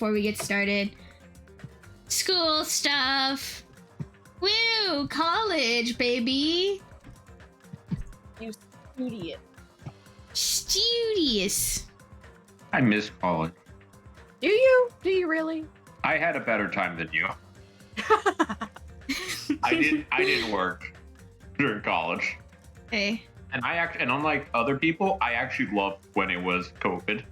before we get started. School stuff. Woo! College, baby. You studious. Studious. I miss college. Do you? Do you really? I had a better time than you. I didn't work during college. Hey. And and unlike other people, I actually loved when it was COVID.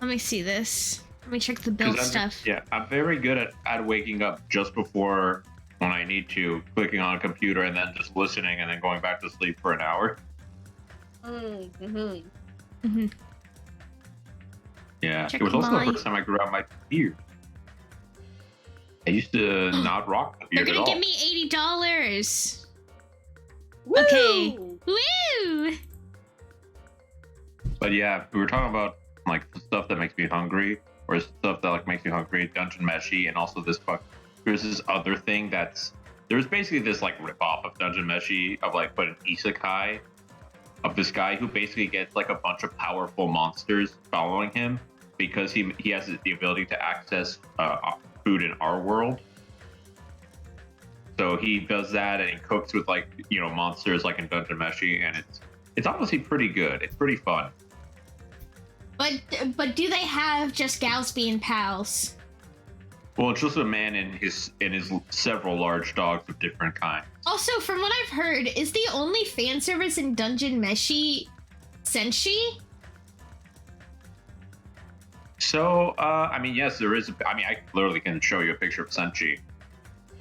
Let me see this. Let me check the bill stuff. Yeah, I'm very good at waking up just before when I need to, clicking on a computer and then just listening and then going back to sleep for an hour. Yeah, Check it was also my- the first time I grew out my beard. I used to not rock the They're beard at gonna all. give me $80. Woo! Okay. Woo! But yeah, we were talking about like the stuff that makes me hungry, or stuff that like makes me hungry, Dungeon Meshi, and also there's this other thing there's basically this like ripoff of Dungeon Meshi of like but an isekai of this guy who basically gets like a bunch of powerful monsters following him because he has the ability to access food in our world. So he does that and he cooks with like, you know, monsters like in Dungeon Meshi, and it's honestly pretty good. It's pretty fun. But do they have just gals being pals? Well, it's just a man and his several large dogs of different kinds. Also, from what I've heard, is the only fan service in Dungeon Meshi Senshi? So, I mean, yes, there is. I mean, I literally can show you a picture of Senshi.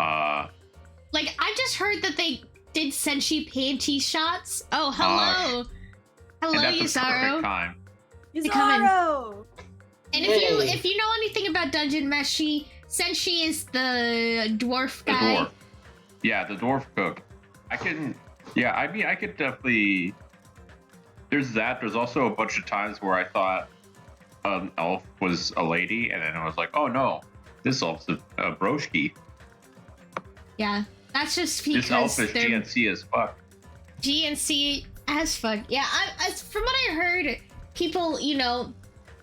Like, I just heard that they did Senshi panty shots. Oh, hello. Hello, and that's a Yuzaro. perfect time. Yuzaro! And if you know anything about Dungeon Meshi, Senshi is the dwarf The guy. dwarf. Yeah, the dwarf cook. I mean, I could definitely. There's that. There's also a bunch of times where I thought an elf was a lady, and then I was like, oh no, this elf's a broshki. Yeah, that's just because This elf is they're GNC as fuck. GNC as fuck. Yeah, from what I heard, people, you know,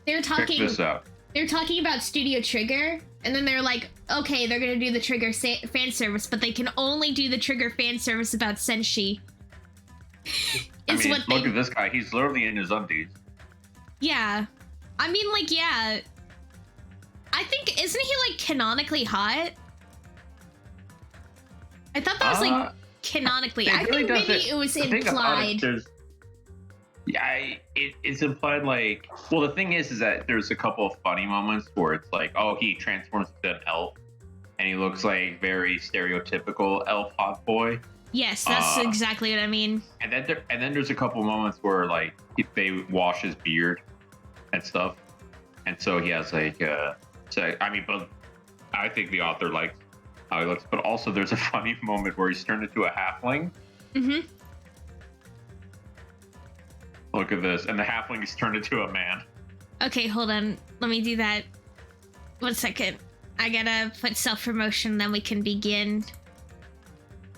they're Check talking. this out. They're talking about Studio Trigger, and then they're like, okay, they're gonna do the Trigger fan service, but they can only do the Trigger fan service about Senshi. I mean, look at this guy. He's literally in his undies. Yeah. I mean, like, yeah. I think, isn't he, like, canonically hot? I thought that was, like, canonically. it I really think maybe doesn't- it was the thing about it, implied. It's implied like. Well, the thing is that there's a couple of funny moments where it's like, oh, he transforms into an elf, and he looks like very stereotypical elf hot boy. Yes, that's exactly what I mean. And then there's a couple moments where like they wash his beard and stuff, and so he has like so I mean, but I think the author likes how he looks. But also, there's a funny moment where he's turned into a halfling. Mm-hmm. Look at this, and the halfling is turned into a man. Okay, hold on. Let me do that. 1 second. I gotta put self-promotion, then we can begin.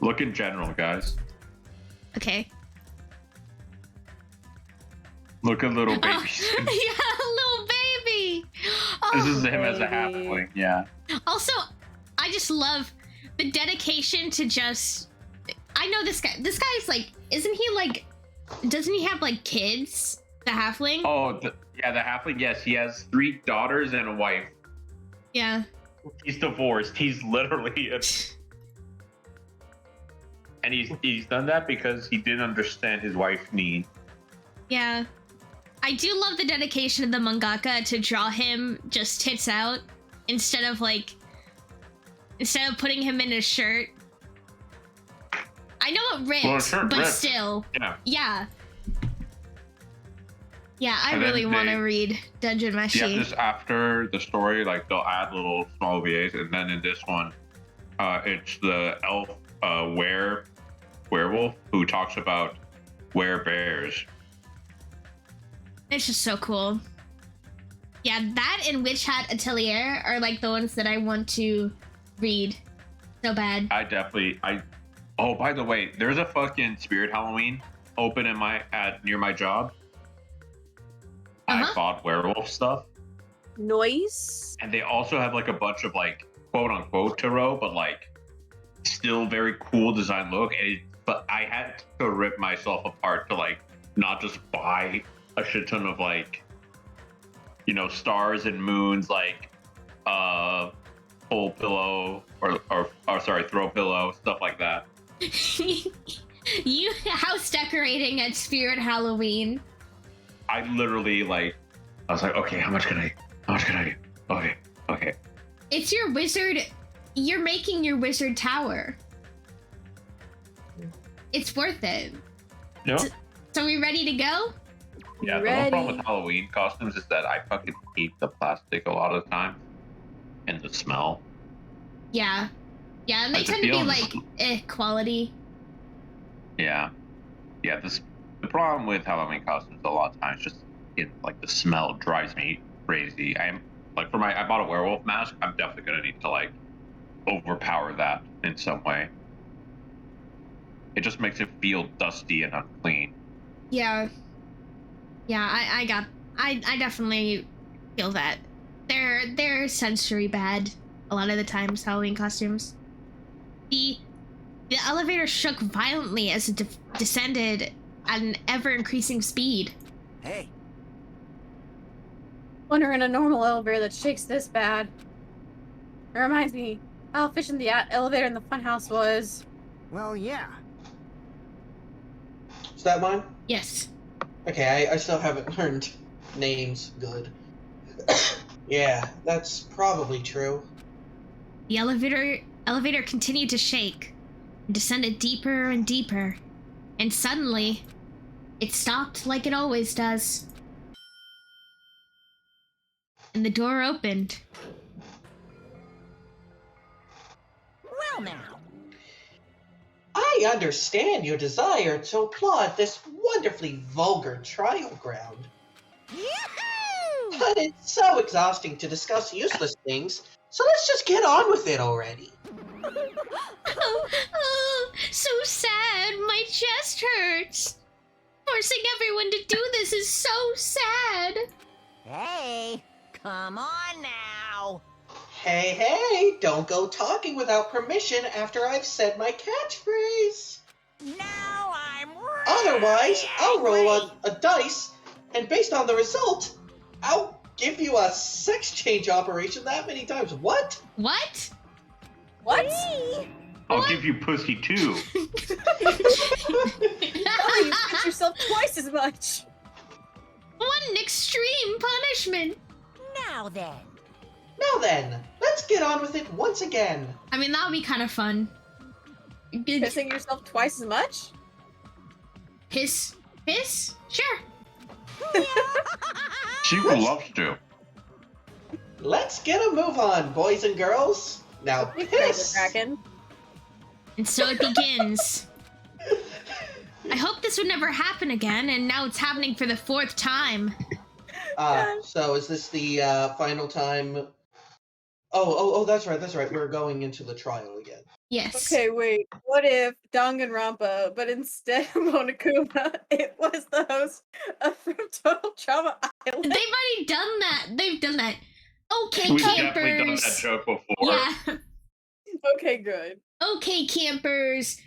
Look in general, guys. Okay. Look at little babies. Oh, yeah, little baby. This Oh. is him as a halfling, yeah. Also, I just love the dedication to just. I know this guy. This guy's like, isn't he like? Doesn't he have like kids? The halfling. Oh, the halfling. Yes, he has 3 daughters and a wife. Yeah. He's divorced. He's literally and he's done that because he didn't understand his wife's need. Yeah. I do love the dedication of the mangaka to draw him just tits out instead of putting him in a shirt. I know it rips, Well, a shirt but rips. still. Yeah. Yeah. Yeah, I And then really want to read Dungeon Yeah, Meshi. just after the story, like they'll add little small VAs, and then in this one, it's the elf werewolf who talks about bears. It's just so cool. Yeah, that and Witch Hat Atelier are like the ones that I want to read so bad. Oh, by the way, there's a fucking Spirit Halloween open near my job. Uh-huh. I bought werewolf stuff. Noise. And they also have like a bunch of like quote unquote tarot, but like still very cool design look. But I had to rip myself apart to like not just buy a shit ton of like, you know, stars and moons, like full pillow or sorry, throw pillow, stuff like that. You house decorating at Spirit Halloween. I literally like, I was like, okay, how much can I do? Okay. It's your wizard. You're making your wizard tower. It's worth it. Yep. So we ready to go? Yeah, the one problem with Halloween costumes is that I fucking hate the plastic a lot of the time. And the smell. Yeah. Yeah, and they Like, tend to be like, quality. Yeah. Yeah, the problem with Halloween costumes a lot of times just like the smell drives me crazy. I'm like I bought a werewolf mask. I'm definitely gonna need to like overpower that in some way. It just makes it feel dusty and unclean. Yeah. Yeah, I definitely feel that. They're sensory bad a lot of the times, Halloween costumes. The elevator shook violently as it descended at an ever-increasing speed. Hey, Wonder in a normal elevator that shakes this bad. It reminds me how efficient the elevator in the funhouse was. well, yeah. Is that mine? Yes. Okay, I still haven't learned names good. Yeah, that's probably true. The elevator continued to shake and descended deeper and deeper. And suddenly, it stopped like it always does. And the door opened. Well, now. I understand your desire to applaud this wonderfully vulgar trial ground. Yahoo! But it's so exhausting to discuss useless things, so let's just get on with it already. Oh, so sad. My chest hurts. Forcing everyone to do this is so sad. Hey, come on now. Hey, don't go talking without permission after I've said my catchphrase. Now I'm really Otherwise, I'll roll angry. a dice, and based on the result, I'll give you a sex change operation that many times. What? What? What? I'll give you pussy too. Oh, you hit yourself twice as much. What an extreme punishment. Now then. Now then, let's get on with it once again. I mean, that would be kind of fun. Good. Pissing yourself twice as much? Piss? Sure. She would love to. Let's get a move on, boys and girls. Now piss. Kraken. And so it begins. I hope this would never happen again, and now it's happening for the 4th time. So is this the final time? Oh, that's right. We're going into the trial again. Yes. Okay, wait. What if Danganronpa, but instead of Monokuma, it was the host from Total Trauma Island? They've already done that. They've done that. Okay, We've campers. definitely done that joke before. Yeah. Okay, good. Okay, campers.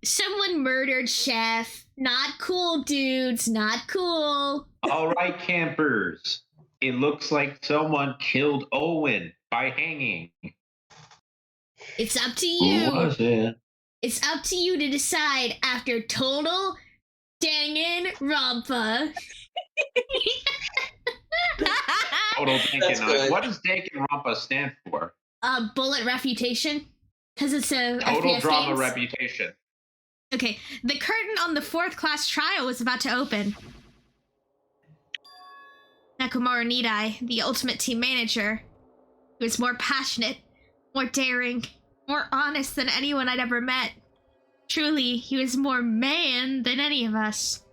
Someone murdered Chef. Not cool, dudes. Not cool. All right, campers. It looks like someone killed Owen by hanging. It's up to Who you. was it? It's up to you to decide after Total Danganronpa. Total That's Danganronpa. good. What does Danganronpa stand for? Bullet refutation. Because it's a Total FPS drama games. reputation. Okay, the curtain on the 4th class trial was about to open. Nakamura Nidai, the ultimate team manager, who was more passionate, more daring, more honest than anyone I'd ever met. Truly, he was more man than any of us.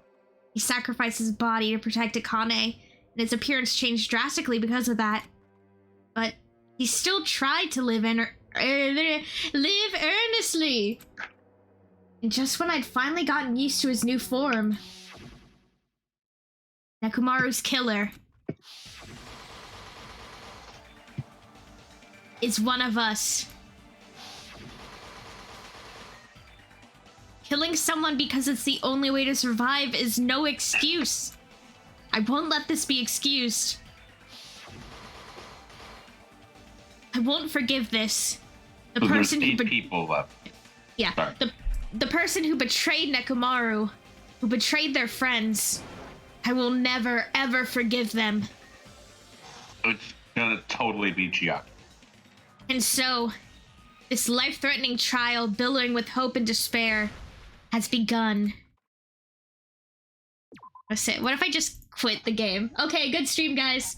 He sacrificed his body to protect Akane, and his appearance changed drastically because of that. But he still tried to live earnestly. And just when I'd finally gotten used to his new form, Nekomaru's killer is one of us. Killing someone because it's the only way to survive is no excuse. I won't let this be excused. I won't forgive this. The So there's person who 8 people left. yeah, Sorry. the person who betrayed Nekomaru, who betrayed their friends. I will never ever forgive them. It's gonna totally be Chiaki. And so, this life-threatening trial, billowing with hope and despair, has begun. That's it. What if I just quit the game? Okay, good stream, guys.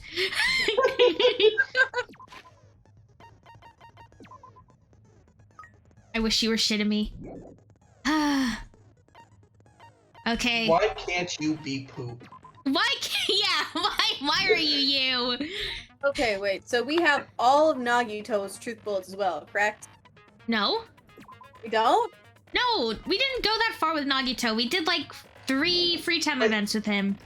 I wish you were shitting me. Okay. Why can't you be poop? Why are you? Okay, wait. So we have all of Nagito's truth bullets as well, correct? No? We don't? No, we didn't go that far with Nagito. We did like 3 free time events with him.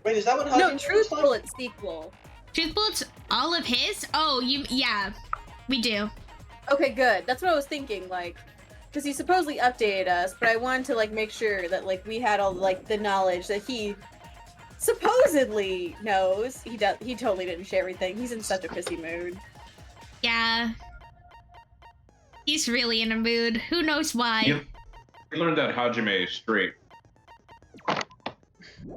Wait, is that what No, Hajime truth was like? bullet sequel. Truth bullets, all of his? Oh, yeah, we do. Okay, good. That's what I was thinking, like, because he supposedly updated us, but I wanted to, like, make sure that, like, we had all, like, the knowledge that he supposedly knows. He totally didn't share everything. He's in such a pissy mood. Yeah. He's really in a mood. Who knows why? You learned that Hajime is straight.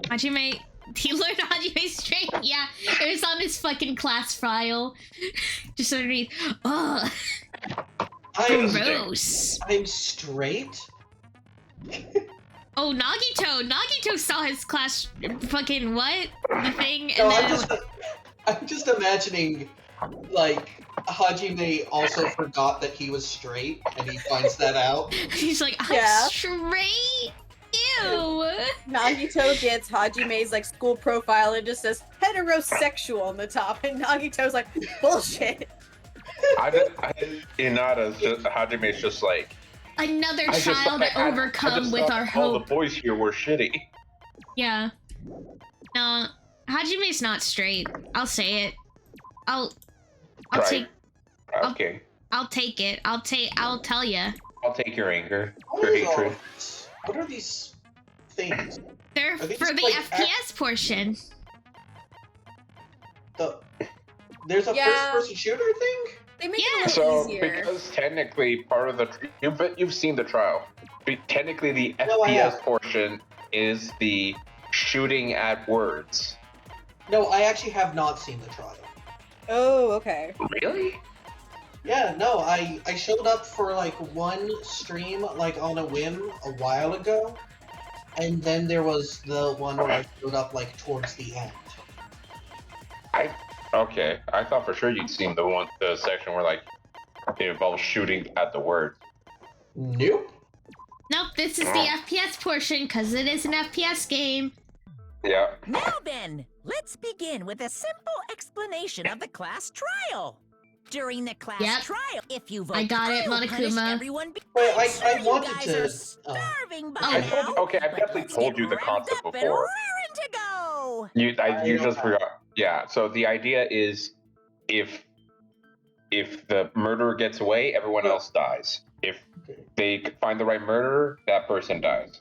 Hajime, he learned Hajime straight? Yeah, it was on his fucking class file. Just underneath. Ugh, gross. I'm straight? Oh, Nagito saw his class fucking what? The thing, and No, then... I'm just imagining, like, Hajime also forgot that he was straight, and he finds that out. He's like, I'm Yeah. straight? Ew. Nagito gets Hajime's, like, school profile and just says heterosexual on the top, and Nagito's like, bullshit. Hinata's just, Hajime's just like, Another I just trial thought- to I overcome just with thought our all hope. the boys here were shitty. Yeah. No, Hajime's not straight. I'll say it. I'll Right. take Okay, I'll take it. I'll tell ya. I'll take your anger, What your is all hatred. of this? What are these things? They're Are these for the like FPS portion. There's a Yeah. first-person shooter thing? They make Yeah. it a little So, easier. because technically part of the you've seen the trial. Technically, the No, I FPS have. portion is the shooting at words. No, I actually have not seen the trial. Oh, okay. Really? Yeah, no, I showed up for like one stream, like on a whim, a while ago, and then there was the one where I showed up like towards the end. Okay, I thought for sure you'd seen the section where like it involves shooting at the word. Nope. Nope, this is the FPS portion because it is an FPS game. Yeah. Now then, let's begin with a simple explanation of the class trial. During the class Yep. trial, if you vote, I got it, I'll punish Monokuma. everyone. Wait, I'm sure I you wanted guys to, are starving by Oh. I told, now, okay, I've but definitely let's told get you the revved concept up and before. raring to go. You I you don't just know. forgot. Yeah. So the idea is, if the murderer gets away, everyone else dies. If Okay. they find the right murderer, that person dies.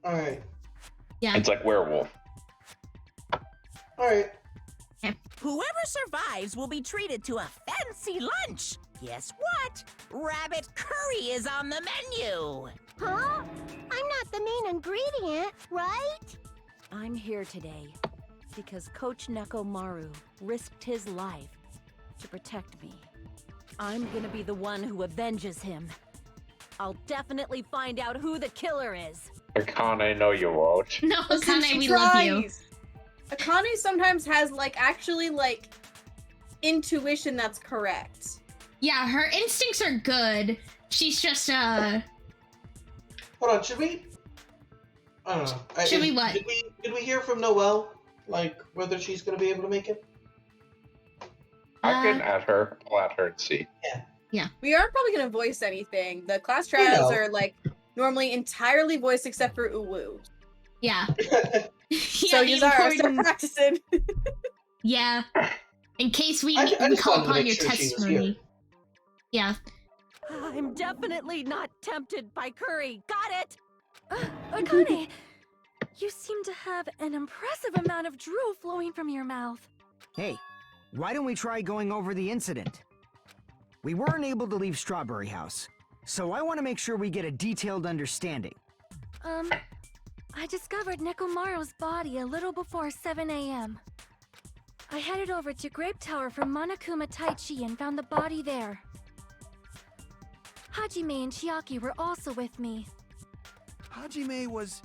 Alright. Yeah. It's like werewolf. Alright. Whoever survives will be treated to a fancy lunch. Guess what? Rabbit curry is on the menu. Huh? I'm not the main ingredient, right? I'm here today because Coach Nekomaru risked his life to protect me. I'm gonna be the one who avenges him. I'll definitely find out who the killer is. Akane, no, you won't. No, Listen, Akane, she we love you. tries. Akane sometimes has, like, actually, like, intuition that's correct. Yeah, her instincts are good. She's just Hold on, should we? I don't know. Should we what? Did we hear from Noelle? Like, whether she's gonna be able to make it? I can add her. I'll add her and see. We aren't probably going to voice anything. The class You know. trials are, like, normally entirely voiced except for Uwu. yeah. Yeah, So the Yuzara, start important- practicing. Yeah. In case we I we just call wanted to upon make your sure she was here. testimony. Yeah. I'm definitely not tempted by curry. Got it? Akane, you seem to have an impressive amount of drool flowing from your mouth. Hey, why don't we try going over the incident? We weren't able to leave Strawberry House, so I want to make sure we get a detailed understanding. I discovered Nekomaru's body a little before 7 a.m. I headed over to Grape Tower from Monokuma Taichi and found the body there. Hajime and Chiaki were also with me. Hajime was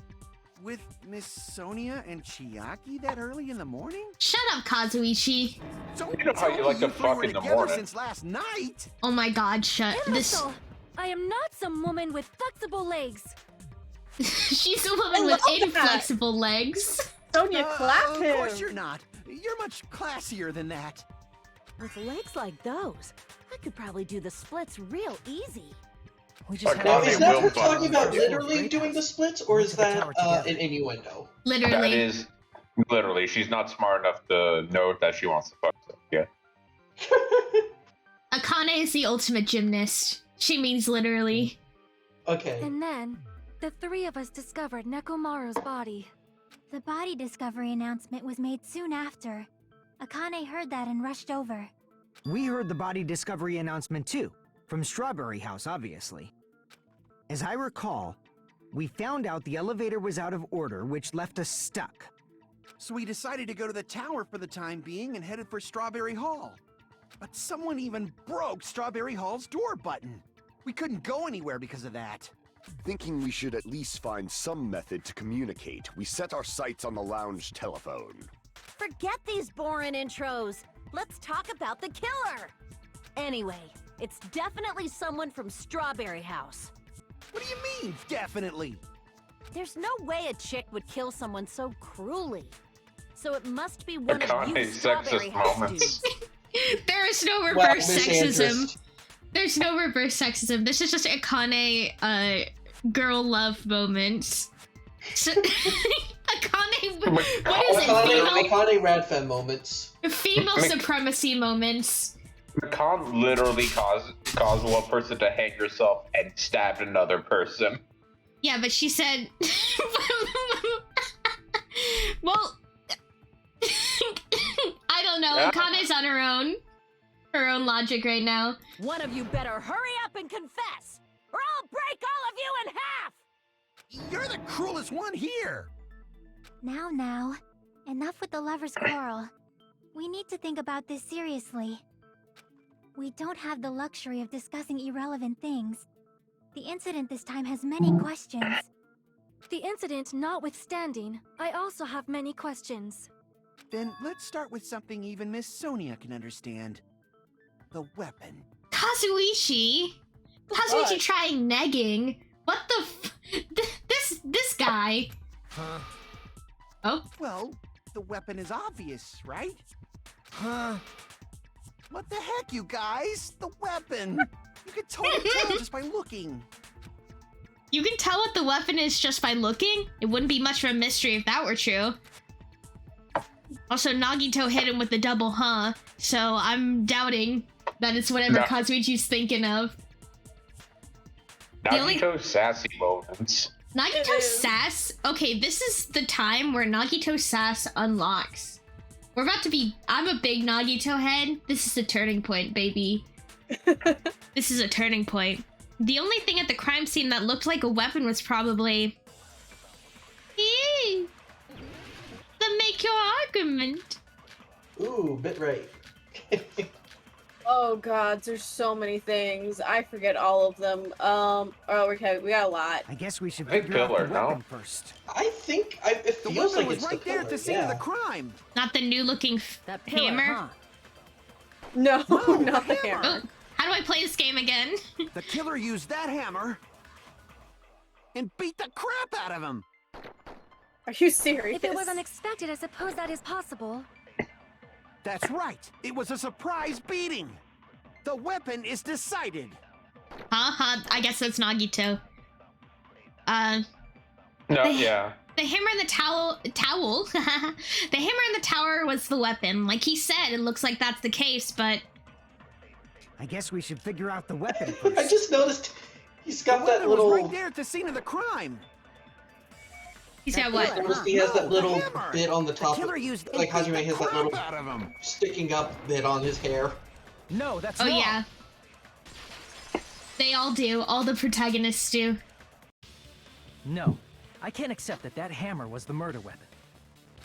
with Miss Sonia and Chiaki that early in the morning? Shut up, Kazuichi. Don't You know how you tell like me to three fuck were in the together morning. since last night. Oh my god, shut this. Imbecile! I am not some woman with flexible legs. She's a woman I with love that. inflexible legs. Sonia, clap Of him. course you're not. You're much classier than that. With legs like those, I could probably do the splits real easy. We just But Now, They is that will her fuck talking about you. literally doing the splits, or is Went to the that tower together. an innuendo? Literally. That is literally. She's not smart enough to know that she wants to fuck stuff. Yeah. Akane is the ultimate gymnast. She means literally. Okay. And then, the three of us discovered Nekomaru's body. The body discovery announcement was made soon after. Akane heard that and rushed over. We heard the body discovery announcement too, from Strawberry House, obviously. As I recall, we found out the elevator was out of order, which left us stuck. So we decided to go to the tower for the time being and headed for Strawberry Hall. But someone even broke Strawberry Hall's door button. We couldn't go anywhere because of that. Thinking we should at least find some method to communicate, we set our sights on the lounge telephone. Forget these boring intros. Let's talk about the killer. Anyway, it's definitely someone from Strawberry House. What do you mean, definitely? There's no way a chick would kill someone so cruelly. So it must be one of you Akane's Strawberry sexist House moments. dudes. There is no Well, reverse Miss sexism. Interest. There's no reverse sexism. This is just Akane, girl love moments. So, Akane, what is it? Akane Radfem moments. Female supremacy moments. Makan literally caused one person to hang herself and stabbed another person. Yeah, but she said. Well, I don't know. Yeah. Akane's on her own logic right now. One of you better hurry up and confess, or I'll break all of you in half! You're the cruelest one here. Now, enough with the lovers' quarrel. We need to think about this seriously. We don't have the luxury of discussing irrelevant things. The incident this time has many questions. The incident notwithstanding, I also have many questions. Then let's start with something even Miss Sonia can understand. The weapon. Kazuichi? Kazuichi trying negging? What the this guy? Huh? Oh? Well, the weapon is obvious, right? Huh? What the heck, you guys? The weapon! You could totally tell just by looking. You can tell what the weapon is just by looking? It wouldn't be much of a mystery if that were true. Also, Nagito hit him with the double huh, so I'm doubting that it's whatever No. Kazuichi's thinking of. The only- Nagito sassy moments. Nagito sass? Okay, this is the time where Nagito sass unlocks. We're about to be... I'm a big Nagito head. This is a turning point, baby. This is a turning point. The only thing at the crime scene that looked like a weapon was probably... Eee! Then make your argument. Ooh, bit right. Oh god, there's so many things. I forget all of them. Oh, okay, we got a lot. I guess we should Big figure out the pillar, no? weapon first. I think it The feels weapon like was it's right the there pillar, at the scene yeah. of the crime. Not the new looking That pillar, hammer. huh? No, No, not the the hammer. hammer. Oh, how do I play this game again? The killer used that hammer and beat the crap out of him. Are you serious? If it was unexpected, I suppose that is possible. That's right. It was a surprise beating. The weapon is decided. I guess that's Nagito. No, They- yeah. The hammer in the towel. The hammer in the tower was the weapon. Like he said, it looks like that's the case, but I guess we should figure out the weapon first. I just noticed he's got The that weapon little. was right there at the scene of the crime. he's got what? He has that No, little the hammer. bit on the The top. killer used Like it beat Hajime the has that crap little out of him. sticking up bit on his hair. No, that's Oh wrong. yeah. They all do. All the protagonists do. No, I can't accept that that hammer was the murder weapon.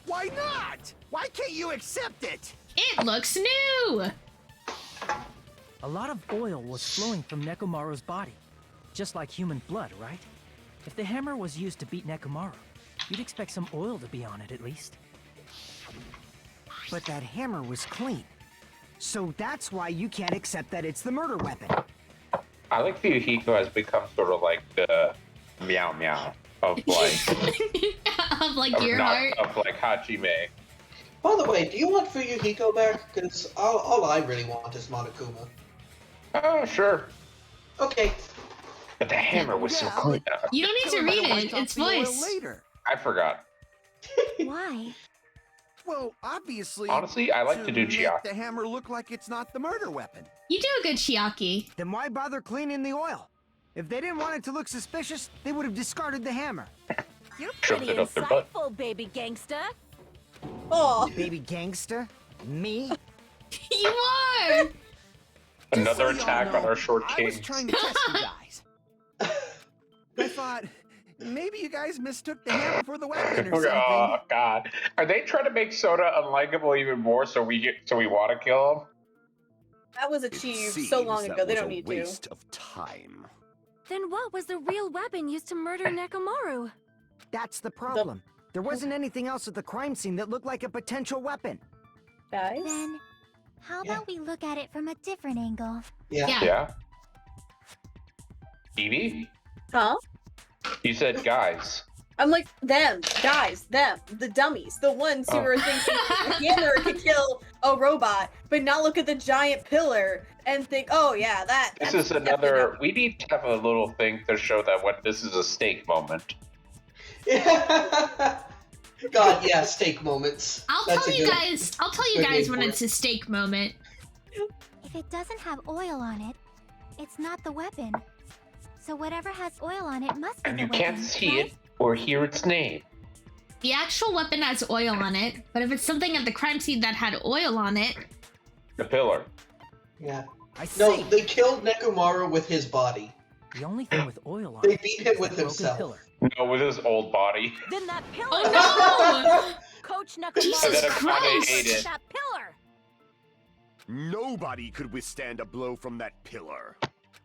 Why not? Why can't you accept it? It looks new. A lot of oil was flowing from Nekomaru's body, just like human blood, right? If the hammer was used to beat Nekomaru, you'd expect some oil to be on it at least. But that hammer was clean. So that's why you can't accept that it's the murder weapon. I like Fuyuhiko has become sort of like the meow meow of like Of like of your not heart. of like Hajime. By the way, do you want Fuyuhiko back? Because all I really want is Monokuma. Oh, sure. Okay. But the hammer was so clean. You don't need to read it. It's voiced. Later. I forgot. Why? Well, obviously. Honestly, I like to do make Chiaki. the hammer look like it's not the murder weapon. You do a good Chiaki. Then why bother cleaning the oil? If they didn't want it to look suspicious, they would have discarded the hammer. You're Shoved pretty it up their butt. insightful, baby gangsta. Oh, Baby gangster? Me? You are. Another Just so y'all attack know, on our short I king. was trying to test you guys. I thought maybe you guys mistook the hammer for the weapon or something. Oh God! Are they trying to make Soda unlikable even more so we want to kill him? that was achieved so long ago. They don't need to. Waste of time. Then what was the real weapon used to murder Nekomaru? That's the problem. There wasn't anything else at the crime scene that looked like a potential weapon. Guys? Then, how about we look at it from a different angle? Yeah. Yeah. Evie, Huh? you said guys. I'm like, them, guys, them, the dummies, the ones who Oh. are thinking a hammer could kill a robot, but not look at the giant pillar and think, oh yeah, This that's is definitely another. We need to have a little thing to show that what this is a stake moment. God, yeah, steak moments. I'll That's tell a you good- guys. I'll tell you good guys name when for it's a steak moment. If it doesn't have oil on it, it's not the weapon. So whatever has oil on it must be And the you weapon, can't see right? it or hear its name. The actual weapon has oil on it, but if it's something at the crime scene that had oil on it, The pillar. Yeah. I No, see. they killed Nekomaru with his body. The only thing with oil on They it beat him is with the broken himself. pillar. No, with his old body. Then that pillar. oh Coach no! Nekomaru. Jesus And then Akane ate Christ! it. That pillar. Nobody could withstand a blow from that pillar.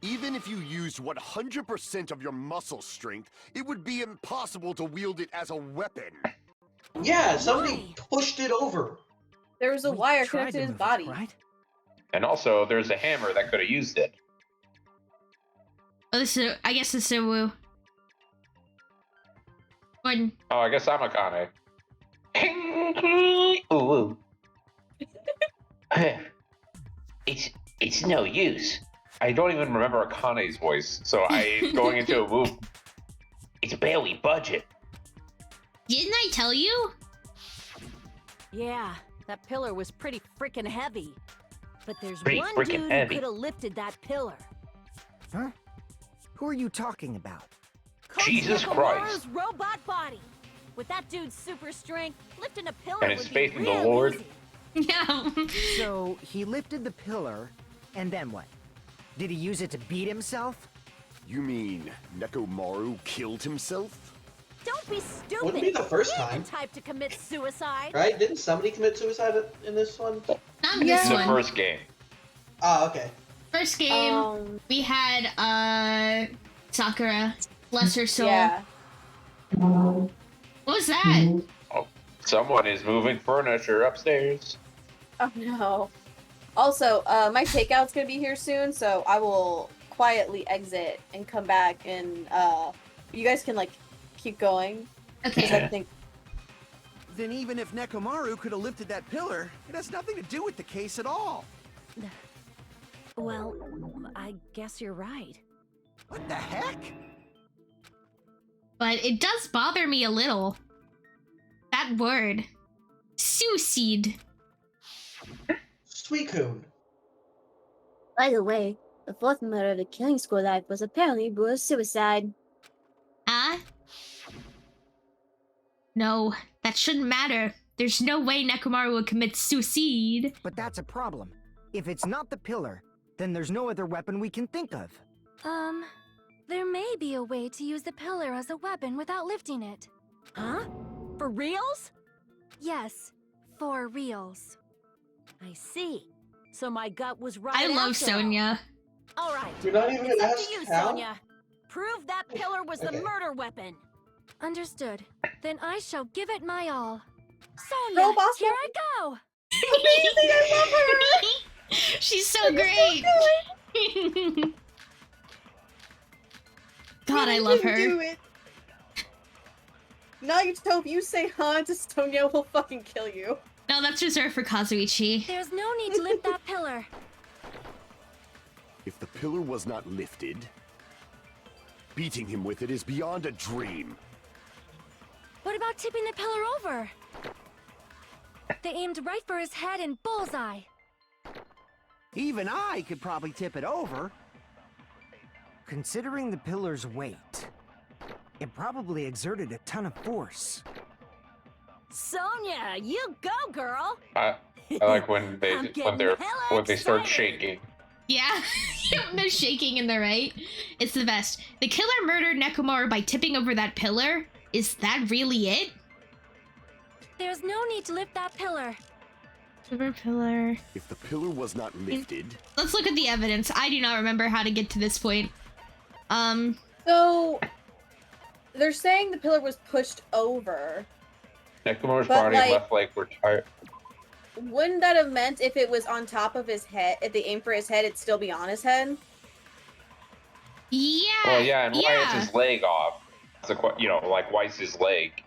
Even if you used 100% of your muscle strength, it would be impossible to wield it as a weapon. Yeah, somebody pushed it over. There was a We wire tried connected to to his move it, body. right? And also, there's a hammer that could have used it. Oh, this is. I guess this is a woo. Gordon. Oh, I guess I'm Akane. Ooh. It's no use. I don't even remember Akane's voice, so I going into a move. It's barely budget. Didn't I tell you? Yeah, that pillar was pretty freaking heavy. But there's Pretty one frickin' dude who heavy. could have lifted that pillar. Huh? Who are you talking about? Coach Jesus Nekomaru's Christ. robot body. With that dude's super strength, lifting a pillar And his would faith be in the real Lord. easy. Yeah. So, he lifted the pillar, and then what? Did he use it to beat himself? You mean Nekomaru killed himself? Don't be stupid. Wouldn't be the first You're time. the type to commit suicide. Right? Didn't somebody commit suicide in this one? Not in this The one. first game. Ah, okay. First game, we had Sakura, bless her soul. Yeah. What was that? Oh, someone is moving furniture upstairs. Oh no. Also, my takeout's gonna be here soon, so I will quietly exit and come back, and you guys can like keep going. Because I Okay. think Then even if Nekomaru could have lifted that pillar, it has nothing to do with the case at all. Well, I guess you're right. What the heck? But it does bother me a little. That word. Suicide. Suicune. By the way, the fourth murder of the Killing School life was apparently Bua's suicide. Huh? No, that shouldn't matter. There's no way Nekomaru would commit suicide. But that's a problem. If it's not the pillar, then there's no other weapon we can think of. There may be a way to use the pillar as a weapon without lifting it. Huh? For reals? Yes, for reals. I see. So my gut was right. I love after all. Sonia. All right. You're not even It's gonna up ask to you, how? Sonia. Prove that pillar was the Okay. murder weapon. Understood. Then I shall give it my all. Sonia, boss here I go! Amazing, I love her! She's so great. God, I love her. Do it. Nagito, if you say Han to Sonia, we'll fucking kill you. No, that's reserved for Kazuichi. There's no need to lift that pillar. If the pillar was not lifted, beating him with it is beyond a dream. What about tipping the pillar over? They aimed right for his head and bullseye. Even I could probably tip it over. Considering the pillar's weight, it probably exerted a ton of force. Sonia, you go, girl. I like when they I'm getting hella when they start excited. shaking. Yeah, they're shaking in the right. It's the best. The killer murdered Nekomaru by tipping over that pillar. Is that really it? There's no need to lift that pillar. Silver pillar. If the pillar was not lifted, Let's look at the evidence. I do not remember how to get to this point. So, they're saying the pillar was pushed over. Nekomaru's But, body like- and left leg were tired. Wouldn't that have meant if it was on top of his head, if they aimed for his head, it'd still be on his head? Yeah. Well, yeah, and why yeah. is his leg off? It's a like why is his leg?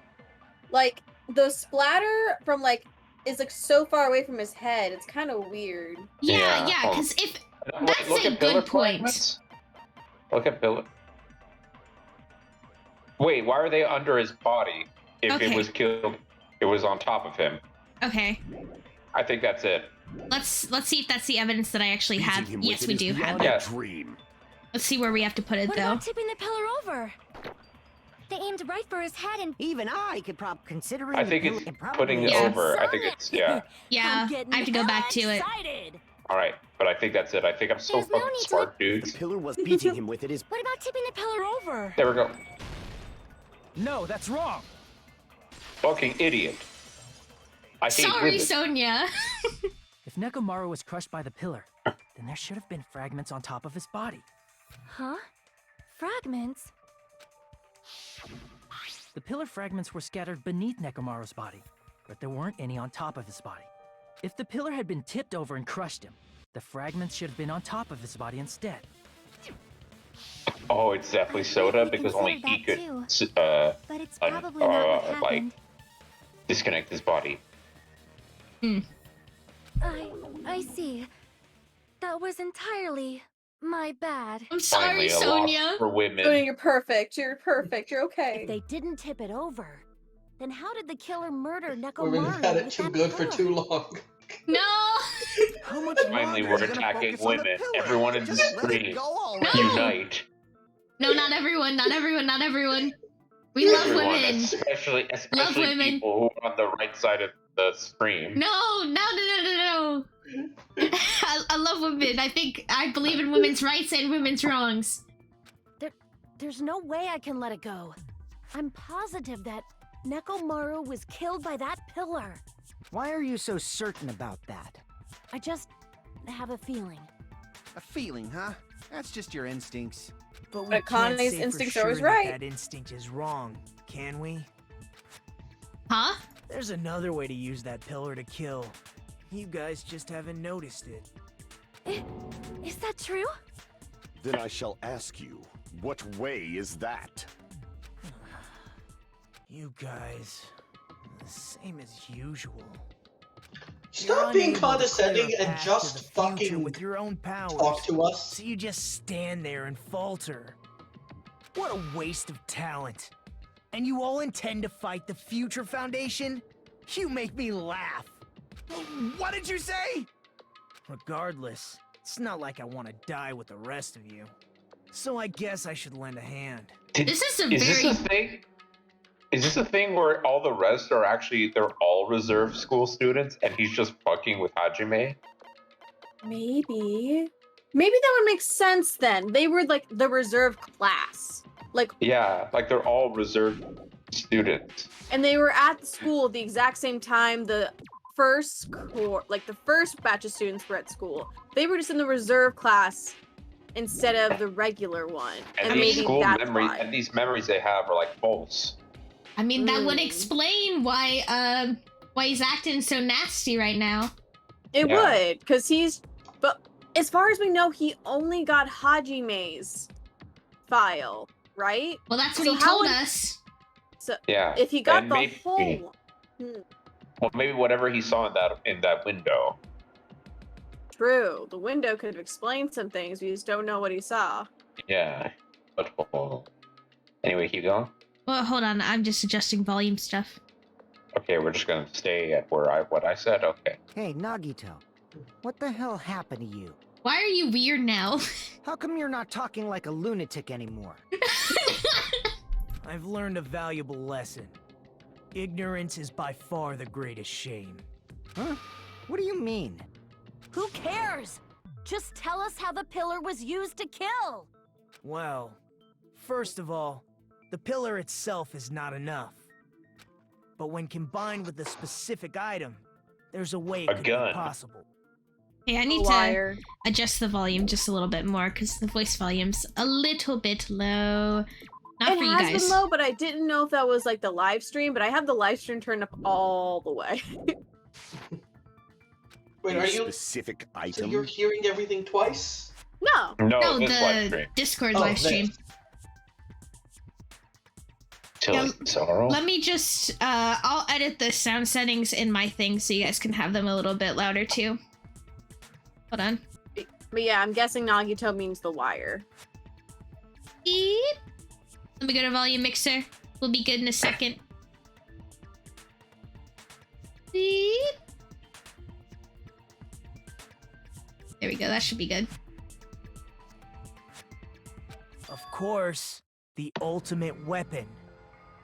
Like, the splatter from, like, is, like, so far away from his head. It's kind of weird. Yeah, Yeah, hold because if that's Look a at pillar good point. fragments. Look at pillar. Wait, why are they under his body? If Okay. it was killed, it was on top of him. Okay, I think that's it. let's see if that's the evidence that I actually beating have. him Yes, with we it do is have beyond it. a Yeah. dream. Let's see where we have to put it What though. about tipping the pillar over? They aimed right for his head and Even I could probably. Considering I the think pillar, it's it probably putting it Yeah. over. I think it's yeah. Yeah, I'm getting I have to go back hella to it. excited. All right, but I think that's it. I think I'm so There's no fucking need to smart, The dudes. pillar was beating him with it is. What about tipping the pillar over? There we go. No, that's wrong. Fucking idiot. I hate Sorry, women. Sonia. If Nekomaru was crushed by the pillar, then there should have been fragments on top of his body. Huh? Fragments? The pillar fragments were scattered beneath Nekomaru's body, but there weren't any on top of his body. If the pillar had been tipped over and crushed him, the fragments should have been on top of his body instead. Oh, it's definitely Soda We because only he considered could that But it's probably not what like happened. disconnect his body. I see. That was entirely my bad. I'm sorry, Finally, a loss Sonia. for women. Sonia, you're perfect. You're perfect. You're okay. If they didn't tip it over, then how did the killer murder Women Nekomaru have had it with too that good for pillar? too long. No. How much Finally, longer we're is he gonna attacking focus on the women. pillar? Everyone in Just the let it street. go already. No. Unite. No, not everyone. Not everyone. Not everyone. We love Everyone, women. especially women. people who are on the right side of the stream. No. I love women. I believe in women's rights and women's wrongs. There's no way I can let it go. I'm positive that Nekomaru was killed by that pillar. Why are you so certain about that? I just have a feeling. A feeling, huh? That's just your instincts. But we But can't Connie's say instincts for are sure always right. that instinct is wrong, can we? Huh? There's another way to use that pillar to kill. You guys just haven't noticed it. Is that true? Then I shall ask you, what way is that? You guys, the same as usual. Stop being You're unable to clear condescending a and path to just the future fucking with your own powers. talk to us. So you just stand there and falter. What a waste of talent. And you all intend to fight the Future Foundation? You make me laugh. What did you say? Regardless, it's not like I want to die with the rest of you. So I guess I should lend a hand. This is a Is very. this a thing? Is this a thing where all the rest are actually, they're all reserve school students and he's just fucking with Hajime? Maybe. Maybe that would make sense then. They were like the reserve class. Like, Yeah, like they're all reserve students. and they were at the school at the exact same time the first batch of students were at school. They were just in the reserve class instead of the regular one. And And these maybe school that's memories why. and these memories they have are like false. I mean, that would explain why he's acting so nasty right now. It Yeah. would, because but as far as we know, he only got Hajime's file, right? Well, that's what So he how told would- us. So Yeah. if he got and the maybe, whole... Well, maybe whatever he saw in that window. True, the window could have explained some things, we just don't know what he saw. Yeah. But anyway, keep going. Well, hold on. I'm just adjusting volume stuff. Okay, we're just gonna stay at what I said. Okay. Hey, Nagito. What the hell happened to you? Why are you weird now? How come you're not talking like a lunatic anymore? I've learned a valuable lesson. Ignorance is by far the greatest shame. Huh? What do you mean? Who cares? Just tell us how the pillar was used to kill. Well, first of all, the pillar itself is not enough. But when combined with a specific item, there's a way it A could gun. be possible. Hey, I need Liar. to adjust the volume just a little bit more because the voice volume's a little bit low. Not It for you has guys. been low, but I didn't know if that was like the live stream, but I have the live stream turned up all the way. Wait, A are you? specific So item? you're hearing everything twice? No. No, this live the stream. Discord Oh, live stream. this. Till sorrow. Let me just, I'll edit the sound settings in my thing so you guys can have them a little bit louder too. Hold on. But yeah, I'm guessing Nagito means the wire. Beep. Let me go to volume mixer. We'll be good in a second. Beep. There we go, that should be good. Of course, the ultimate weapon.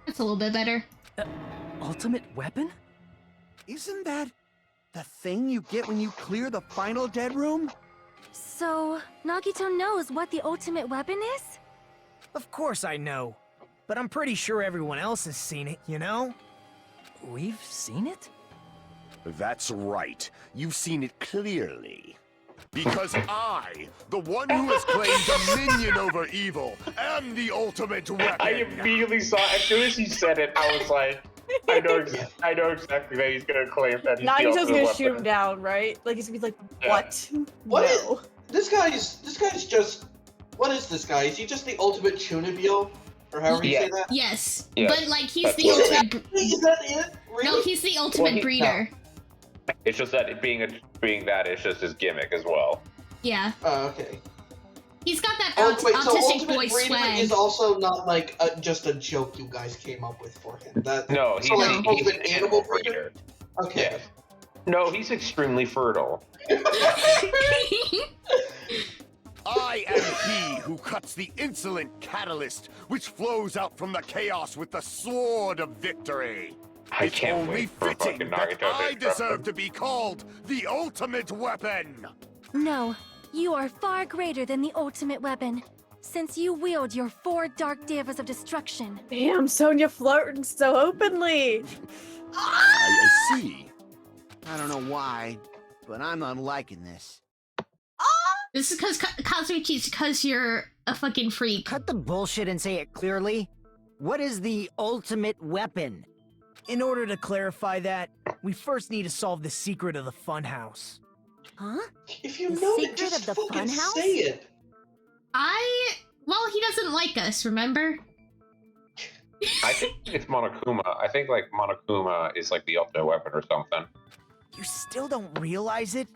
That's a little bit better. Ultimate weapon? Isn't that the thing you get when you clear the final dead room? So, Nagito knows what the ultimate weapon is? Of course I know. But I'm pretty sure everyone else has seen it, you know? We've seen it? That's right. You've seen it clearly. Because I, the one who has claimed dominion over evil, am the ultimate weapon. I immediately saw. As soon as he said it, I was like, I know exactly that he's gonna claim that he's the Nagito's ultimate gonna weapon. shoot him down, right? Like he's gonna be like, Yeah. what? What is No. this guy's just what is this guy? Is he just the ultimate Chunibyo? Or however you say that? Yes. Yes, But like he's that's the what it ultimate Is that it? Really? No, he's the ultimate breeder. It's just that it being that, it's just his gimmick as well. Yeah. Oh, okay. He's got that Oh, wait, so autistic ultimate boy breeder swag. is also not like just a joke you guys came up with for him. That No, he's, so, like, he's ultimate an animal animal breeder. Okay. Yes. No, he's extremely fertile. I am he who cuts the insolent catalyst which flows out from the chaos with the sword of victory. I It's can't only wait for fitting fucking that Nagito to I interrupt deserve him. to be called the ultimate weapon. No, you are far greater than the ultimate weapon, since you wield your 4 dark devas of destruction. Damn, Sonya flirting so openly. I see. I don't know why, but I'm not liking this. This is because Kazuichi's because you're a fucking freak. Cut the bullshit and say it clearly. What is the ultimate weapon? In order to clarify that, we first need to solve the secret of the funhouse. Huh? If you The know it, secret just of the fucking funhouse? say it. Well, he doesn't like us, remember? I think it's Monokuma. I think like Monokuma is like the ultimate weapon or something. You still don't realize it?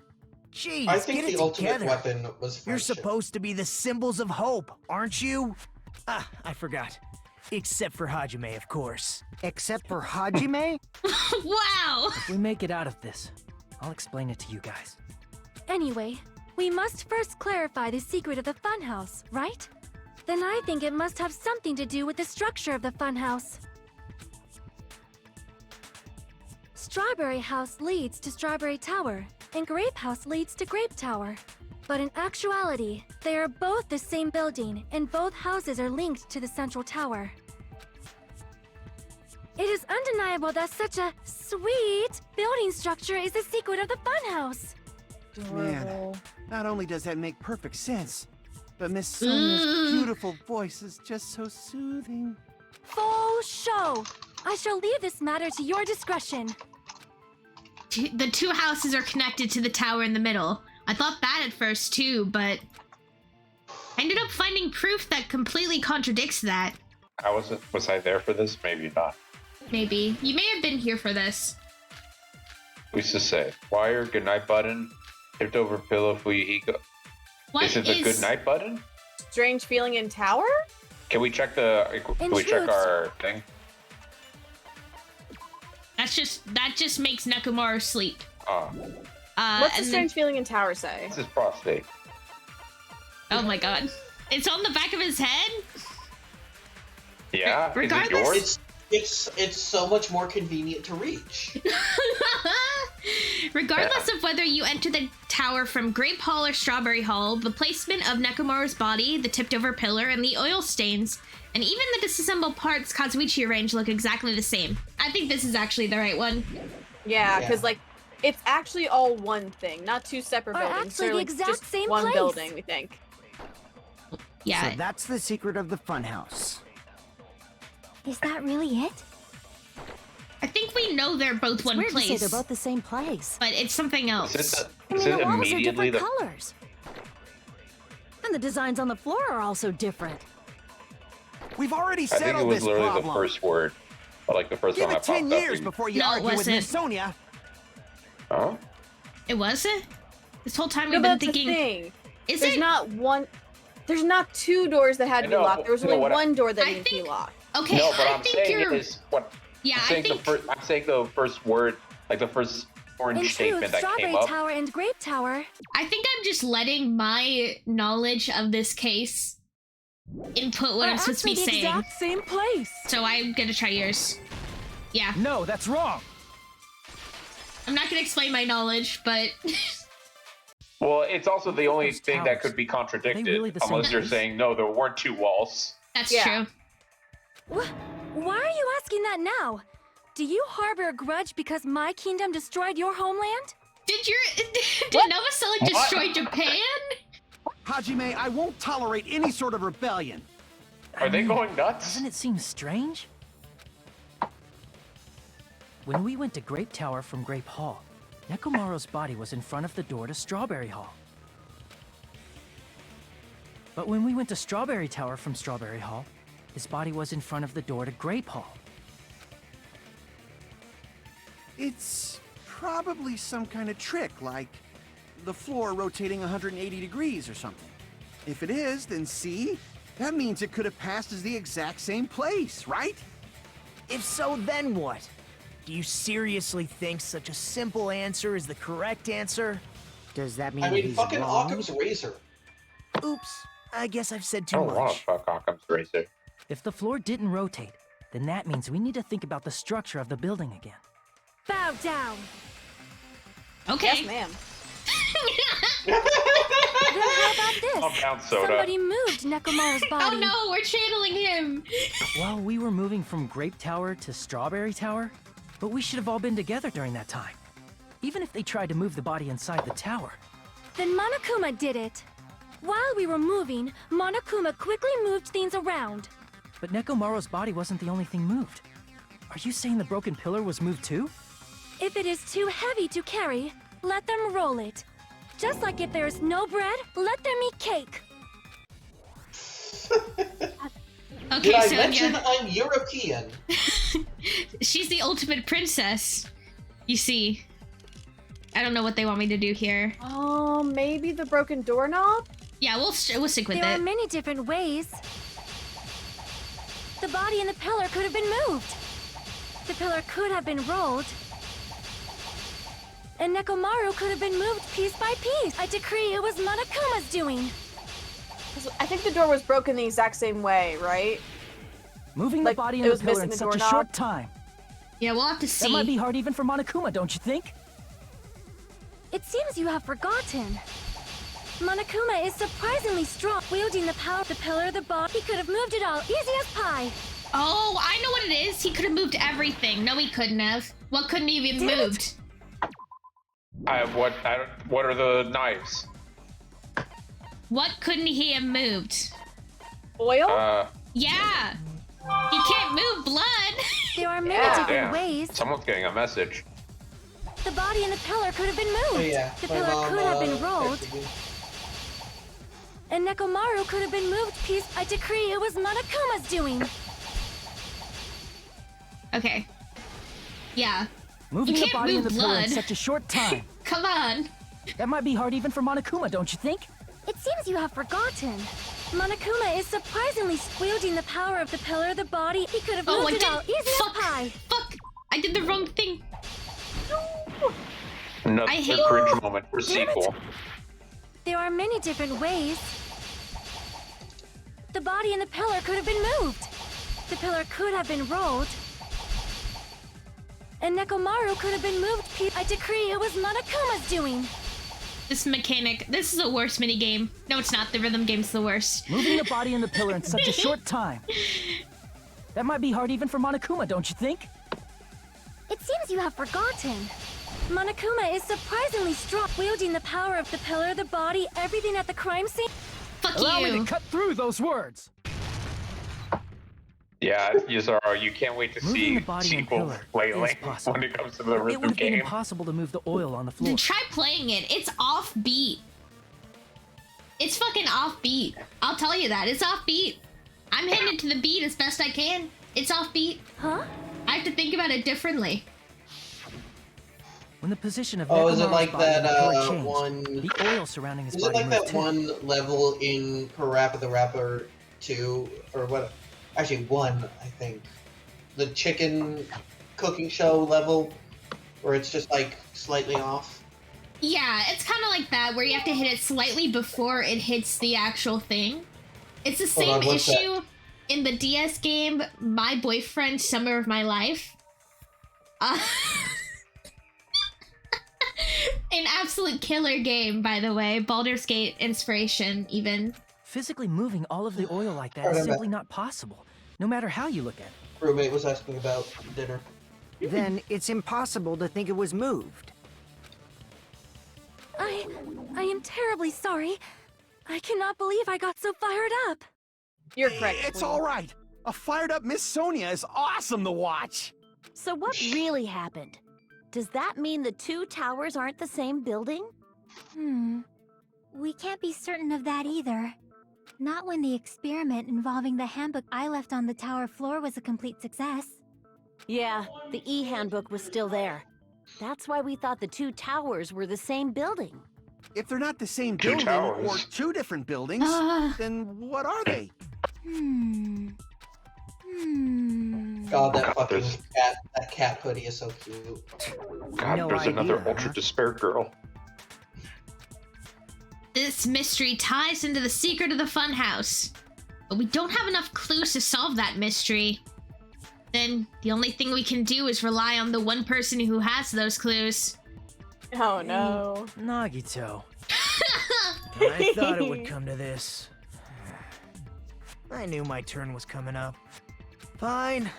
Jeez, I think get it the ultimate together. weapon was You're friendship. supposed to be the symbols of hope, aren't you? Ah, I forgot. Except for Hajime, of course. Except for Hajime? Wow! If we make it out of this, I'll explain it to you guys. Anyway, we must first clarify the secret of the funhouse, right? Then I think it must have something to do with the structure of the funhouse. Strawberry House leads to Strawberry Tower, and Grape House leads to Grape Tower. But in actuality, they are both the same building, and both houses are linked to the central tower. It is undeniable that such a sweet building structure is the secret of the funhouse. Man, not only does that make perfect sense, but Miss Sonia's beautiful voice is just so soothing. Full show! I shall leave this matter to your discretion. The two houses are connected to the tower in the middle. I thought that at first too, but I ended up finding proof that completely contradicts that. Was I there for this? Maybe not. Maybe. You may have been here for this. Who's to say? Wire, goodnight button, tipped over pillow, Fuyuhiko. Is it the goodnight button? Strange feeling in tower? Can we check our thing? That just makes Nekomaru sleep. Oh. What's the strange feeling in tower say? It's his prostate. Oh my god. It's on the back of his head? Yeah. Regardless, is it yours? It's so much more convenient to reach. Regardless of whether you enter the tower from Grape Hall or Strawberry Hall, the placement of Nekomaru's body, the tipped over pillar, and the oil stains, and even the disassembled parts Kazuichi arranged look exactly the same. I think this is actually the right one. Yeah, because like, it's actually all one thing, not two separate buildings. Actually, the exact just same one place. building, we think. Yeah. So that's the secret of the funhouse. Is that really it? I think we know they're both one Weird place. to say they're both the same place. But it's something else. Is I mean, it the walls are immediately different colors. And the designs on the floor are also different. We've already I think it settled was this literally problem. the first word. But like the first Give time I it 10 popped up. years before you No, it argue with Miss wasn't. Sonia. Huh? It wasn't? This whole time No, we've but been that's the thinking... thing. Is There's it? not one. There's not two doors that had to be I know, locked. There was you know only what I- one door that I didn't be think- locked. Okay, No, but I I'm think saying you're... is what. Yeah, I'm I saying think... I'm saying the first word, like the first In orange truth, statement that Strawberry came up. Tower and Grape Tower. I think I'm just letting my knowledge of this case input what are I'm supposed to be actually the saying. exact same place. So I'm gonna try yours. Yeah. No, that's wrong. I'm not gonna explain my knowledge, but... Well, it's also the only Those thing that towers, could be contradicted, really the same unless you're place? saying no, there weren't two walls. That's Yeah. true. Why are you asking that now? Do you harbor a grudge because my kingdom destroyed your homeland? Did Nova Select destroy Japan? Hajime, I won't tolerate any sort of rebellion. Are they going nuts? Doesn't it seem strange? When we went to Grape Tower from Grape Hall, Nekomaru's body was in front of the door to Strawberry Hall. But when we went to Strawberry Tower from Strawberry Hall, his body was in front of the door to Grape Hall. It's probably some kind of trick, like the floor rotating 180 degrees or something. If it is, then see? That means it could have passed as the exact same place, right? If so, then what? Do you seriously think such a simple answer is the correct answer? Does that mean I mean, he's fucking wrong? Occam's razor. Oops, I guess I've said I too don't want to much. fuck Occam's razor. If the floor didn't rotate, then that means we need to think about the structure of the building again. Bow down. Okay. Yes, ma'am. Then how about this? Calm down, Soda. Somebody moved Nekomaru's body. Oh no, we're channeling him! Well, we were moving from Grape Tower to Strawberry Tower, but we should have all been together during that time. Even if they tried to move the body inside the tower. Then Monokuma did it. While we were moving, Monokuma quickly moved things around. But Nekomaru's body wasn't the only thing moved. Are you saying the broken pillar was moved too? If it is too heavy to carry, let them roll it. Just like if there is no bread, let them eat cake. Okay, Did I Sonia. mention I'm European? She's the ultimate princess. You see. I don't know what they want me to do here. Oh, maybe the broken doorknob? Yeah, we'll stick with There are it. many different ways. The body and the pillar could have been moved. The pillar could have been rolled. And Nekomaru could have been moved piece by piece. I decree it was Monokuma's doing. I think the door was broken the exact same way, right? Moving Like, the body it and was the pillar missing in the such a doorknob? short time. Yeah, we'll have to see. That might be hard even for Monokuma, don't you think? It seems you have forgotten. Monokuma is surprisingly strong, wielding the power of the pillar, the body. He could have moved it all, easy as pie. Oh, I know what it is. He could have moved everything. No, he couldn't have. What couldn't he have Damn it. moved? What are the knives? What couldn't he have moved? Oil? Yeah. He can't move blood. There are many Yeah. different Damn. ways. Someone's getting a message. The body and the pillar could have been moved. Oh yeah, The my pillar mom, could have been rolled. texted me. And Nekomaru could have been moved piece. I decree it was Monokuma's doing. Okay. Yeah. Moving You the can't body and the move pillar in blood. such a short time. Come on. That might be hard even for Monokuma, don't you think? It seems you have forgotten. Monokuma is surprisingly wielding the power of the pillar, the body. He could have Oh, moved I it did. all, easy Fuck. as pie. Fuck. I did the wrong thing. Another I hate- cringe moment for Damn it. sequel. There are many different ways. The body and the pillar could have been moved. The pillar could have been rolled. And Nekomaru could have been moved piece. I decree it was Monokuma's doing. This mechanic. This is the worst minigame. No, it's not. The rhythm game's the worst. Moving the body and the pillar in such a short time. That might be hard even for Monokuma, don't you think? It seems you have forgotten. Monokuma is surprisingly strong, wielding the power of the pillar, the body, everything at the crime scene. Fuck Allow you. me to cut through those words. Yeah, Yuzaro, you can't wait to Moving see the body and sequel pillar flailing is possible. when it comes to the It rhythm would have been game. impossible to move the oil on the floor. Then try playing it. It's offbeat. It's fucking offbeat. I'll tell you that. It's offbeat. I'm hitting it to the beat as best I can. It's offbeat. Huh? I have to think about it differently. When the position of Oh, is it Nekomaru's like body that and the pillar changed, one? the oil surrounding his Is it body like moved that too. one level in Parappa the Rapper 2 or what? Actually, 1, I think. The chicken cooking show level, where it's just like slightly off. Yeah, it's kind of like that, where you have to hit it slightly before it hits the actual thing. It's the Hold same on, what's that? issue in the DS game, My Boyfriend, Summer of My Life. An absolute killer game, by the way. Baldur's Gate inspiration, even. Physically moving all of the oil like that is simply not possible, no matter how you look at it. Roommate was asking about dinner. Then it's impossible to think it was moved. I am terribly sorry. I cannot believe I got so fired up. You're correct. It's Queen. all right. A fired up Miss Sonia is awesome to watch. So what really happened? Does that mean the two towers aren't the same building? We can't be certain of that either. Not when the experiment involving the handbook I left on the tower floor was a complete success. Yeah, the e-handbook was still there. That's why we thought the two towers were the same building. If they're not the same Two building towers. or two different buildings, then what are they? God, that God, fucking there's- cat, that cat hoodie is so cute. God, No there's another idea, Ultra huh? Despair girl. This mystery ties into the secret of the funhouse. But we don't have enough clues to solve that mystery. Then the only thing we can do is rely on the one person who has those clues. Oh no. Nagito. I thought it would come to this. I knew my turn was coming up. Fine.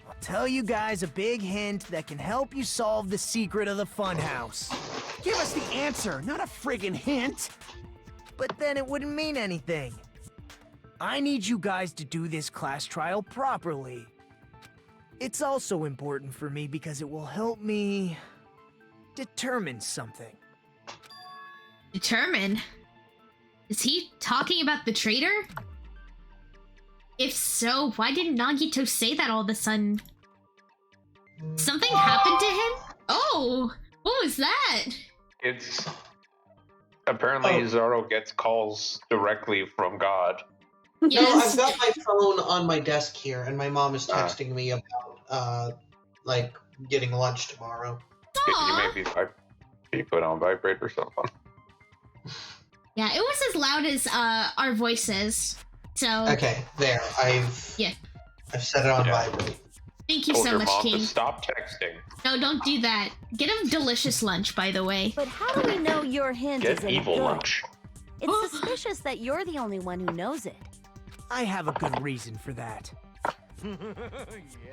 I'll tell you guys a big hint that can help you solve the secret of the funhouse. Give us the answer, not a friggin' hint. But then it wouldn't mean anything. I need you guys to do this class trial properly. It's also important for me because it will help me determine something. Determine? Is he talking about the traitor? If so, why didn't Nagito say that all of a sudden? Something happened to him? Oh, what was that? It's apparently Oh. Zoro gets calls directly from God. No, Yes. I've got my phone on my desk here, and my mom is texting me about, like, getting lunch tomorrow. You may be put on vibrate or something. Yeah, it was as loud as our voices. So Okay, there. I've set it on vibrate. Thank you Told so your much, mom King. to stop texting. No, don't do that. Get him delicious lunch, by the way. But how do we know your hint Get isn't evil good? lunch. It's suspicious that you're the only one who knows it. I have a good reason for that.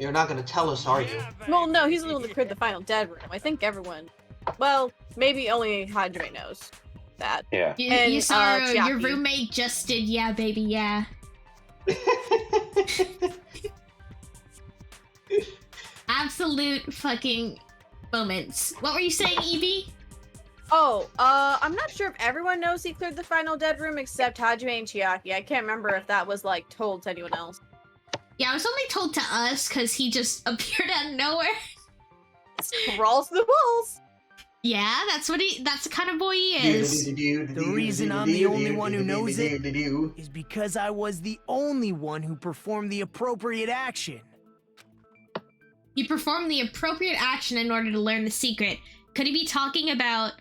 You're not gonna tell us, are you? Well, no, he's the one that cleared the final dead room. I think everyone. Well, maybe only Hajime knows that. Yeah. You saw your Chiaki. roommate just did, yeah, baby, yeah. Absolute fucking moments. What were you saying, Evie? Oh, I'm not sure if everyone knows he cleared the final dead room except Hajime and Chiaki. I can't remember if that was, like, told to anyone else. Yeah, I was only told to us because he just appeared out of nowhere. Crawls through the walls. Yeah, that's the kind of boy he is. The reason I'm the only one who knows it is because I was the only one who performed the appropriate action. You performed the appropriate action in order to learn the secret. Could he be talking about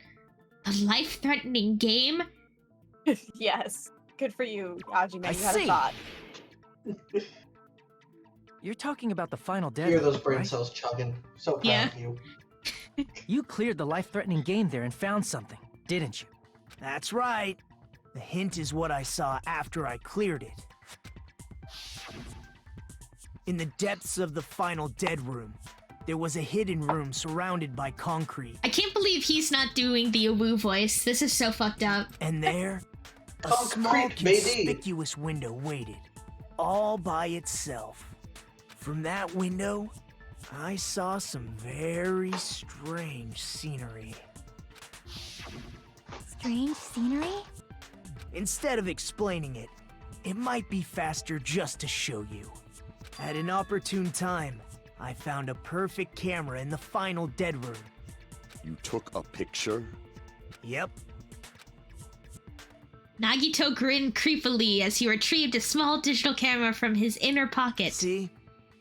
a life-threatening game? Yes. Good for you, Hajime. I You had a see. thought. You're talking about the final dead Hear room, those brain right? cells chugging. So proud Yeah. of you. You cleared the life-threatening game there and found something, didn't you? That's right. The hint is what I saw after I cleared it. In the depths of the final dead room, there was a hidden room surrounded by concrete. I can't believe he's not doing the Awoo voice. This is so fucked up. And there, a small Concrete, baby. conspicuous window waited, all by itself. From that window, I saw some very strange scenery. Strange scenery? Instead of explaining it, it might be faster just to show you. At an opportune time, I found a perfect camera in the final dead room. You took a picture? Yep. Nagito grinned creepily as he retrieved a small digital camera from his inner pocket. See?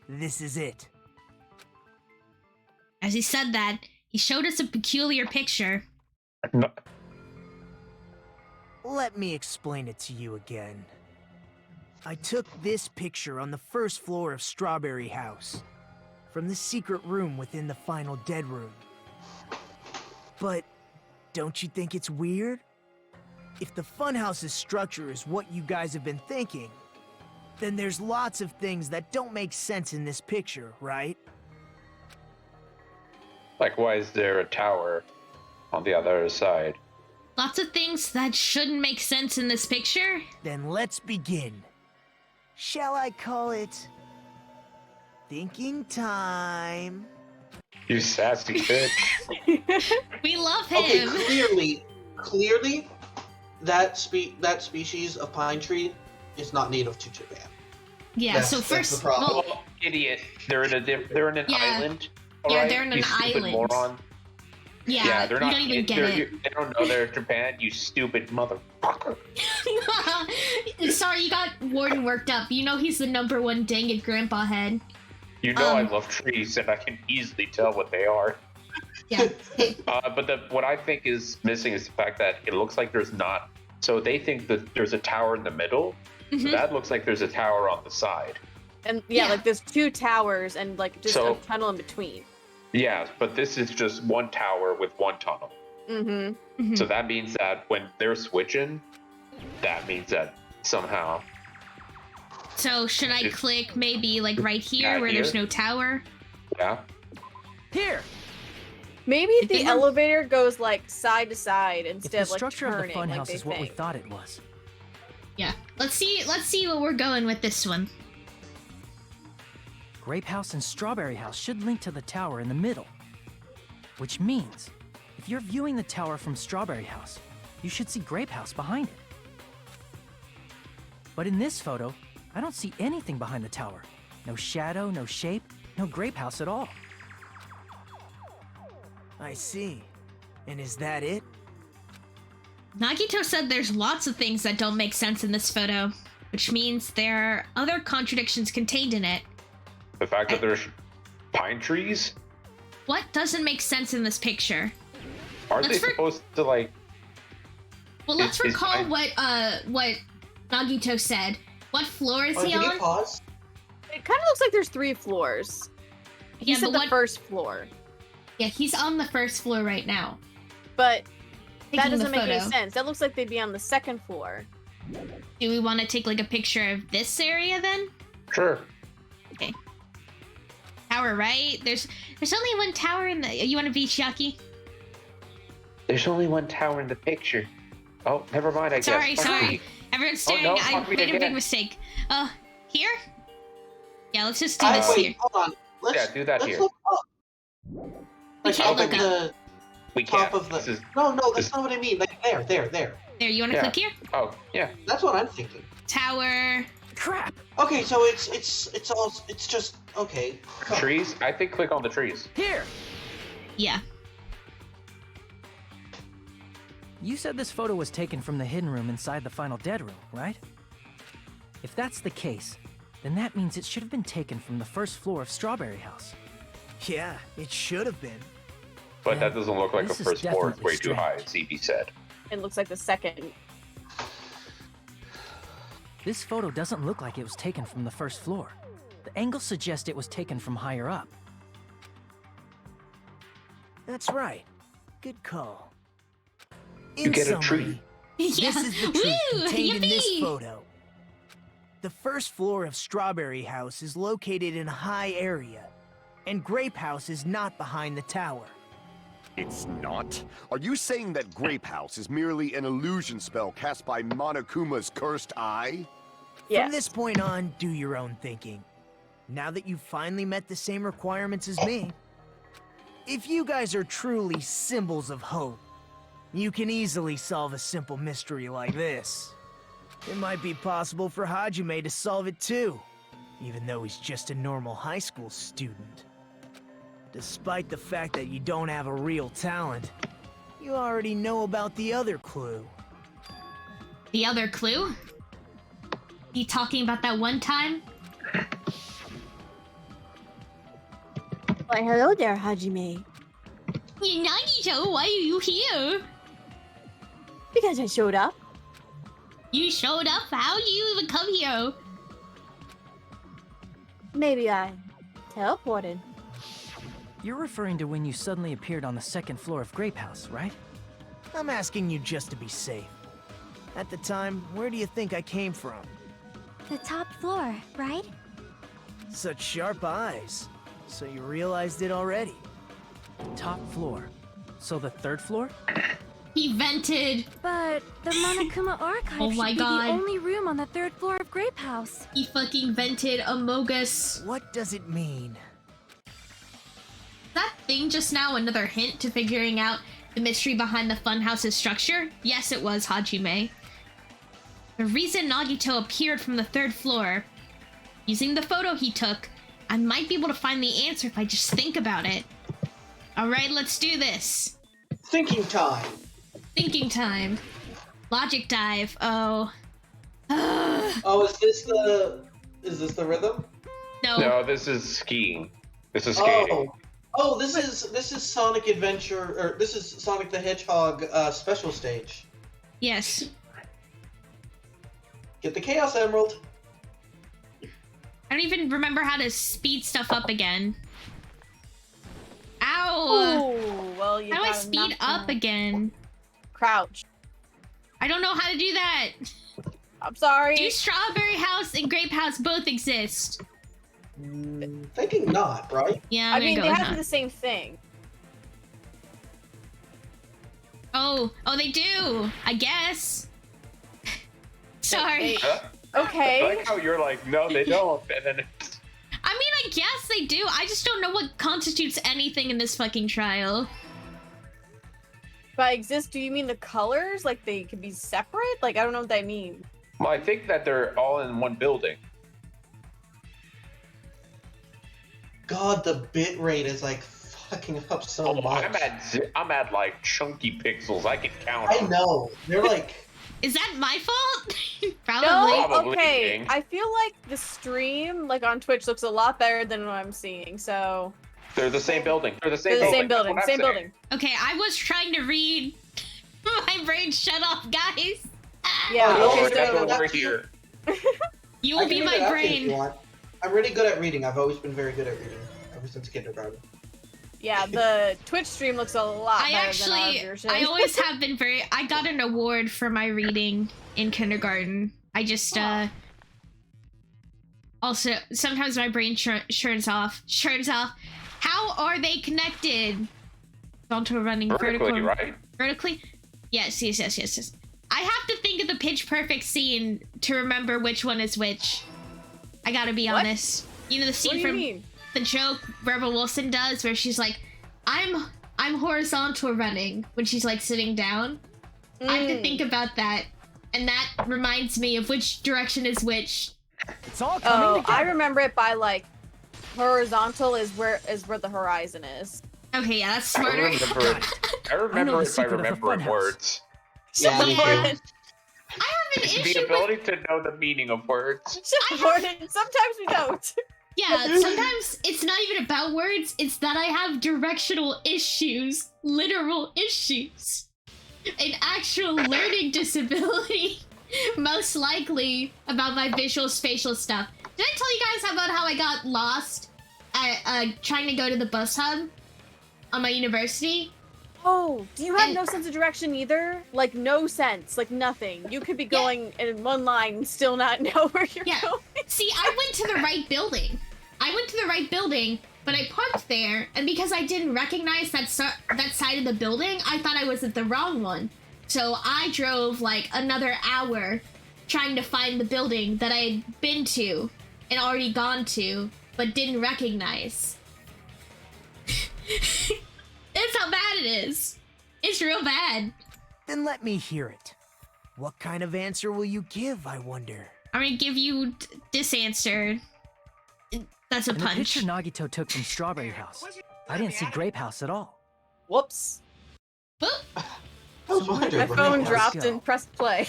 This is it. As he said that, he showed us a peculiar picture. No. Let me explain it to you again. I took this picture on the first floor of Strawberry House, from the secret room within the final dead room. But don't you think it's weird? If the funhouse's structure is what you guys have been thinking, then there's lots of things that don't make sense in this picture, right? Like, why is there a tower on the other side? Lots of things that shouldn't make sense in this picture. Then let's begin. Shall I call it thinking time? You sassy bitch. We love him. Okay, clearly, that species of pine tree is not native to Japan. Yeah, That's- so that's first, the problem. well, Idiot. They're in an Yeah. island. Yeah, alright? they're in an You stupid island. moron. yeah, they're you not. don't even get it. They don't know they're Japan. You stupid motherfucker. Sorry, you got Warden worked up. You know he's the #1 dang it grandpa head. You know I love trees, and I can easily tell what they are. Yeah. But what I think is missing is the fact that it looks like there's not. So they think that there's a tower in the middle. Mhm. That looks like there's a tower on the side. And Yeah. like there's 2 towers and like just So- a tunnel in between. Yeah, but this is just one tower with one tunnel. Mm-hmm. So that means that when they're switching, that means that somehow. So should I click maybe like right here Yeah, where there's here. no tower? Yeah. Here! Maybe If the they were- elevator goes like side to side If instead the of like structure of the turning like funhouse they is what we think. thought it was, Yeah. Let's see what we're going with this one. Grape House and Strawberry House should link to the tower in the middle. Which means, if you're viewing the tower from Strawberry House, you should see Grape House behind it. But in this photo, I don't see anything behind the tower. No shadow, no shape, no Grape House at all. I see. And is that it? Nagito said there's lots of things that don't make sense in this photo. which means there are other contradictions contained in it. The fact that there's pine trees? What doesn't make sense in this picture? Aren't they supposed to, like... Well, let's recall what Nagito said. What floor is he Can on? you pause? It kind of looks like there's 3 floors. He's at the first floor. Yeah, he's on the first floor right now. But that Taking the doesn't make any photo. sense. That looks like they'd be on the 2nd floor. Do we want to take like a picture of this area then? Sure. Okay. Tower, right? There's only one tower in the... You want to be Chiaki? There's only one tower in the picture. Oh, never mind, I Sorry, guess. sorry. Everyone's staring. no, I fuck me made a big again. mistake. Here? Yeah, let's just do this wait, here. hold on. Yeah, do that let's here. Look up. We Like can't up look at up. the We top can't. of the. This is... No, that's not what I mean. Like there. There, you want to Yeah. click here? Oh, yeah. That's what I'm thinking. Tower. Crap! Okay, so it's just okay. Come. Trees? I think click on the trees. Here! Yeah. You said this photo was taken from the hidden room inside the final dead room, right? If that's the case, then that means it should have been taken from the first floor of Strawberry House. Yeah, it should have been. But that doesn't look like a This is first floor. It's definitely way too high, as CB said. It looks like the 2nd. This photo doesn't look like it was taken from the first floor. The angles suggest it was taken from higher up. That's right. Good call. You get a tree. Yeah. This is the truth Woo! contained in this Yippee! photo. The first floor of Strawberry House is located in a high area, and Grape House is not behind the tower. It's not? Are you saying that Grape House is merely an illusion spell cast by Monokuma's cursed eye? From this point on, do your own thinking. Now that you've finally met the same requirements as me, if you guys are truly symbols of hope, you can easily solve a simple mystery like this. It might be possible for Hajime to solve it too, even though he's just a normal high school student. Despite the fact that you don't have a real talent, you already know about the other clue. The other clue? You talking about that one time? Why, hello there, Hajime. Nagito, why are you here? Because I showed up. You showed up? How did you even come here? Maybe I teleported. You're referring to when you suddenly appeared on the second floor of Grape House, right? I'm asking you just to be safe. At the time, where do you think I came from? The top floor, right? Such sharp eyes. So you realized it already. Top floor. So the third floor? He vented. But the Monokuma archive Oh my should be God. the only room on the 3rd floor of Grape House. He fucking vented Amogus. What does it mean? That thing just now another hint to figuring out the mystery behind the funhouse's structure? Yes, it was, Hajime. The reason Nagito appeared from the 3rd floor, using the photo he took, I might be able to find the answer if I just think about it. Alright, let's do this. Thinking time. Thinking time. Logic dive. Oh. Oh, is this the rhythm? No. No, this is skiing. This is skating. Oh, this is Sonic Adventure, or this is Sonic the Hedgehog special stage. Yes. Get the Chaos Emerald. I don't even remember how to speed stuff up again. Ow! Oh, well, you How do I got speed knocked up down. again? Crouch. I don't know how to do that. I'm sorry. Do Strawberry House and Grape House both exist? Thinking not, right? Yeah, I I'm mean, gonna they go have to with be the same thing. Oh, they do. I guess. Sorry. Okay. I like how you're like, no, they don't. And then it's... I mean, I guess they do. I just don't know what constitutes anything in this fucking trial. By exist, do you mean the colors? Like they could be separate? Like I don't know what that means. Well, I think that they're all in one building. God, the bit rate is like fucking up so much. I'm at like chunky pixels. I can count. I know. They're like Is that my fault? Probably. No, Probably. okay. I feel like the stream, like on Twitch, looks a lot better than what I'm seeing. So They're the same building. They're the same they're the building. same building. That's what Same I'm building. Okay, I was trying to read. My brain shut off, guys. Yeah. Oh, Okay. okay, That's So over that's- here. You I will can be read my it out to you if you brain. want. I'm really good at reading. I've always been very good at reading ever since kindergarten. yeah, the Twitch stream looks a lot I better actually, than our version. I always have been very. I got an award for my reading in kindergarten. I just also sometimes my brain churns off. How are they connected? Onto running Vertically, right? Vertically? Yes. I have to think of the Pitch Perfect scene to remember which one is which. I gotta be What? honest. You know the What scene do you from mean? the joke Rebel Wilson does where she's like, I'm horizontal running when she's like sitting down. I have to think about that. And that reminds me of which direction is which. It's all coming together. I remember it by like horizontal is where the horizon is. Okay, yeah, that's I smarter. remember the it by secret of the remembering funhouse. words. Yeah, me too. I have an It's issue the with ability to know the meaning of words. Sometimes we don't. Yeah, sometimes it's not even about words, it's that I have directional issues, literal issues. An actual learning disability, most likely about my visual spatial stuff. Did I tell you guys about how I got lost at, trying to go to the bus hub on my university? Oh, do you have no sense of direction either? Like no sense, like nothing. You could be going in one line and still not know where you're going. See, I went to the right building. But I parked there, and because I didn't recognize that side of the building, I thought I was at the wrong one. So I drove like another hour trying to find the building that I had been to and already gone to, but didn't recognize. That's how bad it is. It's real bad. Then let me hear it. What kind of answer will you give, I wonder? I'm gonna give you this answer. That's a In the punch. picture Nagito took from Strawberry House, I didn't see Grape House at all. Whoops. I was wondering My where phone that was. dropped and pressed play.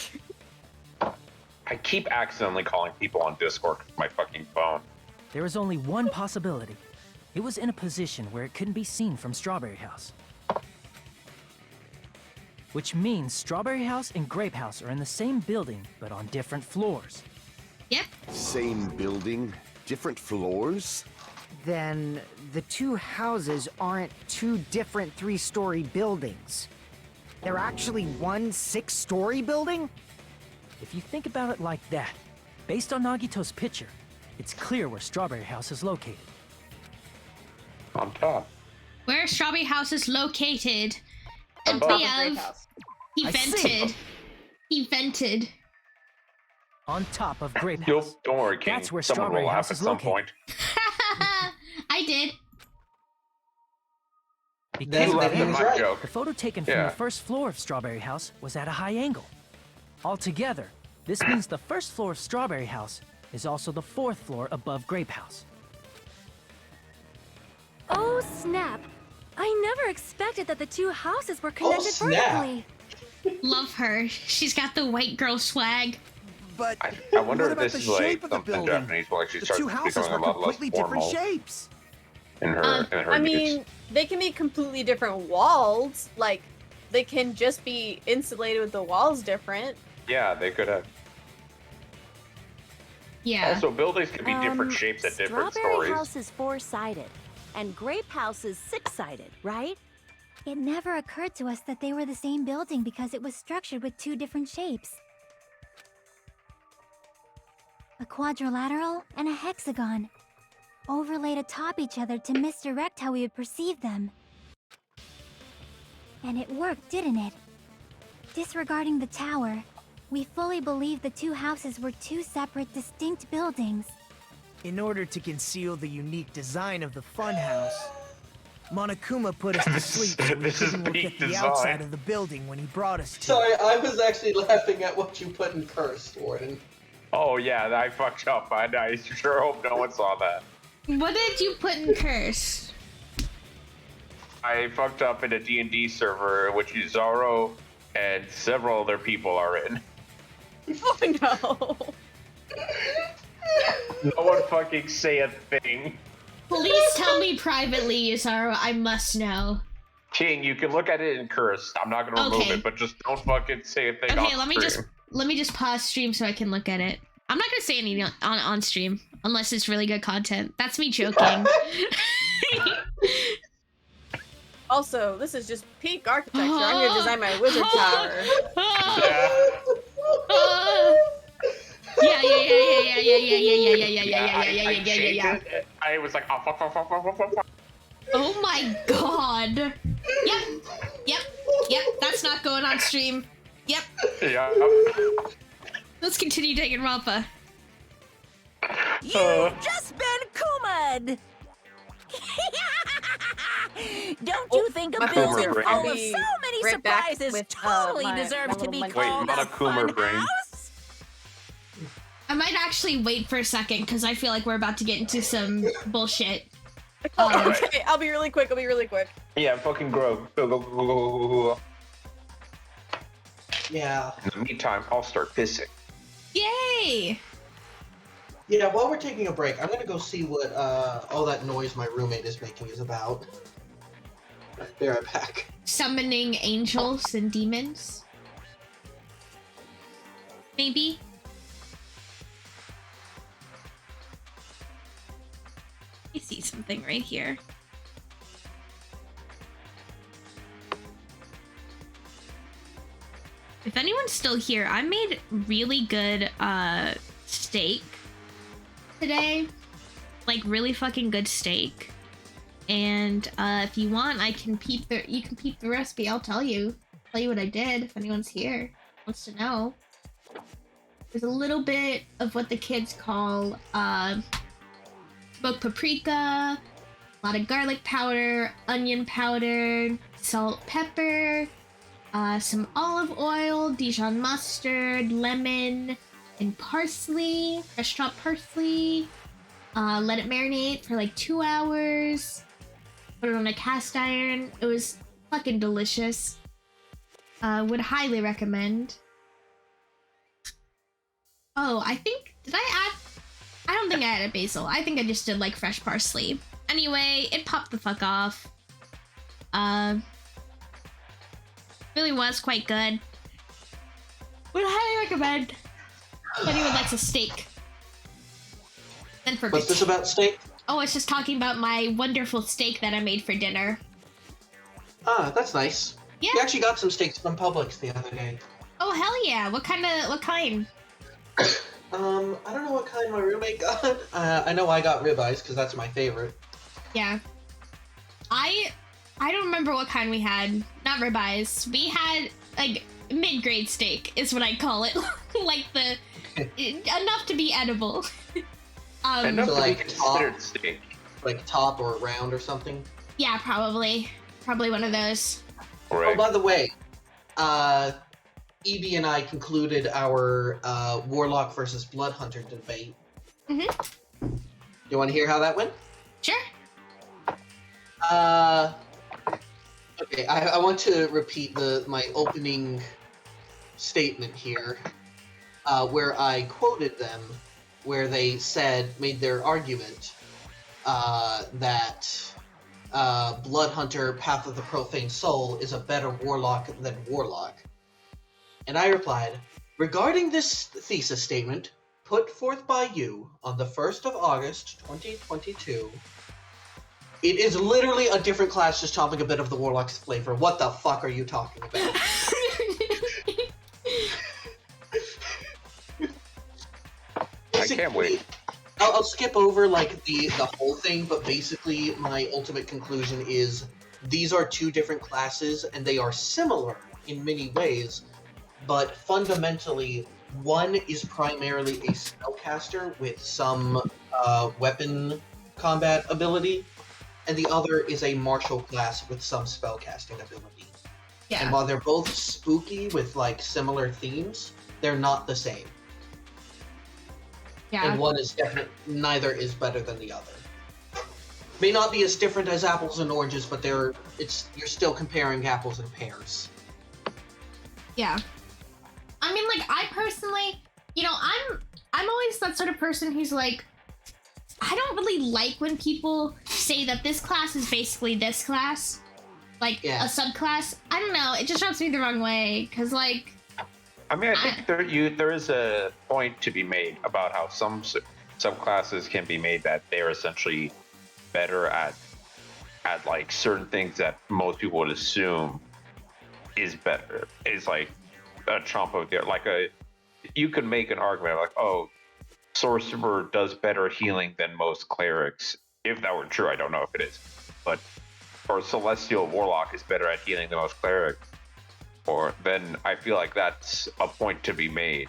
I keep accidentally calling people on Discord with my fucking phone. There was only one possibility. It was in a position where it couldn't be seen from Strawberry House. Which means Strawberry House and Grape House are in the same building, but on different floors. Yep. Same building, different floors? Then the two houses aren't two different three-story buildings. They're actually one six-story building? If you think about it like that, based on Nagito's picture, it's clear where Strawberry House is located. On top. Where Strawberry House is located. And Above. He vented. On top of Grape You'll, House. don't worry, King. That's where Someone Strawberry will House laugh at is some located. point. I did. Because You of laughed at that, my joke. the photo taken from Yeah. the first floor of Strawberry House was at a high angle. Altogether, this means the first floor of Strawberry House is also the fourth floor above Grape House. Oh, snap. I never expected that the two houses were connected snap. vertically. Love her. She's got the white girl swag. But I wonder what if about this the is shape like of the something building? Japanese will actually The start two houses becoming were a lot less completely different formal shapes. in her I use. mean, they can be completely different walls. Like, they can just be insulated with the walls different. Yeah, they could have. Yeah. Also, buildings can be different shapes at different Strawberry stories. House is 4-sided, and Grape House is 6-sided, right? It never occurred to us that they were the same building because it was structured with two different shapes. A quadrilateral and a hexagon, overlaid atop each other to misdirect how we would perceive them. And it worked, didn't it? Disregarding the tower, we fully believed the two houses were two separate, distinct buildings. In order to conceal the unique design of the funhouse, Monokuma put us to sleep so we This is couldn't look peak at the design. outside of the building when he brought us to Sorry, it. I was actually laughing at what you put in cursed, Warden. Oh yeah, I fucked up. I sure hope no one saw that. What did you put in curse? I fucked up in a D&D server, which Zaro and several other people are in. Oh no. No one fucking say a thing. Please tell me privately, Yusaru. I must know. King, you can look at it in curse. I'm not gonna remove Okay. it, but just don't fucking say a thing Okay, on let me just pause stream so I can look at it. I'm not gonna say anything on stream unless it's really good content. That's me joking. Also, this is just peak architecture. I'm gonna design my wizard tower. Yeah. I was like, oh, fuck. Oh my god. Yep. That's not going on stream. Yep. Yeah. Let's continue Danganronpa. You've just been Kuma'd! Don't you think a my building Kumar full of brain. so many Right back surprises with, totally my deserves to little be monkey. called Wait, a not a Kumar fun brain. house? I might actually wait for a second because I feel like we're about to get into some bullshit. Okay, I'll be really quick. Yeah, fucking grow. Go. Yeah. In the meantime, I'll start pissing. Yay! Yeah, while we're taking a break, I'm gonna go see what all that noise my roommate is making is about. Be right back. Summoning angels and demons? Maybe? I see something right here. If anyone's still here, I made really good steak today. Like really fucking good steak. And if you want, you can peep the recipe. I'll tell you what I did if anyone's here wants to know. There's a little bit of what the kids call smoked paprika, a lot of garlic powder, onion powder, salt, pepper, some olive oil, Dijon mustard, lemon, and parsley, fresh chopped parsley. Let it marinate for like 2 hours. Put it on a cast iron. It was fucking delicious. Would highly recommend. Oh, I don't think I added basil. I think I just did like fresh parsley. Anyway, it popped the fuck off. Really was quite good. Would highly recommend if anyone likes a steak. Then for What's this about steak? Oh, it's just talking about my wonderful steak that I made for dinner. Ah, that's nice. Yeah. We actually got some steaks from Publix the other day. Oh hell yeah! What kind? I don't know what kind my roommate got. I know I got ribeyes because that's my favorite. Yeah. I don't remember what kind we had. Not ribeyes. We had like mid-grade steak is what I call it. Like enough to be edible. Enough So to be like considered steak. Like top or round or something. Yeah, probably one of those. Right. Oh, by the way, Evie and I concluded our Warlock versus Blood Hunter debate. Mm-hmm. You want to hear how that went? Sure. Okay, I want to repeat my opening statement here, where I quoted them, where they made their argument that Blood Hunter Path of the Profane Soul is a better Warlock than Warlock. And I replied, regarding this thesis statement, put forth by you on the 1st of August, 2022, it is literally a different class just chopping a bit of the Warlock's flavor. What the fuck are you talking about? I can't wait. I'll skip over like the whole thing, but basically my ultimate conclusion is these are two different classes and they are similar in many ways, but fundamentally one is primarily a spellcaster with some weapon combat ability, and the other is a martial class with some spellcasting ability. Yeah. And while they're both spooky with like similar themes, they're not the same. Yeah. And one is neither is better than the other. May not be as different as apples and oranges, but you're still comparing apples and pears. Yeah. I mean, like, I personally, I'm always that sort of person who's like, I don't really like when people say that this class is basically this class, like a subclass. I don't know. It just rubs me the wrong way because, like, I mean, I think there is a point to be made about how some classes can be made that they're essentially better at like certain things that most people would assume is better. It's like a chomp of you could make an argument like, oh, sorcerer does better healing than most clerics. If that were true, I don't know if it is, but or celestial warlock is better at healing than most clerics. Or then I feel like that's a point to be made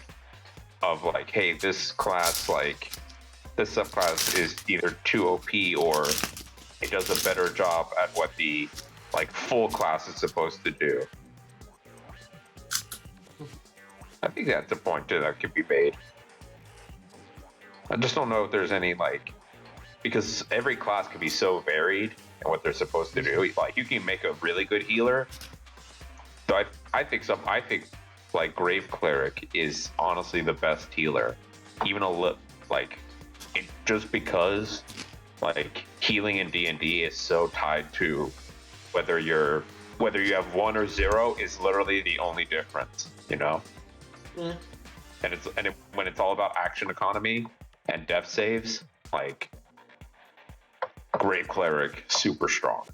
of like, hey, this class, like this subclass is either too OP or it does a better job at what the like full class is supposed to do. I think that's a point that could be made. I just don't know if there's any like, because every class could be so varied in what they're supposed to do. Like you can make a really good healer. So I think like Grave Cleric is honestly the best healer, even just because like healing in D&D is so tied to whether you have 1 or 0 is literally the only difference, you know. Yeah. And when it's all about action economy and death saves, like Grave Cleric super strong.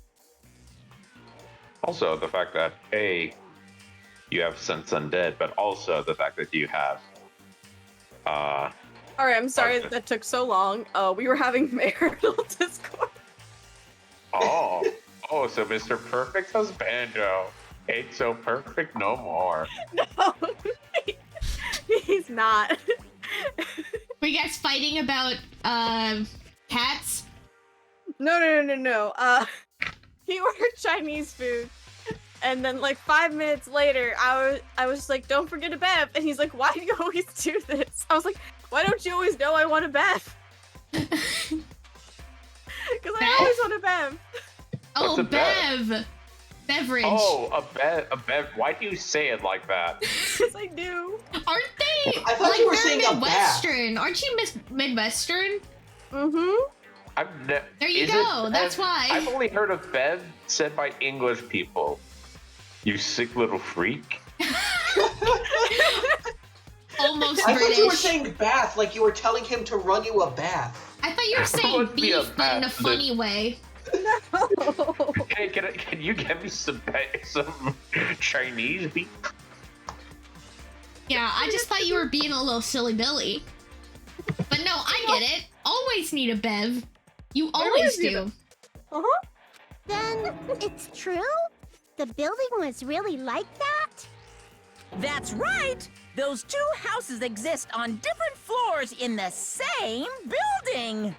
Also, the fact that you have Sense Undead, but also the fact that you have All right, I'm sorry that took so long. We were having marital discourse. Oh, so Mr. Perfect husbando ain't so perfect no more. No, he's not. Were you guys fighting about cats? No. He ordered Chinese food. And then like 5 minutes later, I was like, don't forget a bev. And he's like, why do you always do this? I was like, why don't you always know I want a bev? Because I always want a bev. Oh, bev. Beverage. Oh, a bev. Why do you say it like that? Because I do. Aren't they? I thought you were saying a Midwestern. Aren't you Midwestern? Mm-hmm. There you go. That's why. I've only heard of bev said by English people. You sick little freak. Almost I British. thought you were saying bath, like you were telling him to run you a bath. I thought you were saying beef, but in a funny way. No. Hey, can you get me some Chinese beef? Yeah, I just thought you were being a little silly Billy. But no, I get it. Always need a bev. You always do. Then it's true? The building was really like that? That's right! Those two houses exist on different floors in the same building!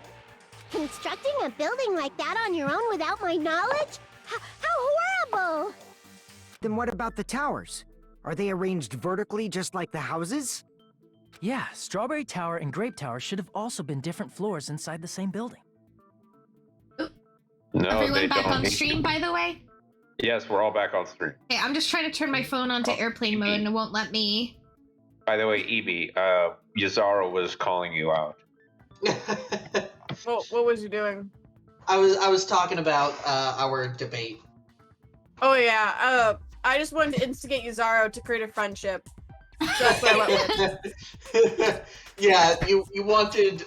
Constructing a building like that on your own without my knowledge? How horrible! Then what about the towers? Are they arranged vertically just like the houses? Yeah, Strawberry Tower and Grape Tower should have also been different floors inside the same building. No, Everyone back on stream, by the way? Yes, we're all back on stream. Okay, I'm just trying to turn my phone onto airplane mode and it won't let me. By the way, Evie, Yazaro was calling you out. What was you doing? I was talking about our debate. Oh yeah, I just wanted to instigate Yuzaro to create a friendship. So that's what I went with. Yeah, you wanted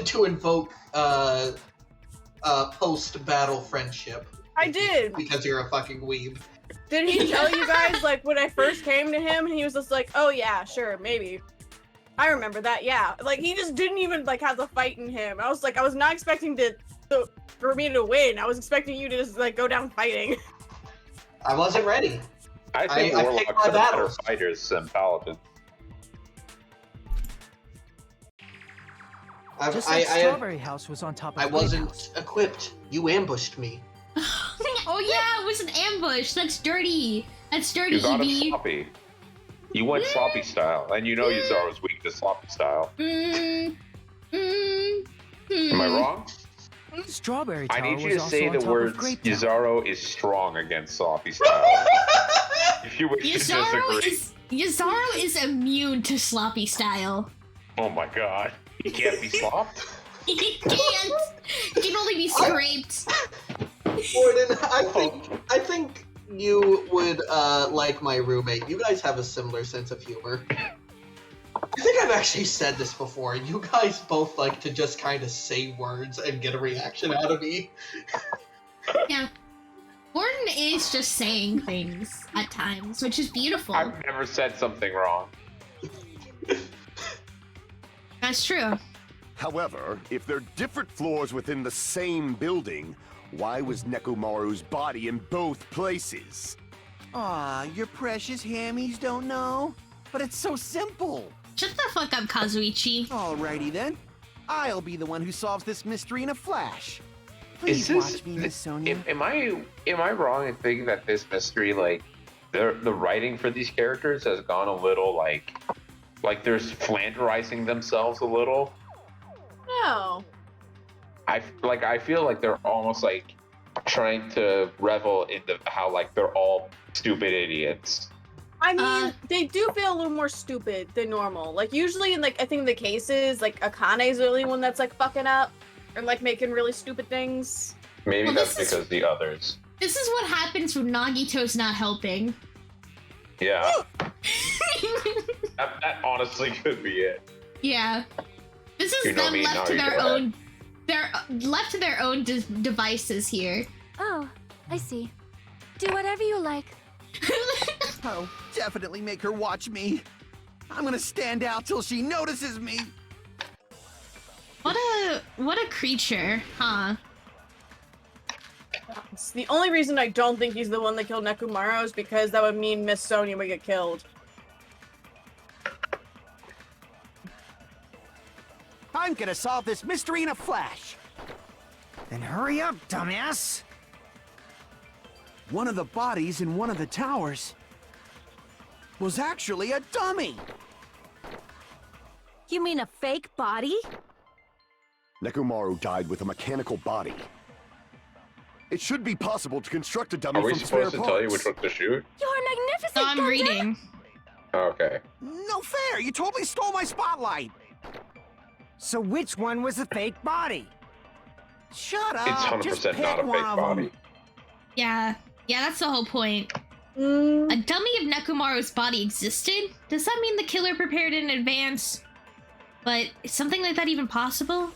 to invoke post-battle friendship. I did. Because you're a fucking weeb. Did he tell you guys, like, when I first came to him, and he was just like, oh yeah, sure, maybe. I remember that, yeah. Like, he just didn't even, like, have the fight in him. I was like, I was not expecting for me to win. I was expecting you to just, like, go down fighting. I wasn't ready. I think Warlocks are better fighters than Paladins. Just like Strawberry House was on top of I wasn't equipped. You ambushed me. Oh yeah, it was an ambush. That's dirty. That's dirty, You got him Evie. sloppy. You went sloppy style, and you know Yuzaro's weak to sloppy style. Am I wrong? Strawberry Tower I need you was to also say on the top words of Grape Tower. Yuzaro is strong against sloppy style. If you wish to disagree. Yuzaro is immune to sloppy style. Oh my god. He can't be slopped? He can't. He can only be scraped. Gordon, I think you would like my roommate. You guys have a similar sense of humor. I think I've actually said this before. You guys both like to just kind of say words and get a reaction out of me. Yeah. Gordon is just saying things at times, which is beautiful. I've never said something wrong. That's true. However, if they're different floors within the same building, why was Nekomaru's body in both places? Aw, your precious hammies don't know? But it's so simple. Shut the fuck up, Kazuichi. Alrighty then. I'll be the one who solves this mystery in a flash. Please watch me, Miss Sonia. Am I wrong in thinking that this mystery, like, the writing for these characters has gone a little like they're flanderizing themselves a little? No. I feel like they're almost like trying to revel in how like they're all stupid idiots. I mean, they do feel a little more stupid than normal. Like usually in like I think the cases, like Akane's the only one that's like fucking up or like making really stupid things. Maybe that's because the others. This is what happens when Nagito's not helping. Yeah. that honestly could be it. Yeah. This is them left to their own. They're left to their own devices here. Oh, I see. Do whatever you like. Oh, definitely make her watch me. I'm gonna stand out till she notices me. What a creature, huh? The only reason I don't think he's the one that killed Nekomaru is because that would mean Miss Sonia would get killed. I'm gonna solve this mystery in a flash. Then hurry up, dumbass. One of the bodies in one of the towers was actually a dummy. You mean a fake body? Nekomaru died with a mechanical body. It should be possible to construct a dummy Are we from spare supposed to parts. tell you which one to shoot? You're magnificent. No, I'm reading. Okay. No fair! You totally stole my spotlight! So which one was the fake body? Shut up! It's 100% Just pick not a one fake of body. them. Yeah, that's the whole point. A dummy of Nekomaru's body existed? Does that mean the killer prepared in advance? But is something like that even possible?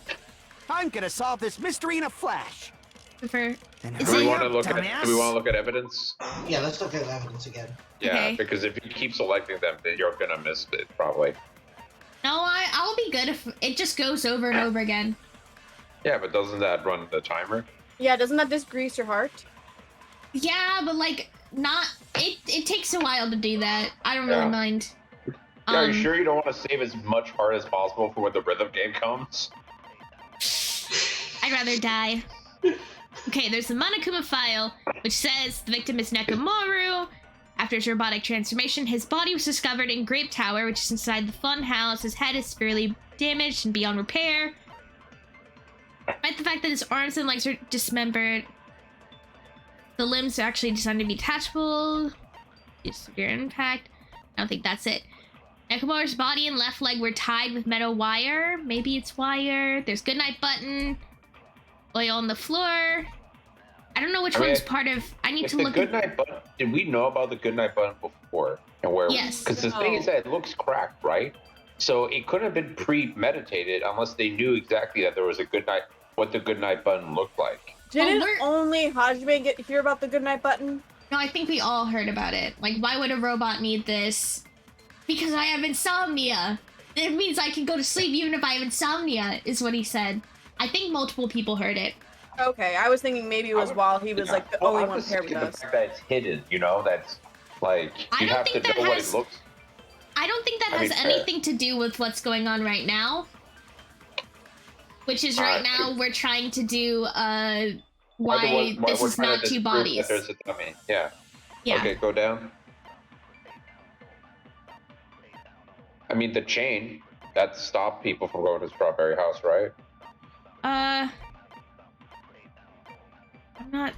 I'm gonna solve this mystery in a flash. Do we want to look at evidence? Yeah, let's look at evidence again. Yeah, Okay. because if you keep selecting them, then you're gonna miss it probably. No, I'll be good if it just goes over and over again. Yeah, but doesn't that run the timer? Yeah, doesn't that just grease your heart? Yeah, but like it takes a while to do that. I don't really mind. Are you sure you don't want to save as much heart as possible for when the rhythm game comes? I'd rather die. Okay, there's the Monokuma file, which says the victim is Nekomaru. After his robotic transformation, his body was discovered in Grape Tower, which is inside the fun house. His head is severely damaged and beyond repair. Despite the fact that his arms and legs are dismembered, the limbs are actually designed to be detachable. Due to severe impact. I don't think that's it. Nekomaru's body and left leg were tied with metal wire. Maybe it's wire. There's goodnight button. Oil on the floor. I don't know which one's part of. I need to look at. Goodnight button. Did we know about the goodnight button before? And where? Yes. Because the thing is that it looks cracked, right? So it couldn't have been premeditated unless they knew exactly that there was a goodnight. What the goodnight button looked like. Didn't only Hajime hear about the goodnight button? No, I think we all heard about it. Like, why would a robot need this? Because I have insomnia. It means I can go to sleep even if I have insomnia, is what he said. I think multiple people heard it. Okay, I was thinking maybe it was while he was like the only one paired with us. The fact that it's hidden, you know, that's like you have to know what it looks. I don't think that has anything to do with what's going on right now. Which is right now we're trying to do why this is not two bodies. That there's a dummy. Yeah. Yeah. Okay, go down. I mean, the chain that stopped people from going to Strawberry House, right? I'm not.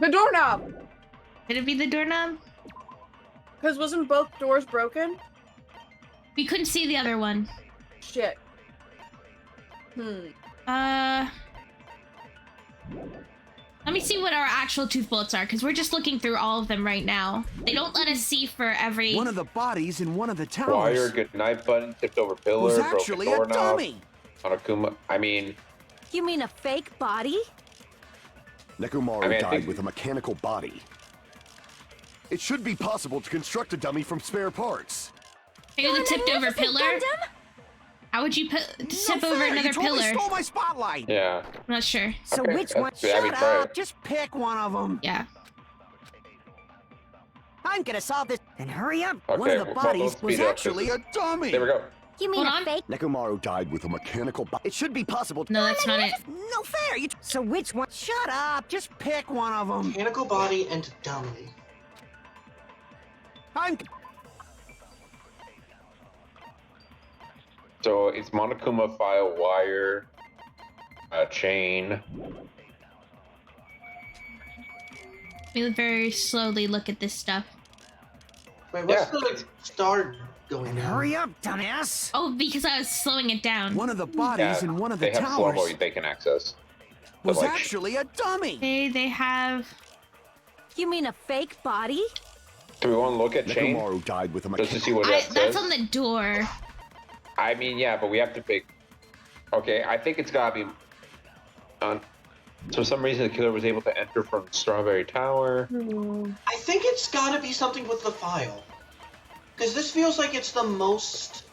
The doorknob. Could it be the doorknob? Because wasn't both doors broken? We couldn't see the other one. Shit. Let me see what our actual tooth bullets are, because we're just looking through all of them right now. They don't let us see for every... One of the bodies in one of the towers Wire, good night button, tipped over pillar, was broken actually a doorknob, dummy. Monokuma. I mean, You mean a fake body? Nekomaru I died think- with a mechanical body. It should be possible to construct a dummy from spare parts. Maybe the tipped over Magnificent pillar? Gundam? How would you tip No over fair, another you totally pillar? stole my spotlight. yeah. I'm not sure. So Okay, which one? that's good. I mean, Shut try up! it. Just pick one of them. Yeah. I'm gonna solve this. Then hurry up. Okay, One of the well, bodies let's was speed up, Actually, a dummy. There we go. You mean Hold a on. fake? Nekomaru died with a mechanical body. It should be possible to... No, that's not it. No fair. So which one? Shut up. Just pick one of them. Mechanical body and dummy. I'm. So it's Monokuma, file, wire, chain. We very slowly look at this stuff. Wait, what's Yeah. the star going And down? hurry up, dumbass. Oh, because I was slowing it down. One of the bodies in one of the they have slow-mo towers they can access. But was like, actually a dummy. They have... You mean a fake body? do we want to look at chain Nekomaru died with a just to mechanical... see what that That's says? on the door. I mean, yeah, but we have to pick. Okay, I think it's gotta be. For some reason, the killer was able to enter from Strawberry Tower. I think it's gotta be something with the file. Because this feels like it's the most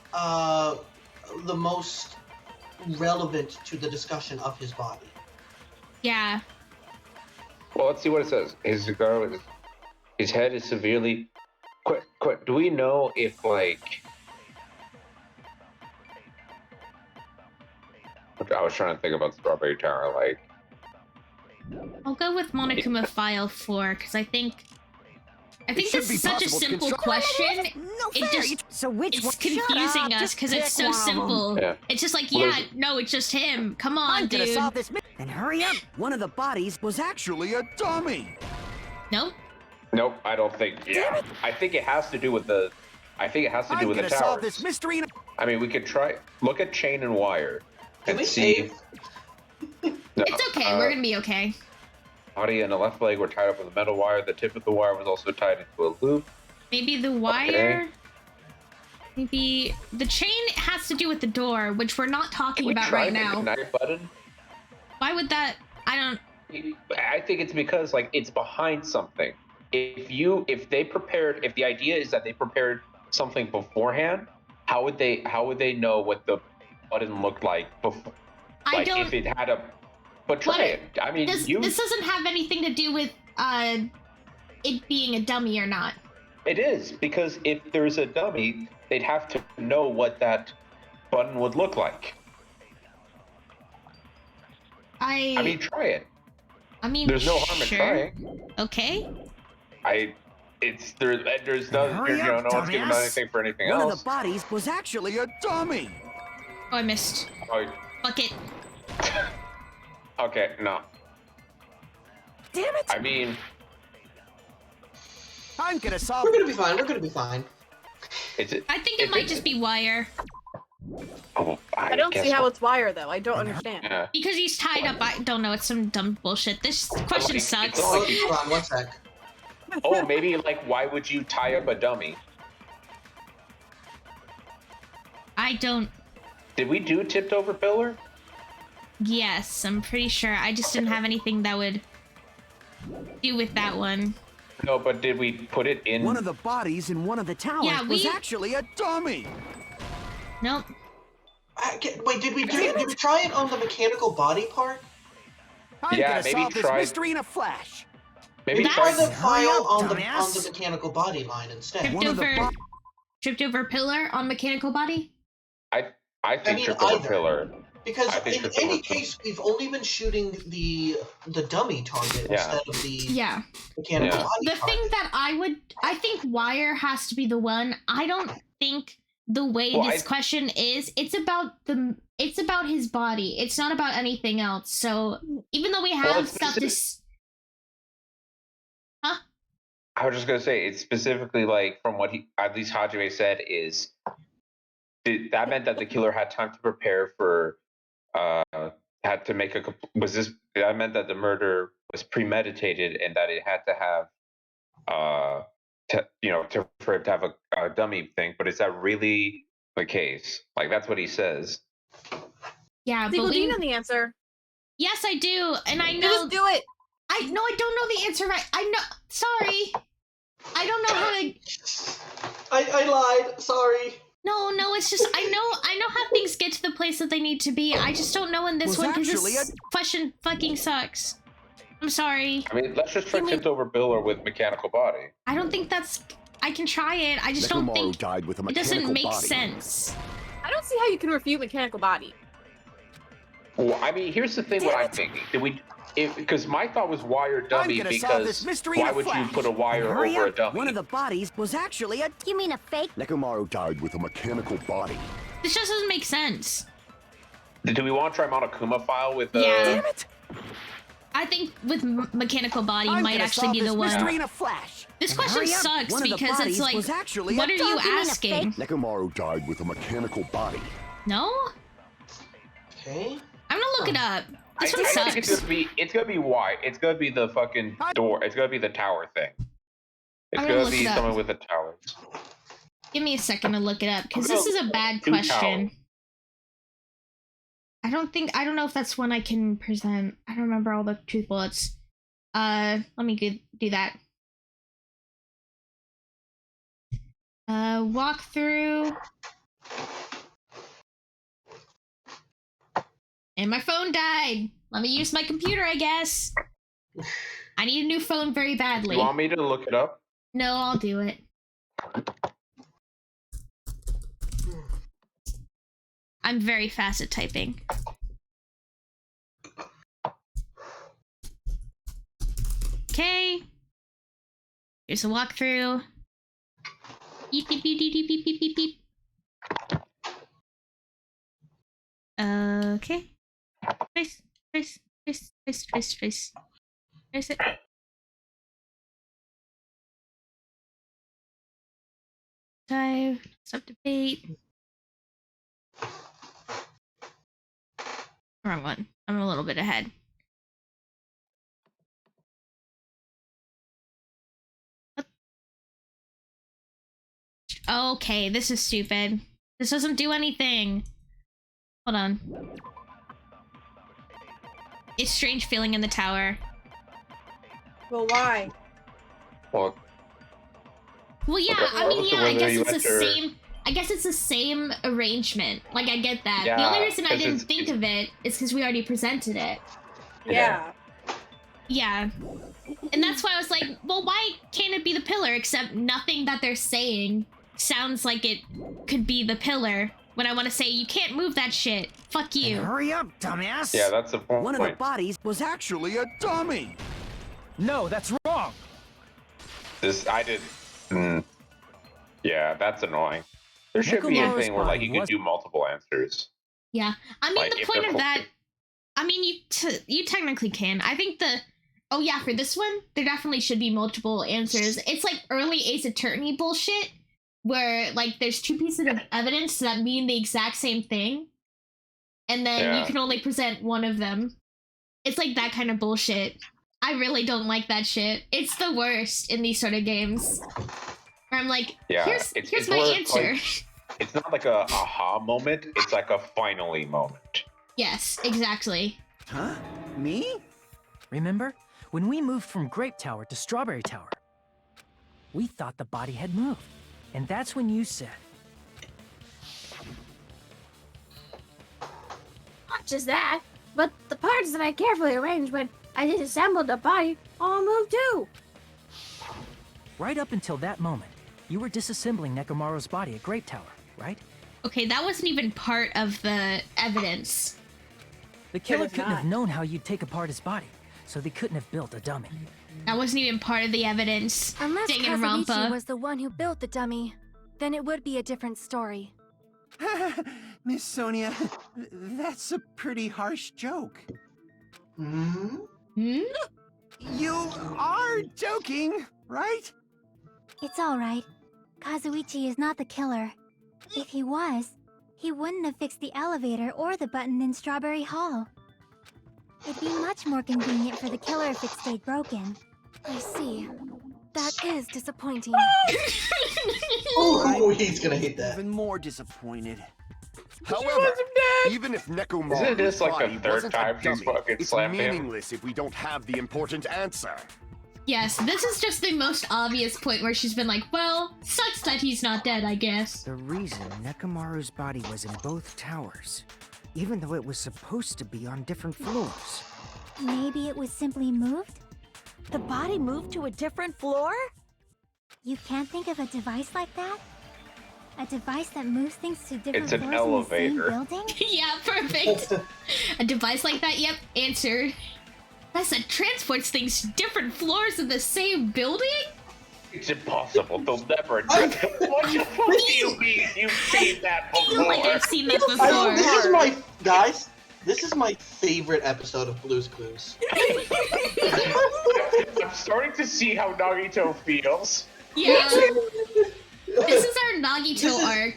relevant to the discussion of his body. Yeah. Well, let's see what it says. His head is severely. Quick. Do we know if like? I was trying to think about Strawberry Tower. Like, I'll go with Monokuma File 4, because I think this should is be such a possible to simple construct- question. No It fair. just- So which It's one? confusing Shut up. us Just because it's pick so one of 'em. simple. Yeah. It's just like, Well, yeah, no, it's just him. Come on, I'm gonna dude. solve this. Then hurry up. One of the bodies Was actually a dummy. Nope. nope, I don't think. Yeah, I think it has to do with the. I think it has to do I'm with the gonna solve towers. this mystery. I mean, we could try look at chain and wire Can and we see. save? No, It's okay. We're gonna be okay. Body and the left leg were tied up with a metal wire. The tip of the wire was also tied into a loop. Maybe the wire. Maybe the chain has to do with the door, which we're not talking Can we about try right the now. ignite button? Why would that? I don't. I think it's because like it's behind something. If the idea is that they prepared something beforehand, how would they know what the button looked like before? I Like don't. if it had a. But try What- it. I mean, This doesn't have anything to do with it being a dummy or not. It is because if there's a dummy, they'd have to know what that button would look like. I mean, try it. I mean, There's no harm in sure. trying. Okay. There's no Hurry up, no one's giving dumbass. anything for anything One else. of the bodies was actually a dummy. Oh, I missed. Oh, Fuck it. okay, no. Damn it. I mean, I'm gonna solve. We're gonna be fine. We're gonna be fine. it's. I think it might just be wire. Oh, I don't see how it's wire though. I don't understand. Yeah. Because he's tied up. I don't know. It's some dumb bullshit. This question Like, sucks. it's not like you- Hold on, one sec. Oh, maybe like why would you tie up a dummy? I don't. Did we do tipped over pillar? Yes, I'm pretty sure. I just didn't have anything that would do with that one. No, but did we put it in? One of the bodies in one of the towers Yeah, was we- actually a dummy. Nope. Wait, did we try it on the mechanical body part? I'm Yeah, gonna maybe solve this try- mystery in a flash. Maybe Try try. the file up, on the dumbass. mechanical body line instead. Tripped One of the over. Tripped over pillar on mechanical body. I think mean, tripped over either. pillar. Because I think in tripped any over pillar. case, we've only been shooting the dummy target Yeah. instead of the Yeah. mechanical Yeah. body The target. thing that I think wire has to be the one. I don't think the way Well, this question is, it's about his body. It's not about anything else. So even though we have it's stuff to, huh? I was just gonna say, it's specifically like from what he, at least Hajime said, is that meant that the killer had time to prepare for, had to make a, was this, that meant that the murder was premeditated and that it had to have, for it to have a dummy thing. But is that really the case? Like, that's what he says. Yeah, Sequel, but do you know the answer? Yes, I do, and I know. Just do it. I don't know the answer right. I know. Sorry, I don't know how to. I lied. Sorry. No, it's just I know how things get to the place that they need to be. I just don't know in this one because this fucking sucks. I'm sorry. I mean, let's just try tipped over Biller with mechanical body. I don't think that's. I can try it. I just don't think died with a it doesn't make body. sense. I don't see how you can refute mechanical body. Well, I mean, here's the thing. What I'm thinking: because my thought was wire dummy, because why would you put a wire over a dummy? One of the bodies was actually a... You mean a fake? Nekomaru died with a mechanical body. This just doesn't make sense. Do we want to try Monokuma file with? Yeah. Damn it! I think with mechanical body might actually be the one. Mystery in a flash. This question sucks because it's like, what are you asking? Nekomaru died with a mechanical body. No? Okay. I'm gonna look it up. This one I sucks. think it's gonna be why. It's gonna be the fucking door. It's gonna be the tower thing. It's I'm gonna gonna look be it up. someone with the towers. Give me a second to look it up because this is a bad question. I don't know if that's one I can present. I don't remember all the truth bullets. Let me do that. Walk through. And my phone died. Let me use my computer, I guess. I need a new phone very badly. You want me to look it up? No, I'll do it. I'm very fast at typing. Okay. Here's a walkthrough. Beep, beep, beep, beep, beep, beep, beep, beep. Okay. Trace it. Dive. Stop debate. Wrong one. I'm a little bit ahead. Okay, this is stupid. This doesn't do anything. Hold on. It's strange feeling in the tower. Well, why? Well, yeah, okay, I mean, yeah, I guess it's the enter... same. I guess it's the same arrangement. Like, I get that. Yeah, the only reason I didn't it's... think of it is because we already presented it. Yeah. Yeah. And that's why I was like, well, why can't it be the pillar? Except nothing that they're saying sounds like it could be the pillar. When I want to say, you can't move that shit. Fuck you. And hurry up, dumbass. Yeah, that's the point. One of the bodies was actually a dummy. No, that's wrong. I did. Yeah, that's annoying. There should be a thing where, like, you could do multiple answers. Yeah, I mean, Like, the if point they're of that. I mean, you technically can. I think oh yeah, for this one, there definitely should be multiple answers. It's like early Ace Attorney bullshit, where like there's two pieces of evidence that mean the exact same thing, and then you can only present one of them. It's like that kind of bullshit. I really don't like that shit. It's the worst in these sort of games. Where I'm like, here's my answer. Like, it's not like a aha moment. It's like a finally moment. Yes, exactly. Huh? Me? Remember? When we moved from Grape Tower to Strawberry Tower, we thought the body had moved. And that's when you said... Not just that, but the parts that I carefully arranged when I disassembled the body all moved too. Right up until that moment, you were disassembling Nekomaru's body at Grape Tower, right? Okay, that wasn't even part of the evidence. The killer couldn't have known how you'd take apart his body, so they couldn't have built a dummy. That wasn't even part of the evidence. Unless Danganronpa Kazuichi was the one who built the dummy, then it would be a different story. Miss Sonia, that's a pretty harsh joke. Hmm? You are joking, right? It's alright. Kazuichi is not the killer. If he was, he wouldn't have fixed the elevator or the button in Strawberry Hall. It'd be much more convenient for the killer if it stayed broken. I see. That is disappointing. Oh, he's gonna hate that. Even more disappointed. However, even if Nekomaru's Isn't this like body the third wasn't a time she's dummy, fucking it's slammed him? meaningless if we don't have the important answer. Yes, this is just the most obvious point where she's been like, well, sucks that he's not dead, I guess. The reason Nekomaru's body was in both towers, even though it was supposed to be on different floors. Maybe it was simply moved? The body moved to a different floor? You can't think of a device like that? A device that moves things to different It's an floors elevator. in the same building? Yeah, perfect. A device like that, yep, answered. That's that transports things to different floors in the same building? It's impossible. They'll never do that. What the fuck do you mean? You've seen that I feel like before. I've seen this before. This is my guys. This is my favorite episode of Blue's Clues. I'm starting to see how Nagito feels. Yeah. This is our Nagito arc.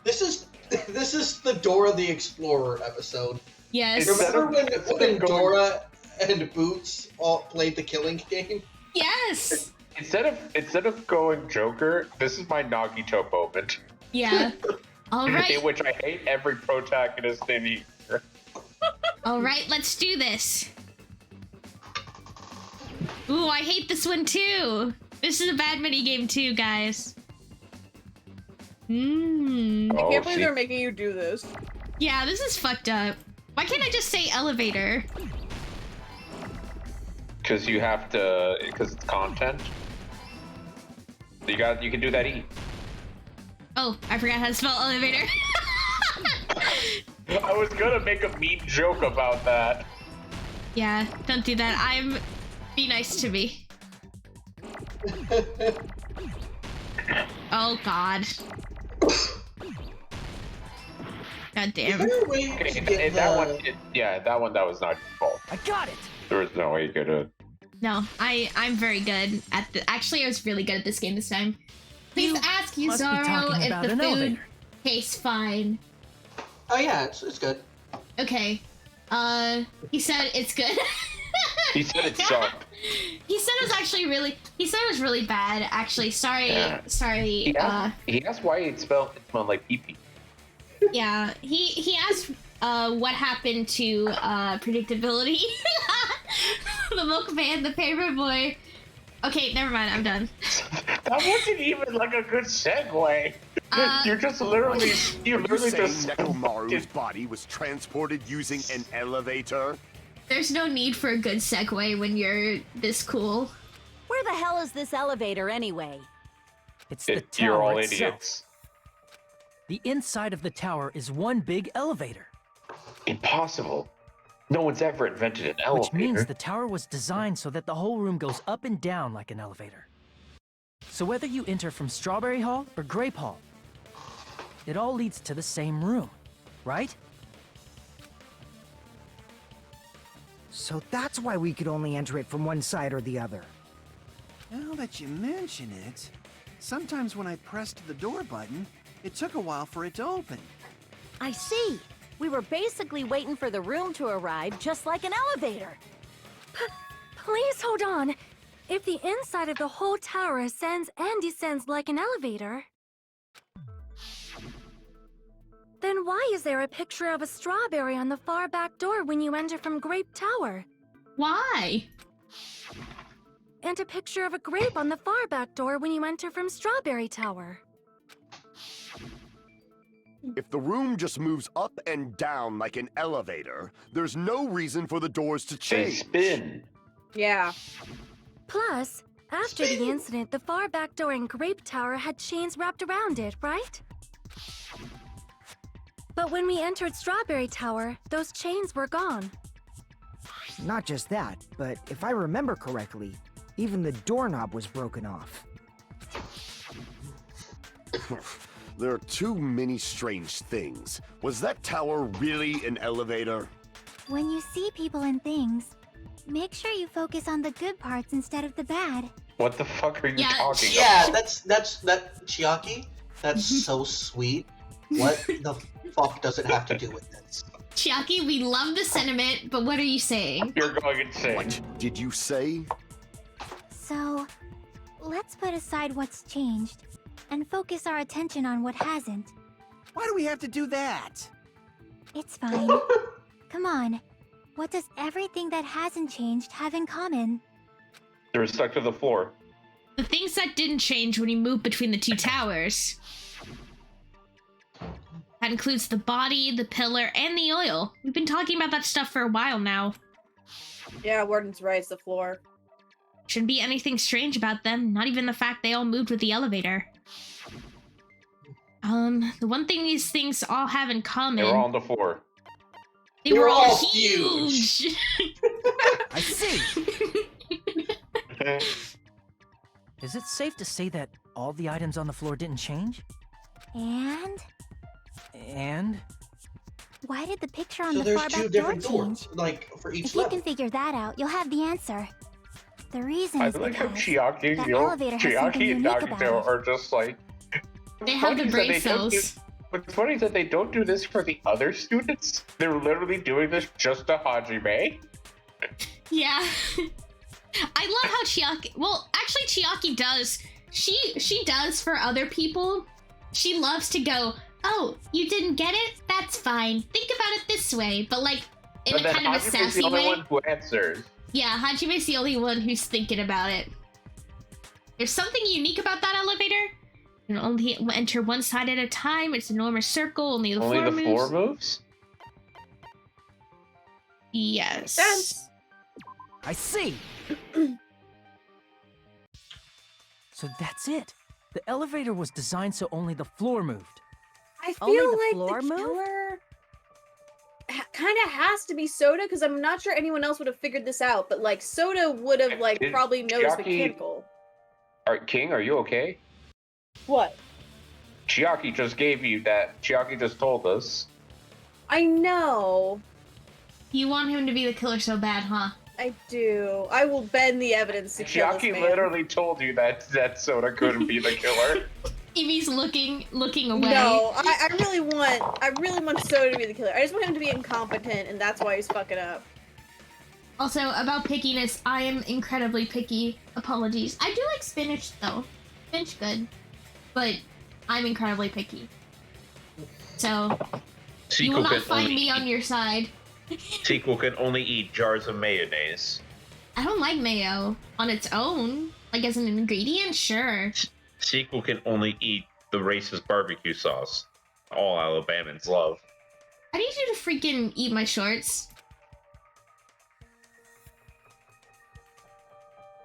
This is the Dora the Explorer episode. Yes. Remember when Dora and Boots all played the Killing Game? Yes. Instead of going Joker, this is my Nagito moment. Yeah. All right. In which I hate every protagonist in here. All right, let's do this. Ooh, I hate this one too. This is a bad minigame too, guys. I can't believe they're making you do this. Yeah, this is fucked up. Why can't I just say elevator? Because you have to, because it's content. You can do that E. Oh, I forgot how to spell elevator. I was gonna make a mean joke about that. Yeah, don't do that. Be nice to me. Oh God. God damn. Okay, that one that was not your fault. I got it. There was no way you could have. No, I'm very good at the. Actually, I was really good at this game this time. Please ask must be Yuzaro talking if about the an food elevator. tastes fine. Oh yeah, it's good. Okay. He said it's good. He said it sucked. He said it was actually really. He said it was really bad. Actually, sorry. Yeah. Sorry. He asked why it smelled like pee-pee. Yeah. He asked what happened to predictability. The milkman, the paper boy. Okay, never mind. I'm done. That wasn't even like a good segue. You're just literally. You're literally saying just. Nekomaru's body was transported using an elevator? There's no need for a good segue when you're this cool. Where the hell is this elevator anyway? It's the tower You're all itself. idiots. The inside of the tower is one big elevator. Impossible. No one's ever invented an elevator. Which means the tower was designed so that the whole room goes up and down like an elevator. So whether you enter from Strawberry Hall or Grape Hall, it all leads to the same room, right? So that's why we could only enter it from one side or the other. Now that you mention it, sometimes when I pressed the door button, it took a while for it to open. I see. We were basically waiting for the room to arrive, just like an elevator. Please hold on. If the inside of the whole tower ascends and descends like an elevator, then why is there a picture of a strawberry on the far back door when you enter from Grape Tower? Why? And a picture of a grape on the far back door when you enter from Strawberry Tower. If the room just moves up and down like an elevator, there's no reason for the doors to They change. spin. Yeah. Plus, after the incident, the far back door in Grape Tower had chains wrapped around it, right? But when we entered Strawberry Tower, those chains were gone. Not just that, but if I remember correctly, even the doorknob was broken off. There are too many strange things. Was that tower really an elevator? When you see people and things, make sure you focus on the good parts instead of the bad. What the fuck are you talking Yeah, about? that Chiaki. That's so sweet. What the fuck does it have to do with this? Chiaki, we love the sentiment, but what are you saying? You're going insane. What did you say? So, let's put aside what's changed and focus our attention on what hasn't. Why do we have to do that? It's fine. Come on. What does everything that hasn't changed have in common? They're stuck to the floor. The things that didn't change when you moved between the two towers. That includes the body, the pillar, and the oil. We've been talking about that stuff for a while now. Yeah, Warden's right, it's the floor. Shouldn't be anything strange about them, not even the fact they all moved with the elevator. The one thing these things all have in common... They were all on the floor. They were all huge! I see! Is it safe to say that all the items on the floor didn't change? And? And? Why did the picture on So the there's far two back door different change? doors, like for each If you level. can figure that out, you'll have the answer. The reason I is like how because Chiaki, that you know, elevator has something Chiaki and unique about Nagito it. are just like... They have the funny brain is that they don't cells. What's funny is that they don't do this for the other students. They're literally doing this just to Hajime. Yeah. I love how Chiaki... Well, actually, Chiaki does. She does for other people. She loves to go, oh, you didn't get it? That's fine. Think about it this way. But, like, in But a then kind of a Hajime's sassy the only way. one who answers. Yeah, Hajime's the only one who's thinking about it. There's something unique about that elevator. You can only enter one side at a time. It's a normal circle. Only the floor moves. Floor moves? Yes. Sense. I see! So that's it. The elevator was designed so only the floor moved. I feel Only the like floor the moved? killer kind of has to be Soda, because I'm not sure anyone else would have figured this out, but like Soda would have like Did probably noticed Chiaki- mechanical. King, are you okay? What? Chiaki just gave you that. Chiaki just told us. I know. You want him to be the killer so bad, huh? I do. I will bend the evidence to kill this Chiaki man. literally told you that Soda couldn't be the killer. Evie's looking away. No, I really want Soda to be the killer. I just want him to be incompetent, and that's why he's fucking up. Also, about pickiness, I am incredibly picky. Apologies. I do like spinach, though. Spinach good. But I'm incredibly picky. So, you will not find me on your side. Sequel can only eat jars of mayonnaise. I don't like mayo on its own. Like, as an ingredient, sure. Sequel can only eat the racist barbecue sauce. All Alabamans love. I need you to freaking eat my shorts.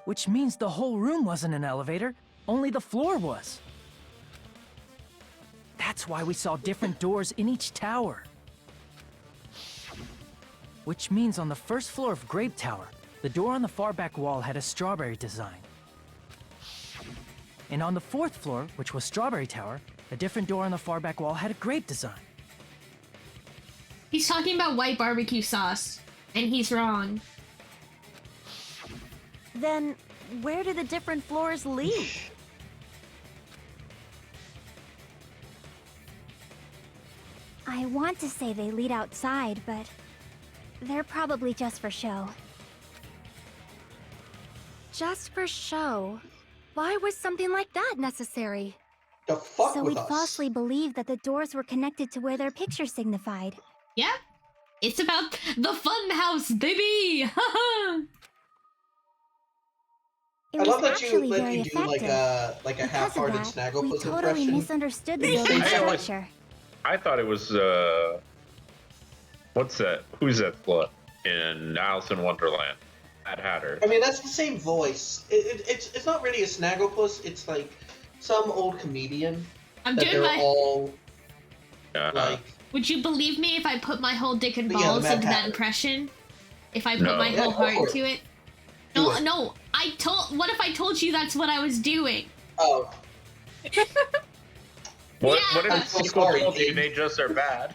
Which means the whole room wasn't an elevator, only the floor was. That's why we saw different doors in each tower. Which means on the first floor of Grape Tower, the door on the far back wall had a strawberry design. And on the fourth floor, which was Strawberry Tower, a different door on the far back wall had a grape design. He's talking about white barbecue sauce, and he's wrong. Then, where do the different floors lead? I want to say they lead outside, but they're probably just for show. Just for show. Why was something like that necessary? The fuck So with we'd us. falsely believe that the doors were connected to where their picture signified. Yeah. It's about the fun house, baby! Haha! It I was love that you actually let very you do like effective. a Because of half-hearted that, we Snagglepuss totally impression. misunderstood the building's I always- structure. I thought it was what's that? Who's that slut in Alice in Wonderland? Mad Hatter. I mean, that's the same voice. It's not really a Snagglepuss. It's like some old comedian. I'm that doing they're my... all Uh-huh. Would you believe me if I put my whole dick and Yeah, the balls Mad into that Hatter. impression? If I put No. my Yeah, whole go heart for it. into it? Do No, it. no. What if I told you that's what I was doing? Oh, What Yeah. if I'm the so sequel sorry, told you Dean. they just are bad?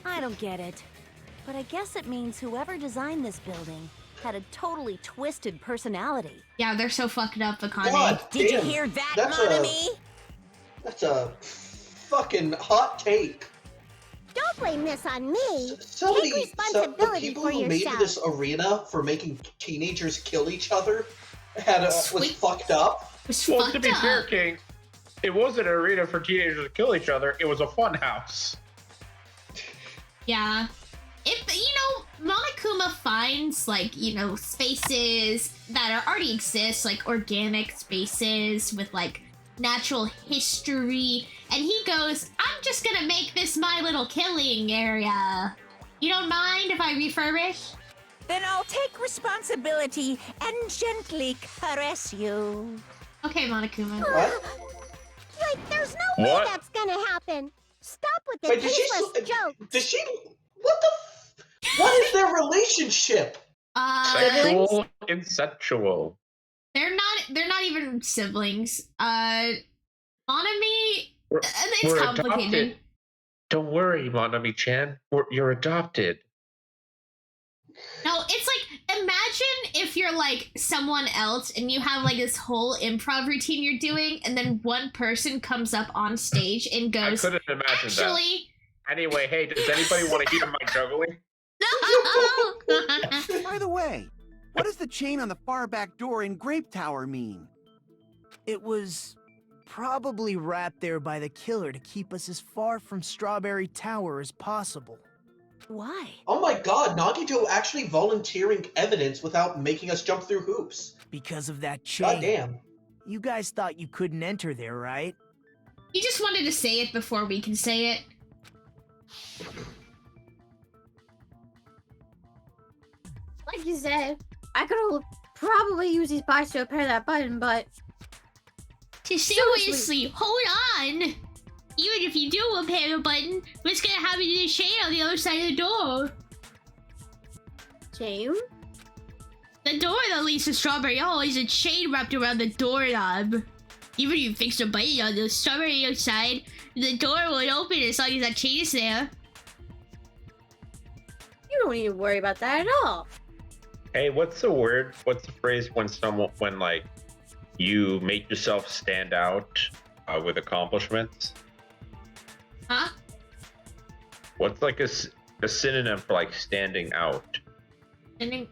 I don't get it. But I guess it means whoever designed this building had a totally twisted personality. Yeah, they're so fucked up, Akane. God Did you damn, hear that, that's Monami? That's a fucking hot take. Don't blame this on me. So Take the responsibility people for who made yourself. this arena for making teenagers kill each other was Sweet. fucked up. Well, to be fair, King, it wasn't an arena for teenagers to kill each other. It was a fun house. Yeah. Monokuma finds, like, spaces that already exist, like organic spaces with, like, natural history, and he goes, I'm just gonna make this my little killing area. You don't mind if I refurbish? Then I'll take responsibility and gently caress you. Okay, Monokuma. What? Like, there's no way What? that's gonna happen. Stop with the Wait, did she tasteless jokes. Did she? What the? What is their relationship? Sexual and sensual. They're not even siblings. Monami, it's We're complicated. adopted. Don't worry, Monami-chan. You're adopted. No, it's like, imagine if you're like someone else and you have like this whole improv routine you're doing, and then one person comes up on stage and I goes, couldn't imagine actually, that. Anyway, hey, does anybody want to hear my juggling? no! By the way, what does the chain on the far back door in Grape Tower mean? It was probably wrapped there by the killer to keep us as far from Strawberry Tower as possible. Why? Oh my god, Nagito actually volunteering evidence without making us jump through hoops. Because of that chain. God damn. You guys thought you couldn't enter there, right? He just wanted to say it before we can say it. Like you said, I could probably use these parts to repair that button, but... Seriously, hold on! Even if you do repair the button, what's gonna happen to the chain on the other side of the door? Chain? The door that leads to Strawberry Hall is a chain wrapped around the doorknob. Even if you fix the button on the Strawberry outside, the door won't open as long as that chain is there. You don't need to worry about that at all. Hey, what's the phrase when like you make yourself stand out with accomplishments? Huh? What's like a synonym for like standing out with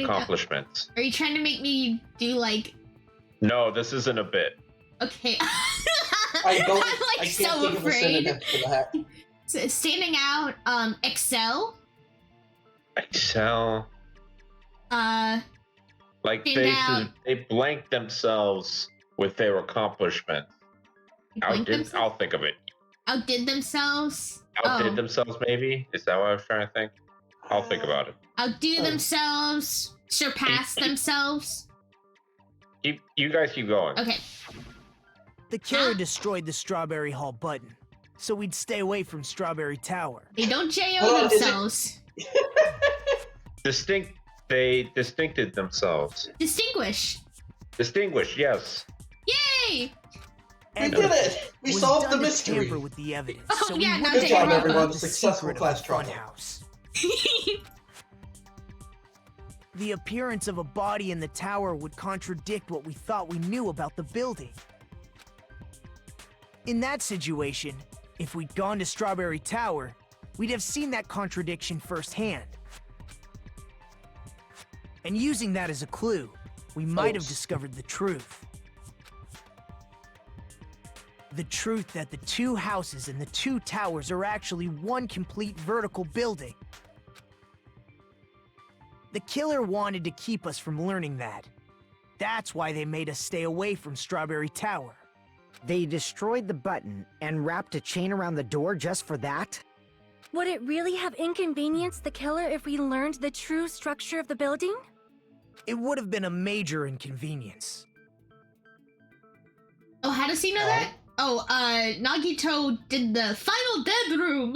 accomplishments? Are you trying to make me do like... No, this isn't a bit. Okay. I I'm can't so think of a synonym afraid. for that. So, standing out, excel. Excel. Like Stand out. they blank themselves with their accomplishment. I'll think of it. Outdid themselves. Outdid themselves, maybe? Is that what I was trying to think? I'll think about it. Outdo themselves. Surpass themselves. You guys keep going. Okay. The killer destroyed the Strawberry Hall button, so we'd stay away from Strawberry Tower. They don't JO themselves. They distincted themselves. Distinguish. Distinguish, yes. Yay! We did it! We was solved done the to mystery. tamper with the evidence, Oh, so yeah, we not wouldn't Good job, know everyone. the Successful secret of class the trouble. funhouse. The appearance of a body in the tower would contradict what we thought we knew about the building. In that situation, if we'd gone to Strawberry Tower, we'd have seen that contradiction firsthand. And using that as a clue, we might have discovered the truth. The truth that the two houses and the two towers are actually one complete vertical building. The killer wanted to keep us from learning that. That's why they made us stay away from Strawberry Tower. They destroyed the button and wrapped a chain around the door just for that? Would it really have inconvenienced the killer if we learned the true structure of the building? It would have been a major inconvenience. Oh, how does he know that? Oh, Nagito did the final dead room.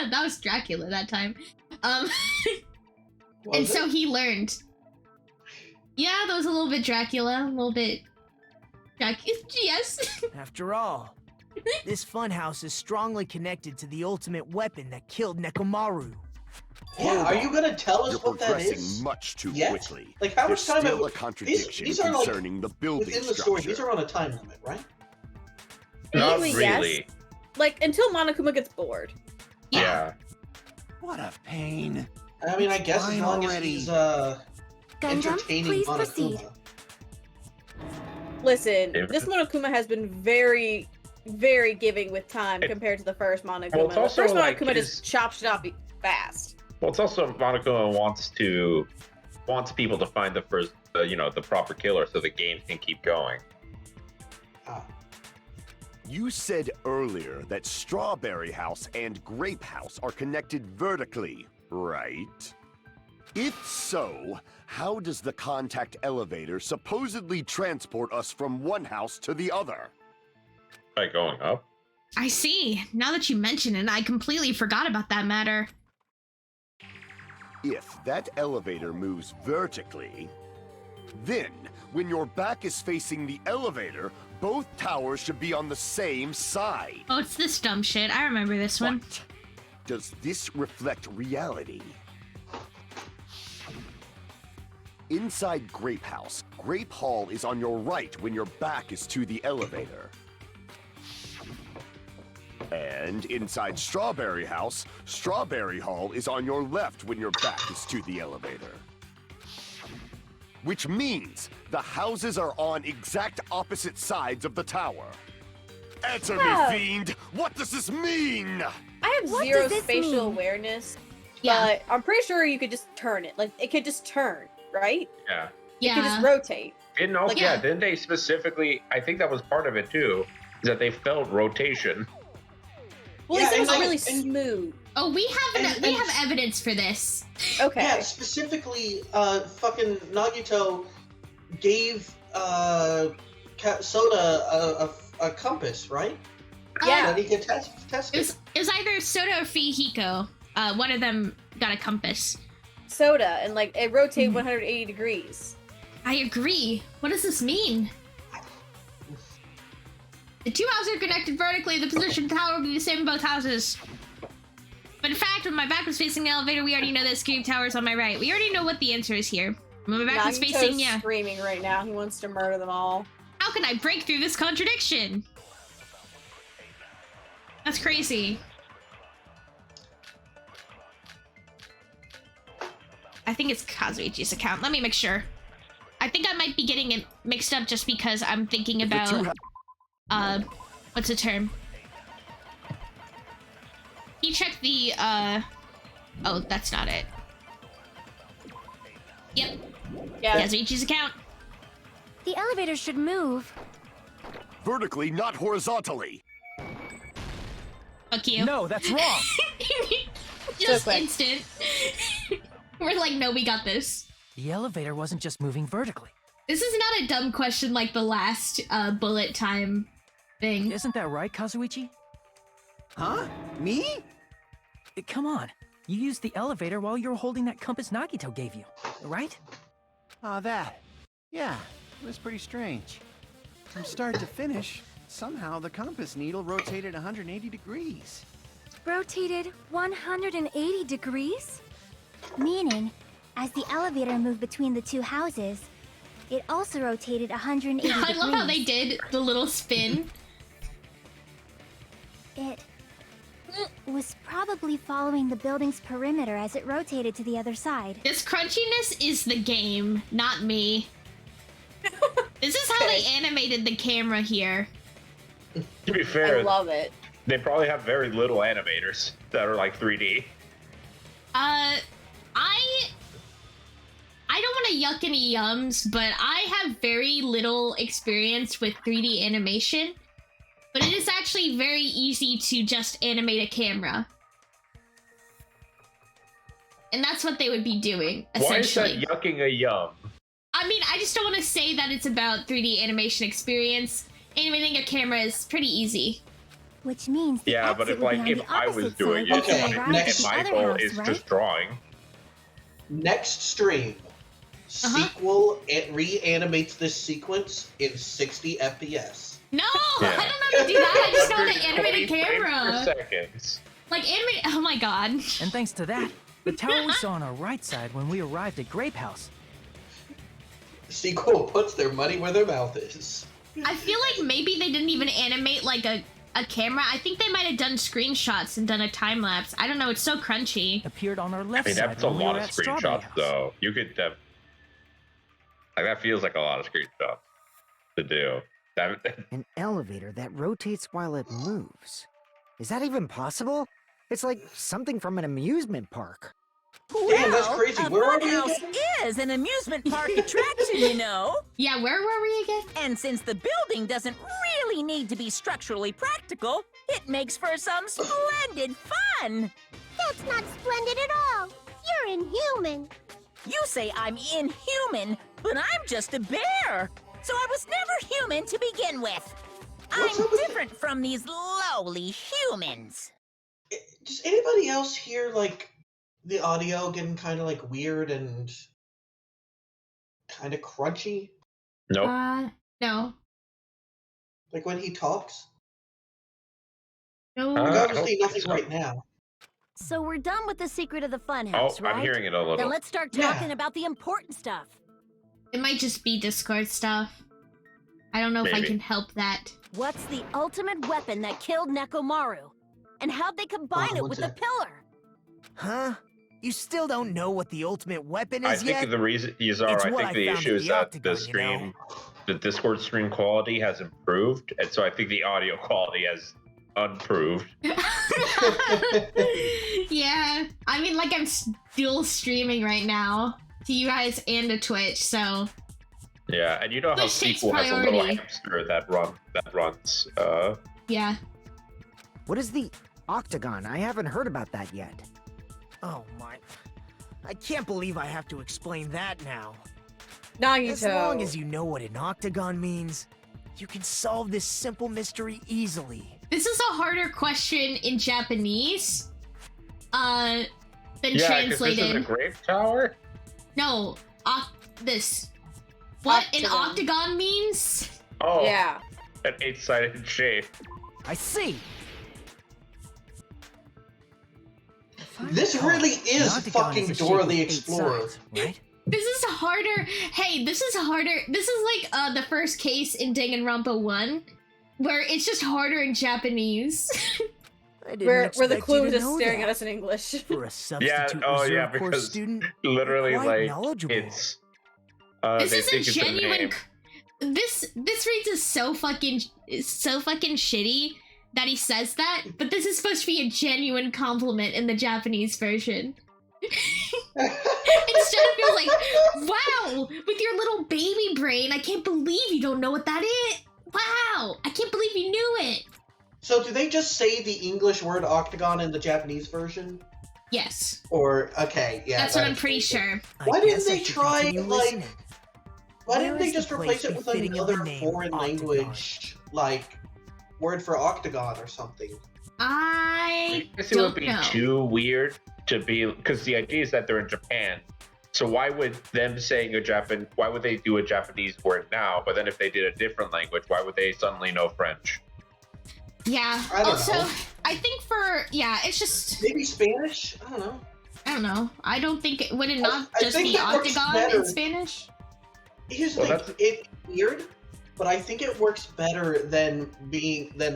That was Dracula that time. And so he learned. Yeah, that was a little bit Dracula, a little bit Dracula. Yes. After all, this funhouse is strongly connected to the ultimate weapon that killed Nekomaru. Yeah, are you gonna tell us You're what that progressing is? much too Yet? quickly. Like, how There's much time? still a contradiction These are like concerning the building within the structure. story. These are on a time limit, right? Not Technically, really. yes. Like until Monokuma gets bored. Yeah. What a pain. I mean, I guess as Fine long already. as he's Gundam, entertaining please proceed. Monokuma. Listen, Yeah. this Monokuma has been very, very giving with time compared to the first Monokuma. Well, it's The also, first like, Monokuma his- just chops it up fast. Well, it's also Monokuma wants people to find the first, the proper killer, so the game can keep going. You said earlier that Strawberry House and Grape House are connected vertically, right? If so, how does the contact elevator supposedly transport us from one house to the other? By going up. I see. Now that you mention it, I completely forgot about that matter. If that elevator moves vertically, then when your back is facing the elevator, both towers should be on the same side. Oh, it's this dumb shit. I remember this one. But does this reflect reality? Inside Grape House, Grape Hall is on your right when your back is to the elevator. And inside Strawberry House, Strawberry Hall is on your left when your back is to the elevator. Which means the houses are on exact opposite sides of the tower. Answer Oh. me, fiend! What does this mean? I have What zero does this spatial mean? awareness, Yeah. but I'm pretty sure you could just turn it. Like, it could just turn, right? Yeah. It could just Yeah. rotate. Didn't also, Like, yeah, yeah. didn't they specifically? I think that was part of it too. Is that they felt rotation. Well, Yeah, he said it was and- really and- smooth. Oh, we have And- evidence for this. Okay. Yeah, specifically, fucking Nagito gave Soda a compass, right? Yeah. That he could test It was either Soda or Fihiko. One of them got a compass. Soda, and like it rotated 180 degrees. I agree. What does this mean? The two houses are connected vertically. The position of the tower will be the same in both houses. But in fact, when my back was facing the elevator, we already know that Scream Tower is on my right. We already know what the answer is here. When my back was Nagito's facing, yeah. screaming right now. He wants to murder them all. How can I break through this contradiction? That's crazy. I think it's Kazuichi's account. Let me make sure. I think I might be getting it mixed up just because I'm thinking about, what's the term? You check the, oh, that's not it. Yep. Yeah. Kazuichi's account. The elevator should move. Vertically, not horizontally. Fuck you. No, that's wrong. Just quick. instant. We're like, no, we got this. The elevator wasn't just moving vertically. This is not a dumb question like the last bullet time thing. Isn't that right, Kazuichi? Huh? Me? Come on. You used the elevator while you were holding that compass Nagito gave you, right? Oh, that. Yeah, it was pretty strange. From start to finish, somehow the compass needle rotated 180 degrees. Rotated 180 degrees? Meaning, as the elevator moved between the two houses, it also rotated 180 I degrees. love how they did the little spin. It was probably following the building's perimeter as it rotated to the other side. This crunchiness is the game, not me. This is how they animated the camera here. To be fair, I love it. they probably have very little animators that are like 3D. I don't want to yuck any yums, but I have very little experience with 3D animation. But it is actually very easy to just animate a camera. And that's what they would be doing, essentially. Why is that yucking a yum? I mean, I just don't want to say that it's about 3D animation experience. Animating a camera is pretty easy. Which means the Yeah, but exit if would be like on if the I was opposite doing side it, when you Okay, arrive and at the my other goal house, is right? just drawing. Next stream, sequel reanimates this sequence in 60 FPS. No, Yeah. I don't know how to do that. I just know how to animate a 20 frames per camera. seconds. Like animate. Oh my god. And thanks to that, The tower we saw on our right side when we arrived at Grape House. Sequel puts their money where their mouth is. I feel like maybe they didn't even animate like a camera. I think they might have done screenshots and done a time lapse. I don't know. It's so crunchy. Appeared on our I left mean, side that's a when we lot were of at Strawberry screenshots, House. though. You could like that feels like a lot of screenshots to do. An elevator that rotates while it moves. Is that even possible? It's like something from an amusement park. Damn, that's crazy. A Where are we funhouse again? is an amusement park attraction, you know. Yeah, where were we again? And since the building doesn't really need to be structurally practical, it makes for some splendid fun. That's not splendid at all. You're inhuman. You say I'm inhuman, but I'm just a bear. So I was never human to begin with. I'm different from these lowly humans. Does anybody else hear, like, the audio getting kind of, like, weird and kind of crunchy? Nope. No. Like when he talks? No. Like, obviously nothing right now. So we're done with the secret of the funhouse, right? I'm hearing it a little. Then let's start talking about the important stuff. It might just be Discord stuff. I don't know if I Maybe. can help that. What's the ultimate weapon that killed Nekomaru? And how'd they combine it with the pillar? Huh? You still don't know what the ultimate weapon I is think yet? the reason is I It's think what the I found issue in is the that the Octagon, stream, the Discord stream quality has improved, and so I think the audio quality has improved. Yeah. I mean, like, I'm still streaming right now to you guys and to Twitch, so... Yeah, and you know how Which takes Sequel has a little priority. hamster that runs. Yeah. What is the Octagon? I haven't heard about that yet. Oh my... I can't believe I have to explain that now. Nagito. As long as you know what an octagon means, you can solve this simple mystery easily. This is a harder question in Japanese than Yeah, 'cause translated. this is a Grape Tower. No, this. What an Octagon. octagon means? Oh, Yeah. an 8-sided shape. I see. This really is fucking Dora the Explorer. Right? This is harder. Hey, this is harder. This is like the first case in Danganronpa 1 where it's just harder in Japanese. Where the expect clue you is to just know staring that. at us in English. For a substitute Yeah, reserve course because student, literally, quite like, knowledgeable. it's. This they is a think it's genuine. name. This reads is so fucking shitty that he says that, but this is supposed to be a genuine compliment in the Japanese version. Instead it feels like, wow, with your little baby brain, I can't believe you don't know what that is. Wow, I can't believe you knew it. So do they just say the English word octagon in the Japanese version? Yes. Or, okay, yeah. That's what I'm that's- pretty sure. Why I didn't guess I they should try, continue like... listening. Why Where didn't they is just the replace place it with befitting of the another name foreign Octagon? language, like, word for octagon or something? I guess it would don't be know. too weird to be, because the idea is that they're in Japan. So why would them saying why would they do a Japanese word now? But then if they did a different language, why would they suddenly know French? Yeah. I don't Also, know. I think it's just Maybe Spanish? I don't know. I don't know. I don't think would it not I just think be it works octagon better. in Spanish? Here's the Well, thing, it's weird, but I think it works better than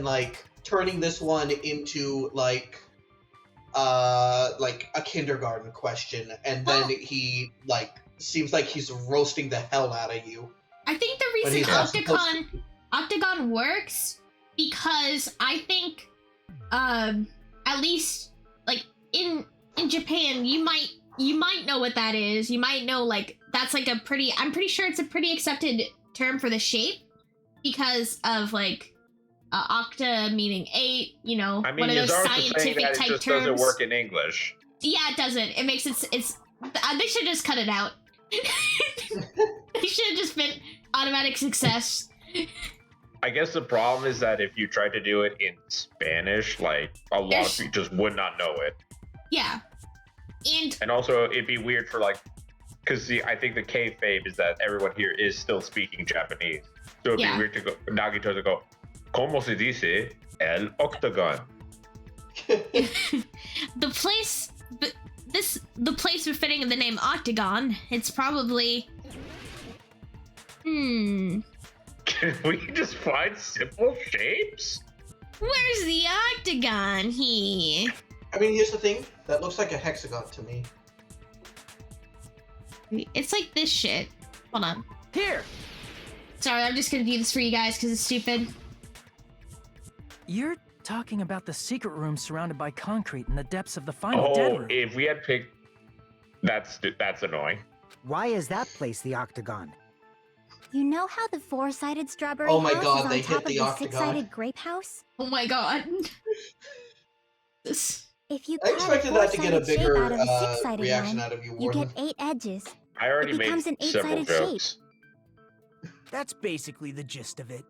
like turning this one into like a kindergarten question, and then he like seems like he's roasting the hell out of you. I think the But reason he's not supposed octagon works because I think at least like in Japan you might know what that is. You might know like that's like I'm pretty sure it's a pretty accepted term for the shape because of like octa meaning 8, you know, I mean, one of those Yazar's just saying scientific that it type just terms. doesn't work in English. Yeah, it doesn't. It makes it's they should just cut it out. They should have just been automatic success. I guess the problem is that if you try to do it in Spanish, like a lot of people just would not know it. Yeah. And also, it'd be weird for like, because I think the kayfabe is that everyone here is still speaking Japanese. So it'd Yeah. be weird to go, Nagito to go, ¿Cómo se dice el octagon? The place the place befitting of the name Octagon. It's probably... Can we just find simple shapes? Where's the octagon here? I mean, here's the thing. That looks like a hexagon to me. It's like this shit. Hold on. Here! Sorry, I'm just gonna do this for you guys because it's stupid. You're talking about the secret room surrounded by concrete in the depths of the final dead room. If we had picked... That's annoying. Why is that place the octagon? You know how the four-sided strawberry Oh my house god, is on they top hit the of the octagon. six-sided grape house? Oh my god. If you I cut a expected that to get a four-sided shape bigger out of a six-sided reaction one, out of you, you Warden. get 8 edges. I already It made becomes an several 8-sided shape. jokes. That's basically the gist of it.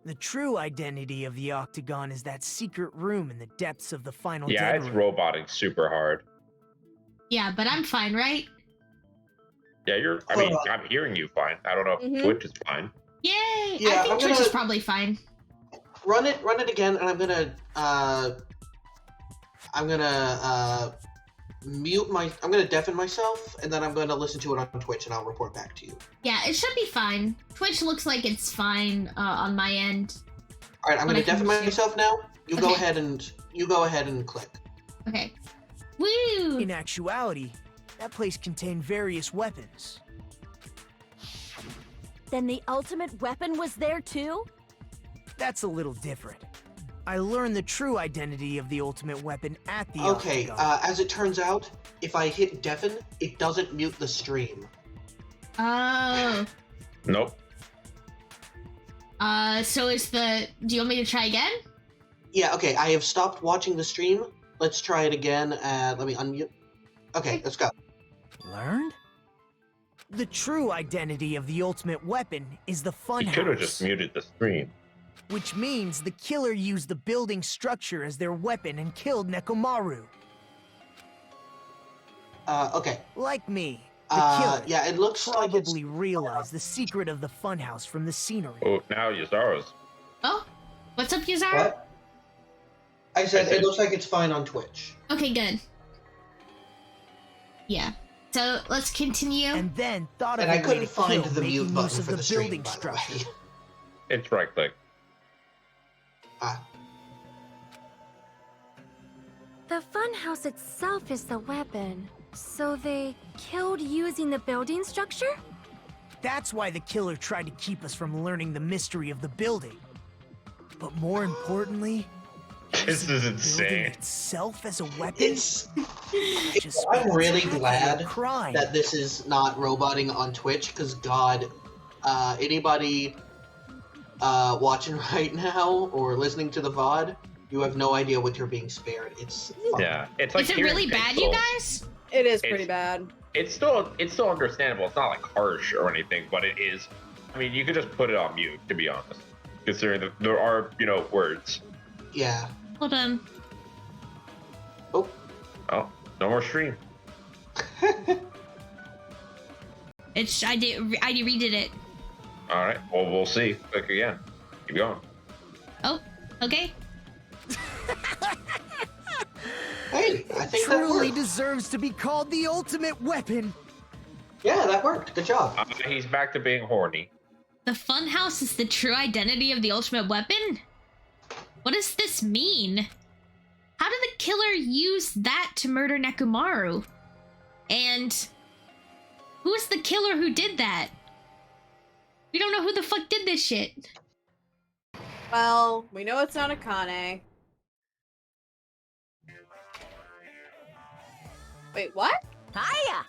The true identity of the octagon is that secret room in the depths of the final Yeah, dead it's room. roboting super hard. Yeah, but I'm fine, right? Yeah, I'm hearing you fine. I don't know if Twitch is fine. Yay! Yeah, I think I'm Twitch gonna- is probably fine. Run it again, and I'm gonna I'm gonna deafen myself, and then I'm gonna listen to it on Twitch, and I'll report back to you. Yeah, it should be fine. Twitch looks like it's fine on my end. All right, I'm But gonna I can deafen hear you. myself now. You go Okay. ahead and click. Okay. Woo! In actuality, that place contained various weapons. Then the ultimate weapon was there too? That's a little different. I learned the true identity of the ultimate weapon at the Okay, octagon. as it turns out, if I hit deafen, it doesn't mute the stream. Oh. Nope. So do you want me to try again? Yeah, okay, I have stopped watching the stream. Let's try it again. Let me unmute. Okay, let's go. Learned? The true identity of the ultimate weapon is the He could have funhouse, just muted the stream. which means the killer used the building structure as their weapon and killed Nekomaru. Okay. Like me, the killer yeah, it looks like it's... probably realized the secret of the funhouse from the scenery. Oh, now Yazaro's. Oh, what's up, Yazara? What? I said it looks like it's fine on Twitch. Okay, good. Yeah. So let's continue. And then thought of And I a way couldn't to find kill, the mute making button use of for the the stream, building by the structure. way. It's right click. The funhouse itself is the weapon. So they killed using the building structure? That's why the killer tried to keep us from learning the mystery of the building. But more importantly, This is the building insane. itself as a weapon. I'm really glad crime. that this is not roboting on Twitch, because God, anybody watching right now or listening to the VOD, you have no idea what you're being spared. It's fun. Yeah, it's like Is it hearing really bad, you pixels. guys? It is pretty bad. It's still understandable. It's not like harsh or anything, but it is. I mean, you could just put it on mute, to be honest, considering that there are words. Yeah. Hold on. Oh, no more stream. I redid it. All right. Well, we'll see. Click again. Keep going. Oh, okay. Hey, I think that Truly worked. deserves to be called the ultimate weapon. Yeah, that worked. Good job. He's back to being horny. The funhouse is the true identity of the ultimate weapon? What does this mean? How did the killer use that to murder Nekomaru? And who is the killer who did that? We don't know who the fuck did this shit. Well, we know it's not Akane. Wait, what? Hiya!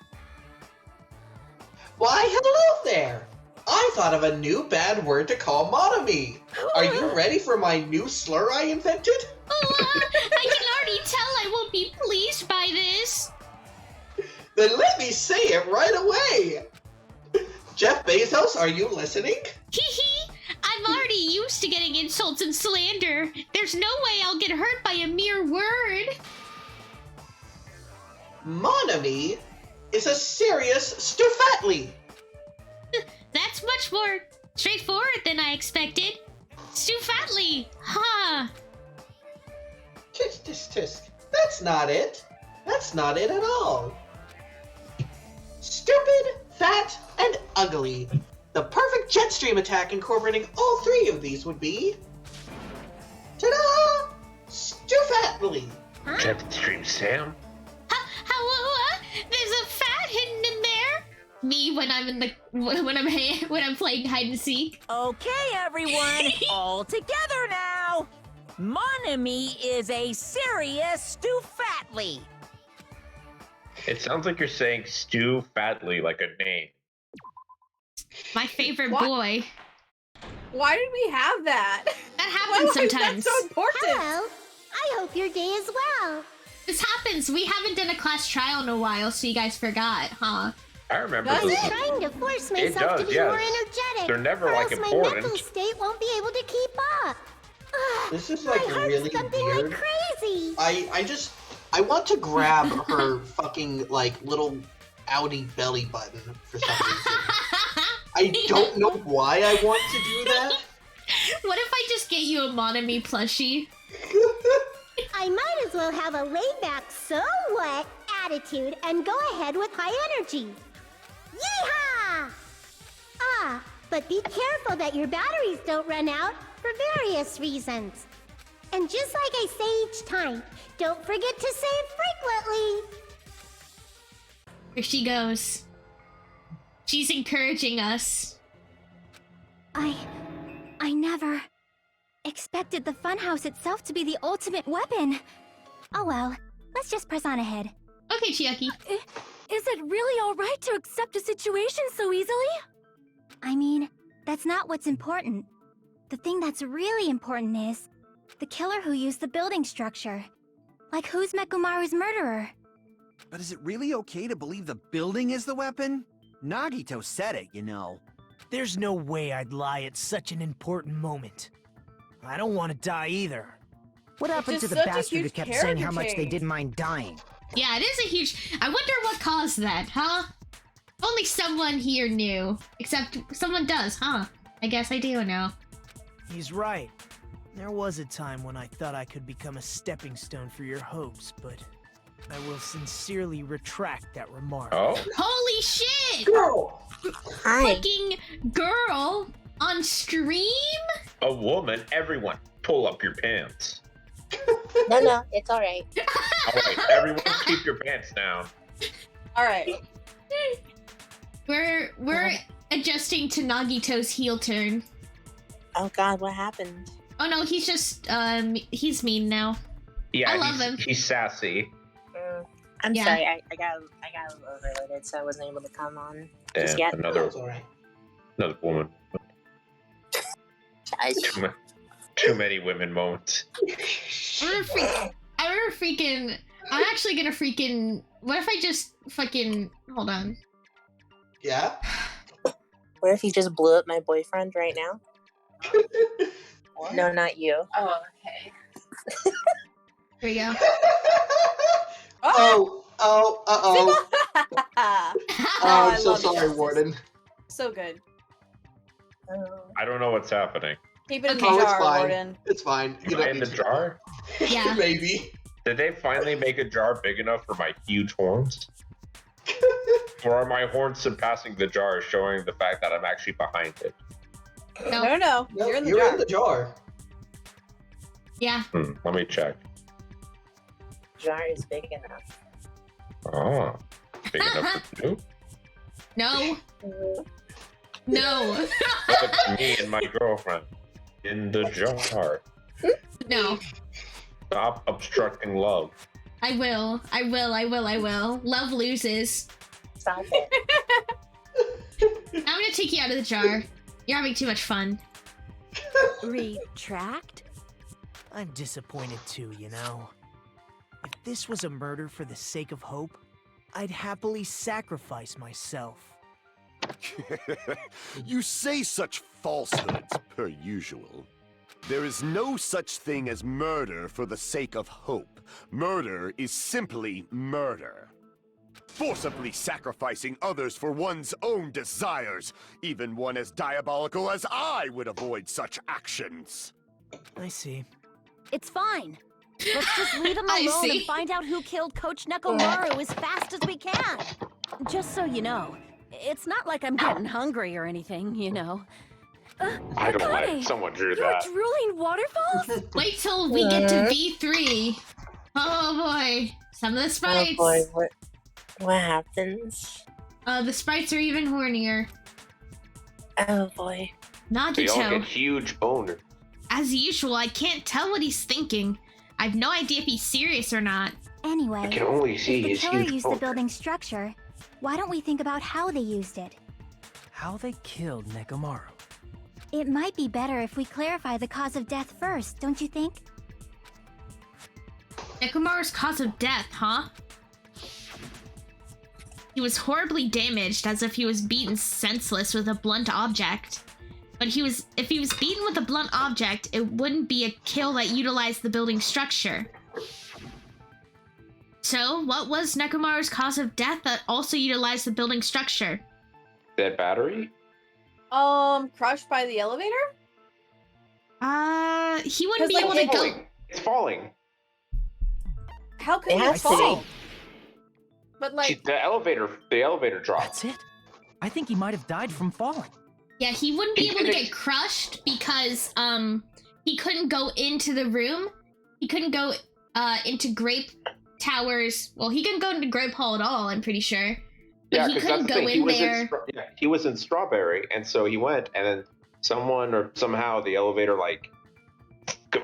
Why, hello there! I thought of a new bad word to call Monami. Are you ready for my new slur I invented? Oh, I can already tell I won't be pleased by this. Then let me say it right away. Jeff Bezos, are you listening? Hee. I'm already used to getting insults and slander. There's no way I'll get hurt by a mere word. Monami is a serious Stufatli. That's much more straightforward than I expected. Stufatli, huh? Tisk, tisk, tisk. That's not it. That's not it at all. Stupid, fat, and ugly. The perfect jet stream attack incorporating all three of these would be... Ta-da! Stoofatly. Jetstream Sam? Hello? There's a fat hidden in there. Me when I'm playing hide and seek. Okay, everyone, all together now. Monami is a serious Stoofatly. It sounds like you're saying Stu Fatley, like a name. My favorite What? boy. Why did we have that? That happens sometimes. That's so important. Hello. I hope your day is well. This happens. We haven't done a class trial in a while, so you guys forgot, huh? I remember Does this. it? I'm trying to force It myself does, to be yes. more energetic. They're never, or like, else my important. mental state won't be able to keep up. This is My like heart's really thumping weird. like crazy. I want to grab her fucking like little outie belly button for some reason. I don't know why I want to do that. What if I just get you a Monami plushie? I might as well have a laid-back, so what attitude and go ahead with high energy. Yeehaw! Ah, but be careful that your batteries don't run out for various reasons. And just like I say each time, don't forget to save frequently. Here she goes. She's encouraging us. I never expected the funhouse itself to be the ultimate weapon. Oh well, let's just press on ahead. Okay, Chiaki. Is it really alright to accept a situation so easily? I mean, that's not what's important. The thing that's really important is the killer who used the building structure. Like, who's Mekumaru's murderer? But is it really okay to believe the building is the weapon? Nagito said it, you know. There's no way I'd lie at such an important moment. I don't want to die either. What happened Just to the such a bastard who huge kept saying how character much they change. didn't mind dying? Yeah, it is a huge... I wonder what caused that, huh? Only someone here knew. Except someone does, huh? I guess I do know. He's right. There was a time when I thought I could become a stepping stone for your hopes, but I will sincerely retract that remark. Oh? Holy shit! Girl! Hi. Fucking girl on stream? A woman, everyone, pull up your pants. No, it's alright. Alright, everyone keep your pants down. All right. We're adjusting to Nagito's heel turn. Oh god, what happened? Oh no, he's just he's mean now. Yeah, I love him. He's sassy. I'm Yeah. sorry, I got overloaded, so I wasn't able to come on just Yeah, yet. another That's alright. woman. Guys. Too many women moments. I'm actually gonna freaking. What if I just fucking hold on? Yeah? What if you just blew up my boyfriend right now? No, not you. Oh, okay. Here we go. Oh, uh-oh. Oh, I'm I so love sorry, justice. Warden. So good. I don't know what's happening. Keep it in Okay. the Oh, it's jar, fine. Warden. It's fine. You Am don't I in the need to- jar? Yeah. Maybe. Did they finally make a jar big enough for my huge horns? Or are my horns surpassing the jar, showing the fact that I'm actually behind it? No. No, No, you're in the jar. Yeah. Let me check. Jar is big enough. Oh, big enough for two? No. No. Put me and my girlfriend in the jar. No. Stop obstructing love. I will. Love loses. Stop it. I'm gonna take you out of the jar. You're having too much fun. Retract? I'm disappointed too, you know. If this was a murder for the sake of hope, I'd happily sacrifice myself. You say such falsehoods, per usual. There is no such thing as murder for the sake of hope. Murder is simply murder. Forcibly sacrificing others for one's own desires. Even one as diabolical as I would avoid such actions. I see. It's fine. Let's just leave him I alone see. and find out who killed Coach Nekomaru as fast as we can. Just so you know, it's not like I'm getting hungry or anything, you know. I don't Akane, like someone drew You're that. drooling waterfalls? Wait till we get to V3. Oh boy. Some of the Oh sprites. boy, what happens? The sprites are even hornier. Oh boy. They all get Nagito. huge boner. As usual, I can't tell what he's thinking. I have no idea if he's serious or not. Anyway, I can only see if the his killer huge used the boner. building's structure, why don't we think about how they used it? How they killed Nekomaru. It might be better if we clarify the cause of death first, don't you think? Nekomaru's cause of death, huh? He was horribly damaged, as if he was beaten senseless with a blunt object. But if he was beaten with a blunt object, it wouldn't be a kill that utilized the building's structure. So, what was Nekomaru's cause of death that also utilized the building's structure? Dead battery? Crushed by the elevator? He wouldn't be 'Cause, able like, to go. It's falling. How could It it has to fall? be. But like, The elevator dropped. That's it. I think he might have died from falling. Yeah, he wouldn't be He able to didn't- get crushed because he couldn't go into the room. He couldn't go into Grape Towers. Well, he couldn't go into Grape Hall at all, I'm pretty sure. But Yeah, he because couldn't that's the go thing. in there. He was in Strawberry, and so he went, and then someone or somehow the elevator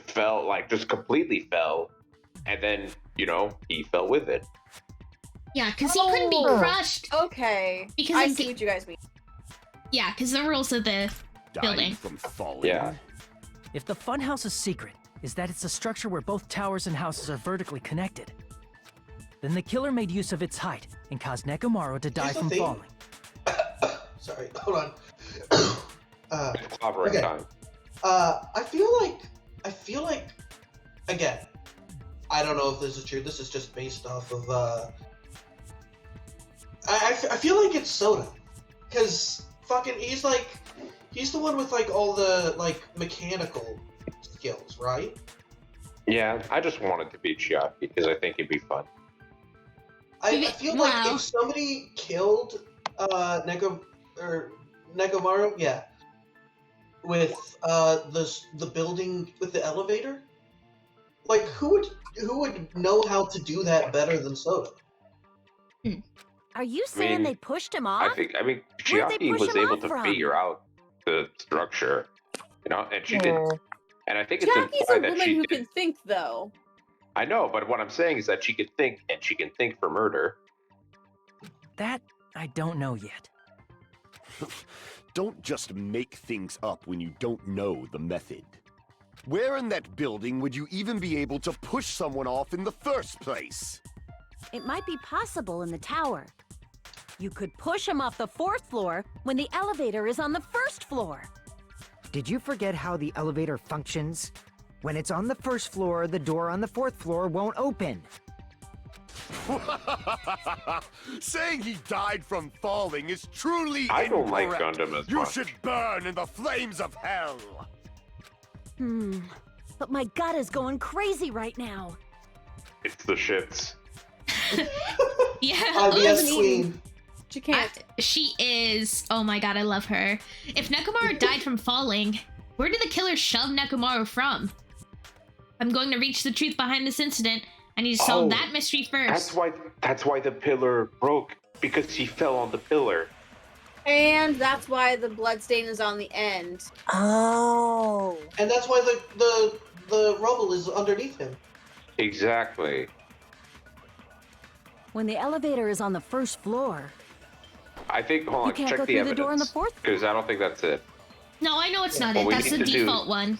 fell, just completely fell, and then he fell with it. Yeah, because he couldn't be crushed. Okay. Because I of see the- what you guys mean. Yeah, because the rules of the building. Died from falling. Yeah. If the funhouse's secret is that it's a structure where both towers and houses are vertically connected, then the killer made use of its height and caused Nekomaru to die Here's the from thing. falling. Sorry, hold on. It's clobbering Okay. time. I feel like, again, I don't know if this is true. This is just based off of, I feel like it's Soda. Because fucking, he's the one with, all the, mechanical skills, right? Yeah, I just wanted to be Chiaki because I think it'd be fun. I feel like if somebody killed, Nekomaru, yeah, with, the building with the elevator, who would know how to do that better than Soda? Are you saying they pushed him off? I mean, Where'd they Chiaki push was him able off to from? figure out the structure, and she did. And I think it's Chiaki's a implied that woman she who did. can think, though. I know, but what I'm saying is that she could think, and she can think for murder. That I don't know yet. Don't just make things up when you don't know the method. Where in that building would you even be able to push someone off in the first place? It might be possible in the tower. You could push him off the 4th floor when the elevator is on the 1st floor. Did you forget how the elevator functions? When it's on the 1st floor, the door on the 4th floor won't open. Saying he died from falling is truly I don't like incorrect. Gundam as You much. should burn in the flames of hell. But my gut is going crazy right now. It's the shits. Yeah, IBS queen. She can't. She is. Oh my god, I love her. If Nekomaru died from falling, where did the killer shove Nekomaru from? I'm going to reach the truth behind this incident. I need to solve that mystery first. That's why the pillar broke, because he fell on the pillar. And that's why the bloodstain is on the end. Oh. And that's why the rubble is underneath him. Exactly. When the elevator is on the 1st floor, I think. Hold on, you can't check go the through evidence. the door on the 4th. Because I don't think that's it. No, I know it's not What it. we That's need the to do- default one.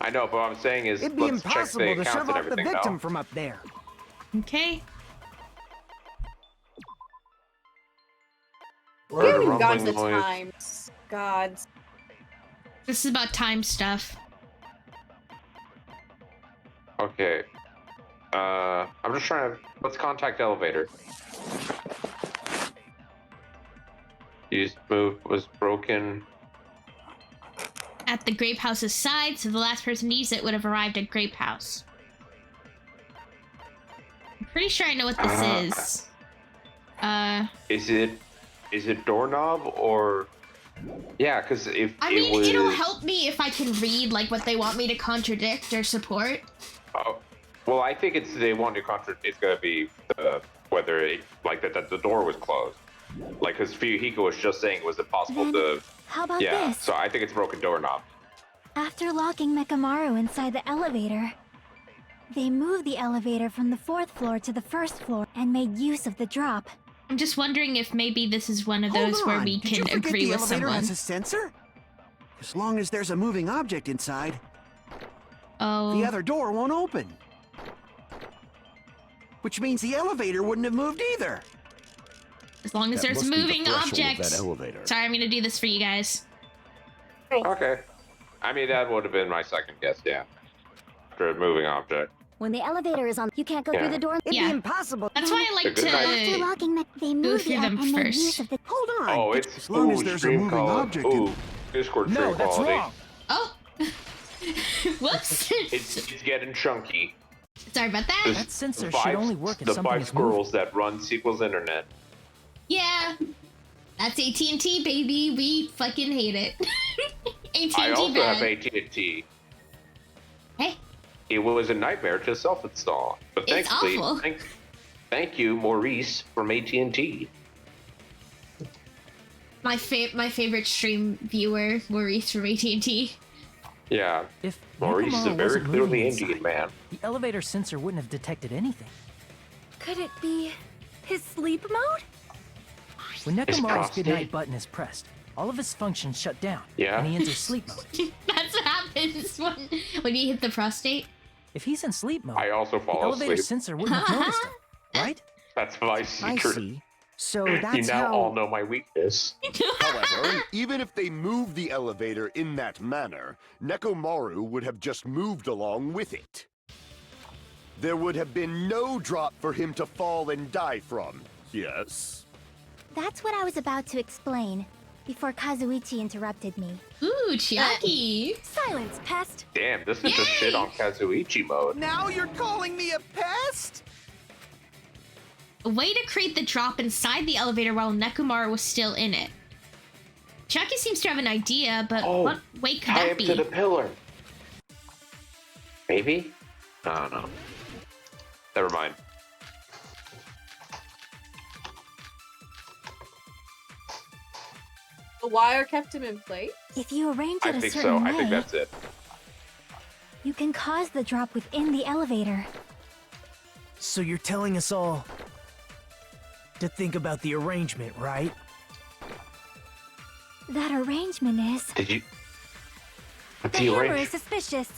I know, but what I'm saying is, It'd be let's check the impossible to accounts shove and off the everything victim now. from up there. Okay. We haven't even Rumbling gotten to noise. times. Gods. This is about time stuff. Okay. I'm just trying to. Let's contact elevator. Used move was broken. At the Grape House's side, so the last person to use it would have arrived at Grape House. Pretty sure I know what this is. Is it doorknob or? Yeah, because if I mean, it'll help me if I can read like what they want me to contradict or support. Oh, well, I think they want to contradict. It's gonna be whether the door was closed. Like, because Fuyuhiko was just saying it was impossible to. How about Yeah, this? so I think it's broken doorknob. After locking Mekamaru inside the elevator, they moved the elevator from the 4th floor to the 1st floor and made use of the drop. I'm just wondering if maybe this is one of those where we Did can you forget agree the with elevator someone. has a sensor? As long as there's a moving object inside, Oh. the other door won't open. Which means the elevator wouldn't have moved either. As long as That there's must be the moving threshold of objects. that elevator. Sorry, I'm gonna do this for you guys. Okay. I mean, that would have been my second guess. Yeah. For a moving object. When the elevator is on, you can't go Yeah. through the door. It'd be impossible. That's why I like Good night. After to locking they go moved through the them and made use first. of the. Hold on. Oh, it's as long as there's a stream moving quality. object. Ooh, Discord stream No, that's quality. wrong. Oh. Whoops. It's getting chunky. Sorry about that. There's That sensor five- should only work if the something 5 is moving. squirrels that run Sequel's internet. Yeah. That's AT&T, baby. We fucking hate it. AT&T I also bad. have AT&T. Hey. It was a nightmare to self-install, but It's thankfully, awful. thank you, Maurice from AT&T. My favorite stream viewer, Maurice from AT&T. Yeah, If Maurice is a Nekomaru very wasn't clearly moving Indian inside, man. the elevator sensor wouldn't have detected anything. Could it be his sleep mode? When His Nekomaru's prostate? goodnight button is pressed, all of his functions shut down, Yeah. and he enters sleep mode. That's what happens when you hit the prostate. If he's in sleep mode, I also the fall elevator asleep. sensor wouldn't have noticed him, right? That's my I secret. see. So You that's now how... all know my weakness. However, even if they moved the elevator in that manner, Nekomaru would have just moved along with it. There would have been no drop for him to fall and die from. Yes? That's what I was about to explain before Kazuichi interrupted me. Ooh, Chiaki. Silence, pest. Damn, this is just shit on Kazuichi mode. Now you're calling me a pest? A way to create the drop inside the elevator while Nekomaru was still in it. Chiaki seems to have an idea, but Oh, what way could tie that him be? to the pillar. Maybe? I don't know. Never mind. The wire kept him in place? If you arrange I it a think so. certain I think way, that's it. you can cause the drop within the elevator. So you're telling us all to think about the arrangement, right? That arrangement is. Did you? What's The the hammer is arrangement? suspicious.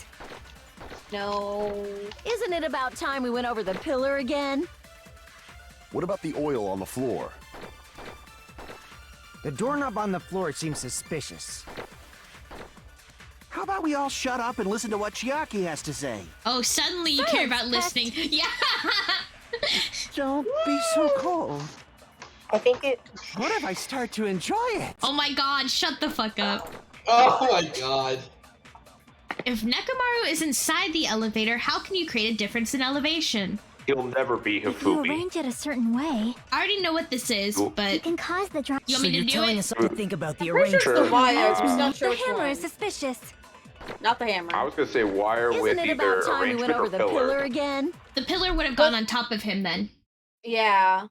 No. Isn't it about time we went over the pillar again? What about the oil on the floor? The doorknob on the floor seems suspicious. How about we all shut up and listen to what Chiaki has to say? Oh, suddenly you care about listening. Yeah. Don't be so cold. I think it. What if I start to enjoy it? Oh my god, shut the fuck up. Oh my god. If Nekomaru is inside the elevator, how can you create a difference in elevation? He'll never be If you Hafubi. arrange it a certain way, I already know what this is, you but can cause the drop. you want So me to you're do telling it? us to think about the Pretty sure arrangement. it's the wires. We're not The sure which hammer one. is suspicious. Not the hammer. I was gonna say wire with Isn't it either about time we went arrangement over or the pillar. pillar again? The pillar would have gone on top of him then. Yeah.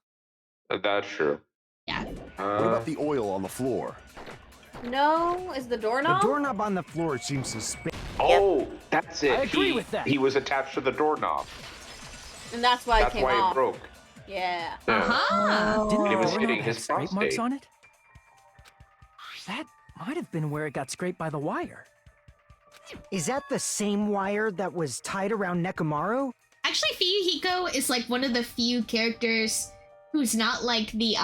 That's true. Yeah. What about the oil on the floor? No. Is the The doorknob? doorknob on the floor seems suspicious. Oh, that's it. I agree with that. He was attached to the doorknob. And that's why That's it came why off. it broke. Yeah. Yeah. Uh-huh. Didn't It the was doorknob hitting have his scrape marks prostate. on it? That might have been where it got scraped by the wire. Is that the same wire that was tied around Nekomaru? Actually, Fuyuhiko is like one of the few characters who's not like the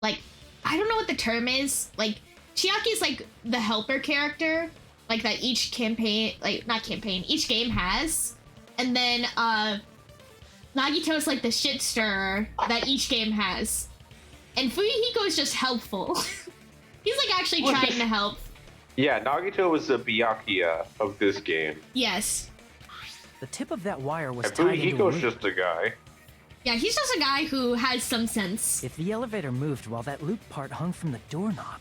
like I don't know what the term is. Like Chiaki's like the helper character, like that each campaign, like not campaign, each game has. And then Nagito is like the shit stirrer that each game has. And Fuyuhiko is just helpful. He's like actually What? trying to help. Yeah, Nagito was the Byakuya of this game. Yes. The tip of that wire was And tied into a Fuyuhiko's loop. just a guy. Yeah, he's just a guy who has some sense. If the elevator moved while that loop part hung from the doorknob...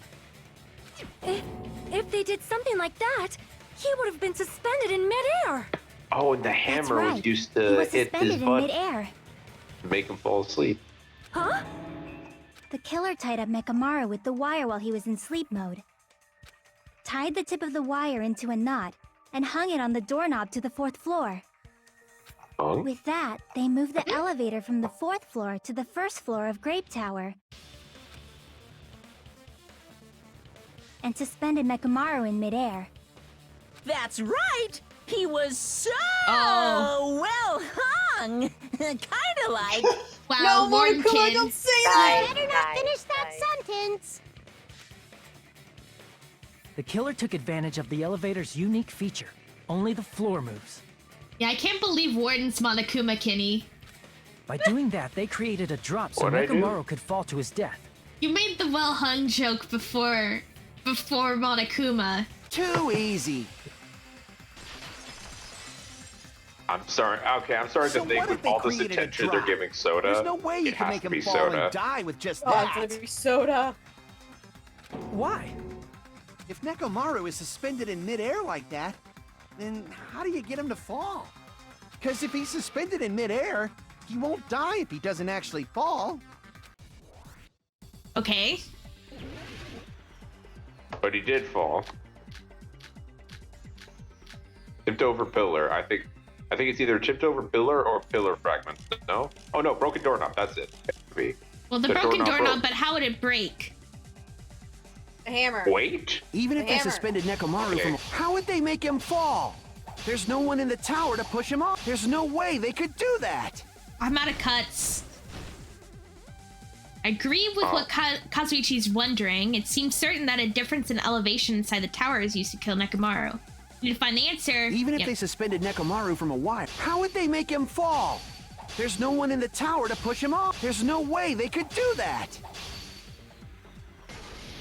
If they did something like that, he would have been suspended in midair. Oh, and the hammer was used to He was hit his suspended in butt midair. to make him fall asleep. Huh? The killer tied up Mekamaru with the wire while he was in sleep mode. Tied the tip of the wire into a knot and hung it on the doorknob to the 4th floor. Oh. With that, they moved the elevator from the 4th floor to the 1st floor of Grape Tower and suspended Mekamaru in midair. That's right! He was so well hung! Kinda like... Wow, No, Monokuma, don't say that! You better not finish that sentence. The killer took advantage of the elevator's unique feature. Only the floor moves. Yeah, I can't believe Warden's Monokuma Kinney. By doing that, they created a drop so What'd I do? Mekamaru could fall to his death. You made the well-hung joke before Monokuma. Too easy. I'm sorry. Okay, I'm sorry So to think what with if they all this created a attention they're drop? giving Soda. There's no way you it can has make to him be fall Soda. and die with just Oh, it's that. gonna be Soda. Why? If Nekomaru is suspended in midair like that, then how do you get him to fall? Because if he's suspended in midair, he won't die if he doesn't actually fall. Okay. But he did fall. Tipped over pillar. I think it's either tipped over pillar or pillar fragment. No? Oh no, broken doorknob. That's it. Well, the broken doorknob, but how would it break? A hammer. Wait. Even if they Hammer. suspended Nekomaru Okay. from... How would they make him fall? There's no one in the tower to push him off. There's no way they could do that. I'm out of cuts. I agree with what Kazuichi's wondering. It seems certain that a difference in elevation inside the tower is used to kill Nekomaru. You need to find the answer. Even if Yep. they suspended Nekomaru from a wire, how would they make him fall? There's no one in the tower to push him off. There's no way they could do that.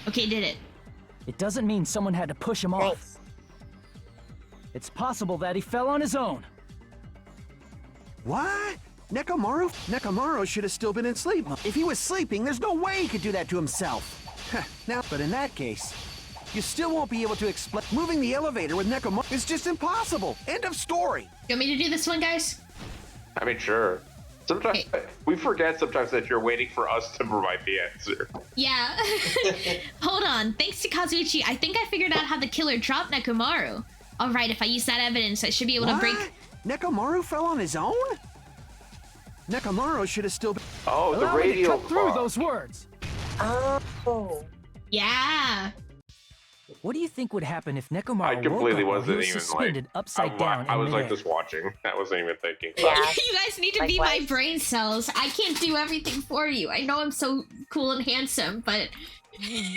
Okay, did it. It doesn't mean someone had to push him off. It's possible that he fell on his own. What? Nekomaru should have still been in sleep mode. If he was sleeping, there's no way he could do that to himself. Now, but in that case, you still won't be able to explain. Moving the elevator with Nekomaru is just impossible. End of story. You want me to do this one, guys? I mean, sure. Sometimes we forget sometimes that you're waiting for us to provide the answer. Yeah. Hold on. Thanks to Kazuichi, I think I figured out how the killer dropped Nekomaru. All right, if I use that evidence, I should be able to break... Nekomaru fell on his own? Nekomaru should have still been... Oh, the Allow me to radio cut through clock. those words. Oh. Yeah. What do you think would happen if I Nekomaru completely woke up while he wasn't was even suspended like upside down I in was like midair? just watching. I wasn't even thinking. Yeah. You guys need to Like be what? my brain cells. I can't do everything for you. I know I'm so cool and handsome, but...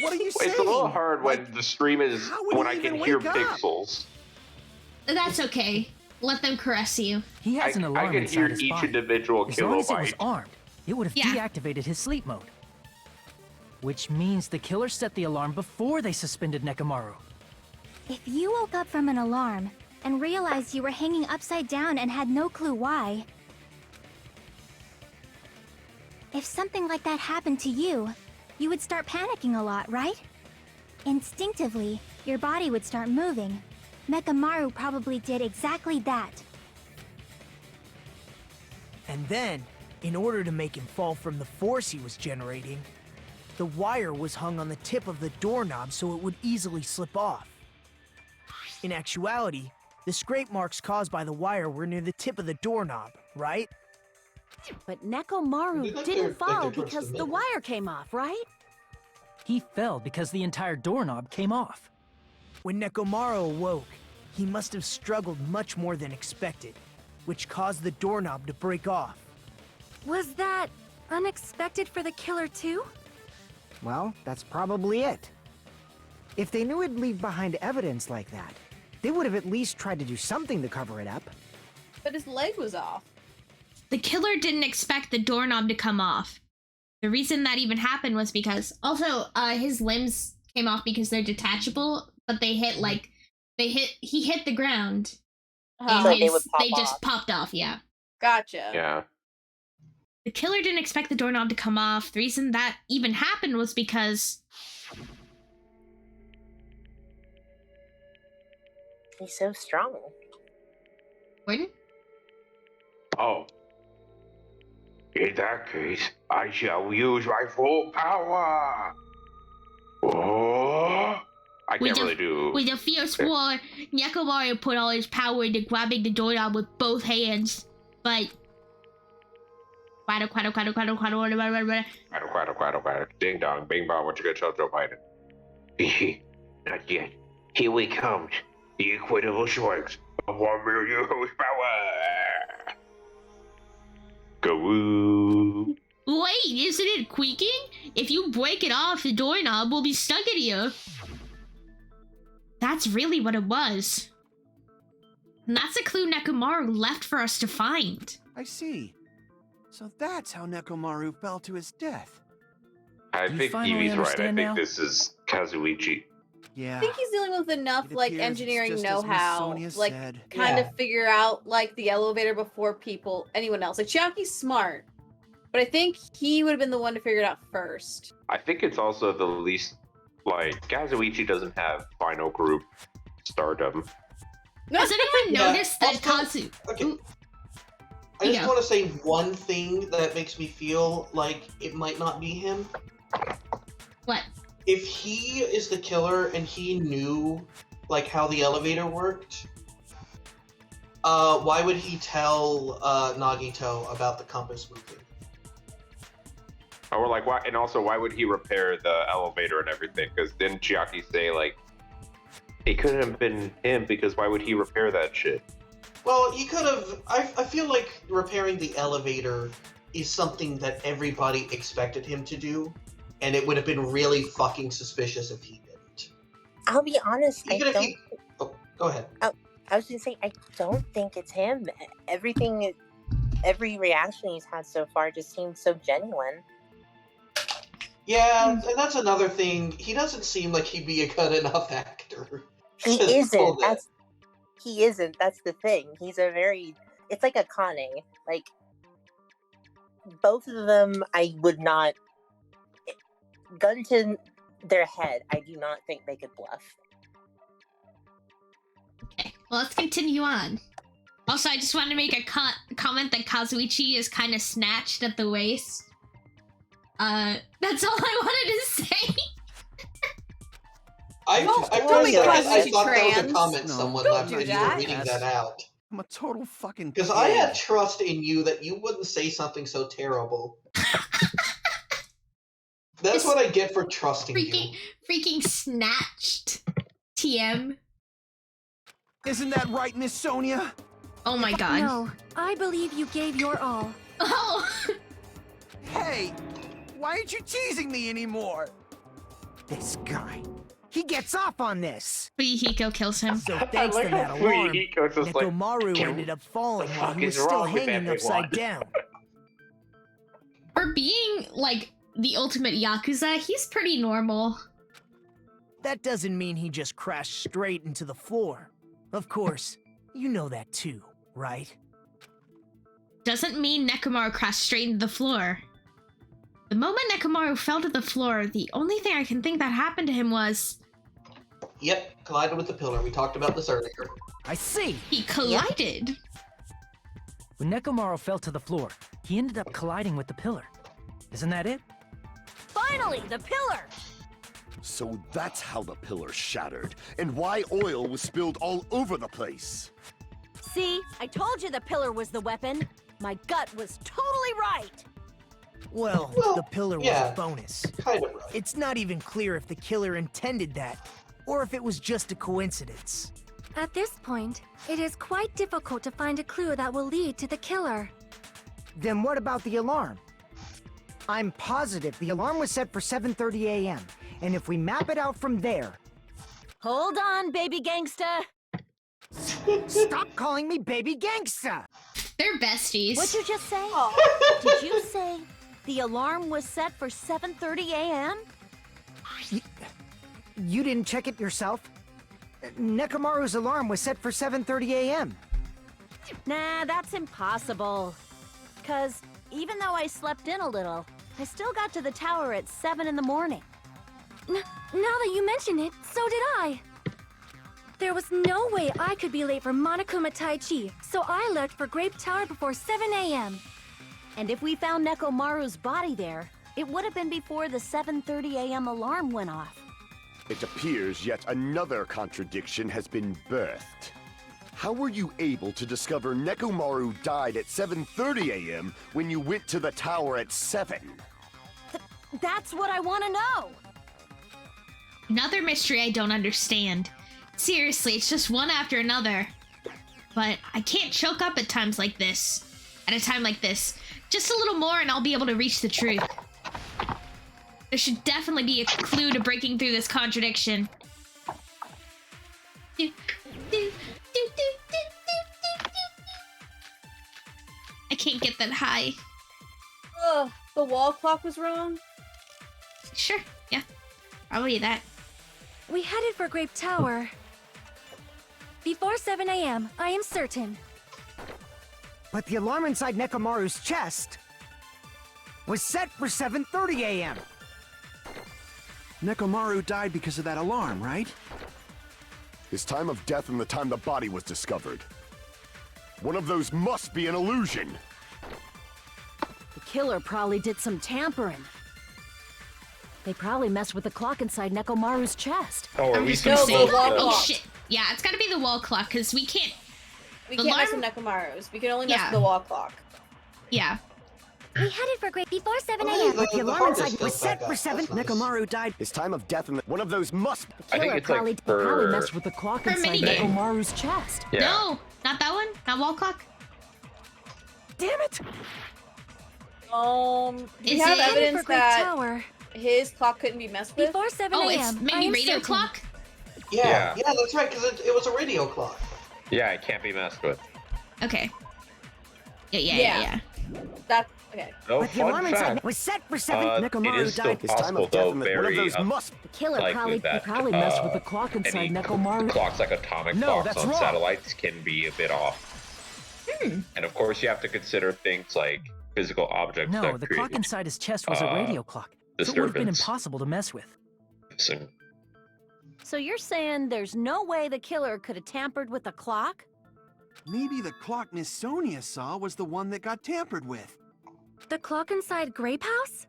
What are you saying? It's a little hard when the stream is how would when he I can even hear wake up? pixels. That's okay. Let them caress you. He has an I alarm can inside hear his each body. individual As long as it was kilobyte. armed, it would have Yeah. deactivated his sleep mode. Which means the killer set the alarm before they suspended Nekomaru. If you woke up from an alarm and realized you were hanging upside down and had no clue why, if something like that happened to you, you would start panicking a lot, right? Instinctively, your body would start moving. Mekamaru probably did exactly that. And then, in order to make him fall from the force he was generating, the wire was hung on the tip of the doorknob so it would easily slip off. In actuality, the scrape marks caused by the wire were near the tip of the doorknob, right? But Nekomaru Look like didn't they're fall towards because the the middle. wire came off, right? He fell because the entire doorknob came off. When Nekomaru awoke, he must have struggled much more than expected, which caused the doorknob to break off. Was that unexpected for the killer too? Well, that's probably it. If they knew it'd leave behind evidence like that, they would have at least tried to do something to cover it up. But his leg was off. The killer didn't expect the doorknob to come off. The reason that even happened was because also his limbs came off because they're detachable, but they hit he hit the ground. Uh-huh. So And they would pop they just off. popped off, yeah. Gotcha. Yeah. The killer didn't expect the doorknob to come off. The reason that even happened was because... He's so strong. Gordon? Oh. In that case, I shall use my full power. Oh. I can't really do... With a fierce roar, Nekomaru put all his power into grabbing the doorknob with both hands. But... Quaddle. Ding dong, bing bong, what you gonna tell Joe Biden? Not yet. Here we comes. The equitable strikes of 1 million horsepower. Go. Wait, isn't it squeaking? If you break it off, the doorknob will be stuck in here. That's really what it was. And that's a clue Nekomaru left for us to find. I see. So that's how Nekomaru fell to his death. I think Evie's right. I think this is Kazuichi. Yeah. I think he's dealing with enough like engineering know-how, like said. kind of figure out like the elevator before anyone else. Like Chiaki's smart, but I think he would have been the one to figure it out first. I think it's also the least, like, Kazuichi doesn't have final group stardom. Has anyone noticed that Kazu... Okay. I just want to say one thing that makes me feel like it might not be him. What? If he is the killer and he knew, like, how the elevator worked, why would he tell Nagito about the compass moving? Or like, why? And also, why would he repair the elevator and everything? Because didn't Chiaki say like it couldn't have been him? Because why would he repair that shit? Well, he could have. I feel like repairing the elevator is something that everybody expected him to do, and it would have been really fucking suspicious if he didn't. I'll be honest. Oh, go ahead. I was gonna say I don't think it's him. Every reaction he's had so far just seems so genuine. Yeah, and that's another thing. He doesn't seem like he'd be a good enough actor. He isn't. He isn't. That's the thing. He's a very... It's like a Kane. Like, both of them, I would not... Gun to their head, I do not think they could bluff. Okay, well, let's continue on. Also, I just wanted to make a comment that Kazuichi is kind of snatched at the waist. That's all I wanted to say. I thought that was a comment someone left and you were reading that out. I'm a total fucking Because I had trust in you that you wouldn't say something so terrible. That's what I get for trusting you. Freaking snatched. TM. Isn't that right, Miss Sonia? Oh my god. No, I believe you gave your all. Oh! Hey! Why aren't you teasing me anymore? This guy. He gets off on this! Fuyuhiko kills him. So thanks to that alarm, Nekomaru ended up falling while he was still hanging upside down. For being, like, the ultimate Yakuza, he's pretty normal. That doesn't mean he just crashed straight into the floor. Of course, you know that too, right? Doesn't mean Nekomaru crashed straight into the floor. The moment Nekomaru fell to the floor, the only thing I can think that happened to him was... Yep, collided with the pillar. We talked about this earlier. I see! He collided! Yep. When Nekomaru fell to the floor, he ended up colliding with the pillar. Isn't that it? Finally, the pillar! So that's how the pillar shattered, and why oil was spilled all over the place. See, I told you the pillar was the weapon. My gut was totally right. Well, the pillar was a bonus. Kind of right. It's not even clear if the killer intended that, or if it was just a coincidence. At this point, it is quite difficult to find a clue that will lead to the killer. Then what about the alarm? I'm positive the alarm was set for 7:30 a.m., and if we map it out from there... Hold on, baby gangsta! Stop calling me baby gangsta! They're besties. What'd you just say? Did you say the alarm was set for 7:30 a.m.? You didn't check it yourself? Nekomaru's alarm was set for 7:30 a.m. Nah, that's impossible. 'Cause even though I slept in a little, I still got to the tower at 7 in the morning. Now that you mention it, so did I. There was no way I could be late for Monokuma Tai Chi, so I left for Grape Tower before 7 a.m. And if we found Nekomaru's body there, it would have been before the 7:30 a.m. alarm went off. It appears yet another contradiction has been birthed. How were you able to discover Nekomaru died at 7:30 a.m. when you went to the tower at 7? That's what I want to know! Another mystery I don't understand. Seriously, it's just one after another. But I can't choke up at times like this. At a time like this. Just a little more and I'll be able to reach the truth. There should definitely be a clue to breaking through this contradiction. I can't get that high. Ugh, the wall clock was wrong? Sure, yeah. Probably that. We headed for Grape Tower before 7 a.m., I am certain. But the alarm inside Nekomaru's chest was set for 7:30 a.m. Nekomaru died because of that alarm, right? His time of death and the time the body was discovered. One of those must be an illusion. The killer probably did some tampering. They probably messed with the clock inside Nekomaru's chest. Oh, I'm just gonna say, oh shit. Yeah, it's gotta be the wall clock, because we can't... We can't mess with Nekomaru's. We can only mess with the wall clock. Yeah. We headed for Grape before 7 Oh, a.m. the- The the alarm hardest inside was stuff set back for up. 7. That's nice. Nekomaru died. His time of death and one of those must. I think Killer it's like probably for... messed with the clock For inside Minigame. Nekomaru's chest. Yeah. No, not that one. Not wall clock. Damn it! We Is have it- evidence For Grape that Tower his clock couldn't be messed with. before 7 Oh, a.m. it's I maybe am radio certain. clock? Yeah, Yeah. that's right, because it was a radio clock. Yeah, it can't be messed with. Okay. Yeah. That's okay. No But the alarm fun inside fact. was set for 7. It Nekomaru is still died. His time possible, of death though, and one of very those must. The killer likely probably messed with the clock inside any Nekomaru. clocks like atomic No, clocks that's on wrong. satellites can be a bit off. And of course, you have to consider things like physical objects No, that the create clock inside his chest was a radio clock. So it would have been disturbance. impossible to mess with. So, So you're saying there's no way the killer could have tampered with the clock? Maybe the clock Miss Sonia saw was the one that got tampered with. The clock inside Grape House?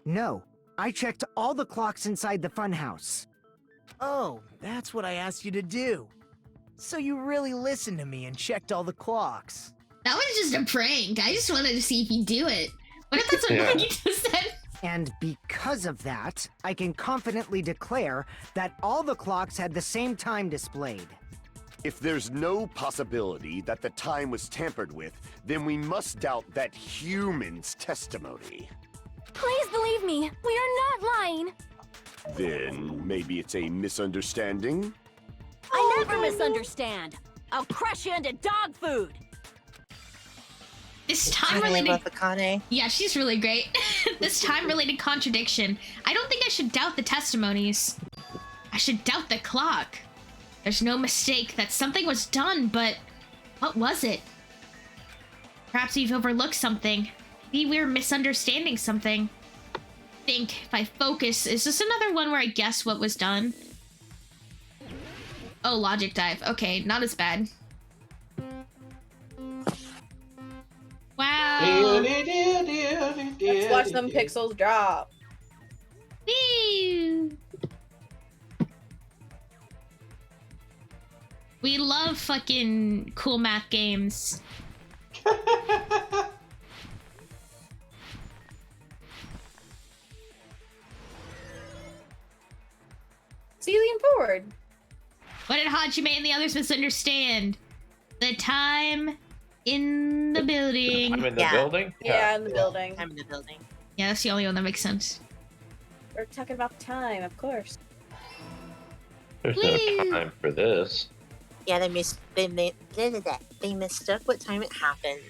No, I checked all the clocks inside the funhouse. Oh, that's what I asked you to do. So you really listened to me and checked all the clocks. That was just a prank. I just wanted to see if you do it. What if that's what Yeah. Maggie just said? And because of that, I can confidently declare that all the clocks had the same time displayed. If there's no possibility that the time was tampered with, then we must doubt that human's testimony. Please believe me, we are not lying. Then maybe it's a misunderstanding? I never misunderstand. I'll crush you into dog food. This time-related... Akane. Yeah, she's really great. This time-related contradiction. I don't think I should doubt the testimonies. I should doubt the clock. There's no mistake that something was done, but what was it? Perhaps we've overlooked something. Maybe we're misunderstanding something. I think if I focus, is this another one where I guess what was done? Oh, logic dive. Okay, not as bad. Wow. Let's watch them pixels drop. Woo! We love fucking cool math games. See, lean forward. What did Hajime and the others misunderstand? The time in the building. I'm in the building? Yeah, in the building. I'm in the building. Yeah, that's the only one that makes sense. We're talking about time, of course. There's no time for this. Yeah, they mistook what time it happened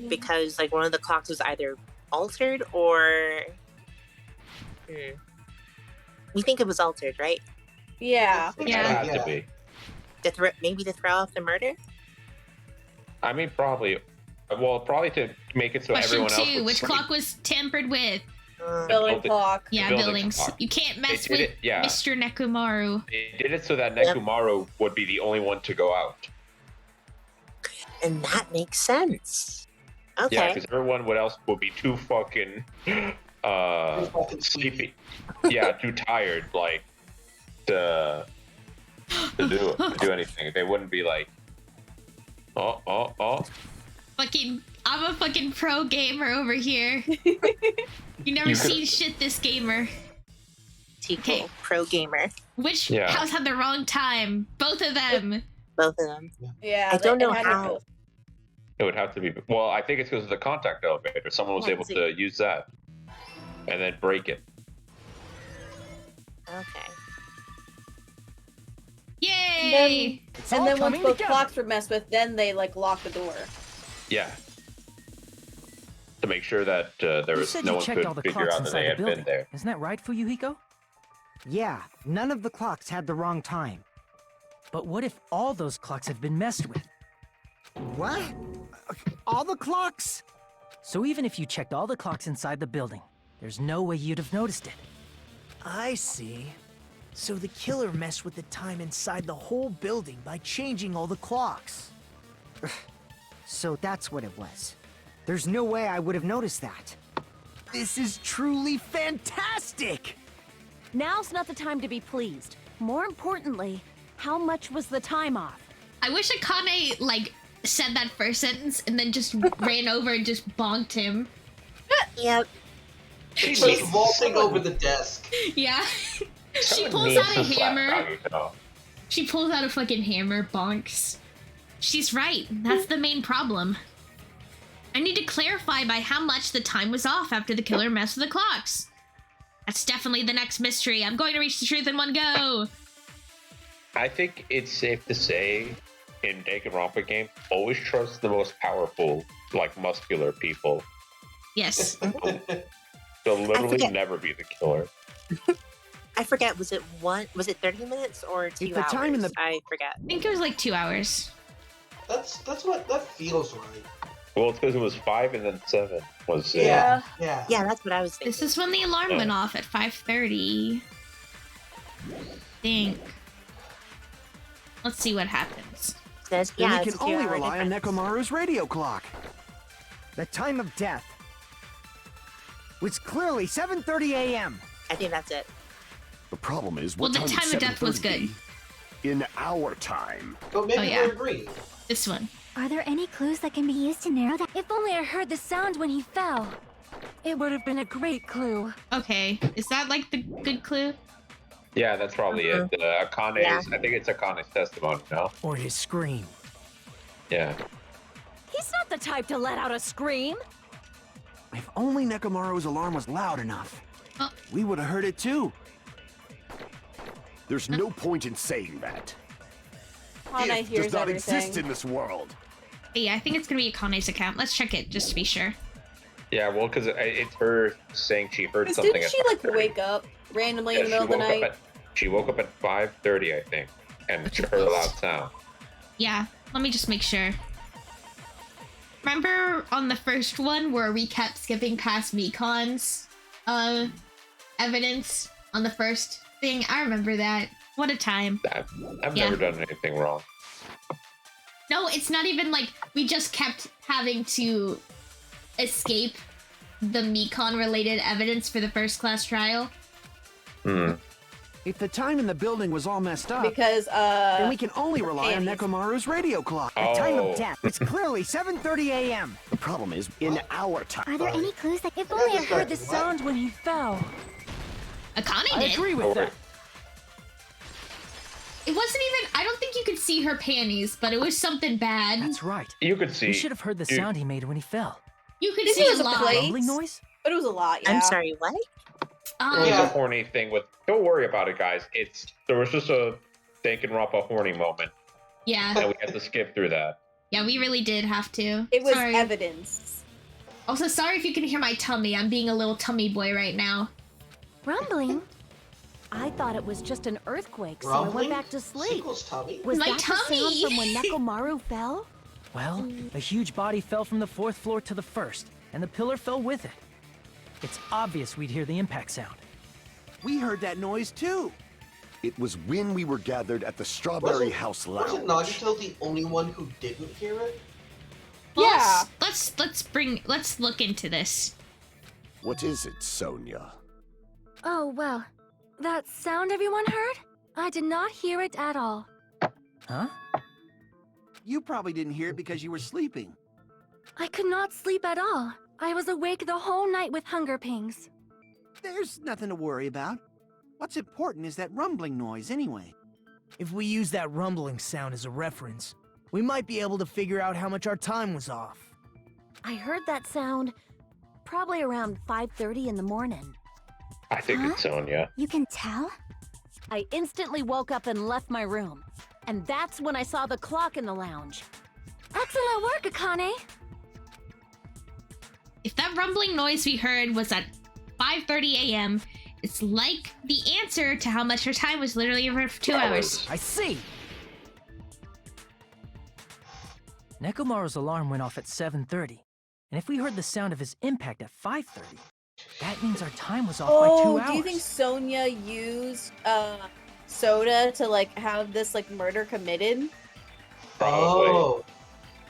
because like one of the clocks was either altered or we think it was altered, right? Yeah. It had to be. Maybe to throw off the murder. I mean, probably. Well, probably to make it so Question everyone else 2, would which sleep. clock was tampered with? Building clock. Yeah, building buildings. clock. You can't mess did with it, yeah. Mr. Nekomaru. They did it so that Nekomaru would be the only one to go out. And that makes sense. Okay. Yeah, because everyone else would be too fucking sleepy. Yeah, too tired, like to do anything. They wouldn't be like, Fucking, I'm a fucking pro gamer over here. You never seen shit this gamer. Okay. Pro gamer. Which Yeah. house had the wrong time? Both of them. Both of them. Yeah. I don't know it had how. to- it would have to be. Well, I think it's because of the contact elevator. Someone was able to use that and then break it. Okay. Yay! And then once both clocks were messed with, then they like locked the door. Yeah. To make sure that there You was said no you one checked all could the figure clocks out that inside they the had building. been there. Isn't that right, Fuyuhiko? Yeah, none of the clocks had the wrong time. But what if all those clocks have been messed with? What? All the clocks? So even if you checked all the clocks inside the building, there's no way you'd have noticed it. I see. So the killer messed with the time inside the whole building by changing all the clocks. So that's what it was. There's no way I would have noticed that. This is truly fantastic! Now's not the time to be pleased. More importantly, how much was the time off? I wish Akane, like, said that first sentence and then just ran over and just bonked him. Yep. She was vaulting over the desk. Yeah. She pulls Needs out a to slap hammer. Naruto. She pulls out a fucking hammer, bonks. She's right. That's the main problem. I need to clarify by how much the time was off after the killer messed with the clocks. That's definitely the next mystery. I'm going to reach the truth in one go. I think it's safe to say in Danganronpa game, always trust the most powerful, like muscular people. Yes. They'll literally forget. never be the killer. I forget. Was it 30 minutes or 2 the hours? time in the- I forget. I think it was like 2 hours. That's what that feels right. Well, it's because it was 5 and then 7 was. Yeah. Yeah, that's what I was thinking. This is when the alarm went off at 5:30. Think. Let's see what happens. Says, Then yeah, we it's can a only 2-hour rely on difference. Nekomaru's radio clock. The time of death was clearly 7:30 a.m. I think that's it. The problem is, Well, what the time of death was 7:30 in our time. But maybe Oh, yeah. we're agreeing. This one. Are there any clues that can be used to narrow that? If only I heard the sound when he fell. It would have been a great clue. Okay. Is that like the good clue? Yeah, that's probably it. Akane's, Yeah. I think it's Akane's testimony, no? Or his scream. Yeah. He's not the type to let out a scream. If only Nekomaru's alarm was loud enough, Oh. we would have heard it too. There's no point in saying that. Hana It hears does not everything. exist in this world. Yeah, I think it's gonna be Akane's account. Let's check it just to be sure. Yeah, well, because it's her saying she heard 'Cause something didn't at she like 5:30. wake up randomly in the Yeah, middle of the night? She woke up at 5:30, I think, and she heard a loud sound. Yeah, let me just make sure. Remember on the first one where we kept skipping past Mikon's evidence on the first thing? I remember that. What a time. I've Yeah. never done anything wrong. No, it's not even like we just kept having to escape the Mikon related evidence for the first class trial. If the time in the building was all messed up, Because then we can only rely on panties. Nekomaru's radio clock. The time Oh. of death was clearly 7:30 a.m. The problem is, in our time. Are there any clues that If only I heard the sound when he fell. Akane I did. agree with that. It wasn't even. I don't think you could see her panties, but it was something bad. That's right. You could see. We should have heard the Dude. sound he made when he fell. You could Maybe see it a was a lot. plate. Rumbling noise? But it was a lot, yeah. I'm sorry, what? It was Yeah. a horny thing with. Don't worry about it, guys. There was just a Danganronpa horny moment, Yeah, and we had to skip through that. yeah, we really did have to. It was Sorry. evidence. Also, sorry if you can hear my tummy. I'm being a little tummy boy right now. Rumbling? I thought it was just an earthquake, so I Rumbling? went back to sleep. Sequel's tummy. Was My that the tummy! sound from when Nekomaru fell? Well, a huge body fell from the 4th floor to the 1st, and the pillar fell with it. It's obvious we'd hear the impact sound. We heard that noise too. It was when we were gathered at the Strawberry House Lounge. Wasn't Nagito the only one who didn't hear it? Well, Yeah. Let's look into this. What is it, Sonia? Oh, well. That sound everyone heard? I did not hear it at all. Huh? You probably didn't hear it because you were sleeping. I could not sleep at all. I was awake the whole night with hunger pangs. There's nothing to worry about. What's important is that rumbling noise anyway. If we use that rumbling sound as a reference, we might be able to figure out how much our time was off. I heard that sound probably around 5:30 in the morning. I think it's Sonia. You can tell? I instantly woke up and left my room. And that's when I saw the clock in the lounge. Excellent work, Akane! If that rumbling noise we heard was at 5:30 a.m., it's like the answer to how much her time was literally over for 2 hours. I see! Nekomaru's alarm went off at 7:30, and if we heard the sound of his impact at 5:30, that means our time was off by 2 hours. Do you think Sonia used Soda to like have this like murder committed? Probably. Oh.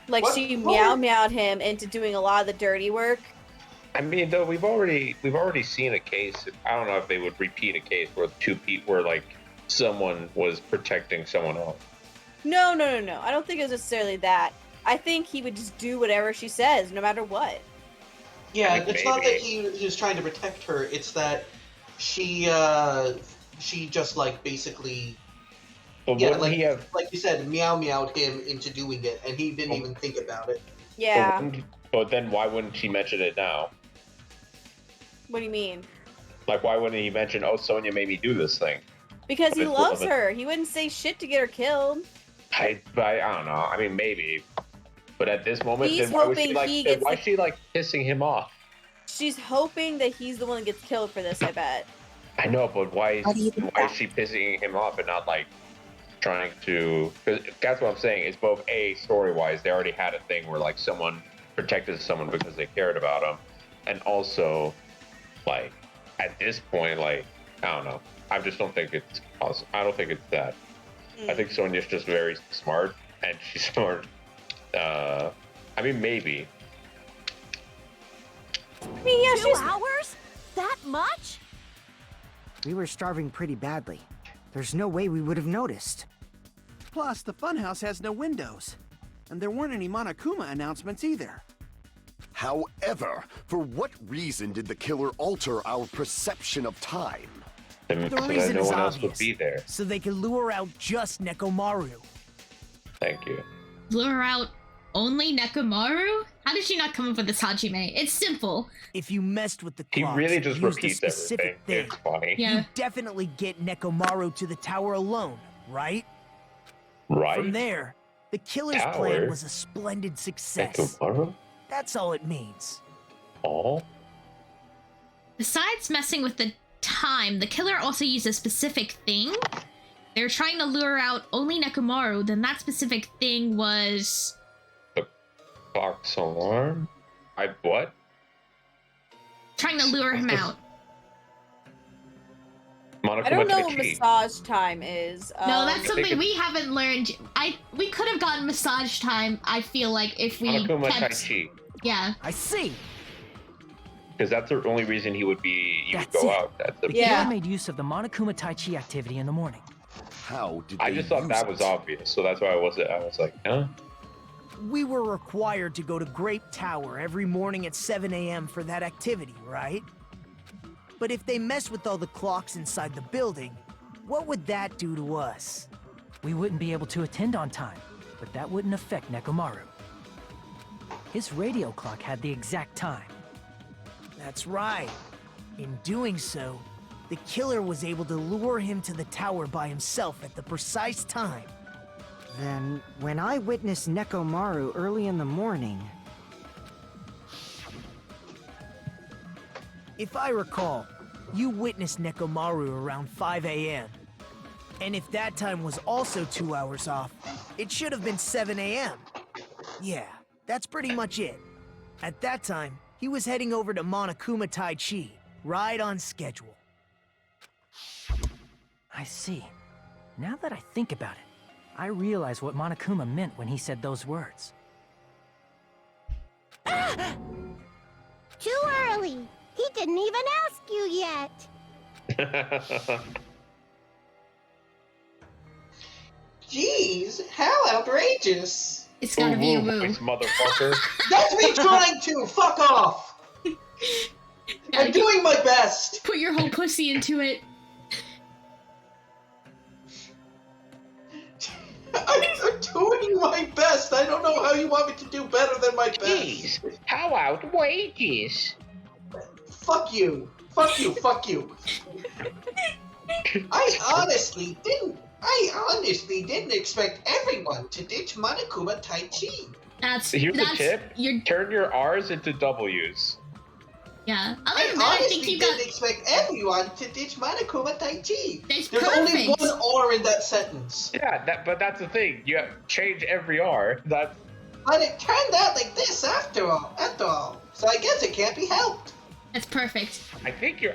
Like What? she meowed him into doing a lot of the dirty work. I mean, though we've already seen a case. I don't know if they would repeat a case where two people, where like someone was protecting someone else. No. I don't think it was necessarily that. I think he would just do whatever she says, no matter what. Yeah, I think it's not that maybe. he was trying to protect her. It's that she just like basically, But yeah, wouldn't like he have? like you said, meowed him into doing it, and he didn't even think about it. Yeah. But then why wouldn't she mention it now? What do you mean? Like, why wouldn't he mention, "Oh, Sonia made me do this thing"? Because he It's loves relevant. her. He wouldn't say shit to get her killed. I don't know. I mean, maybe. But at this moment, He's then why was she hoping like? he then gets why the- is she like pissing him off? She's hoping that he's the one that gets killed for this, I bet. I know, but why How do you think is that? she pissing him off and not like trying to? Because that's what I'm saying. It's both story wise, they already had a thing where like someone protected someone because they cared about them, and also like at this point, like I don't know. I just don't think it's possible. I don't think it's that. I think Sonia's just very smart, and she's smart. I mean, maybe. I mean, yeah, 2 hours? That much? We were starving pretty badly. There's no way we would have noticed. Plus, the funhouse has no windows. And there weren't any Monokuma announcements either. However, for what reason did the killer alter our perception of time? So The that reason no is one else would obvious. be there. So they can lure out just Nekomaru. Thank you. Lure out only Nekomaru? How did she not come up with this Hajime? It's simple. If you messed with the He clocks, really just used a repeats specific everything. thing, It's funny. Yeah. you definitely get Nekomaru to the tower alone, right? Right? From there, the killer's Tower? plan was a splendid success. Tomorrow? That's all it means. Oh? Besides messing with the time, the killer also used a specific thing. They were trying to lure out only Nekomaru, then that specific thing was... Box alarm? What? trying to lure him out. I don't know what Monokuma massage time is. No, that's I think something it's- we haven't learned. We could have gotten massage time, I feel like, if we Monokuma Tai kept... Chi. Yeah. I see. Because that's the only reason he would That's go it. out. That's The the killer made use of the Monokuma Tai Chi activity in the morning. How did I they just thought use that it? was obvious, so that's why I was like, huh? We were required to go to Grape Tower every morning at 7 a.m. for that activity, right? But if they mess with all the clocks inside the building, what would that do to us? We wouldn't be able to attend on time, but that wouldn't affect Nekomaru. His radio clock had the exact time. That's right. In doing so, the killer was able to lure him to the tower by himself at the precise time. Then, when I witnessed Nekomaru early in the morning... If I recall, you witnessed Nekomaru around 5 a.m. And if that time was also 2 hours off, it should have been 7 a.m. Yeah, that's pretty much it. At that time, he was heading over to Monokuma Tai Chi, right on schedule. I see. Now that I think about it, I realize what Monokuma meant when he said those words. Too early. He didn't even ask you yet. Jeez, how outrageous. It's gotta be a woo. Motherfucker. That's me trying to! Fuck off! I'm doing my best! Put your whole pussy into it. I'm doing my best. I don't know how you want me to do better than my best. Jeez, how outrageous. Fuck you. Fuck you. Fuck you. I honestly didn't expect everyone to ditch Monokuma Tai Chi. Here's a tip. Turn your R's into W's. Yeah. I honestly didn't expect everyone to ditch Monokuma Tai Chi. There's only one R in that sentence. Yeah, but that's the thing. You have change every R. But it turned out like this after all. So I guess it can't be helped. That's perfect. I think your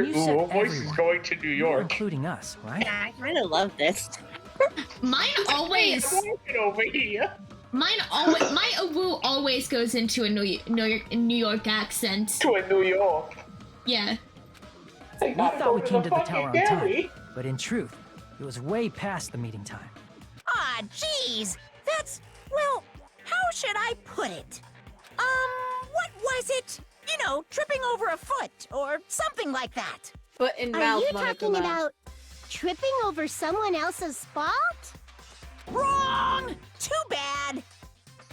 ooh voice is going to New York, including us, right? Yeah, I kind of love this. Mine always. Over here. My awoo always goes into a New York accent. To a New York. Yeah. We thought we came to the tower on time, but in truth, it was way past the meeting time. Ah, jeez. That's, well, how should I put it? What was it? You know, tripping over a foot or something like that. Foot in Are mouth, you talking about tripping over someone else's spot? Wrong! Too bad.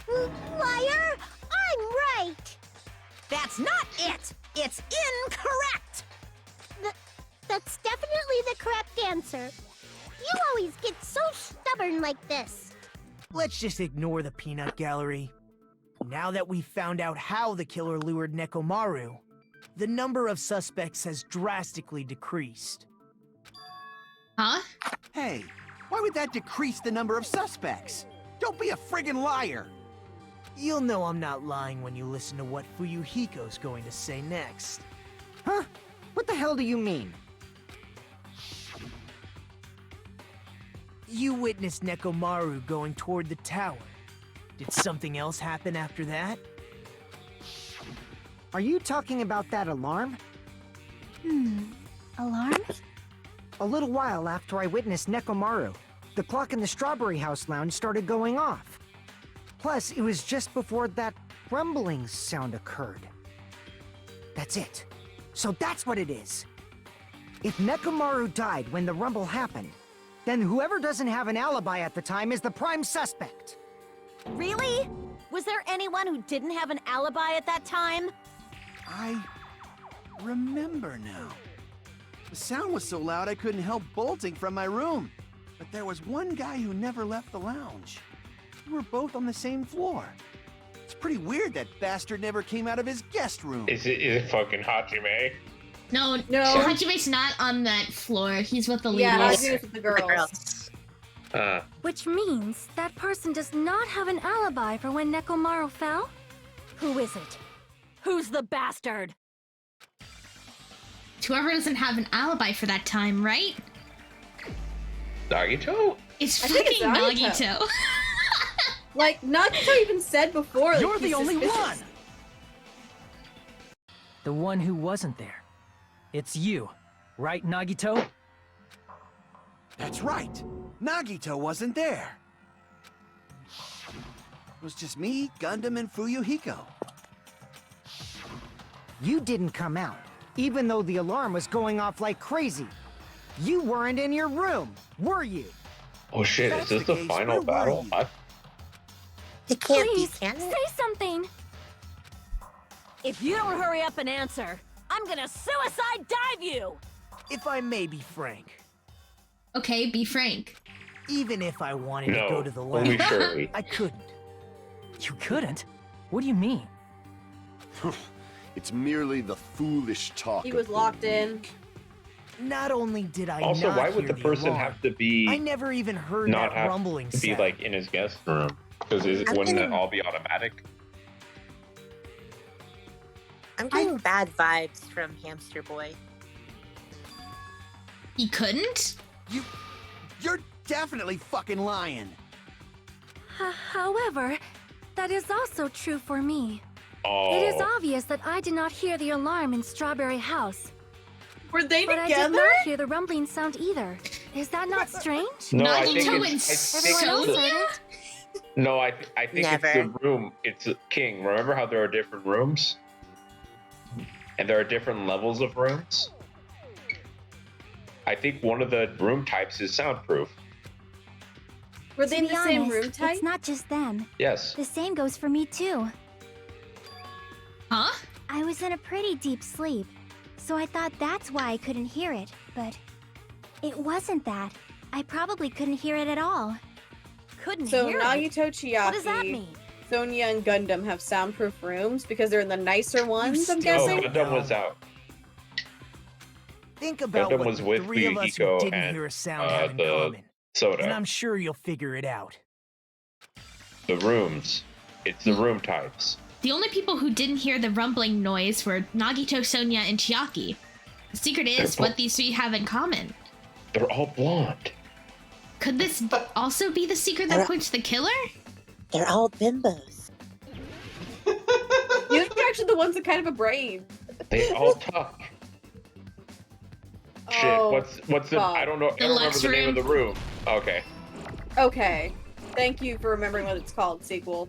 Liar! I'm right! That's not it! It's incorrect! That's definitely the correct answer. You always get so stubborn like this. Let's just ignore the peanut gallery. Now that we've found out how the killer lured Nekomaru, the number of suspects has drastically decreased. Huh? Hey, why would that decrease the number of suspects? Don't be a friggin' liar! You'll know I'm not lying when you listen to what Fuyuhiko's going to say next. Huh? What the hell do you mean? You witnessed Nekomaru going toward the tower. Did something else happen after that? Are you talking about that alarm? Alarm? A little while after I witnessed Nekomaru, the clock in the Strawberry House lounge started going off. Plus, it was just before that rumbling sound occurred. That's it. So that's what it is. If Nekomaru died when the rumble happened, then whoever doesn't have an alibi at the time is the prime suspect. Really? Was there anyone who didn't have an alibi at that time? I remember now. The sound was so loud I couldn't help bolting from my room. But there was one guy who never left the lounge. We were both on the same floor. It's pretty weird that bastard never came out of his guest room. Is it fucking Hajime? No. Hajime's not on that floor. He's with the ladies. Yeah, Hajime's with the girls. Which means that person does not have an alibi for when Nekomaru fell? Who is it? Who's the bastard? Whoever doesn't have an alibi for that time, right? Nagito? It's I think fucking it's Nagito. Like, Nagito even said before that You're the he's only suspicious. one! The one who wasn't there. It's you, right, Nagito? That's right. Nagito wasn't there. It was just me, Gundam, and Fuyuhiko. You didn't come out, even though the alarm was going off like crazy. You weren't in your room, were you? Oh shit, is this the final battle? It can't Please, be canon. say something! If you don't hurry up and answer, I'm gonna suicide dive you! If I may be frank. Okay, be frank. Even if I wanted to go to the only lounge, Shirley. I couldn't. You couldn't? What do you mean? It's merely the foolish talk. He was locked in. Not only did I Also, not why would hear the person alarm, have to be I never even heard not that have rumbling to be sound. like in his guest room? Because I'm wouldn't it getting- all be automatic? I'm getting bad vibes from Hamster Boy. He couldn't? You're definitely fucking lying. However, that is also true for me. Oh. It is obvious that I did not hear the alarm in Strawberry House. Were they But together? I did not hear the rumbling sound either. Is that not strange? No, I think Nagito and Everyone else Sonia? heard it? No, I think Never. it's the room. It's King. Remember how there are different rooms? And there are different levels of rooms? I think one of the room types is soundproof. Were they To in be the same honest, room type? It's not just them. Yes. The same goes for me too. Huh? I was in a pretty deep sleep, so I thought that's why I couldn't hear it, but it wasn't that. I probably couldn't hear it at all. Couldn't So hear it. Nagito, Chiaki, What does that mean? Sonia, and Gundam have soundproof rooms because they're in the nicer ones, I'm still Oh, guessing? Gundam was out. Think about Gundam what was the with three of us who Fuyuhiko didn't and, hear a sound have in the common. Soda. And I'm sure you'll figure it out. The rooms. It's the room types. The only people who didn't hear the rumbling noise were Nagito, Sonia, and Chiaki. The secret is what these three have in common. They're all blonde. Could this also be the secret that points the killer? They're all bimbos. You're actually the ones that kind of a brain. They all talk. Shit, Oh, what's the fuck. I don't know. I don't remember Deluxe the name of the room. Okay. Okay. Thank you for remembering what it's called, sequel.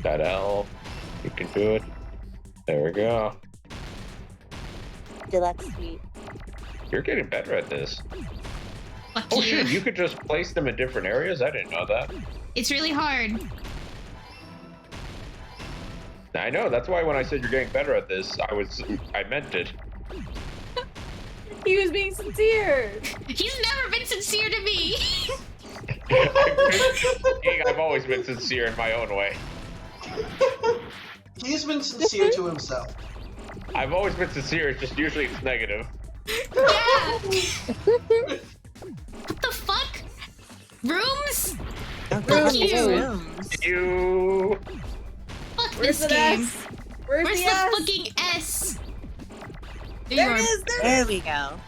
That L. You can do it. There we go. Deluxe suite. You're getting better at this. Fuck Oh you. shit, you could just place them in different areas? I didn't know that. It's really hard. I know, that's why when I said you're getting better at this, I meant it. He was being sincere. He's never been sincere to me. I've always been sincere in my own way. He's been sincere to himself. I've always been sincere, it's just usually it's negative. Yeah. What the fuck? Rooms? Fuck you. You. Fuck Where's this the game. S? Where's Where's the the S? fucking S? There it is. There we go.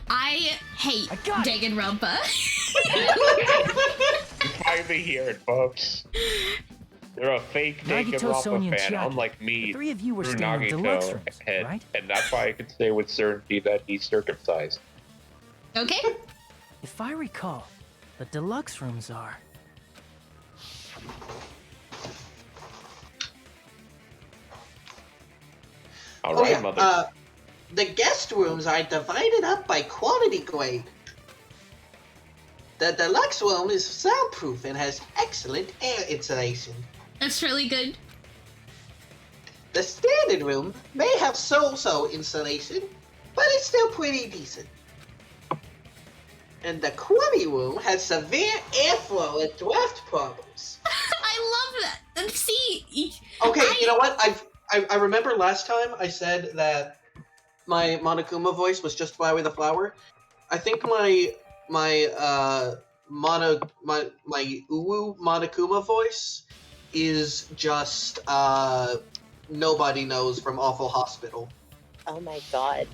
I hate Danganronpa. You finally hear it, folks. They're a fake Nagito, Sonia, Danganronpa and fan, Chiaki. unlike me. The three of you were through staying in deluxe Nagito rooms, head, right? and that's why I could say with certainty that he's circumcised. Okay. If I recall, the deluxe rooms are... All Oh right, yeah, mother. the guest rooms are divided up by quality grade. The deluxe room is soundproof and has excellent air insulation. That's really good. The standard room may have so-so insulation, but it's still pretty decent. And the quality room has severe airflow and draft problems. I love that. And see, Okay, you know what? I remember last time I said that my Monokuma voice was just Flower the Flower. I think my Uwu Monokuma voice is just nobody knows from Awful Hospital. Oh my god.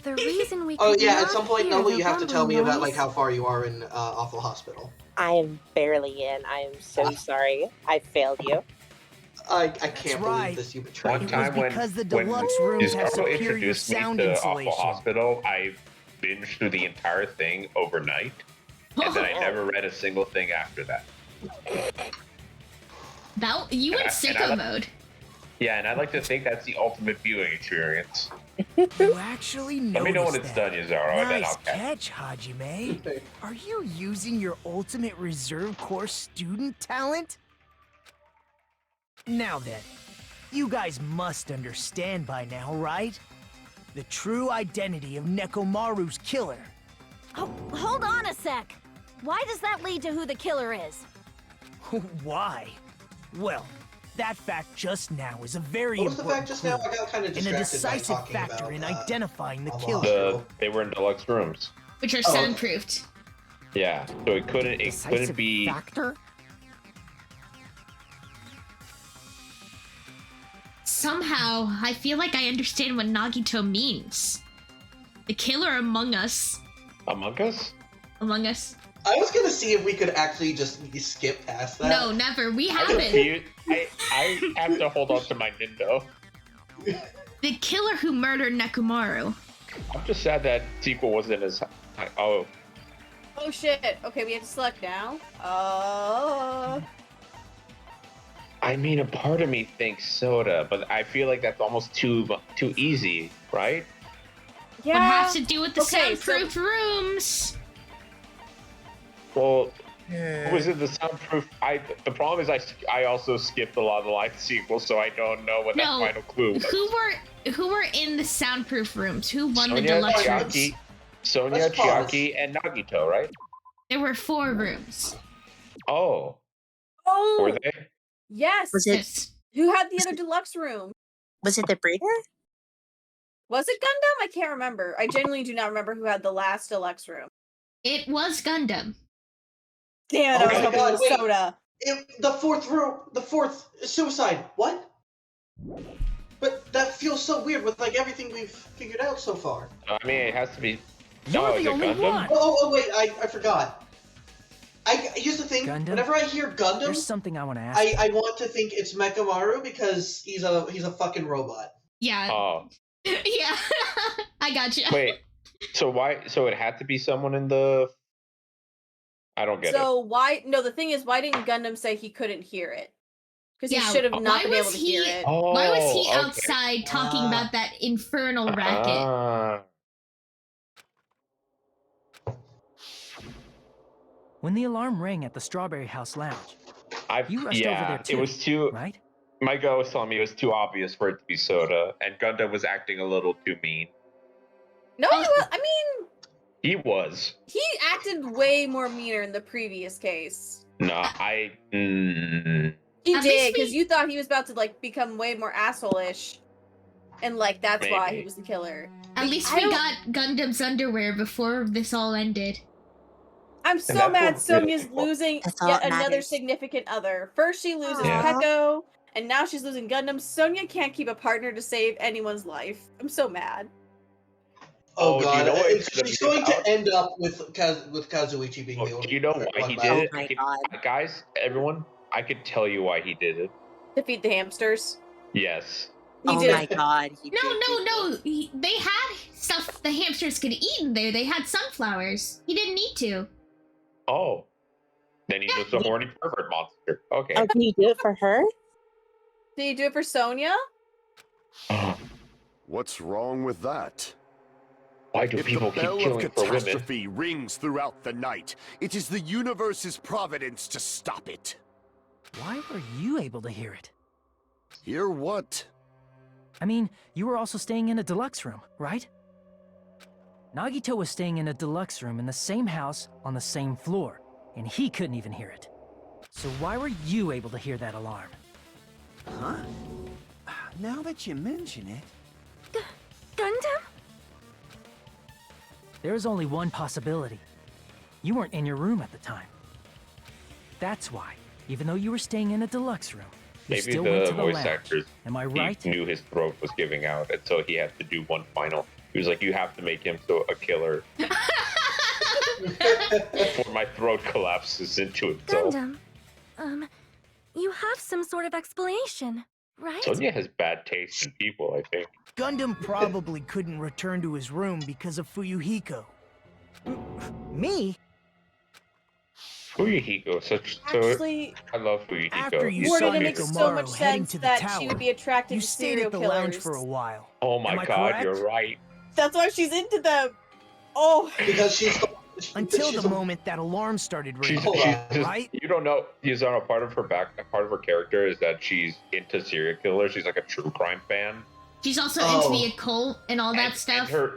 The reason we Oh could yeah, not at some point, hear Noble, the you have to tell me rumbling about like noise- how far you are in Awful Hospital. I am barely in. I am so sorry. I failed you. I can't right. believe this. You betrayed One me. time when because the deluxe when rooms have Yuzuru superior introduced me sound to insulation. Awful Hospital, I binged through the entire thing overnight, and then I never read a single thing after that. that you went And I sicko like- mode. Yeah, and I like to think that's the ultimate viewing experience. You actually Let me know when noticed it's that. done, Yuzuru, and then Nice I'll catch. catch, Hajime. Are you using your ultimate reserve course student talent? Now then, you guys must understand by now, right? The true identity of Nekomaru's killer. Oh, hold on a sec. Why does that lead to who the killer is? Why? Well, That fact just now is a very What was the important fact just now? clue, I got kind of and a distracted by decisive talking factor about in identifying the a killer. They were in deluxe rooms. Which are Oh, okay. soundproofed. Yeah, so it couldn't be. Factor? Somehow, I feel like I understand what Nagito means. The killer among us. Among Us? Among us. I was gonna see if we could actually just skip past that. No, never. We I haven't. have to hold on to my Nindo. The killer who murdered Nekomaru. I'm just sad that sequel wasn't as. Oh. Oh shit. Okay, we have to select now. Oh. I mean, a part of me thinks Soda, but I feel like that's almost too easy, right? Yeah. What has to do with the Okay, soundproof rooms? Well, was it the soundproof? The problem is I also skipped a lot of the live sequels, so I don't know what that final clue was. Who were in the soundproof rooms? Who won the Sonia, deluxe rooms? Chiaki, Sonia, Let's pause. Chiaki, and Nagito, right? There were 4 rooms. Oh. Oh. Were they? Yes. Was it? Yes. Who had the other deluxe room? Was it the breeder? Was it Gundam? I can't remember. I genuinely do not remember who had the last deluxe room. It was Gundam. Damn it, Oh I was my hoping God, it was wait. Soda. The fourth room, the fourth suicide. What? But that feels so weird with like everything we've figured out so far. I mean, it has to be. You're is the it only Gundam? one. Oh wait, I forgot. Here's the thing. Gundam? Whenever I hear Gundam, There's something I want to ask. I want to think it's Mechamaru because he's a fucking robot. Yeah. Oh. Yeah. I got you. Wait. So why? So it had to be someone in the. I don't get it. So why? No, the thing is, why didn't Gundam say he couldn't hear it? Because he should have why not been able was to he- hear it. Why was he Oh, okay. outside talking about that infernal racket? Ah. When the alarm rang at the Strawberry House Lounge, you rushed Yeah, over there too, it was too. right? My guy was telling me it was too obvious for it to be Soda, and Gundam was acting a little too mean. No, he was. I mean, He was. he acted way more meaner in the previous case. No, I. He At did, least because you thought he was about to like become way more asshole-ish, and like that's why he Maybe. was the killer. At least I we don't- got Gundam's underwear before this all ended. I'm so that's mad what Sonya's really- losing That's all yet that another matters. significant other. First she loses Yeah. Peko, and now she's losing Gundam. Sonya can't keep a partner to save anyone's life. I'm so mad. Oh do god, you know what it's she's gonna going be to about? end up with Kazuichi being the only. Do you know why one he left. did it? Oh my God. Guys, everyone, I could tell you why he did it. Defeat the hamsters. Yes. He Oh did. my God. He did No. They had stuff the hamsters could eat in there. They had sunflowers. He didn't need to. Oh. Then he's just a horny pervert monster. Okay. Oh, can you do it for her? Did he do it for Sonya? What's wrong with that? Why do If people the keep bell of killing for women? catastrophe rings throughout the night, it is the universe's providence to stop it. Why were you able to hear it? Hear what? I mean, you were also staying in a deluxe room, right? Nagito was staying in a deluxe room in the same house on the same floor, and he couldn't even hear it. So why were you able to hear that alarm? Huh? Now that you mention it. Gundam? There is only one possibility. You weren't in your room at the time. That's why, even though you were staying in a deluxe room, you Maybe still went the to the voice lounge. actors Am I he right? knew his throat was giving out, and so he had to do one final. He was like, "You have to make him so a killer." Before my throat collapses into itself. Gundam. You have some sort of explanation, right? Sonya has bad taste in people, I think. Gundam probably couldn't return to his room because of Fuyuhiko. Me? Fuyuhiko, Actually, I love Fuyuhiko. After you Warded, saw it makes so Nekomaru much heading sense to the that tower, she would be attracted you to stayed serial at the killers. lounge for a while. Oh my Am I god, correct? you're right. That's why she's into them. Oh. Because she's Until the moment that alarm started She's, ringing, she's just, right? you don't know. He's on a part of her character is that she's into serial killers. She's like a true crime fan. She's also into the occult and all that stuff. I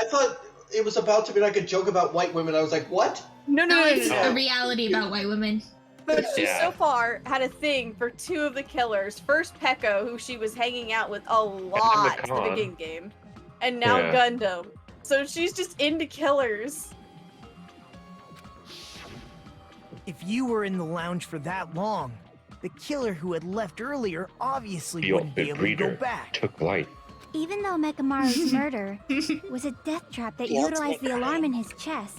thought it was about to be like a joke about white women. I was like, what? No, it's a reality about white women. But she so far had a thing for 2 of the killers. First Pekko, who she was hanging out with a lot in the beginning game. And now Gundam. So she's just into killers. If you were in the lounge for that long, the killer who had left earlier obviously wouldn't be able to go back. Took life. Even though Mekamaru's murder was a death trap that utilized the alarm in his chest,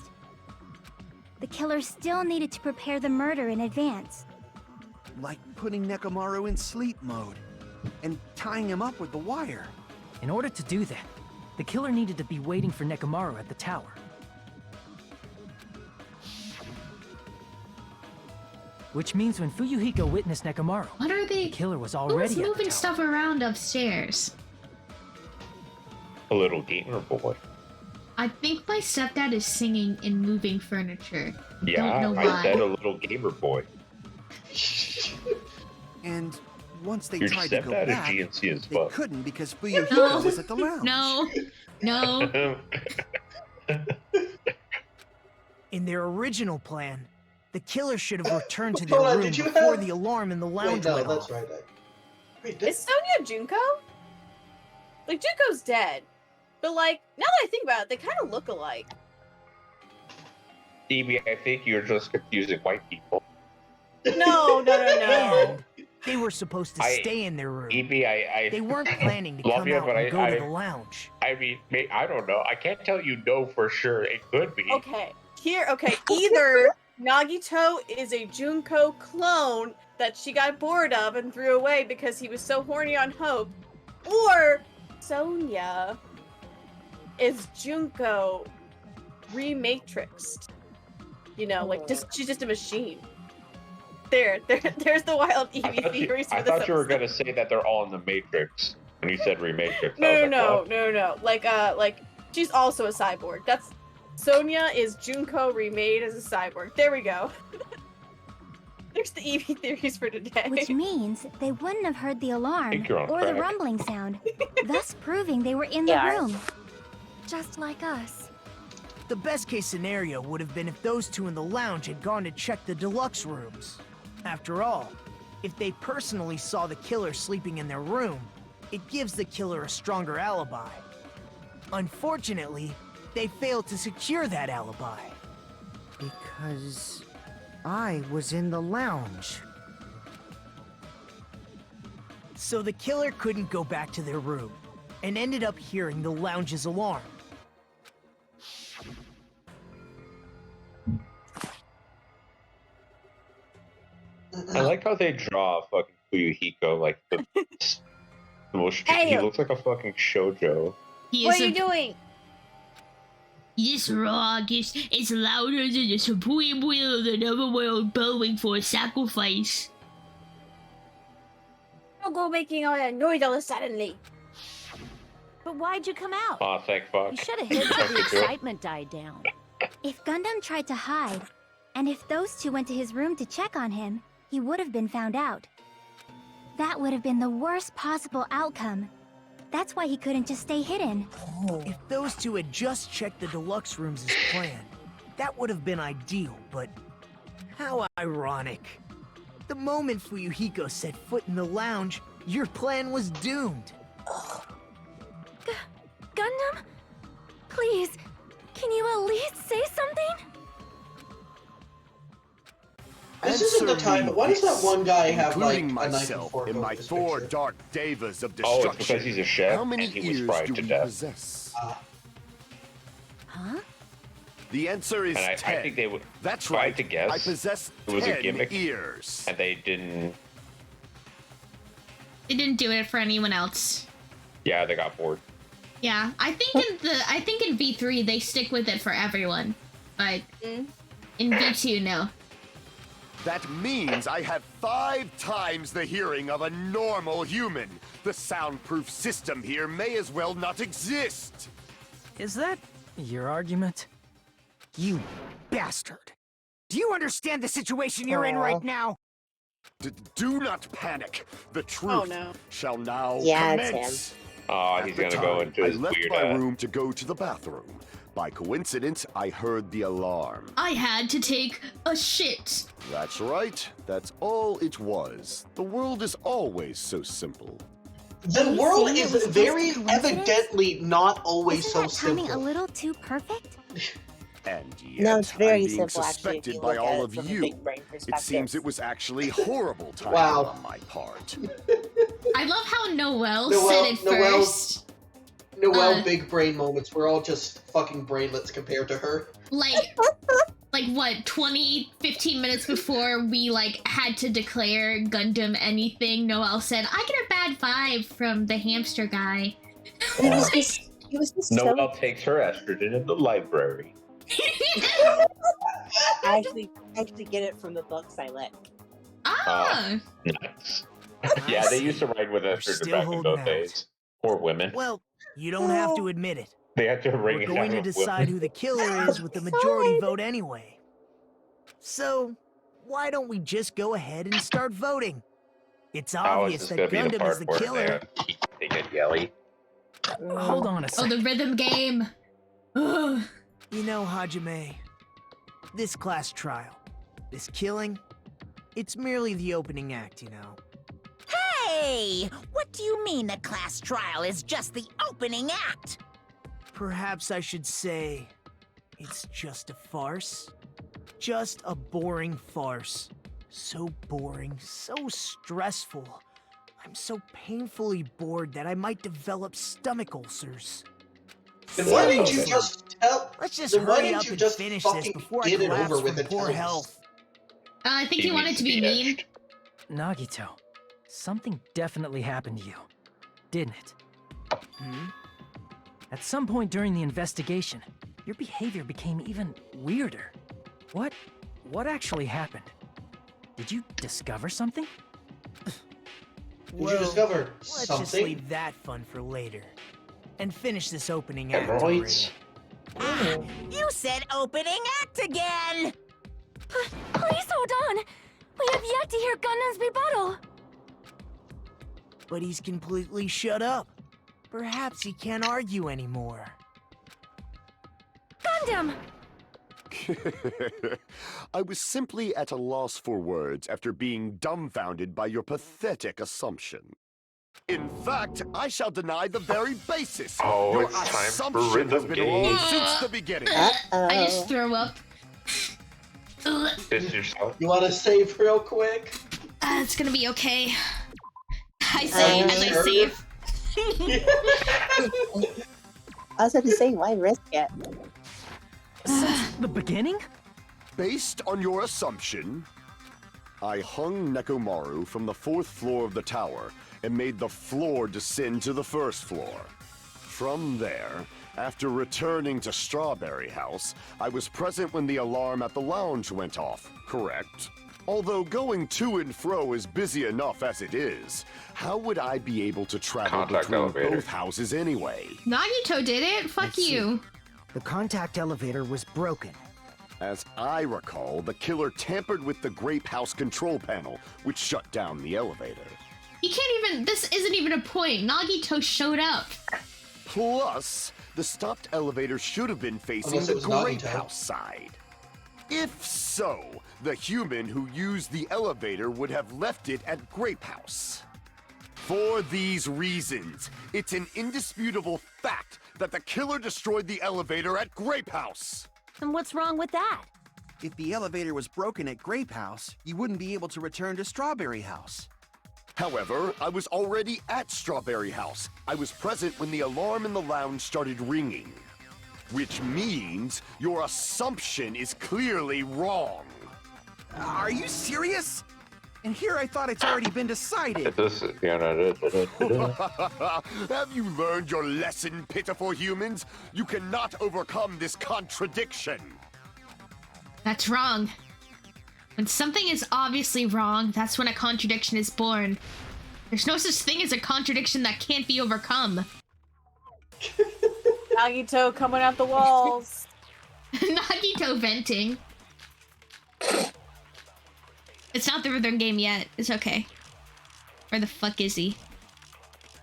the killer still needed to prepare the murder in advance. Like putting Nekomaru in sleep mode and tying him up with the wire. In order to do that, the killer needed to be waiting for Nekomaru at the tower. Which means when Fuyuhiko witnessed Nekomaru, What are they? the killer was already Who's at the moving tower. stuff around upstairs? A little gamer boy. I think my stepdad is singing and moving furniture. Yeah, Don't know I why. said a little gamer boy. And once they Your tried to go stepdad is back, GNC as they fuck. couldn't because Fuyuhiko was at the lounge. No. In their original plan, the killer should have returned to their Hold on, room did you before have- the alarm in the lounge Wait, no, went that's off. right. Wait, Is Sonya Junko? Like, Junko's dead. But, like, now that I think about it, they kind of look alike. Evie, I think you're just confusing white people. No. And they were supposed to I- stay in their room. Evie, I They weren't planning to love come you, out but and go I- to the lounge. I mean, I don't know. I can't tell you no for sure. It could be. Okay, either Nagito is a Junko clone that she got bored of and threw away because he was so horny on Hope, or Sonya is Junko rematrixed. You know, like she's just a machine. There's the wild Evie theories for I this thought you were episode. gonna say that they're all in the Matrix when you said Rematrix. No. Like she's also a cyborg. That's Sonya is Junko remade as a cyborg. There we go. There's the Eevee theories for today. Which means they wouldn't have heard the alarm think you're on or the track. rumbling sound, thus proving they were in the Yeah. room. Just like us. The best case scenario would have been if those two in the lounge had gone to check the deluxe rooms. After all, if they personally saw the killer sleeping in their room, it gives the killer a stronger alibi. Unfortunately, they failed to secure that alibi. Because I was in the lounge. So the killer couldn't go back to their room, and ended up hearing the lounge's alarm. I like how they draw fucking Fuyuhiko like the most. Hey, he looks like a fucking shoujo. What are you doing? This rock is louder than the supreme wheel of the netherworld bellowing for a sacrifice. Don't go making all that noise all of a suddenly. But why'd you come out? Aw, thank fuck. You should have hid till the excitement died down. If Gundam tried to hide, and if those two went to his room to check on him, he would have been found out. That would have been the worst possible outcome. That's why he couldn't just stay hidden. If those two had just checked the deluxe rooms as planned, that would have been ideal, but how ironic. The moment Fuyuhiko set foot in the lounge, your plan was doomed. Gundam? Please, can you at least say something? This isn't the time, but why does that one guy have like a including knife and myself fork in over my his 4 picture? dark devas of Oh, destruction. it's because he's a chef How many and he was ears fried do to we death. possess? Huh? The answer is And I 10. think they would. That's if I had right. to guess. I possess it was 10 a gimmick, ears. and they didn't. They didn't do it for anyone else. Yeah, they got bored. Yeah, I think in V3 they stick with it for everyone, but in V2 no. That means I have 5 times the hearing of a normal human. The soundproof system here may as well not exist. Is that your argument? You bastard! Do you understand the situation you're in right now? Do not panic. The truth Oh, no. shall now Yeah, it's commence. Oh, At he's the gonna go time, into I his left weird. my room to go to the bathroom, By coincidence, I heard the alarm. I had to take a shit. That's right. That's all it was. The world is always so simple. The world is very evidently not always Isn't so that timing simple. a little too perfect? And yet, No, it's very I'm being simple, actually, if suspected you by look at all it of from a you. big brain It perspective. seems it was actually horrible timing Wow. on my part. I love how Noelle said it first. Noelle big brain moments. We're all just fucking brainlets compared to her. Like what, 15 minutes before we had to declare Gundam anything, Noelle said, I get a bad vibe from the hamster guy. He was just Noelle takes her estrogen in the library. I actually get it from the books I read. Nice. Yeah, they used to ride with estrogen still back in holding those out. days. Poor women. Well, you don't have to admit it. They had to ring We're it going out to with decide women. who the killer is with the majority vote anyway. So, why don't we just go ahead and start voting? It's How obvious is that this gonna be the Gundam is part the where killer. they get yelly? Hold on a Oh, second. the rhythm game. Ugh. You know, Hajime, this class trial, this killing, it's merely the opening act, you know. Hey! What do you mean the class trial is just the opening act? Perhaps I should say it's just a farce. Just a boring farce. So boring, so stressful. I'm so painfully bored that I might develop stomach ulcers. Then why didn't you Seriously. just tell? Let's just then why hurry didn't up you and just finish this fucking before I get it collapse over with from and poor tell us? health. I think he wanted to be mean. Nagito, something definitely happened to you, didn't it? At some point during the investigation, your behavior became even weirder. What actually happened? Did you discover something? Did you discover Let's just something? leave that fun for later. And finish this opening act Hemorrhoids? already. You said opening act again! Please hold on! We have yet to hear Gundam's rebuttal! But he's completely shut up. Perhaps he can't argue anymore. Gundam! I was simply at a loss for words after being dumbfounded by your pathetic assumption. In fact, I shall deny the very basis. Oh, your it's time for assumption has rhythm been wrong game. since the beginning. I just throw up. Piss yourself. You want to save real quick? It's gonna be okay. I say as I save. I was about to say, why risk it? Since the beginning? Based on your assumption, I hung Nekomaru from the 4th floor of the tower and made the floor descend to the 1st floor. From there, after returning to Strawberry House, I was present when the alarm at the lounge went off, correct? Although going to and fro is busy enough as it is, how would I be able to travel Contact between elevator. both houses anyway? Nagito did it. Fuck Let's see. you. The contact elevator was broken. As I recall, the killer tampered with the Grape House control panel, which shut down the elevator. He can't even. This isn't even a point. Nagito showed up. Plus, the stopped elevator should have been facing Unless it the was Grape Nagito. House side. If so, the human who used the elevator would have left it at Grape House. For these reasons, it's an indisputable fact that the killer destroyed the elevator at Grape House. And what's wrong with that? If the elevator was broken at Grape House, you wouldn't be able to return to Strawberry House. However, I was already at Strawberry House. I was present when the alarm in the lounge started ringing. Which means your assumption is clearly wrong. Are you serious? And here I thought it's already been decided. Have you learned your lesson, pitiful humans? You cannot overcome this contradiction. That's wrong. When something is obviously wrong, that's when a contradiction is born. There's no such thing as a contradiction that can't be overcome. Nagito coming out the walls. Nagito venting. It's not the rhythm game yet. It's okay. Where the fuck is he?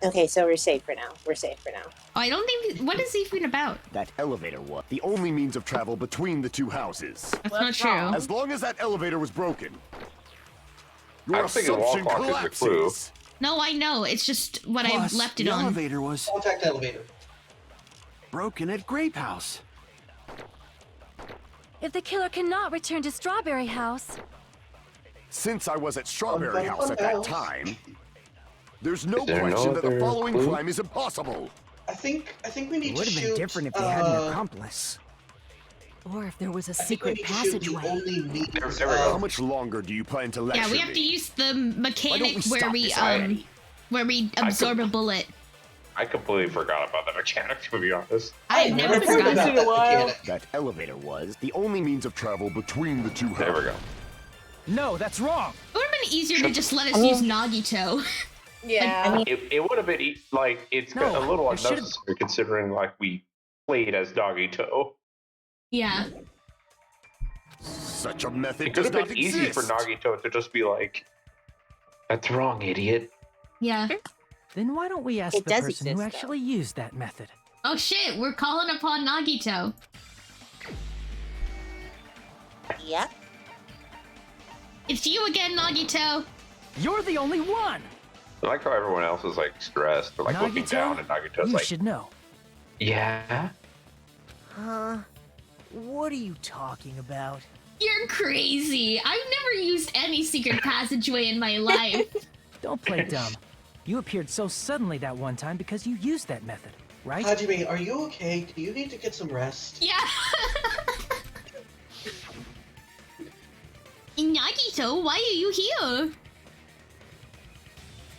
Okay, so we're safe for now. We're safe for now. Oh, I don't think. What is he even about? That elevator was the only means of travel between the two houses. That's not true. As long as that elevator was broken, your I'm thinking wall assumption clock is a clue. collapses. No, I know. It's just what I Plus, left it the on. elevator was Contact elevator. broken at Grape House. If the killer cannot return to Strawberry House, Since I was at Strawberry House at that time, there's no Is there no question that the other following clue? crime is impossible. I think we need It to would have shoot. been different if they had an accomplice. Or if there was a I think we secret need to shoot the passageway. only means There we go. How much longer do you plan to lecture Yeah, we have to me? use the mechanic we where stop we this already? absorb a bullet. I completely forgot about the mechanic, to be honest. I've never heard forgotten. about that mechanic. That elevator was the only means of travel between the two houses. There we go. No, that's wrong. It would have been easier to just let us use Nagito. Yeah. It would have been it's No, a little there should've- unnecessary considering like we played as Nagito. Yeah. Such a method It could does have not been easy for exist. Nagito to just be like, "That's wrong, idiot." Yeah. Then why don't we ask It the does person who exist, though. actually used that method? Oh shit, we're calling upon Nagito. Yep. It's you again, Nagito. You're the only one! I like how everyone else is like stressed, or like looking Nagito, down, and Nagito's you like, should know. "Yeah." Huh? What are you talking about? You're crazy. I've never used any secret passageway in my life. Don't play dumb. You appeared so suddenly that one time because you used that method, right? Hajime, are you okay? Do you need to get some rest? Yeah. Nagito, why are you here?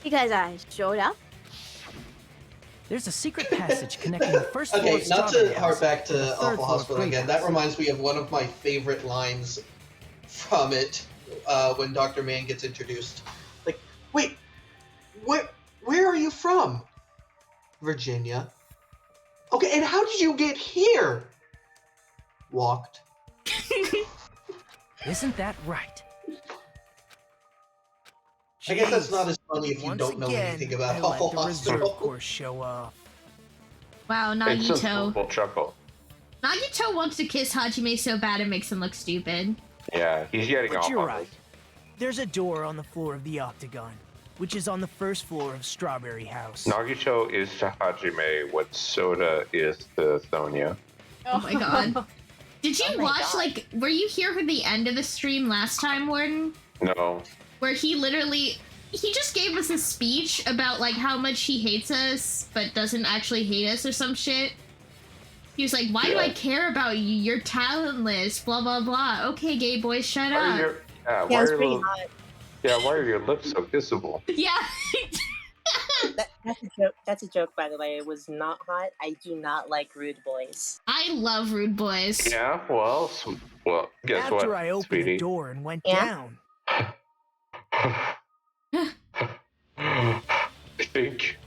Because I showed up. There's a secret passage connecting the first floor Okay, of not Strawberry to House hark back to the to third Awful floor of Hospital Grape again. That House. reminds me of one of my favorite lines from it when Dr. Man gets introduced. Like, wait, where are you from? Virginia. Okay, and how did you get here? Walked. Isn't that right? I guess that's Jeez. not as funny if you Once don't know again, anything about I Awful let the reserve Hospital. course show off. Wow, It's just a Nagito. little chuckle. Nagito wants to kiss Hajime so bad it makes him look stupid. Yeah, he's getting But off you're on right. There's a door on the floor of the Octagon, which is on the first floor of Strawberry House. this. Nagito is to Hajime what Soda is to Sonia. Oh my god. Did you Oh my watch, God. like, were you here for the end of the stream last time, Warden? No. Where he literally, he just gave us a speech about, like, how much he hates us, but doesn't actually hate us or some shit. He was like, why do I Yeah. care about you? You're talentless, blah, blah, blah. Okay, gay boy, shut Why are up. your, Yeah, why it's are pretty those- hot. yeah, why are your lips so kissable? Yeah. That's a joke. That's a joke, by the way. It was not hot. I do not like rude boys. I love rude boys. Yeah, well, guess After what, I opened Speedy? the door and went Yeah? down, I think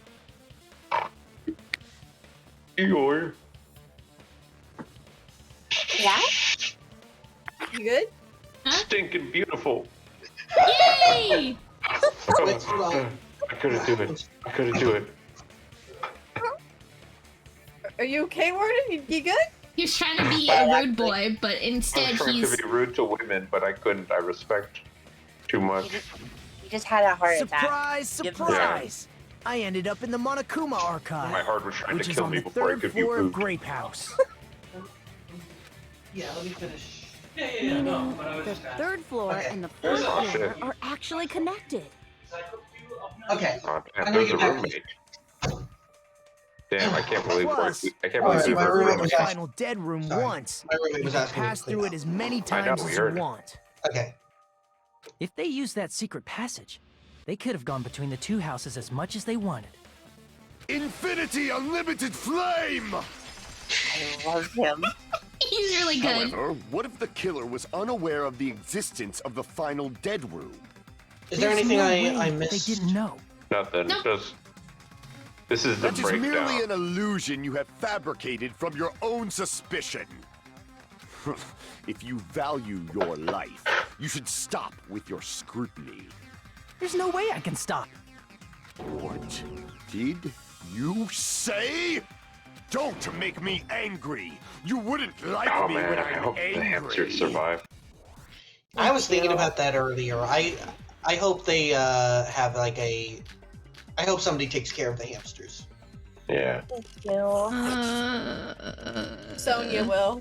you're Yeah? You good? stinking beautiful. Yay! Wait, hold on. I couldn't do it. I couldn't do it. Are you okay, Warden? You good? He was trying to be a rude boy, but I instead was trying he's... to be rude to women, but I couldn't. I respect too much. You just had a heart attack. surprise, Give- surprise! I ended up in the Monokuma archive, My heart was trying which to is kill on me the before I third could be floor of moved. Grape House. Yeah, let me finish. Meaning the third floor Okay. and the fourth Oh, floor shit. are actually connected. Okay. Oh, I'm damn, gonna there's a get back to roommate. Damn, I can't believe Plus, I can't Alright, believe my we're roommate roommates. was the asking- final dead room Sorry. once. My roommate You was can asking me to pass clean through up. it as many I know, times we as you heard. want. Okay. If they used that secret passage, they could have gone between the two houses as much as they wanted. Infinity Unlimited Flame! I love him. He's really good. However, what if the killer was unaware of the existence of the final dead room? Is there There's anything no I way missed? They didn't know. Nothing. Nope. Just this is the That is merely breakdown. an illusion you have fabricated from your own suspicion. If you value your life, you should stop with your scrutiny. There's no way I can stop. What did you say? Don't make me angry. You wouldn't like Oh me man, when I I'm hope angry. the hamsters survive. I was thinking about that earlier. I hope they have like a. I hope somebody takes care of the hamsters. Yeah. Thank you. Sonya will.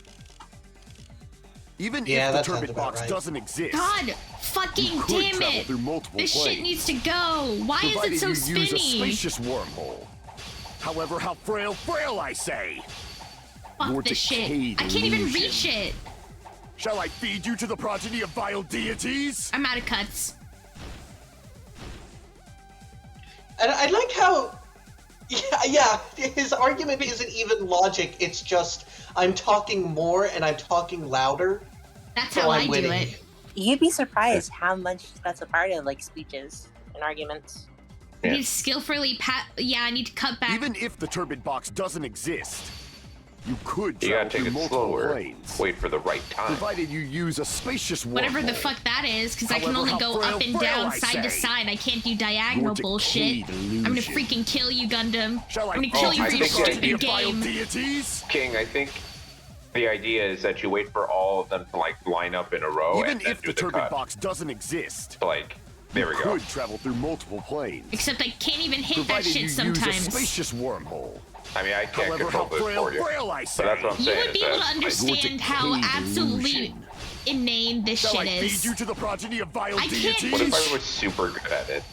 Even Yeah, if the that sounds turbid about box right. doesn't exist, God fucking you could damn travel it! through multiple This planes, shit needs to go. Why is provided it so you spinny? use a spacious wormhole. However, how frail I say. Fuck Your this shit. decayed I can't even illusion. reach it. Shall I feed you to the progeny of vile deities? I'm out of cuts. And I like how. Yeah, his argument isn't even logic. It's just I'm talking more and I'm talking louder. That's so how I'm I do winning. it. You'd be surprised how much that's a part of like speeches and arguments. I need to skillfully yeah, I need to cut back. Even if the turbid box doesn't exist, you could You travel gotta take through it multiple slower. planes, Wait for the right time. provided you use a spacious wormhole. Whatever the fuck that is, because I can However, only how go up and frail down, I side to say. side. I can't do diagonal Your bullshit. decayed I'm gonna illusion. freaking kill you, Gundam. Shall I'm I gonna kill you I for your think the stupid idea vile game. deities? King, I think the idea is that you wait for all of them to like line up in a row Even and then if do the the turbid cut. box doesn't exist, Like, there we you go. could travel through multiple planes, Except I can't even hit that provided shit you sometimes. use a spacious wormhole. I mean, I can't However, how control this for you. frail I But say. that's what I'm You saying. would be is able to that, like, understand how decayed absolutely illusion. inane this Shall shit I is. feed you to the progeny of vile I can't deities? What if I was super good at it?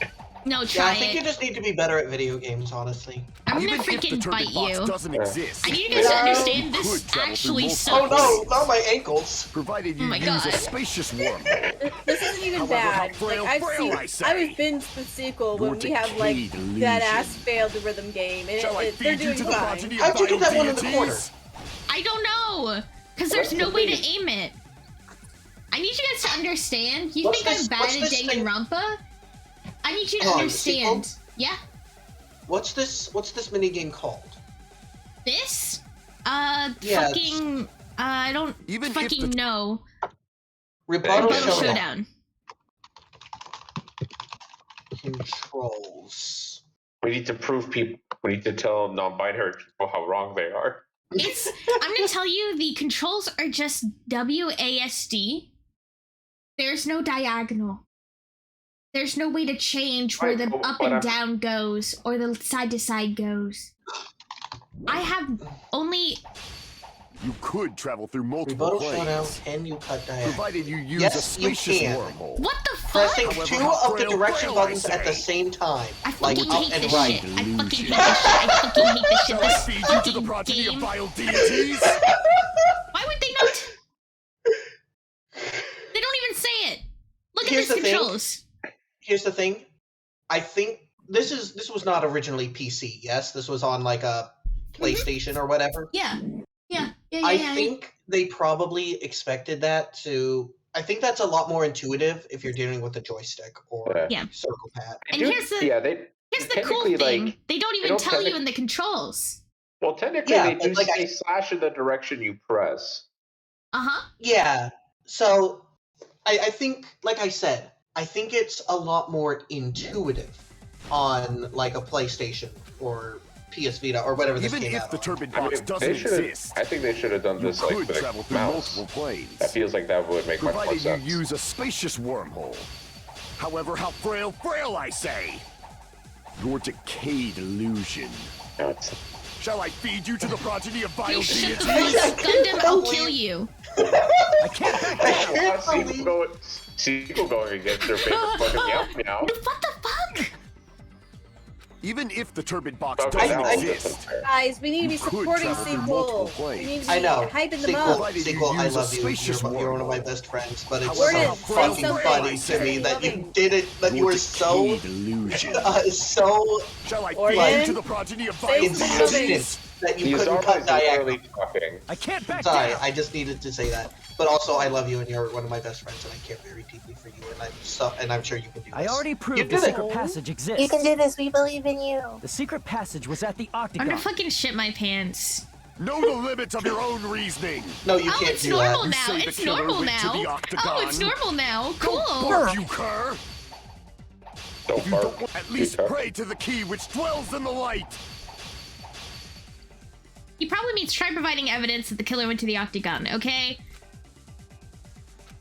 No, Yeah, try I think it. you just need to be better at video games, honestly. I'm Even gonna if the freaking turbid bite box you. doesn't exist, I need you guys to No. understand you this could travel actually through Oh multiple sucks. no, not my ankles. provided you Oh my use God. a spacious wormhole. This isn't even However, how bad. frail Like I say. I've binge the sequel when Your we have like decayed illusion. that ass failed the rhythm game, and Shall I they're feed you doing to the fine. progeny of How'd you vile get that one in the corner? deities? I don't know, because there's What's no the way to thing? aim it. I need you guys to understand. You What's think this- I'm what's bad at this thing? Danganronpa? I need you to Oh, the sequel? understand. Yeah, What's this minigame called? this? Yeah, it's- Fucking. I don't Even if fucking the- know. Rebuttal Rebuttal Rebuttal Showdown. Showdown. Controls. We need to prove people. We need to tell non-binary people how wrong they are. It's. I'm gonna tell you, the controls are just WASD. There's no diagonal. There's no way to change where the Right, up but and I'm- down goes or the side to side goes. I have only. You could travel through multiple Rebuttal Showdown. planes, Can you cut diagonal? provided you use Yes, a you spacious can. wormhole. What the fuck? Pressing However, two how of the frail direction I buttons at the say. same time, I like fucking up hate and this right. shit. I fucking hate this shit. I fucking hate this shit. Shall I This feed you to the fucking progeny of game. vile deities? Why would they not? They don't even say it. Look Here's at the these thing. controls. Here's the thing. I think this was not originally PC. Yes, this was on like a PlayStation or whatever. Yeah. I think they probably expected that to. I think that's a lot more intuitive if you're dealing with a joystick or Yeah. circle pad. And here's the Yeah, here's the cool technically, thing. like, They don't they even don't tell you technic- in the controls. Well, technically, Yeah, they but, do like, say slash in the direction you press. Uh-huh. Yeah. So I think, like I said, I think it's a lot more intuitive on like a PlayStation or PS Vita or whatever this Even came if out the on. turbid I mean, box doesn't they should. exist, I think they should have done you this like could with travel a through mouse. multiple planes, That feels like that would make much more provided you sense. use a spacious wormhole. However, how frail I say. Your decayed illusion. No, it's- Shall I feed you to the progeny of vile Shut the deities? fuck up, Gundam, I'll kill you. I can't back I down. can't Sequel going against their favorite fucking meow meow. What the fuck? Even if the turbid box Okay, doesn't now I'll exist, Guys, we need to be You could supporting travel through sequel. multiple We planes. need to be I know. hyping them Sequel, up. Provided you sequel, I use a love you. spacious You're one of my wormhole. best friends, but it's However, so how fucking frail funny I to say. me that you did it, that you Your were so, decayed illusion. so Shall I feed Orton, you to the progeny of say vile something. deities? insistent that you These couldn't are cut diagonal. literally talking. I can't back Sorry, down. I just needed to say that. But also, I love you, and you're one of my best friends, and I care very deeply for you, and I'm sure you can do this. I already You proved the did it. secret passage exists. You can do this. We believe in you. The secret passage was at the I'm octagon. gonna fucking shit my pants. Know the limits of your own reasoning. No, you Oh, can't it's do normal that. now. say the It's killer normal went to now. the octagon. Oh, it's normal now. Go Cool. bark, you cur! If you don't, at least pray to the key which dwells in the light. He probably means try providing evidence that the killer went to the Octagon, okay?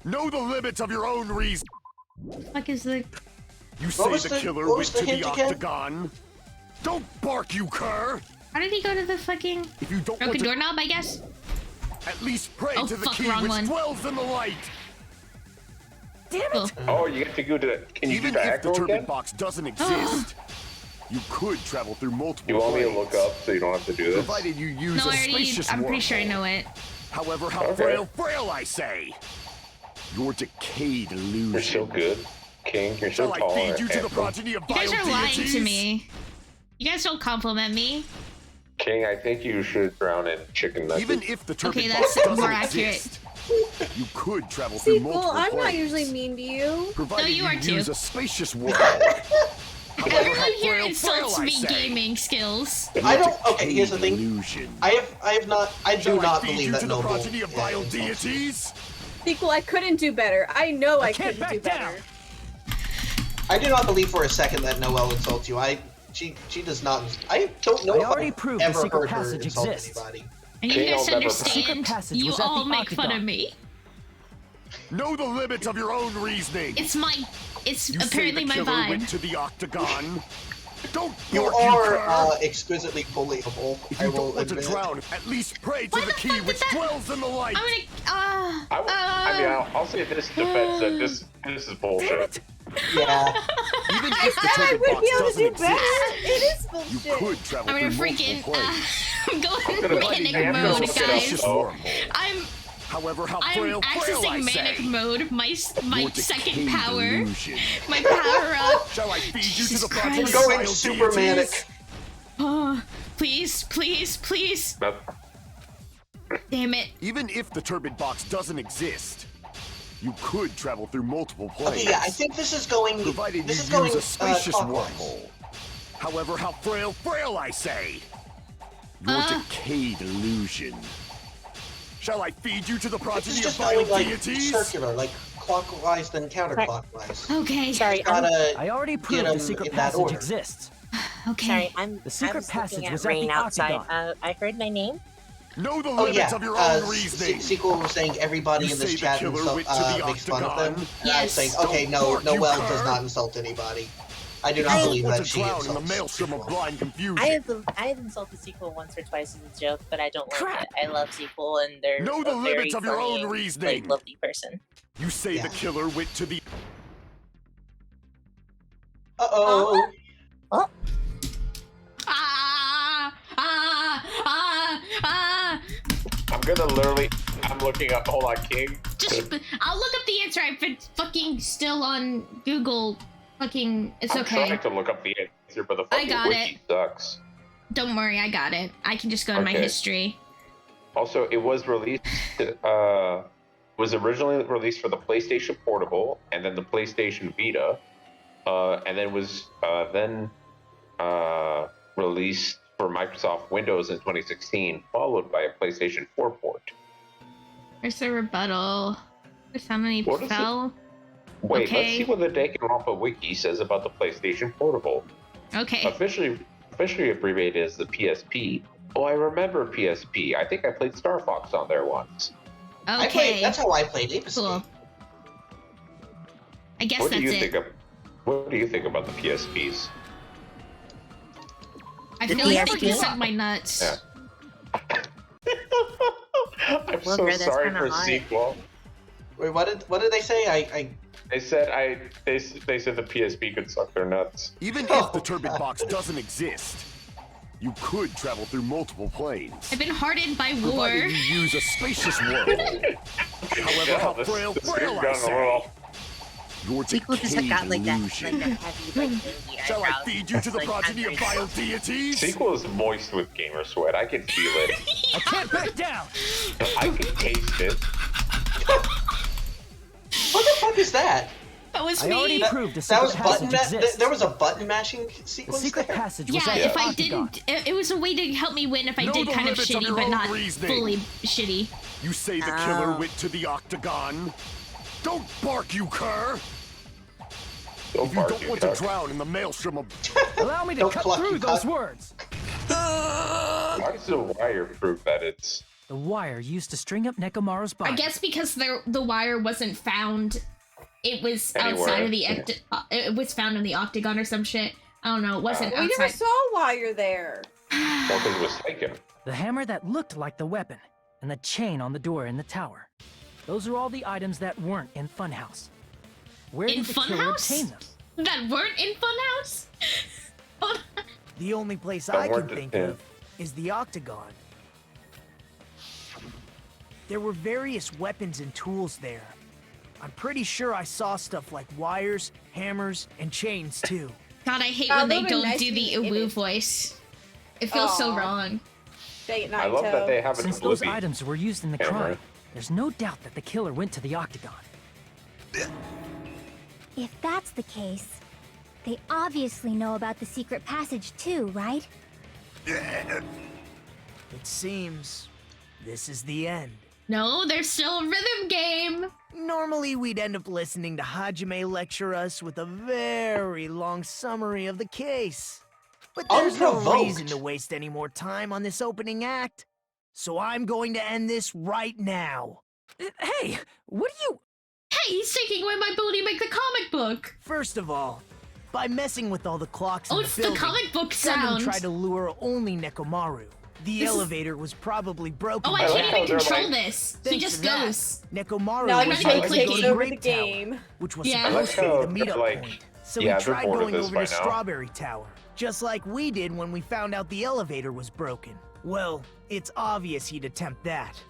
Know the limits of your own reason. Fuck is the... You say the killer went to the Octagon. Don't bark, you cur! How did he go to the fucking if you don't broken doorknob, I guess? At least pray oh, to the fuck, key wrong which one. dwells in the light. Damn it! Oh, you have to go to. Can you Even do if the diagonal turbine again? box doesn't exist, you could travel through multiple You want me to planes, look up so you don't have to do this? provided you use No, a I already, spacious I'm pretty sure I wormhole. know it. However, how Okay. frail I say. Your decayed illusion. You're so good, King. You're so Shall I tall. feed you to the handsome. progeny of You guys vile are lying deities? to me. You guys don't compliment me. King, I think you should drown in chicken nuggets. Even if the turbine Okay, box that's doesn't more accurate. exist, you could travel through Sequel, multiple I'm planes. not usually mean to you. Provided No, you are too. use a spacious wormhole. Everyone here frail insults I me say. gaming skills. I don't. Okay, here's the thing. Illusion. I do Shall not I feed believe you that to the Noble. progeny of vile deities? Sequel, I couldn't do better. I know I can't couldn't do back better. I do not believe for a second that Noelle insults you. She does not. I don't know I if already I've proved the ever secret heard her passage insult exists. anybody. And you King, guys I'll never- understand, Secret passage you was at the all make fun Octagon. of me. Know the limits of your own reasoning. It's You apparently say my the killer vibe. went to the Octagon. Don't You bark, are cur. exquisitely bullyable. If I you will don't want to admit. drown, at least pray to Why the the key fuck did which that- dwells in the light. I'm gonna. I mean, I'll say this defense that this is bullshit. Yeah. Even I if the said I turbine would box be able to doesn't do exist, better. It is you bullshit. could travel I'm gonna through freaking. multiple planes. I'm going Provided manic you have mode, no guys. Oh. I'm However, how I'm frail I accessing manic say. mode. My Your second decayed power. illusion. My power up. Shall I feed you to Jesus the progeny Christ. of Going vile super deities? manic. Oh, please, please, please. Damn it. Even if the turbine box doesn't exist, you could travel through multiple planes. Okay, yeah, I think this is going. Provided This you is going use a spacious clockwise. wormhole. However, how frail I say. Your decayed illusion. Shall I feed you to the This progeny is of just vile going like deities? circular, like clockwise then counterclockwise. Okay. Sorry, Gotta I already get proved them the secret in that passage order. exists. Okay. Sorry, I'm. The secret I was passage looking at was at rain the outside. Octagon. I heard my name. Know the Oh limits yeah, of your own reasoning. Sequel was saying everybody You in this say the chat killer went to the makes fun of them. Octagon? And I was saying, okay, no, Don't bark, you Noelle cur. does not insult anybody. I do You not don't believe want that to she drown in the insults. maelstrom of blind confusion. I have insulted sequel once or twice as a joke, but I don't like Crap. it. I love sequel, and they're Know the a very limits of your funny own and, reasoning. like, lovely person. You say Yeah. the killer went to the... Uh-oh. I'm gonna literally. I'm looking up. Hold on, King. I'll look up the answer. I've been fucking still on Google. Fucking, it's I'm okay. trying to look up the answer, but the I fucking got wiki sucks. Don't worry, I got it. I can just go in my Okay. history. Also, it was released. Was originally released for the PlayStation Portable, and then the PlayStation Vita, and then was released for Microsoft Windows in 2016, followed by a PlayStation 4 port. Where's the rebuttal? There's how many What is fell? Wait, Okay. let's see what the Danganronpa wiki says about the PlayStation Portable. Okay. Officially abbreviated as the PSP. Oh, I remember PSP. I think I played Star Fox on there once. Okay. That's how I played Ape Escape. Cool. I guess What do that's you it. think about the PSPs? I The feel like they PSP? can suck my nuts. Yeah. I'm Well, so girl, that's sorry kinda for hot. sequel. Wait, what did they say? They said they said the PSP could suck their nuts. Even if the turbine box doesn't exist, you could travel through multiple planes. I've been hardened by war. Provided you use a spacious wormhole. However, how this frail game's I gotten a say. little. Your Sequel just decayed got like that illusion. heavy, like, thingy Shall I eyebrows. feed you to the Like, progeny I'm of very vile deities? Sequel is moist with gamer sweat. I can feel it. I can't back down. I can taste it. What the fuck is that? That was I me. already proved the That secret was button. passage exists. There was a button mashing The sequence secret there. passage was Yeah, at if the I Octagon. didn't, it was a way to help me win if I Know did the kind of limits of shitty, your but own not reasoning. fully shitty. You say the killer went to the Octagon. Don't bark, you cur! If you don't want to drown in the maelstrom of... Allow me to cut through those words. Why is the wire proof that it's... The wire used to string up Nekomaru's body. I guess because the wire wasn't found. It was Anywhere. outside of the it was found in the octagon or some shit. I don't know. It wasn't We outside. never saw wire there. Well, because it was taken. The hammer that looked like the weapon, and the chain on the door in the tower. Those are all the items that weren't in Funhouse. Where In did the killer Funhouse? obtain them? That weren't in Funhouse? The only place That I can weren't think in- of is the octagon. There were various weapons and tools there. I'm pretty sure I saw stuff like wires, hammers, and chains too. God, I hate Oh, when they that would've been don't nice do to the be in Uwu it. voice. It feels so Aw. wrong. Dang it, I love that they have a Since those Blippi items were used in the hammer. crime, there's no doubt that the killer went to the octagon. If that's the case, they obviously know about the secret passage too, right? It seems this is the end. No, there's still a rhythm game. Normally, we'd end up listening to Hajime lecture us with a very long summary of the case. But there's no Unprovoked. reason to waste any more time on this opening act. So I'm going to end this right now. Hey, what are you... Hey, he's taking away my ability to make the comic book. First of all, by messing with all the clocks in Oh, the it's the building, comic book Gundam sound. tried to lure only Nekomaru. The This is- elevator was probably broken. Oh, I by can't like then. even how they're control like- this. He Thanks just to that, goes. Nekomaru No, was he's not able to taking go to over the Grape Tower, game. which was Yeah. supposed to be the Like, meetup like, point. So yeah, he they're tried bored of going this over by to now. Strawberry Tower, just like we did when we found out the elevator was broken. Well, it's obvious he'd attempt that.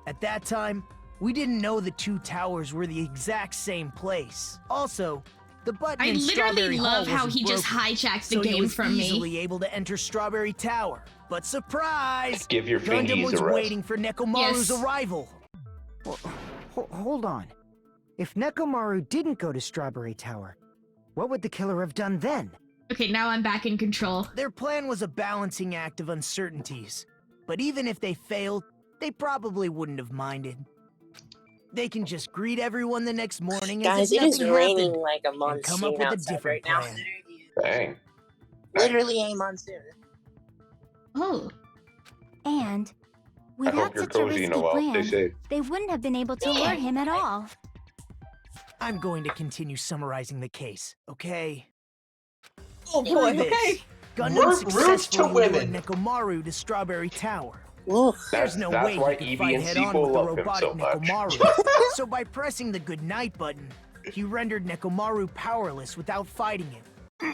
At that time, we didn't know the two towers were the exact same place. Also, the button I in literally Strawberry love Hall how wasn't he just broken, hijacked the so he game was from me. easily able to enter Strawberry Tower. But surprise! Give your Gundam fingies was a rest. waiting for Nekomaru's Yes. arrival. Hold on. If Nekomaru didn't go to Strawberry Tower, what would the killer have done then? Okay, now I'm back in control. Their plan was a balancing act of uncertainties. But even if they failed, they probably wouldn't have minded. They can just greet everyone the next morning Guys, as if it is nothing raining happened, like a and come up monsoon with a outside different right now. plan. Dang. Literally a monsoon. Oh. And I without hope you're such a cozy in a risky while. Stay plan, safe. they wouldn't have been able to lure him at all. I'm going to continue summarizing the case, okay? Oh Hear boy, this. okay. Gundam Rude to successfully lured women. Nekomaru to Strawberry Tower. Oof. There's no That's way why he could Evie fight and head-on Sequel with the love him robotic so much. Nekomaru. So by pressing the goodnight button, he rendered Nekomaru powerless without fighting him.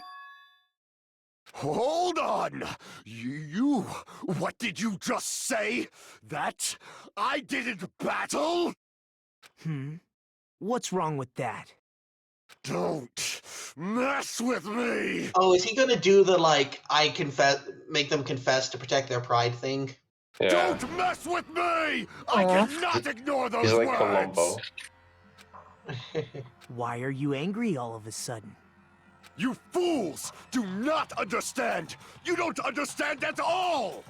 Hold on! You... What did you just say? That I didn't battle? What's wrong with that? Don't mess with me! Oh, is he gonna do the like I confess, make them confess to protect their pride thing? Yeah. Don't mess with me! I cannot ignore those He's like words! Columbo. Why are you angry all of a sudden? You fools do not understand! You don't understand at all!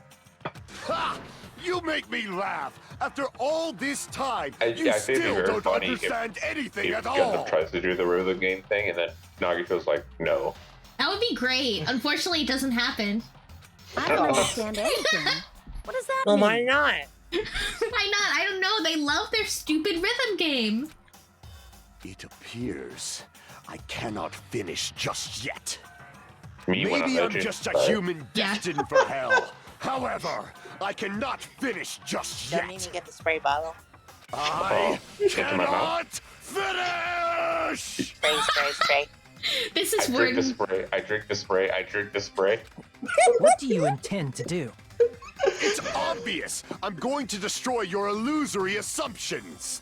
Ha! You make me laugh! After all this time, you I think it'd be still very don't funny understand anything if at Gundam all! tries to do the rhythm game thing, and then Nagito's like, no. That would be great. Unfortunately, it doesn't happen. I don't understand anything. What does that Well, mean? why not? Why not? I don't know. They love their stupid rhythm game. It appears I cannot finish just yet. Me when Maybe I'm I'm edgy. just a Sorry. human destined for hell. However, I cannot finish just Don't yet. even get the spray bottle. I into my mouth. cannot finish! Spray, spray, spray. This I is drink the where spray, I drink the spray, I drink the spray. What do you intend to do? It's obvious! I'm going to destroy your illusory assumptions!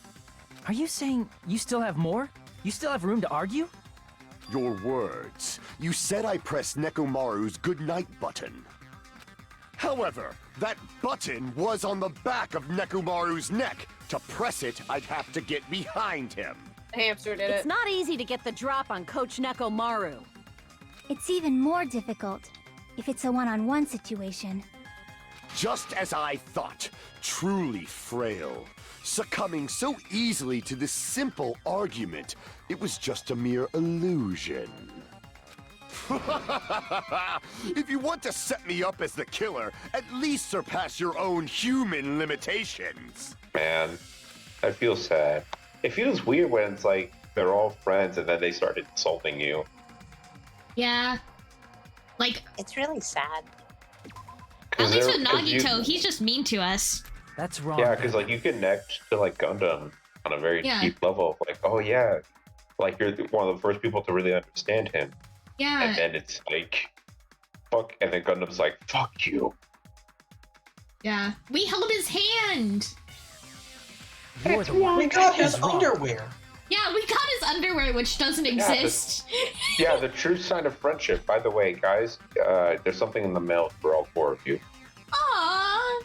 Are you saying you still have more? You still have room to argue? Your words. You said I pressed Nekomaru's goodnight button. However, that button was on the back of Nekomaru's neck. To press it, I'd have to get behind him. The hamster did It's it. not easy to get the drop on Coach Just as I thought, truly frail. Succumbing so easily to this simple argument, it was just a mere illusion. If you want to set me up as the killer, at least surpass your own human limitations. Man, I feel sad. It feels weird when it's like they're all friends and then they start insulting you. Yeah. Like, it's really sad. At least with Nagito, he's just mean to us. That's wrong. Yeah, because like you connect to like Gundam on a very Yeah. deep level. Like, oh yeah, like you're one of the first people to really understand him. Yeah. And then it's like, fuck, and then Gundam's like, fuck you. Yeah. We held his hand. You're the one. We got his That's wrong. underwear. Yeah, we got his underwear, which doesn't exist. Yeah, the true sign of friendship. By the way, guys, there's something in the mail for all four of you. Aww.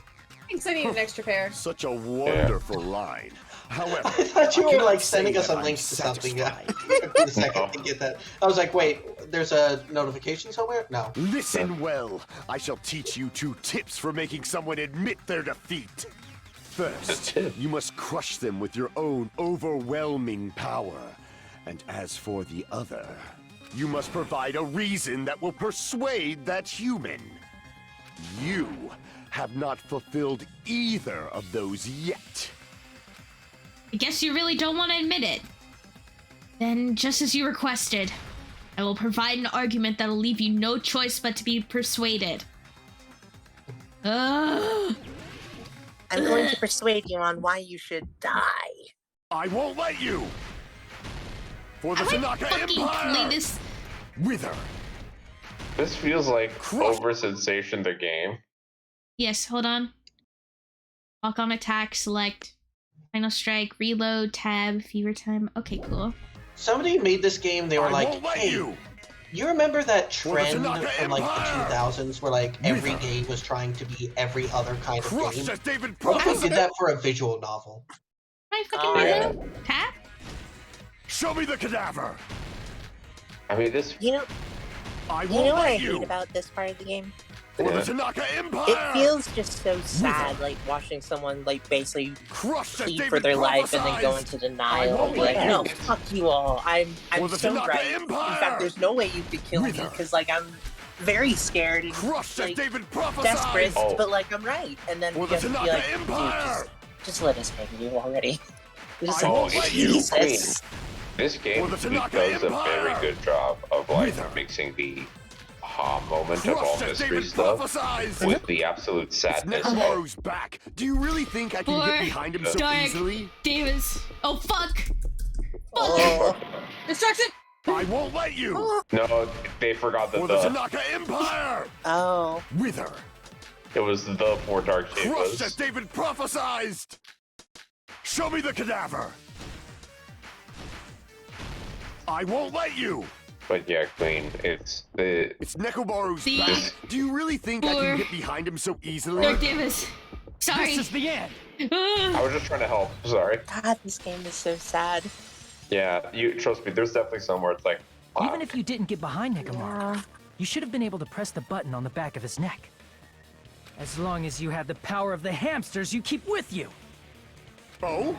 Thanks, I need an extra pair. Such a wonderful line. However, I thought you I were cannot like say sending us that a I'm link to something. satisfied. Took me a second to get that. I was like, wait, there's a notification somewhere? No. Listen well. I shall teach you 2 tips for making someone admit their defeat. First, you must crush them with your own overwhelming power. And as for the other, you must provide a reason that will persuade that human. You have not fulfilled either of those yet. I guess you really don't want to admit it. Then, just as you requested, I will provide an argument that'll leave you no choice but to be persuaded. I'm going to persuade you on why you should die. I won't let you! For the Tanaka Empire! This... Wither! This feels like over sensation the game. Yes, hold on. Lock on attack, select final strike, reload, tab, fever time. Okay, cool. Somebody made this game, they were I like, won't let hey, you remember that For the trend Tanaka from like the Empire! 2000s where like every Wither. game was trying to be every other kind of Crush game? as David What if we did prophesied! that for a visual novel? I fucking reload? Tab? Show me the cadaver! I mean, this. You know, I you won't know what I let you! hate about this part of the game? For the Tanaka Empire! It feels just so sad, like watching someone like basically Crush as plead for David their life and then go prophesied! into denial won't and be like, let no, you. fuck you all. I'm For the so Tanaka right. Empire! In fact, there's no way you could kill me Wither. because like I'm very scared and Crush as like, David prophesied! desperate, Oh. but like I'm right. And then For you the have to be Tanaka like, dude, Empire! just let us hang you already. Just I like, won't let you. Jesus. This game For the Tanaka does a Empire! very good job of like Wither. mixing the aha moment of all Crush as mystery David stuff prophesied! with the absolute It's sadness. of Nekomaru's back. Do you really think I can Or get behind him so Dark easily? Davis. Oh, fuck! Oh. Destruction! I won't let you! No, they forgot For that the the Tanaka Empire! Oh. Wither! it was the 4 Dark Crush as Sabers. David prophesied! Show me the cadaver! I won't let you! But yeah, Queen, it's the It's Nekomaru's See? back. Do you really think I Or- can get behind him so easily? Dark Davis. Sorry. This is the end. I was just trying to help. Sorry. God, this game is so sad. Yeah, you trust me. There's definitely somewhere it's like, wow. Even if you didn't get behind Nekomaru, you should have been able to press the button on the back of his neck. As long as you had the power of the hamsters you keep with you. Oh?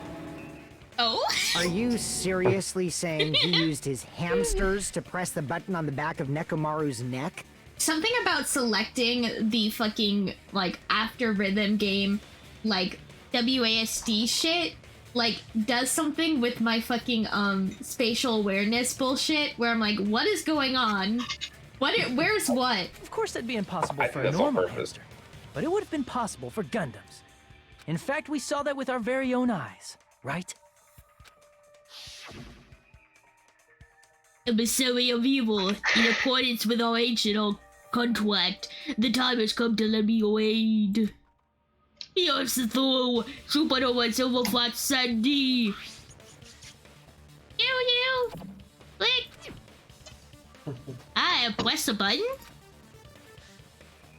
Oh? Are you seriously saying he used his hamsters to press the button on the back of Nekomaru's neck? Something about selecting the fucking, like, after rhythm game, like, WASD shit, like, does something with my fucking, spatial awareness bullshit, where I'm like, what is going on? Where's what? Of course that'd be impossible I for think a that's on normal purpose. hamster. But it would have been possible for Gundams. In fact, we saw that with our very own eyes, right? Emissary of evil, in accordance with our ancient contract, the time has come to lend me your aid. Here's the Thor, Supernova Silver Flat Sandy. You, click. I press the button.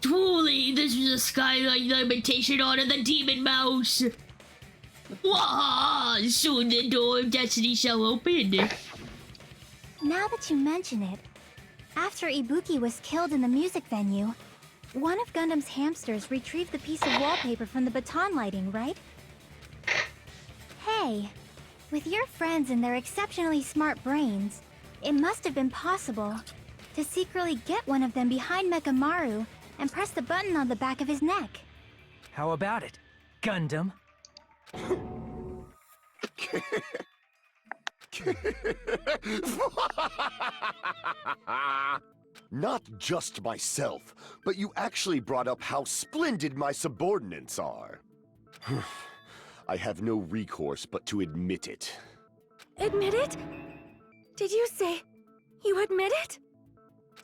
Truly, this is a skylight limitation on the demon mouse. Wah! Soon the door of destiny shall open. Now that you mention it, after Ibuki was killed in the music venue, one of Gundam's hamsters retrieved the piece of wallpaper from the baton lighting, right? Hey, with your friends and their exceptionally smart brains, it must have been possible to secretly get one of them behind Mechamaru and press the button on the back of his neck. How about it, Gundam? Not just myself, but you actually brought up how splendid my subordinates are. I have no recourse but to admit it. Admit it? Did you say you admit it?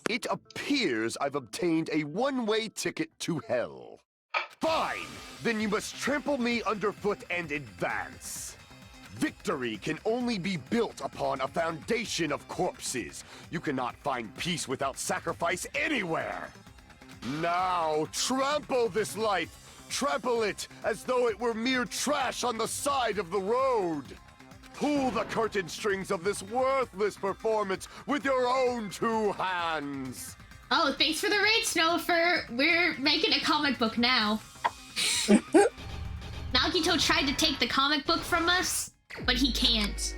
It appears I've obtained a one-way ticket to hell. Fine! Then you must trample me underfoot and advance. Victory can only be built upon a foundation of corpses. You cannot find peace without sacrifice anywhere. Now, trample this life. Trample it as though it were mere trash on the side of the road. Pull the curtain strings of this worthless performance with your own two hands. Oh, thanks for the raid, Snowfer. We're making a comic book now. Nagito tried to take the comic book from us, but he can't.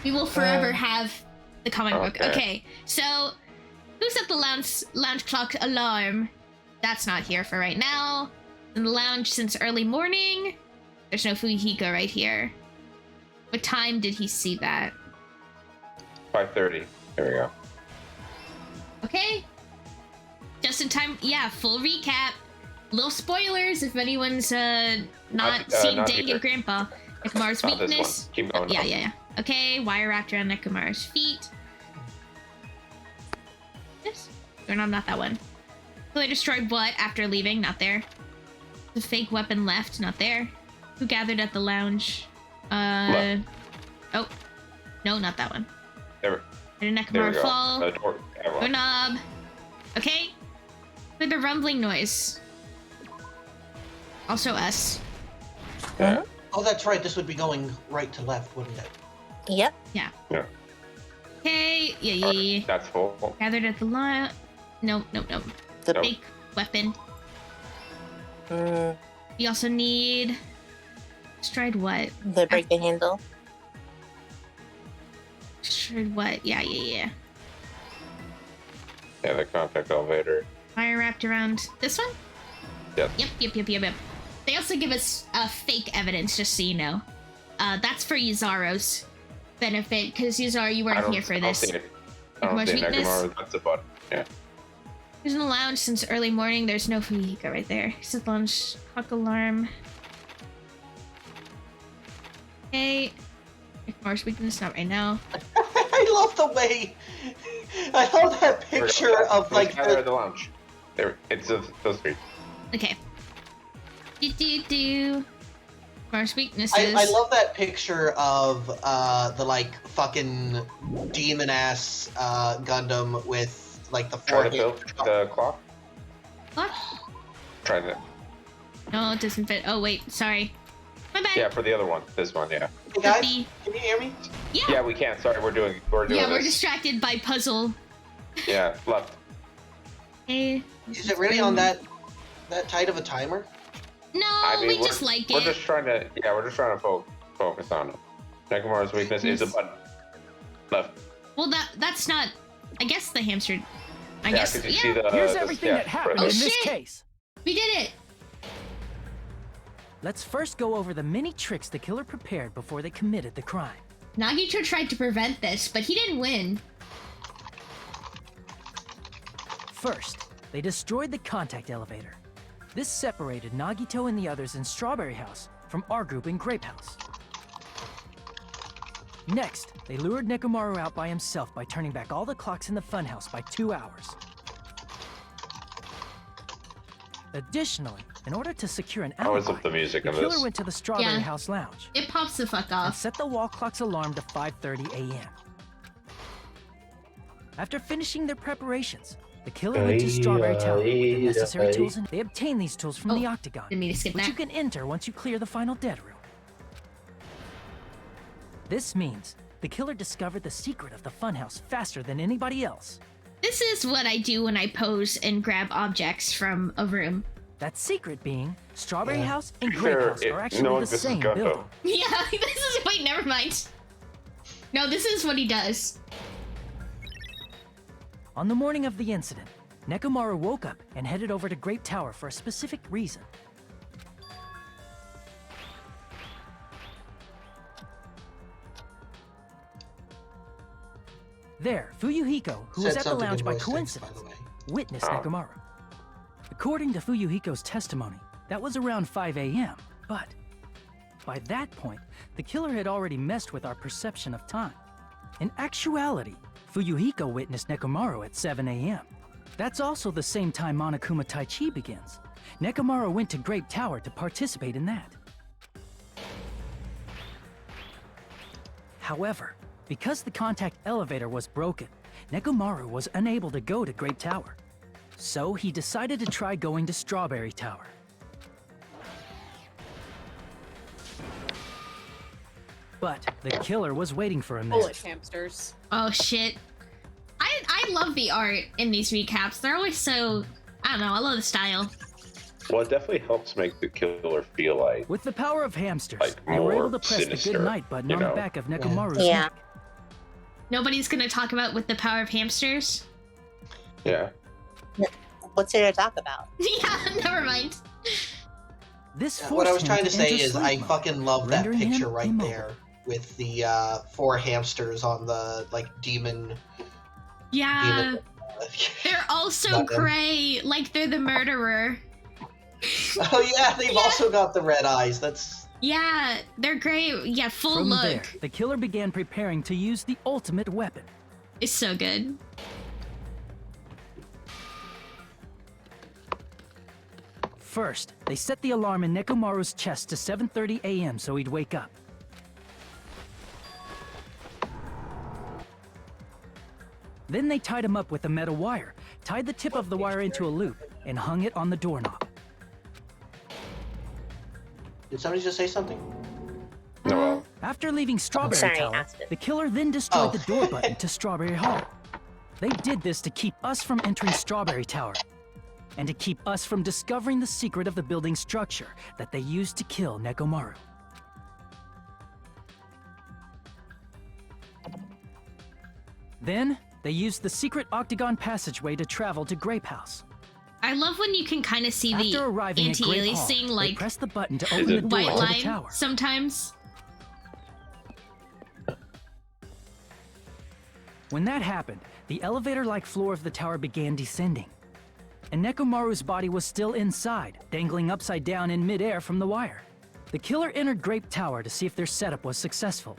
We will forever have the comic book. Okay, so who's at the lounge clock alarm? That's not here for right now. In the lounge since early morning. There's no Fujihiko right here. What time did he see that? 5:30. There we go. Okay. Just in time. Yeah, full recap. Little spoilers if anyone's not seen Danganronpa. Nekomaru's weakness. Keep going. Yeah. Okay, wire wrapped around Nekomaru's feet. Yes. Or no, not that one. So they destroyed what after leaving? Not there. The fake weapon left? Not there. Who gathered at the lounge? Left. Oh. No, not that one. There Did we Nekomaru go. fall? Door knob. Okay. With the rumbling noise. Also us. Yeah. Oh, that's right. This would be going right to left, wouldn't it? Yep. Yeah. Yeah. Okay. Yeah. That's full. Gathered at the line. Nope. The fake weapon. We also need. Stride what? The break the handle. Stride what? Yeah. Yeah, the contact elevator. Wire wrapped around this one? Yep. Yep. They also give us fake evidence, just so you know. That's for Yuzaro's benefit, because Yuzaro, you weren't here for this. I don't see Nekomaru. That's a button. Yeah. He's in the lounge since early morning. There's no Fujihiko right there. He's at the lounge. Clock alarm. Okay. Nekomaru's weakness, not right now. I love the way. I love that picture of like the lounge. There, it's those three. Okay. Nekomaru's weaknesses. I love that picture of the like fucking demon ass Gundam with like the Try to forehead. build the clock. What? Try that. No, it doesn't fit. Oh wait, sorry. My bad. Yeah, for the other one. This one, yeah. Hey guys, can you hear me? Yeah. Yeah, we can. Sorry, we're doing Yeah, we're this. distracted by puzzle. Yeah, left. Hey. Is it really on that tight of a timer? No, I mean, we just like we're it. just trying to. Yeah, we're just trying to focus on it. Nekomaru's weakness is a button. Left. Well, that's not. I guess the hamster. I Yeah, guess. 'cause you Yeah. see the- Here's everything that happened Oh in shit! this case. We did it. Let's first go over the many tricks the killer prepared before they committed the crime. Nagito tried to prevent this, but he didn't win. First, they destroyed the contact elevator. This separated Nagito and the others in Strawberry House from our group in Grape House. Next, they lured Nekomaru out by himself by turning back all the clocks in the funhouse by 2 hours. Additionally, in order to secure an How is alibi, up the music the in killer this? went to the Strawberry Yeah. House lounge It pops the fuck and off. set the wall clock's alarm to 5:30 a.m. After finishing their preparations, the killer went to Strawberry Tower with the necessary tools, and they obtained these tools from the Octagon, Didn't mean to skip which that. you can enter once you clear the final dead room. This means the killer discovered the secret of the funhouse faster than anybody else. This is what I do when I pose and grab objects from a room. That secret being, Strawberry House and Grape Sure, House are actually you know, the this is same Gundam. building. Yeah, this is... Wait, never mind. No, this is what he does. On the morning of the incident, Nekomaru woke up and headed over to Grape Tower for a specific reason. There, Fuyuhiko, who was Said at the something in lounge by voice text, coincidence, by the way. witnessed Oh. Nekomaru. According to Fuyuhiko's testimony, that was around 5 a.m., but by that point, the killer had already messed with our perception of time. In actuality, Fuyuhiko witnessed Nekomaru at 7 a.m. That's also the same time Monokuma Taichi begins. Nekomaru went to Grape Tower to participate in that. However, because the contact elevator was broken, Nekomaru was unable to go to Grape Tower. So he decided to try going to Strawberry Tower. But the killer was waiting for him there. Bullet hamsters. Oh, shit. I love the art in these recaps. They're always so... I don't know, I love the style. Well, it definitely helps make the killer feel like With the power of hamsters, Like, they were more able to press sinister, the good night button you on the know? back of Nekomaru's Yeah. neck. Nobody's gonna talk about with the power of hamsters? yeah. What's there to talk about? Yeah, never mind. This What I was forced him trying to say enter is sleep I mode, fucking love that rendering him picture right immobile. there with the 4 hamsters on the like demon. Yeah, they're all so Got them. gray, like they're the murderer. Oh yeah, they've also got the red eyes. That's Yeah, they're gray. Yeah, full From look. there, the killer began preparing to use the ultimate weapon. It's so good. First, they set the alarm in Nekomaru's chest to 7:30 a.m. so he'd wake up. Then they tied him up with a metal wire, tied the tip of the wire into a loop, and hung it on the doorknob. Did somebody just say something? No. After leaving Strawberry Sorry, Tower, Aspen. the killer then destroyed Oh. the door button to Strawberry Hall. They did this to keep us from entering Strawberry Tower, and to keep us from discovering the secret of the building's structure that they used to kill Nekomaru. Then, they used the secret octagon passageway to travel to Grape House. I love when you can kind of see After the arriving at Grape Hall, anti-aliasing, they like, pressed the button to open the door white to the line tower. sometimes. When that happened, the elevator-like floor of the tower began descending. And Nekomaru's body was still inside, dangling upside down in midair from the wire. The killer entered Grape Tower to see if their setup was successful,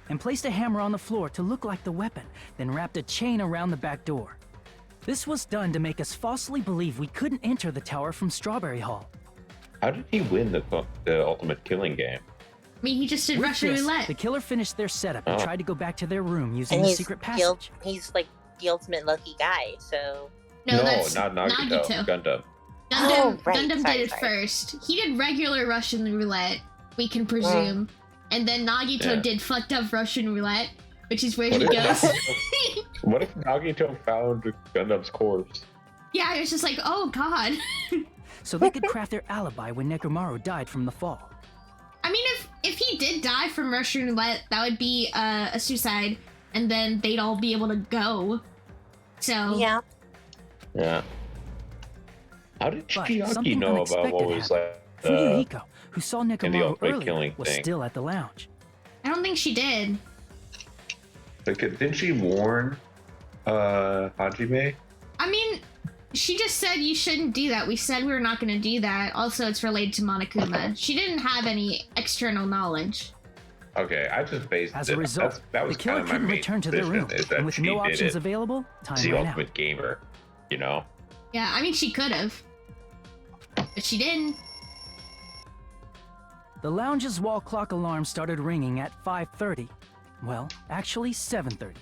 and placed a hammer on the floor to look like the weapon, then wrapped a chain around the back door. This was done to make us falsely believe we couldn't enter the tower from Strawberry Hall. How did he win the ultimate killing game? I mean, he just did With Russian this, roulette. the killer finished their setup and Oh. tried to go back to their room using And the he's secret the passage. he's like the ultimate lucky guy, so No, that's not Nagito. Nagito. Gundam. Gundam, Oh, right. Gundam Sorry, did it sorry. first. He did regular Russian roulette, we can presume. And then Nagito Yeah. did fucked up Russian roulette, which is where What he if- goes. What if Nagito found Gundam's corpse? Yeah, it was just like, oh god. So they could craft their alibi when Nekomaru died from the fall. I mean, if he did die from Russian roulette, that would be a suicide, and then they'd all be able to go. So yeah. Yeah. How did But Chiaki something know about what unexpected was like Fuyuhiko, who saw in the Nekomaru ultimate earlier, killing was thing? still at the lounge. I don't think she did. Like, didn't she warn Hajime? I mean, she just said you shouldn't do that. We said we were not going to do that. Also, it's related to Monokuma. She didn't have any external knowledge. Okay, I just based As it. a result, that was the killer kind of my couldn't main return to their suspicion, room, is that and with she no did options it. available, time The ran out. ultimate gamer, you know? Yeah, I mean, she could have. But she didn't. The lounge's wall clock alarm started ringing at 5:30. Well, actually 7:30.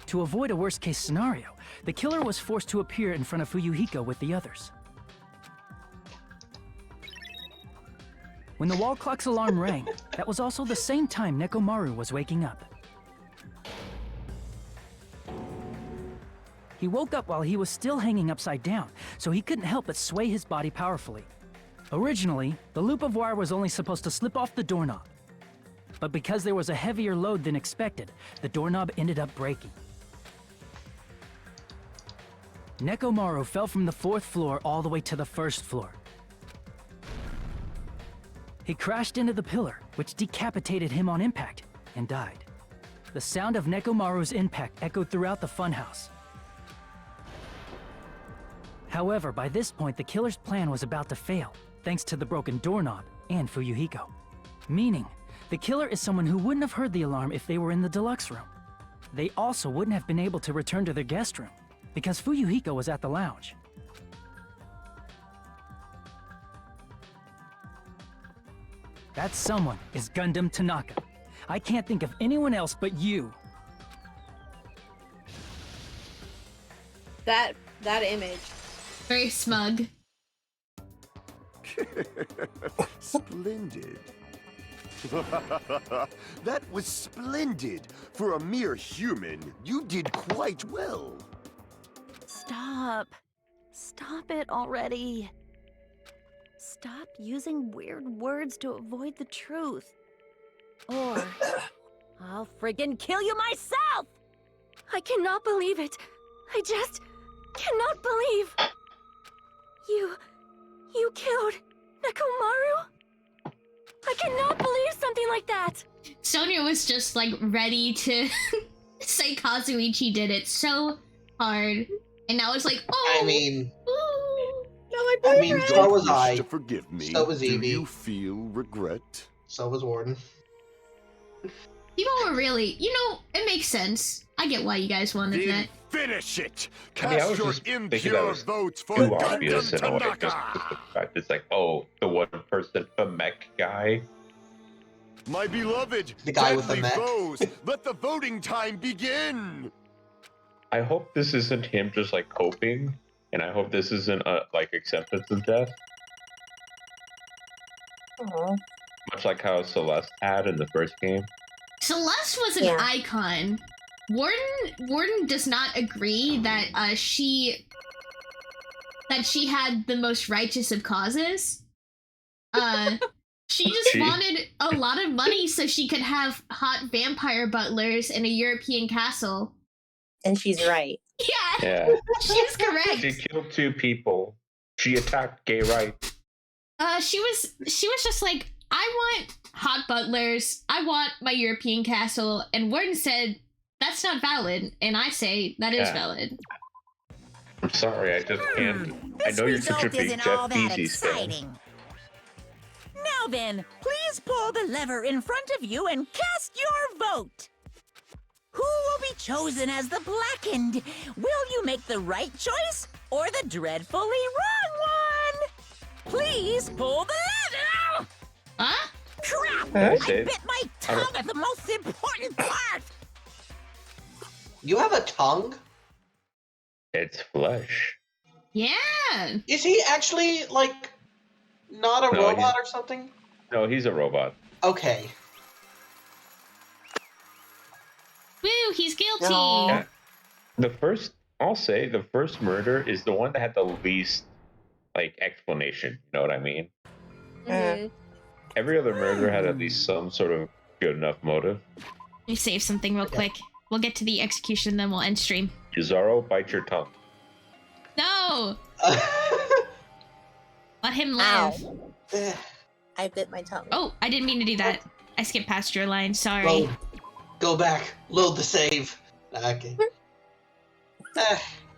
To avoid a worst-case scenario, the killer was forced to appear in front of Fuyuhiko with the others. When the wall clock's alarm rang, that was also the same time Nekomaru was waking up. He woke up while he was still hanging upside down, so he couldn't help but sway his body powerfully. Originally, the loop of wire was only supposed to slip off the doorknob. But because there was a heavier load than expected, the doorknob ended up breaking. Nekomaru fell from the 4th floor all the way to the 1st floor. He crashed into the pillar, which decapitated him on impact, and died. The sound of Nekomaru's impact echoed throughout the funhouse. However, by this point, the killer's plan was about to fail, thanks to the broken doorknob and Fuyuhiko. Meaning, the killer is someone who wouldn't have heard the alarm if they were in the deluxe room. They also wouldn't have been able to return to their guest room, because Fuyuhiko was at the lounge. That someone is Gundam Tanaka. I can't think of anyone else but you. That image. Very smug. Splendid. That was splendid. For a mere human, you did quite well. Stop. Stop it already. Stop using weird words to avoid the truth. Or I'll friggin' kill you myself! I cannot believe it. I just cannot believe. You killed Nekomaru? I cannot believe something like that. Sonia was just like ready to say Kazuichi did it so hard. And now it's like, oh. I mean, So was I. To forgive me. So was Do Evie. you feel regret? So was Warden. People were really, it makes sense. I get why you guys wanted that. Finish it! I mean, I Cast was your just thinking that impure was votes for too obvious Gundam in a way. Tanaka! Just the fact it's like, oh, the one person, the mech guy. My beloved, The guy with the deadly mech. foes, let the voting time begin! I hope this isn't him just like coping, and I hope this isn't like acceptance of death. Much like how Celeste had in the first game. Celeste was an icon. Warden does not agree that she had the most righteous of causes. She just wanted a lot of money so she could have hot vampire butlers in a European castle. And she's right. Yeah. She's correct. She killed 2 people. She attacked gay rights. She was just like, I want hot butlers, I want my European castle, and Warden said, that's not valid, and I say, that is valid. I'm sorry, I just can't. I know you're such a big Jeff Bezos fan. Now then, please pull the lever in front of you and cast your vote. Who will be chosen as the blackened? Will you make the right choice or the dreadfully wrong one? Please pull the lever! Huh? Crap! Yeah, I bit my tongue at the most important part! You have a tongue? It's flesh. Yeah. Is he actually, like, not a No, robot or something? No, he's a robot. Okay. Woo, he's guilty. Yeah. I'll say the first murder is the one that had the least, like, explanation. You know what I mean? Mm-hmm. Every other murder had at least some sort of good enough motive. Let me save something real quick. We'll get to the execution, then we'll end stream. Yuzaro, bite your tongue. No! Let him live. I bit my tongue. Oh, I didn't mean to do that. I skipped past your line, sorry. Go back. Load the save. Okay.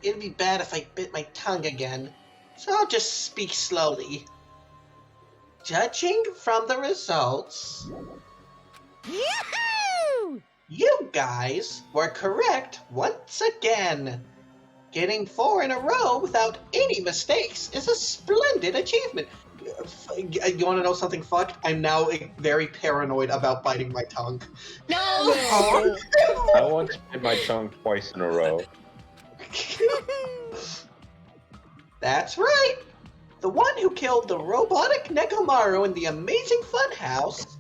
It'd be bad if I bit my tongue again, so I'll just speak slowly. Judging from the results... Yahoo! You guys were correct once again. Getting 4 in a row without any mistakes is a splendid achievement. You want to know something fucked? I'm now very paranoid about biting my tongue. No! I once bit my tongue twice in a row. That's right. The one who killed the robotic Nekomaru in the Amazing Funhouse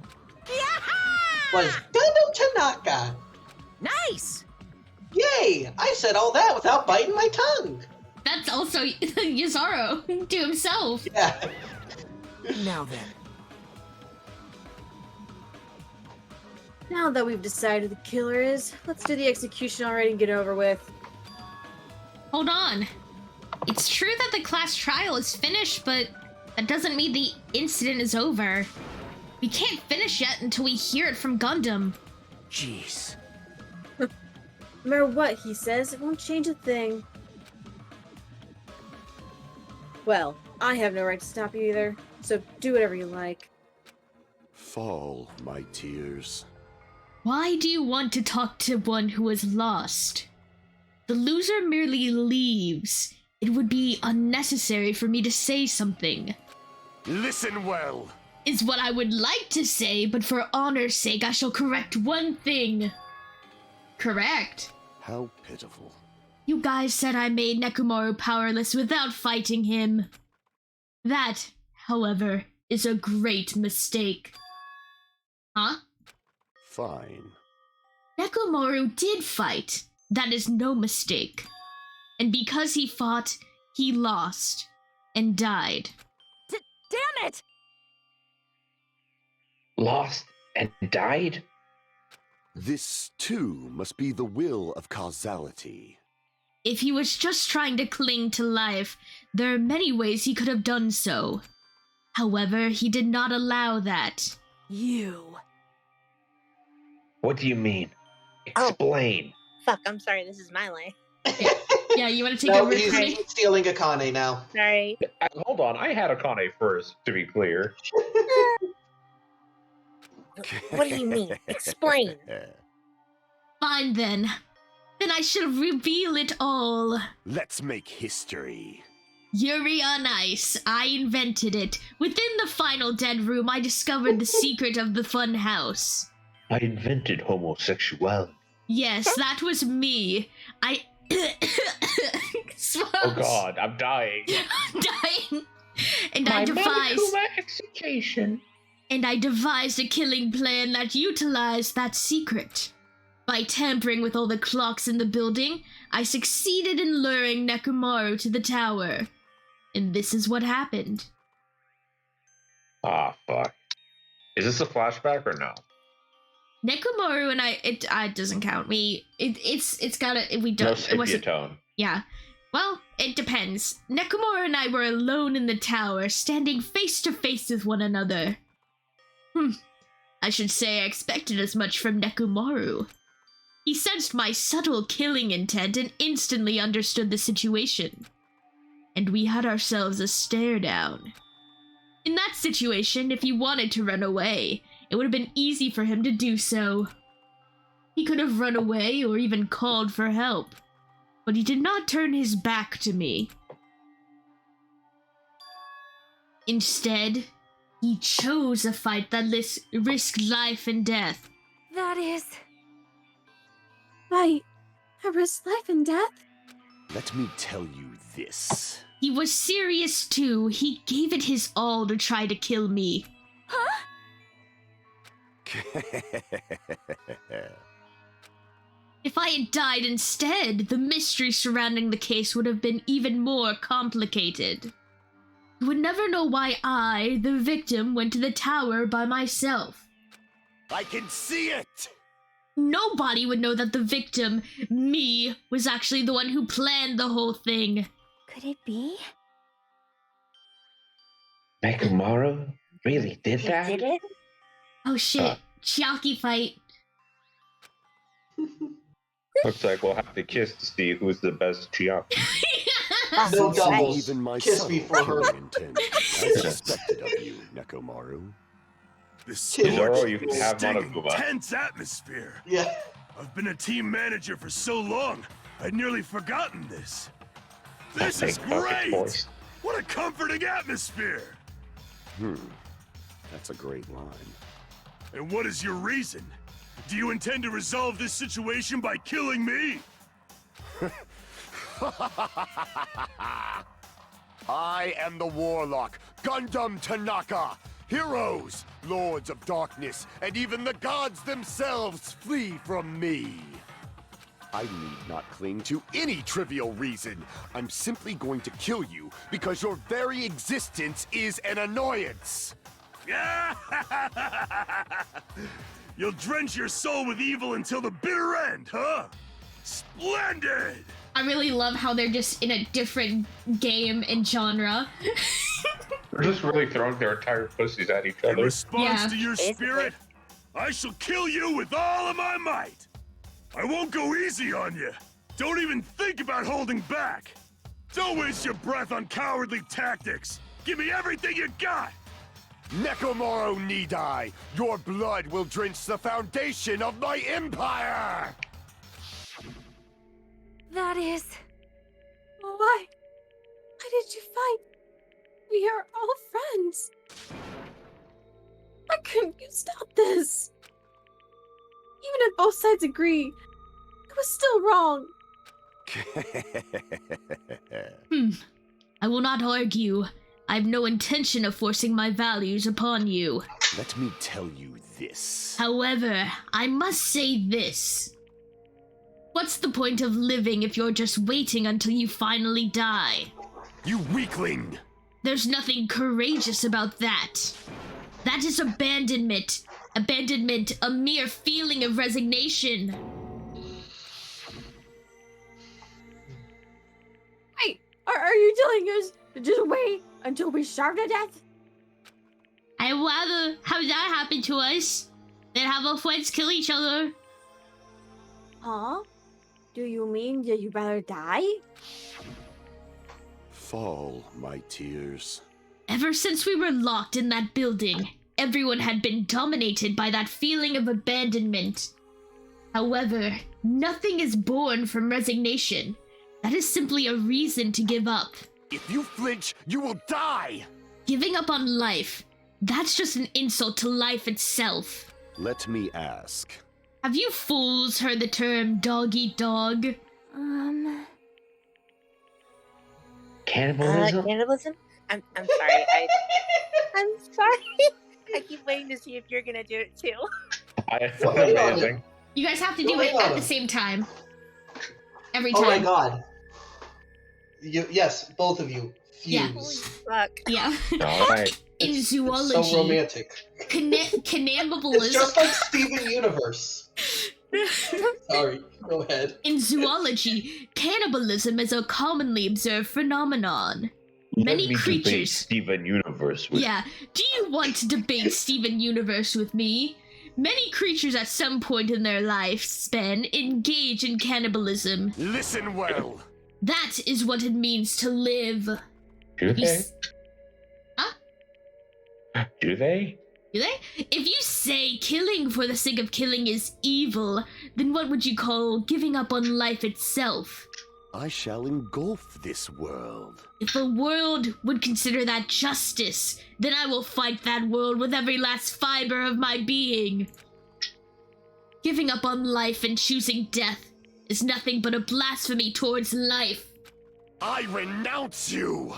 was Gundam Tanaka. Nice! Yeah, Hey, I said all that without biting my tongue. That's also Yuzaro to himself. Yeah. Now then. Now that we've decided who the killer is, let's do the execution already and get it over with. Hold on. It's true that the class trial is finished, but that doesn't mean the incident is over. We can't finish yet until we hear it from Gundam. Jeez. No matter what he says, it won't change a thing. Well, I have no right to stop you either, so do whatever you like. Fall, my tears. Why do you want to talk to one who is lost? The loser merely leaves. It would be unnecessary for me to say something. Listen well. Is what I would like to say, but for honor's sake, I shall correct one thing. Correct. How pitiful. You guys said I made Nekomaru powerless without fighting him. That, however, is a great mistake. Huh? Fine. Nekomaru did fight. That is no mistake. And because he fought, he lost and died. Damn it! Lost and died? This, too, must be the will of causality. If he was just trying to cling to life, there are many ways he could have done so. However, he did not allow that. You. What do you mean? Explain. Fuck, I'm sorry, this is my line. Yeah, you want to take No, over, he's Akane? stealing Akane now. Sorry. Hold on, I had Akane first, to be clear. What do you mean? Explain. Fine then. Then I shall reveal it all. Let's make history. Yuri on Ice. I invented it. Within the final dead room, I discovered the secret of the fun house. I invented homosexuality. Yes, that was me. I... Oh god, I'm dying. dying. And My I devised... Monokuma execution. And I devised a killing plan that utilized that secret. By tampering with all the clocks in the building, I succeeded in luring Nekomaru to the tower. And this is what happened. Ah, fuck. Is this a flashback or no? Nekomaru and I, it doesn't count. It's gotta, we don't, No it wasn't, tone. yeah. Well, it depends. Nekomaru and I were alone in the tower, standing face to face with one another. I should say I expected as much from Nekomaru. He sensed my subtle killing intent and instantly understood the situation. And we had ourselves a stare down. In that situation, if he wanted to run away, it would have been easy for him to do so. He could have run away or even called for help. But he did not turn his back to me. Instead, he chose a fight that risked life and death. That is... Fight? I risk life and death? Let me tell you this. He was serious too. He gave it his all to try to kill me. Huh? If I had died instead, the mystery surrounding the case would have been even more complicated. You would never know why I, the victim, went to the tower by myself. I can see it! Nobody would know that the victim, me, was actually the one who planned the whole thing. Could it be? Nekomaru really did that? Did it? Oh shit, Chiaki fight. Looks like we'll have to kiss to see who's the best Chiaki. No doubles. Even my Kiss son me for her. intent. I suspected of you, Nekomaru. This Kizaru, you can have stinking Monokuma. tense atmosphere. Yeah. I've been a team manager for so long, I'd nearly forgotten this. This is Thank fucking great! voice. What a comforting atmosphere! That's a great line. And what is your reason? Do you intend to resolve this situation by killing me? I am the Warlock, Gundam Tanaka. Heroes, Lords of Darkness, and even the gods themselves flee from me. I need not cling to any trivial reason. I'm simply going to kill you because your very existence is an annoyance. You'll drench your soul with evil until the bitter end, huh? Splendid! I really love how they're just in a different game and genre. They're just really throwing their entire pussies at each In other. response to your spirit, I shall kill you with all of my might. I won't go easy on you. Don't even think about holding back. Don't waste your breath on cowardly tactics. Give me everything you got. Nekomaru Nidai, your blood will drench the foundation of my empire! That is... Why? Why did you fight? We are all friends. Why couldn't you stop this? Even if both sides agree, it was still wrong. I will not argue. I have no intention of forcing my values upon you. Let me tell you this. However, I must say this. What's the point of living if you're just waiting until you finally die? You weakling! There's nothing courageous about that. That is abandonment. Abandonment, a mere feeling of resignation. Wait, are you telling us to just wait until we starve to death? I'd rather have that happen to us than have our friends kill each other. Huh? Do you mean that you'd rather die? Fall, my tears. Ever since we were locked in that building, everyone had been dominated by that feeling of abandonment. However, nothing is born from resignation. That is simply a reason to give up. If you flinch, you will die! Giving up on life, that's just an insult to life itself. Let me ask. Have you fools heard the term dog eat dog? Cannibalism? Cannibalism? I'm sorry. I'm sorry. I keep waiting to see if you're gonna do it too. I feel amazing. You guys have to do it at the same time. Every time. Oh my god. Yes, both of you. Yeah. Fuse. Fuck. Yeah. Alright. In It's zoology. so romantic. Cannibalism. It's just like Steven Universe. Sorry, go ahead. In zoology, cannibalism is a commonly observed phenomenon. Many creatures. Steven Universe with Yeah. Do you want to debate Steven Universe with me? Many creatures at some point in their lifespan engage in cannibalism. Listen well. That is what it means to live. Do they? Huh? Do they? Do they? If you say killing for the sake of killing is evil, then what would you call giving up on life itself? I shall engulf this world. If a world would consider that justice, then I will fight that world with every last fiber of my being. Giving up on life and choosing death is nothing but a blasphemy towards life. I renounce you!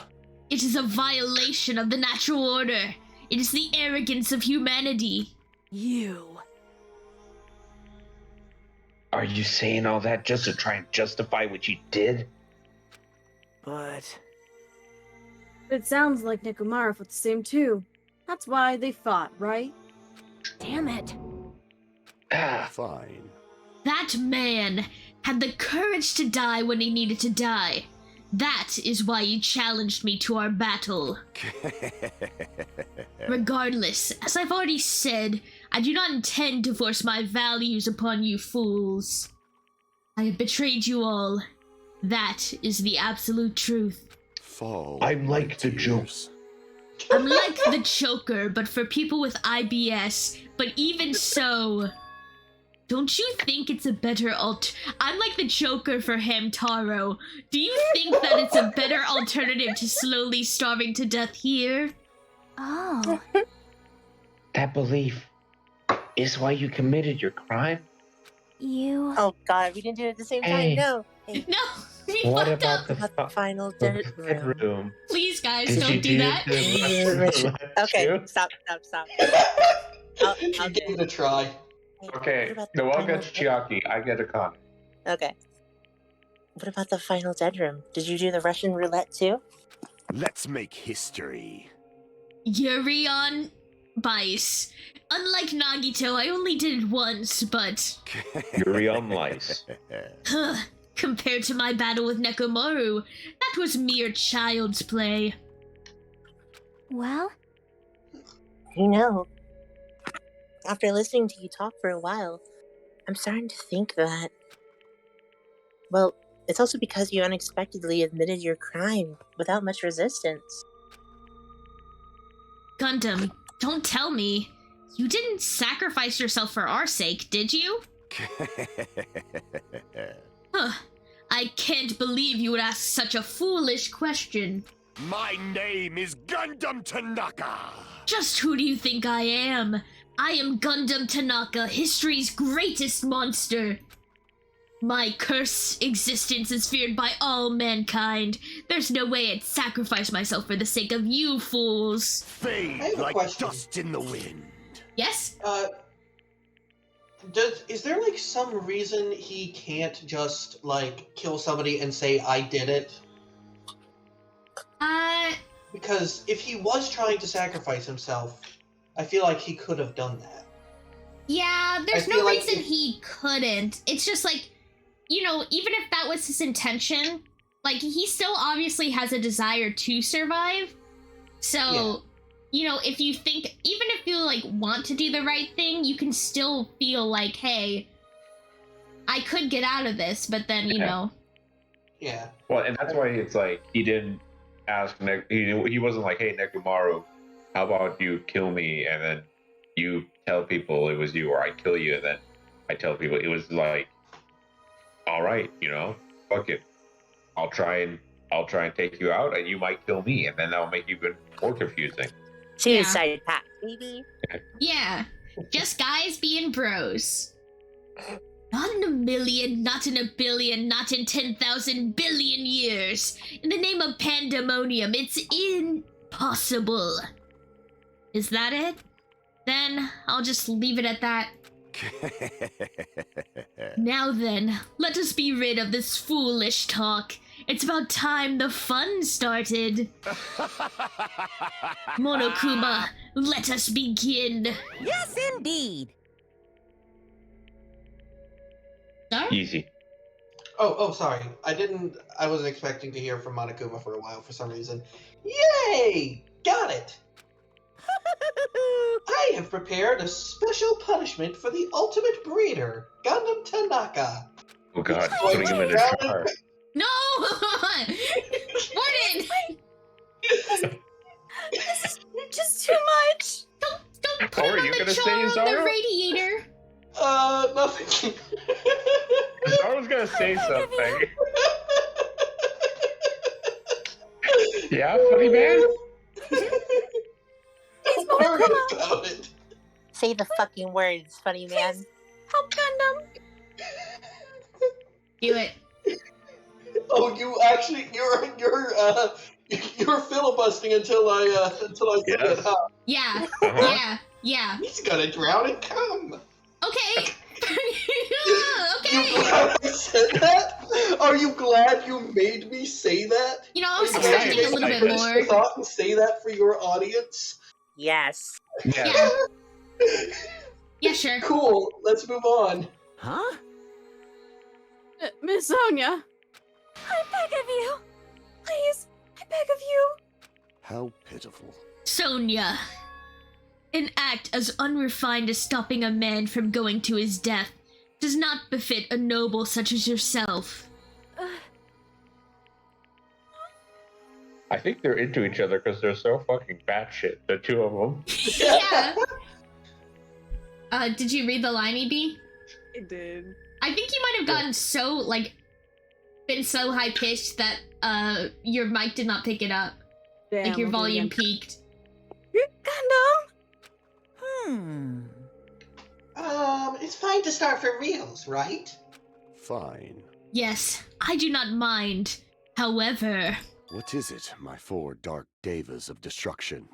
It is a violation of the natural order. It is the arrogance of humanity. You. Are you saying all that just to try and justify what you did? But... It sounds like Nekomaru felt the same too. That's why they fought, right? Damn it. Fine. That man had the courage to die when he needed to die. That is why you challenged me to our battle. Regardless, as I've already said, I do not intend to force my values upon you fools. I have betrayed you all. That is the absolute truth. Fall. I'm like the joke. I'm like the Joker, but for people with IBS. But even so, don't you think it's a better I'm like the Joker for Hamtaro. Do you think that it's a better alternative to slowly starving to death here? Oh. That belief is why you committed your crime? You... Oh god, we didn't do it at the same Hey. time, no. Hey. No! We What fucked about up. the Final dirt room. bedroom? Please, guys, Did you don't do that. Okay, stop. I'll Give it a try. What Okay, about the Noel final gets Chiaki. I get a con. Okay. What about the final bedroom? Did you do the Russian roulette too? Let's make history. Yuri on Bice. Unlike Nagito, I only did it once, but Yuri on lice. compared to my battle with Nekomaru, that was mere child's play. Well, You know, after listening to you talk for a while, I'm starting to think that... Well, it's also because you unexpectedly admitted your crime without much resistance. Gundam, don't tell me. You didn't sacrifice yourself for our sake, did you? Huh. I can't believe you would ask such a foolish question. My name is Gundam Tanaka! Just who do you think I am? I am Gundam Tanaka, history's greatest monster. My cursed existence is feared by all mankind. There's no way I'd sacrifice myself for the sake of you fools. Fade like dust in the wind. Yes? Is there like some reason he can't just like kill somebody and say I did it? Because if he was trying to sacrifice himself, I feel like he could have done that. Yeah, there's I no feel like reason he couldn't. It's just like, you know, even if that was his intention, like, he still obviously has a desire to survive. So, you know, if you think, even if you, like, want to do the right thing, you can still feel like, hey, I could get out of this, but then, you know. Yeah. Well, and that's why it's like, he didn't ask, he wasn't like, hey, Nekomaru, how about you kill me, and then you tell people it was you, or I kill you, and then I tell people. It was like, all right, you know, fuck it. I'll try and take you out, and you might kill me, and then that'll make you even more confusing. Suicide pact, baby. Yeah, just guys being bros. Not in a million, not in a billion, not in 10,000 billion years. In the name of pandemonium, it's impossible. Is that it? Then I'll just leave it at that. Now then, let us be rid of this foolish talk. It's about time the fun started. Monokuma, let us begin. Yes, indeed. Easy. Oh, sorry. I wasn't expecting to hear from Monokuma for a while for some reason. Yay! Got it! I have prepared a special punishment for the ultimate breeder, Gundam Tanaka. Oh god, putting him in a jar. No! Warden! This is just too much. Don't put him on the jar on the radiator. Nothing. Zara's gonna say something. Yeah, funny man? Please, Monokuma. About it. Say the fucking words, funny man. Help Gundam. Do it. Oh, you're filibustering until I say it, huh? Yeah, yeah. He's gonna drown and come. Okay. You glad I said that? Are you glad you made me say that? You know, I was expecting a little bit more. Finish the thought and say that for your audience? Yes. Yeah. Yeah, sure. Cool. Let's move on. Huh? Miss Sonia. I beg of you. Please, I beg of you. How pitiful. Sonia. An act as unrefined as stopping a man from going to his death does not befit a noble such as yourself. I think they're into each other because they're so fucking batshit, the two of them. Yeah. Did you read the line, EB? I did. I think you might have gotten so, like, been so high-pitched that, your mic did not pick it up. Damn, like, your okay, volume again. peaked. Gundam! It's fine to start for reals, right? Fine. Yes, I do not mind. However... What is it, my four dark devas of destruction?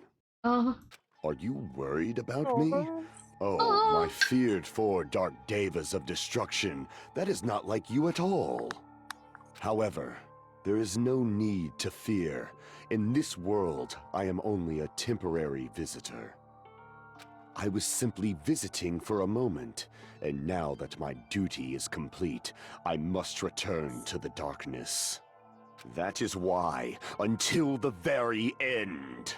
Oh... Are you worried about me? Oh, my feared four dark devas of destruction. That is not like you at all. However, there is no need to fear. In this world, I am only a temporary visitor. I was simply visiting for a moment, and now that my duty is complete, I must return to the darkness. That is why, until the very end,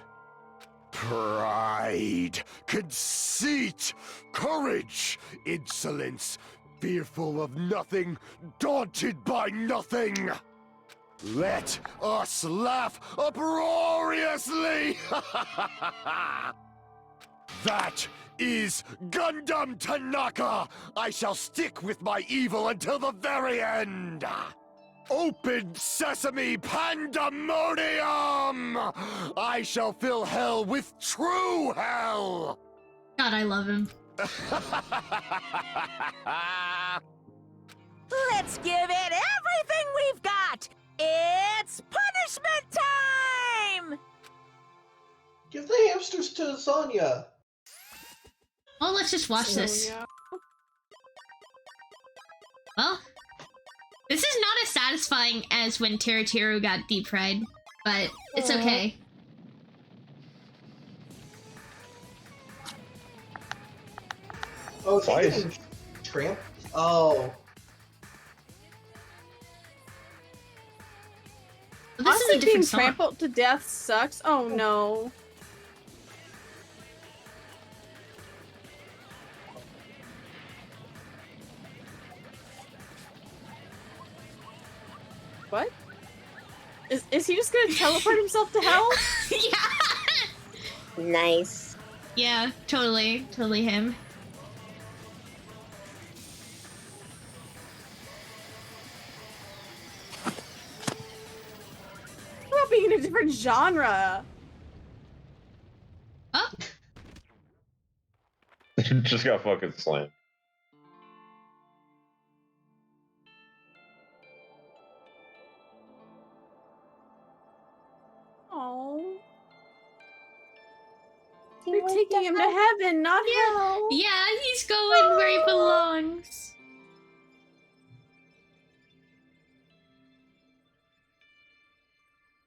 pride, conceit, courage, insolence, fearful of nothing, daunted by nothing. Let us laugh uproariously! That is Gundam Tanaka! I shall stick with my evil until the very end! Open sesame pandemonium! I shall fill hell with true hell! God, I love him. Let's give it everything we've got! It's punishment time! Give the hamsters to Sonya. Well, let's just watch this. Well, this is not as satisfying as when Teru got deep fried, but it's okay. Oh, is he getting tramp? Oh. This Honestly, is a different being song. trampled to death sucks. Oh no. What? Is he just gonna teleport himself to hell? Yeah. Nice. Yeah, totally him. What about being in a different genre? Oh. Just got fucking slammed. Oh. They're taking him to heaven, not hell. Yeah, he's going where he belongs.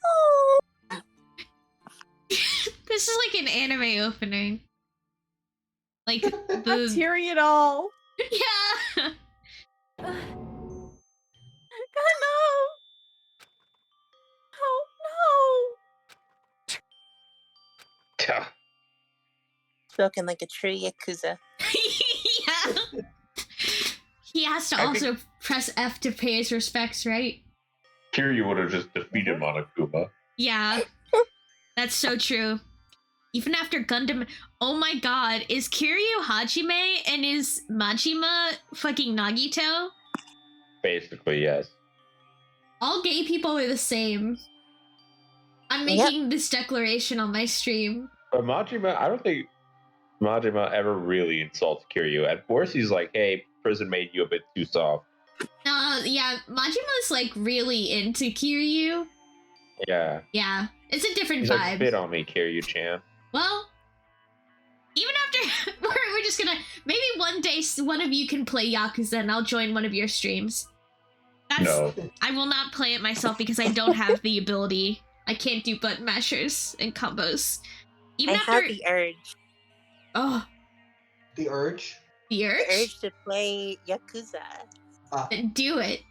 Oh. This is like an anime opening. Like the Not tearing at all. Yeah. God no. Oh Yeah. Spoken like a true Yakuza. Yeah. He has to also press F to pay his respects, right? Kiryu would have just defeated Monokuma. Yeah. That's so true. Even after Gundam, oh my god, is Kiryu Hajime and is Majima fucking Nagito? Basically, yes. All gay people are the same. I'm making this declaration on my stream. But Majima, I don't think Majima ever really insults Kiryu. At first, he's like, hey, prison made you a bit too soft. Yeah, Majima's like really into Kiryu. Yeah. Yeah, it's a different He's vibe. like, spit on me, Kiryu-chan. Well, even after we're just gonna maybe one day one of you can play Yakuza and I'll join one of your streams. No. I will not play it myself because I don't have the ability. I can't do button mashers and combos. Even I after have the urge. Oh, The urge? the urge? The urge to play Yakuza. Then do it.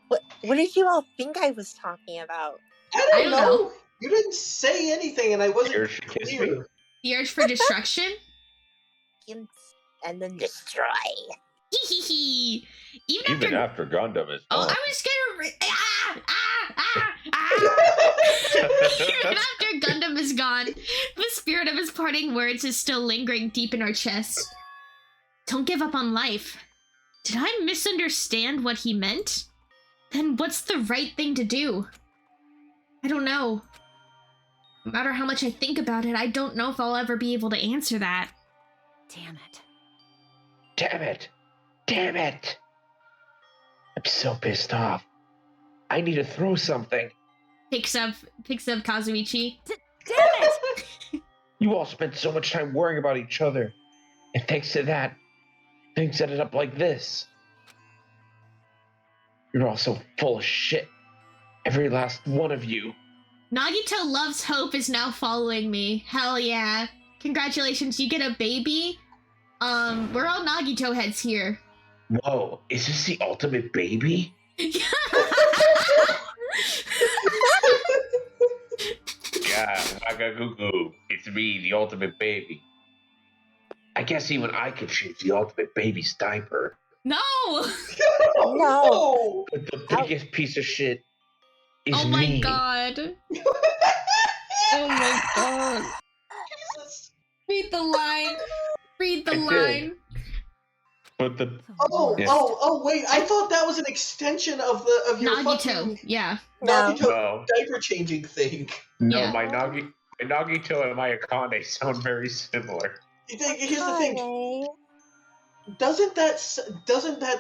What did you all think I was talking about? I don't know. You didn't say anything, and I wasn't clear. The urge for destruction? And then destroy. Even after Gundam is Oh, gone. I was gonna Even after Gundam is gone, the spirit of his parting words is still lingering deep in our chests. Don't give up on life. Did I misunderstand what he meant? Then what's the right thing to do? I don't know. No matter how much I think about it, I don't know if I'll ever be able to answer that. Damn it. Damn it. Damn it. I'm so pissed off. I need to throw something. Picks up Kazuichi. Damn it! You all spent so much time worrying about each other. And thanks to that, things ended up like this. You're all so full of shit. Every last one of you. Nagito Loves Hope is now following me. Hell yeah. Congratulations, you get a baby. We're all Nagito heads here. Whoa, is this the ultimate baby? Yeah, Wagagugu. It's me, the ultimate baby. I guess even I can change the ultimate baby's diaper. No! No. But the biggest piece of shit is Oh my me. god. Oh my god. Read the line. Read the line. But the Wait! I thought that was an extension of your Nagito, fucking yeah. Nagito diaper changing thing. No, Yeah. my Nagito and my Akane sound very similar. Here's the thing. Doesn't that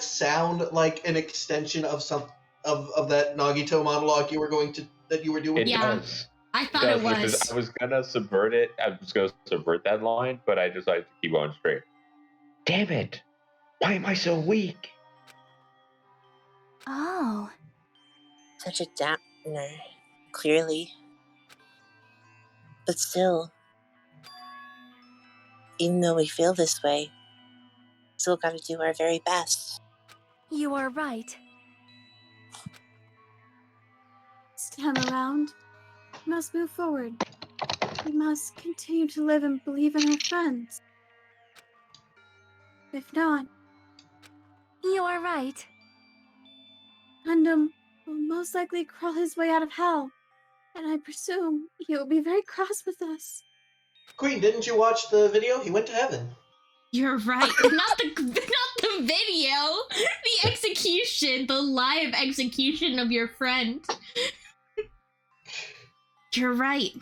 sound like an extension of that Nagito monologue you were doing? It does. I thought it was. Because I was gonna subvert it. I was gonna subvert that line, but I decided to keep going straight. Damn it! Why am I so weak? Oh. Such a dampener, clearly. But still, even though we feel this way, still gotta do our very best. You are right. This time around, we must move forward. We must continue to live and believe in our friends. If not, You are right. Gundam will most likely crawl his way out of hell, and I presume he will be very cross with us. Queen, didn't you watch the video? He went to heaven. You're right. not the video. The execution. The live execution of your friend. You're right.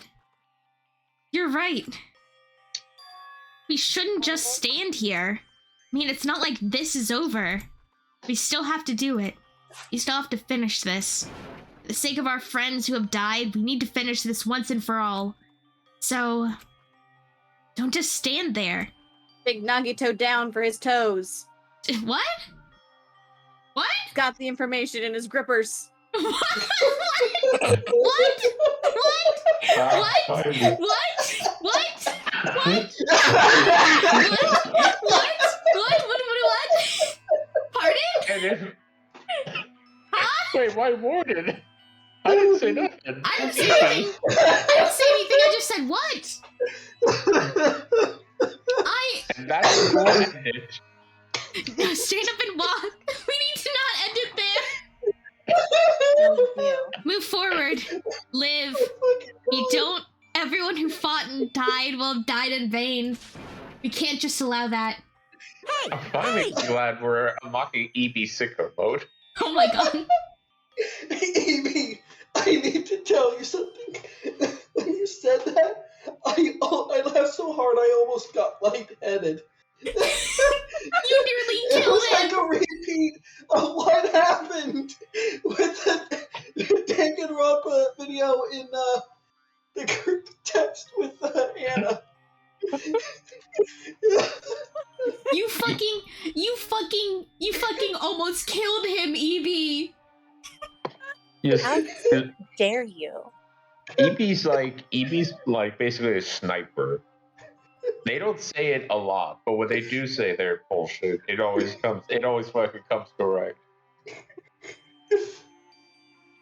You're right. We shouldn't just stand here. I mean, it's not like this is over. We still have to do it. We still have to finish this. For the sake of our friends who have died, we need to finish this once and for all. So, don't just stand there. Take Nagito down for his toes. What? What? He's got the information in his grippers. What? What? What? What? What? What? What? Pardon? Huh? Wait, why Warden? I didn't say nothing. I didn't say anything. I just said what? And that's what I did. No, stand up and walk. We need to not end it there. Move forward. Live. You don't. Everyone who fought and died will have died in vain. We can't just allow that. I'm finally glad we're unlocking EB sicko mode. Oh my god. Amy, I need to tell you something. When you said that, I laughed so hard I almost got lightheaded. You nearly It killed was like him. a repeat of what happened with the Danganronpa video in the group text with Anna. You fucking almost killed him, EB. Yes. How dare you? EB's like basically a sniper. They don't say it a lot, but when they do say they're bullshit, it always fucking comes correct.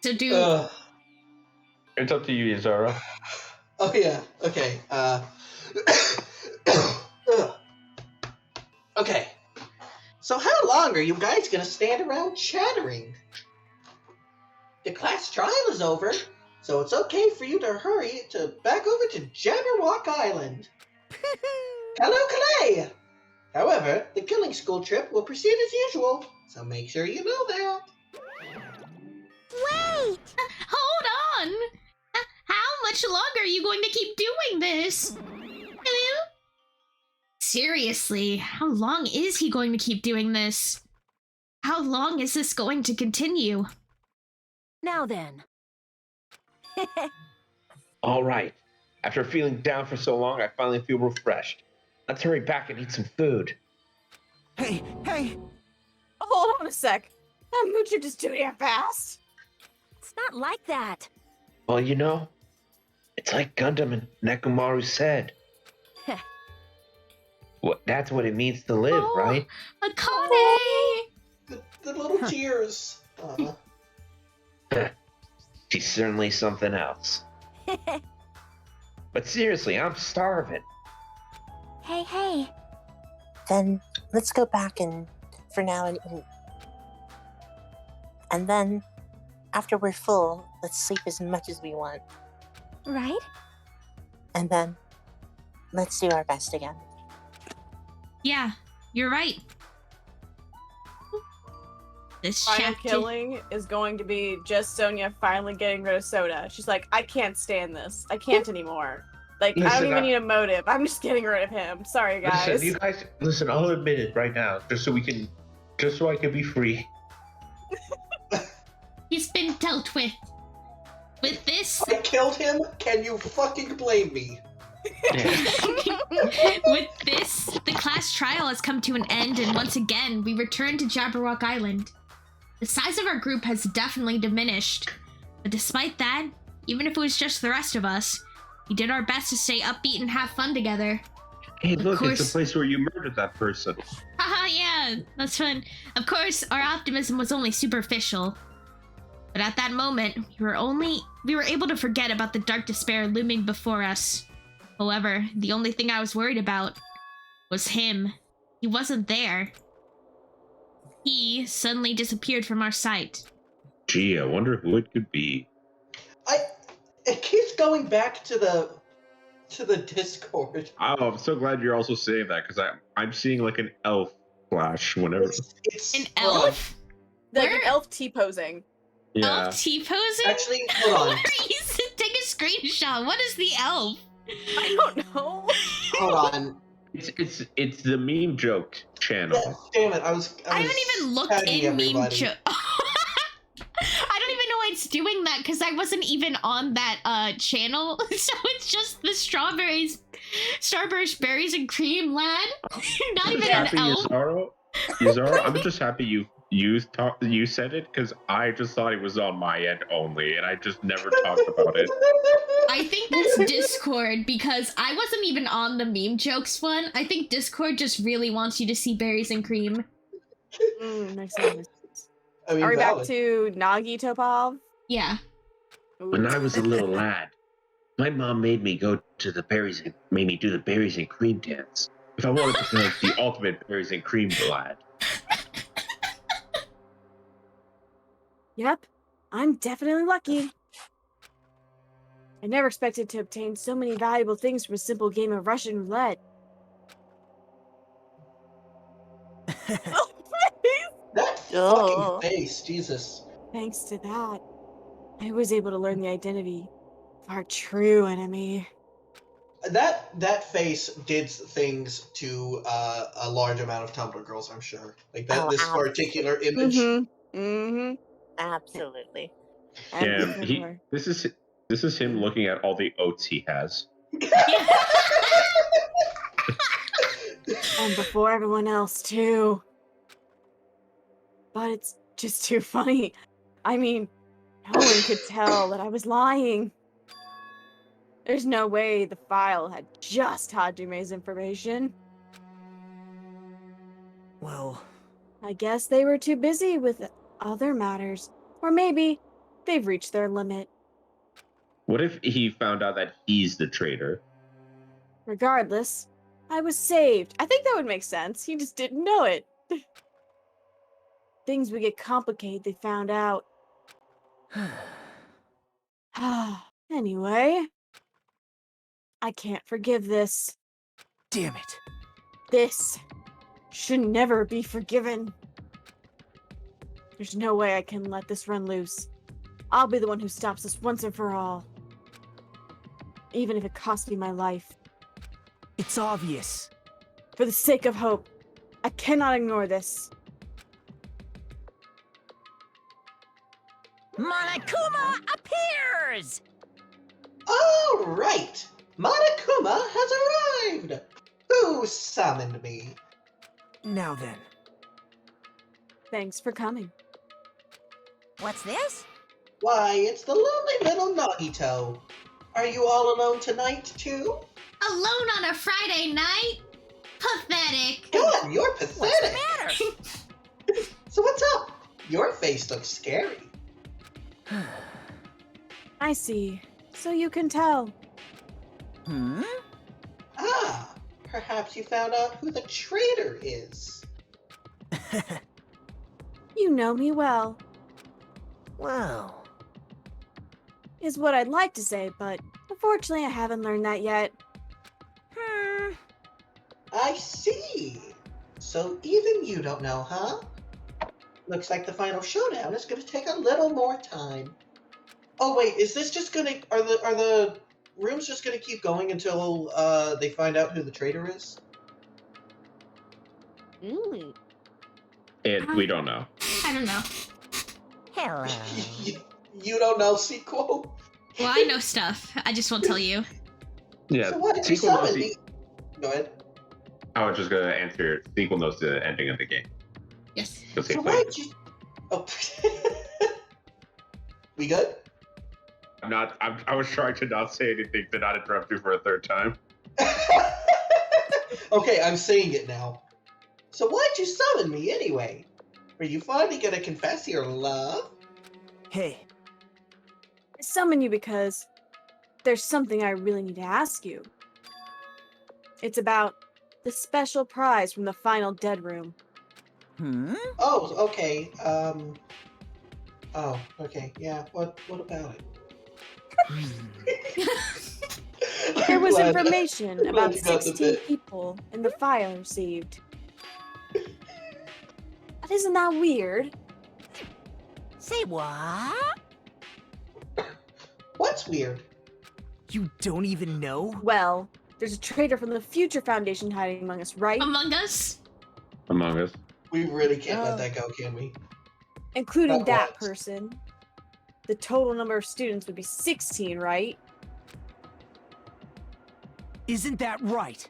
So do It's up to you, Yazara. Oh yeah, okay. Okay. So how long are you guys gonna stand around chattering? The class trial is over, so it's okay for you to hurry back over to Jabberwock Island. Hello, Clay! However, the killing school trip will proceed as usual, so make sure you know that. Wait! Hold on! How much longer are you going to keep doing this? Hello? Seriously, how long is he going to keep doing this? How long is this going to continue? Now then. All right. After feeling down for so long, I finally feel refreshed. Let's hurry back and eat some food. Hey, hey! Hold on a sec. That moocher just too damn fast. It's not like that. Well, you know, it's like Gundam and Nekomaru said. That's what it means to live, right? Akane! The little tears. She's certainly something else. But seriously, I'm starving. Hey. Then let's go back and for now and then after we're full, let's sleep as much as we want. Right? And then let's do our best again. Yeah, you're right. This Final chapter... killing is going to be just Sonia finally getting rid of Soda. She's like, I can't stand this. I can't anymore. Like, I don't even need a motive. I'm just getting rid of him. Sorry, guys. Listen, you guys, listen, I'll admit it right now, just so I can be free. He's been dealt with. With this... I killed him? Can you fucking blame me? With this, the class trial has come to an end, and once again, we return to Jabberwock Island. The size of our group has definitely diminished, but despite that, even if it was just the rest of us, we did our best to stay upbeat and have fun together. Hey, look, it's the place where you murdered that person. Haha, yeah, that's fun. Of course, our optimism was only superficial. But at that moment, we were able to forget about the dark despair looming before us. However, the only thing I was worried about was him. He wasn't there. He suddenly disappeared from our sight. Gee, I wonder who it could be. It keeps going back to the Discord. Oh, I'm so glad you're also saying that, because I'm seeing like an elf flash whenever. It's an elf? Like an elf T-posing. Yeah. Elf T-posing? Actually, hold on. Take a screenshot. What is the elf? I don't know. Hold on. It's the meme joke channel. Yeah, damn it! I haven't even looked in meme joke. I don't even know why it's doing that, because I wasn't even on that channel. So it's just the Starburst berries and cream lad. Not even an elf. Yuzaro, I'm just happy you said it, because I just thought it was on my end only, and I just never talked about it. I think that's Discord, because I wasn't even on the meme jokes one. I think Discord just really wants you to see berries and cream. Makes sense. I mean, Are we valid. back to Nagi Topov? Yeah. When I was a little lad, my mom made me do the berries and cream dance. If I wanted to be like the ultimate berries and cream lad. Yep, I'm definitely lucky. I never expected to obtain so many valuable things from a simple game of Russian roulette. That fucking face, Jesus. Thanks to that, I was able to learn the identity of our true enemy. That face did things to a large amount of Tumblr girls, I'm sure. Like that, this particular image. Absolutely. Yeah, this is him looking at all the oats he has. And before everyone else, too. But it's just too funny. I mean, no one could tell that I was lying. There's no way the file had just Hajume's information. Well, I guess they were too busy with other matters. Or maybe they've reached their limit. What if he found out that he's the traitor? Regardless, I was saved. I think that would make sense. He just didn't know it. Things would get complicated, they found out. Anyway, I can't forgive this. Damn it. This should never be forgiven. There's no way I can let this run loose. I'll be the one who stops this once and for all. Even if it costs me my life. It's obvious. For the sake of hope, I cannot ignore this. Monokuma appears! All right, Monokuma has arrived. Who summoned me? Now then. Thanks for coming. What's this? Why, it's the lonely little Nagito. Are you all alone tonight, too? Alone on a Friday night? Pathetic. God, you're pathetic. What's the matter? So what's up? Your face looks scary. I see. So you can tell. Ah, perhaps you found out who the traitor is. You know me well, Well, is what I'd like to say, but unfortunately I haven't learned that yet. I see. So even you don't know, huh? Looks like the final showdown is going to take a little more time. Oh wait, is this just gonna? Are the rooms just gonna keep going until they find out who the traitor is? We don't know. I don't know. Hello. You don't know sequel? Well, I know stuff. I just won't tell you. Yeah, So what did you sequel knows summon me? Go ahead. I was just gonna answer. Sequel knows the ending of the game. Yes. So why'd you? Oh, we good? I was trying to not say anything to not interrupt you for a third time. Okay, I'm saying it now. So why'd you summon me anyway? Are you finally gonna confess your love? hey, I summon you because there's something I really need to ask you. It's about the special prize from the final dead room. Oh, okay. Oh, okay. Yeah. What about it? There was glad- information I'm glad about you got the 16 bit. people in the file received. But isn't that weird? Say what? What's weird? you don't even know? Well, there's a traitor from the Future Foundation hiding among us, right? Among Us? Among Us. We really can't let that go, can we? Including Not that once. person. The total number of students would be 16, right? Isn't that right?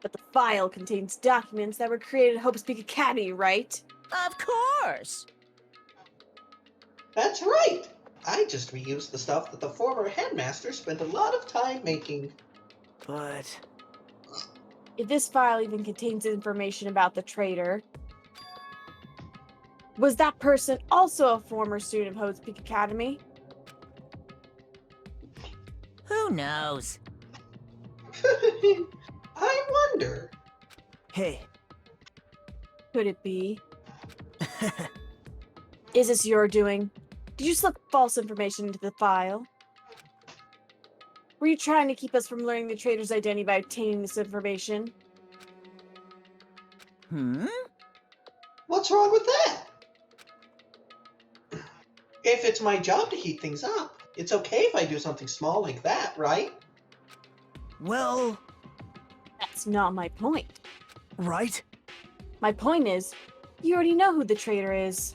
But the file contains documents that were created at Hope's Peak Academy, right? Of course. That's right. I just reused the stuff that the former headmaster spent a lot of time making. But If this file even contains information about the traitor, was that person also a former student of Hope's Peak Academy? Who knows? I wonder. hey, Could it be? Is this your doing? Did you slip false information into the file? Were you trying to keep us from learning the traitor's identity by obtaining this information? What's wrong with that? If it's my job to heat things up, it's okay if I do something small like that, right? well, That's not my point. right? My point is, you already know who the traitor is.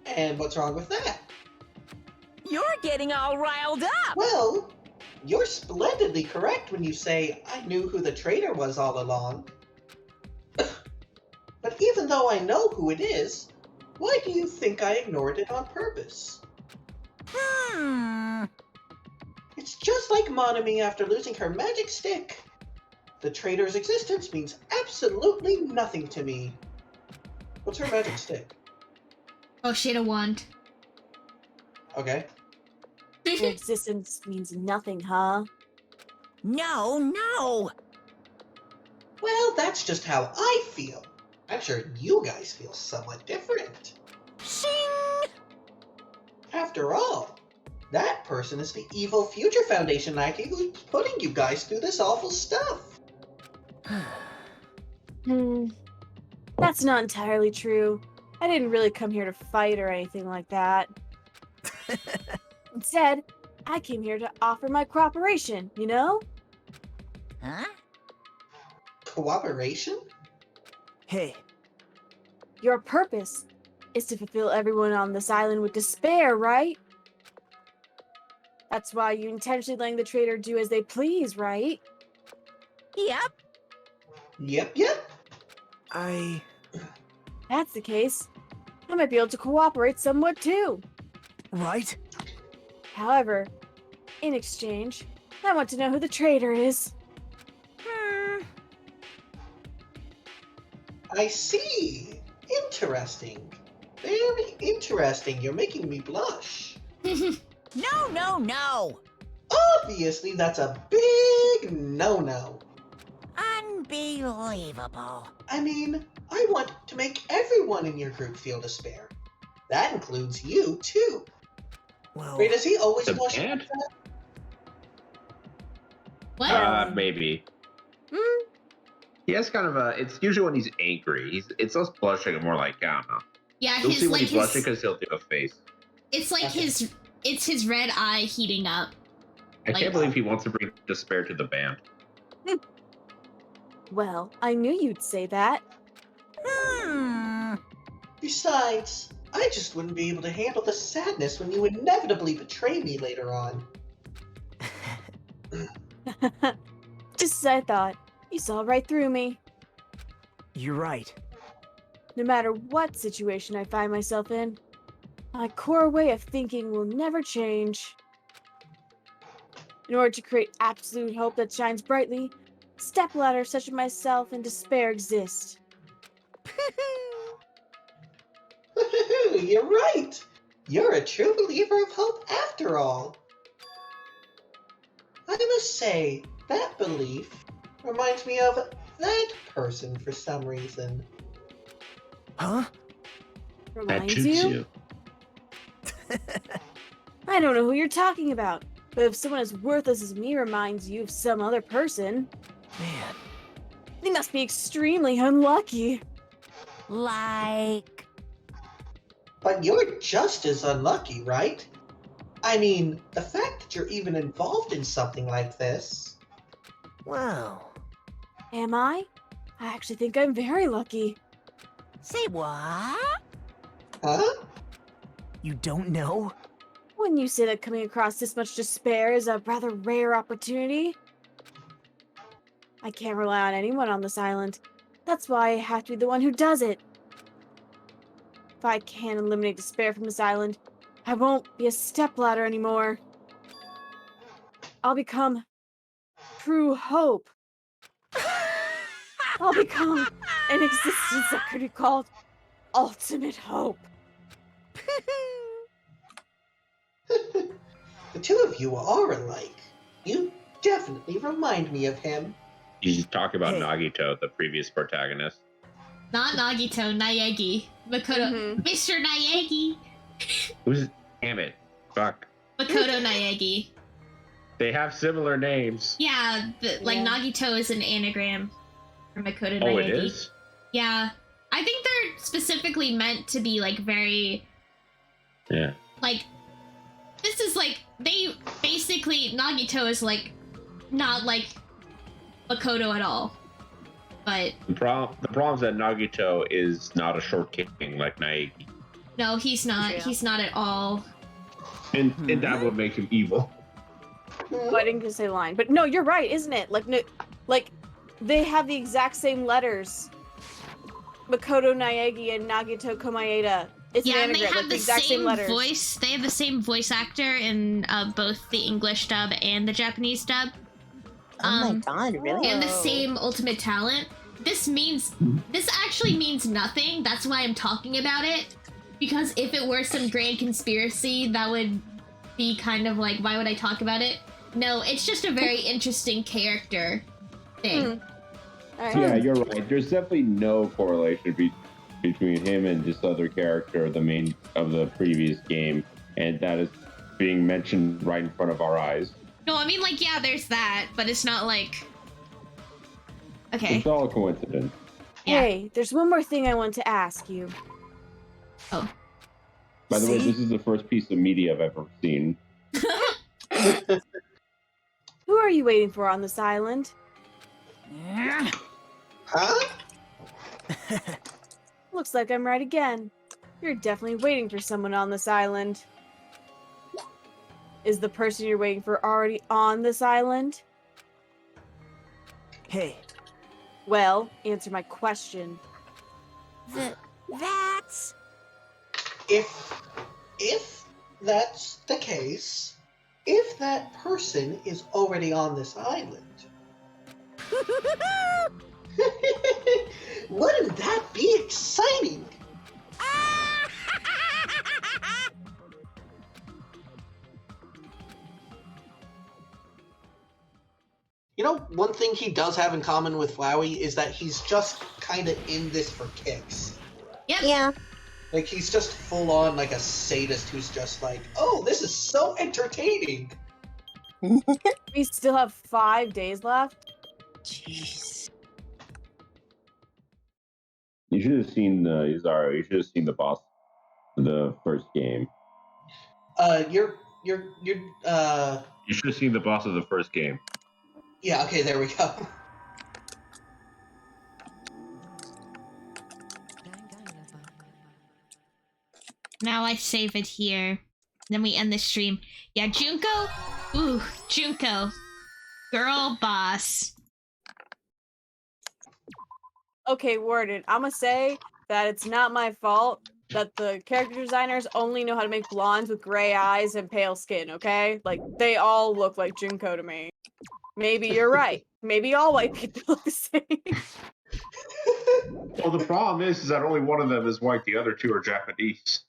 And what's wrong with that? You're getting all riled up. Well, you're splendidly correct when you say I knew who the traitor was all along. But even though I know who it is, why do you think I ignored it on purpose? It's just like Monami after losing her magic stick. The traitor's existence means absolutely nothing to me. What's her magic stick? Oh, she had a wand. Okay. Your existence means nothing, huh? No. Well, that's just how I feel. I'm sure you guys feel somewhat different. Shing! After all, that person is the evil Future Foundation Nike who's putting you guys through this awful stuff. That's not entirely true. I didn't really come here to fight or anything like that. Instead, I came here to offer my cooperation, you know? Huh? Cooperation? Hey, Your purpose is to fulfill everyone on this island with despair, right? That's why you intentionally letting the traitor do as they please, right? Yep. Yep. That's the case. I might be able to cooperate somewhat too. Right? However, in exchange, I want to know who the traitor is. I see. Interesting. Very interesting. You're making me blush. No. Obviously, that's a big no-no. Unbelievable. I mean, I want to make everyone in your group feel despair. That includes you, too. Well, Wait, does he always The blush band? like that? What? Maybe. Hmm? He has kind of a. It's usually when he's angry. It's less blushing and more like I don't know. Yeah, You'll see when like he's blushing because he'll do a face. it's like it's his red eye heating up. I can't believe he wants to bring despair to the band. Well, I knew you'd say that. Besides, I just wouldn't be able to handle the sadness when you inevitably betray me later on. Just as I thought. You saw right through me. you're right. No matter what situation I find myself in, my core way of thinking will never change. In order to create absolute hope that shines brightly, stepladders such as myself and despair exist. You're right. You're a true believer of hope after all. I must say, that belief reminds me of that person for some reason. Huh? Reminds you? I don't know who you're talking about, but if someone as worthless as me reminds you of some other person, Man. they must be extremely unlucky. Like... But you're just as unlucky, right? I mean, the fact that you're even involved in something like this. Well. Am I? I actually think I'm very lucky. Say what? Huh? You don't know? Wouldn't you say that coming across this much despair is a rather rare opportunity? I can't rely on anyone on this island. That's why I have to be the one who does it. If I can't eliminate despair from this island, I won't be a stepladder anymore. I'll become true hope. I'll become an existence that could be called ultimate hope. The two of you are alike. You definitely remind me of him. You just talk about Nagito, the previous protagonist. Not Nagito, Naegi. Makoto. Mr. Naegi! Who's? Damn it! Fuck. Makoto Naegi. They have similar names. Yeah, like Nagito is an anagram for Makoto Naegi. Oh, it is? Yeah. I think they're specifically meant to be like very... Yeah. Like, this is like, they basically, Nagito is like, not like Makoto at all. But The problem is that Nagito is not a short king like Naegi. no, he's not. Yeah. He's not at all. And that would make him evil. Oh, I didn't get to say the line, but no, you're right, isn't it? Like, no, like they have the exact same letters. Makoto Naegi and Nagito Komaeda. It's Yeah, an and they anagram, have like the exact same letters. voice. They have the same voice actor in both the English dub and the Japanese dub. Oh my god, really? And the same ultimate talent. This actually means nothing. That's why I'm talking about it. Because if it were some grand conspiracy, that would be kind of like, why would I talk about it? No, it's just a very interesting character thing. Yeah, you're right. There's definitely no correlation between him and this other character, the main of the previous game, and that is being mentioned right in front of our eyes. No, I mean, like, yeah, there's that, but it's not like... Okay. It's all a coincidence. Hey, there's one more thing I want to ask you. Oh. By the way, this is the first piece of media I've ever seen. Who are you waiting for on this island? Huh? Looks like I'm right again. You're definitely waiting for someone on this island. Is the person you're waiting for already on this island? Hey. Well, answer my question. That's... If that's the case, if that person is already on this island, wouldn't that be exciting? You know, one thing he does have in common with Flowey is that he's just kind of in this for kicks. Yep. Yeah. Like, he's just full on like a sadist who's just like, oh, this is so entertaining. We still have 5 days left? Jeez. You should have seen Izaro. You should have seen the boss of the first game. You should have seen the boss of the first game. Yeah, okay, there we go. Now I save it here. Then we end the stream. Yeah, Junko? Ooh, Junko. Girl boss. Okay, Warden, I'm gonna say that it's not my fault that the character designers only know how to make blondes with gray eyes and pale skin, okay? Like, they all look like Junko to me. Maybe you're right. Maybe all white people look the same. Well, the problem is that only one of them is white. The other two are Japanese.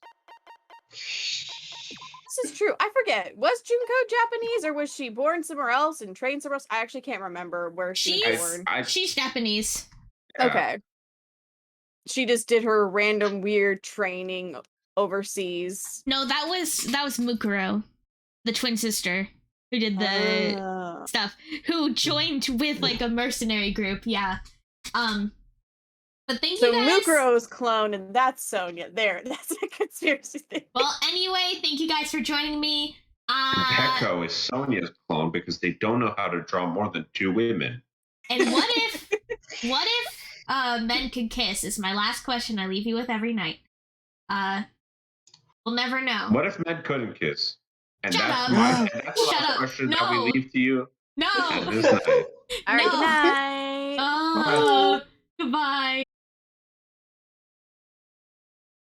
This is true. I forget. Was Junko Japanese or was she born somewhere else and trained somewhere else? I actually can't remember where she was born. She's Japanese. Yeah. Okay. She just did her random weird training overseas. No, that was Mukuro, the twin sister, who did the stuff, who joined with like a mercenary group. Yeah. But thank you guys. So Mukuro's clone and that's Sonya. There, that's a conspiracy theory. Well, anyway, thank you guys for joining me. Peko is Sonya's clone because they don't know how to draw more than 2 women. And what if men could kiss is my last question I leave you with every night. We'll never know. What if men couldn't kiss? And Shut up. that's the Shut last up. question No. that we leave to you. No. At this night. All right, No. good night. Oh, goodbye.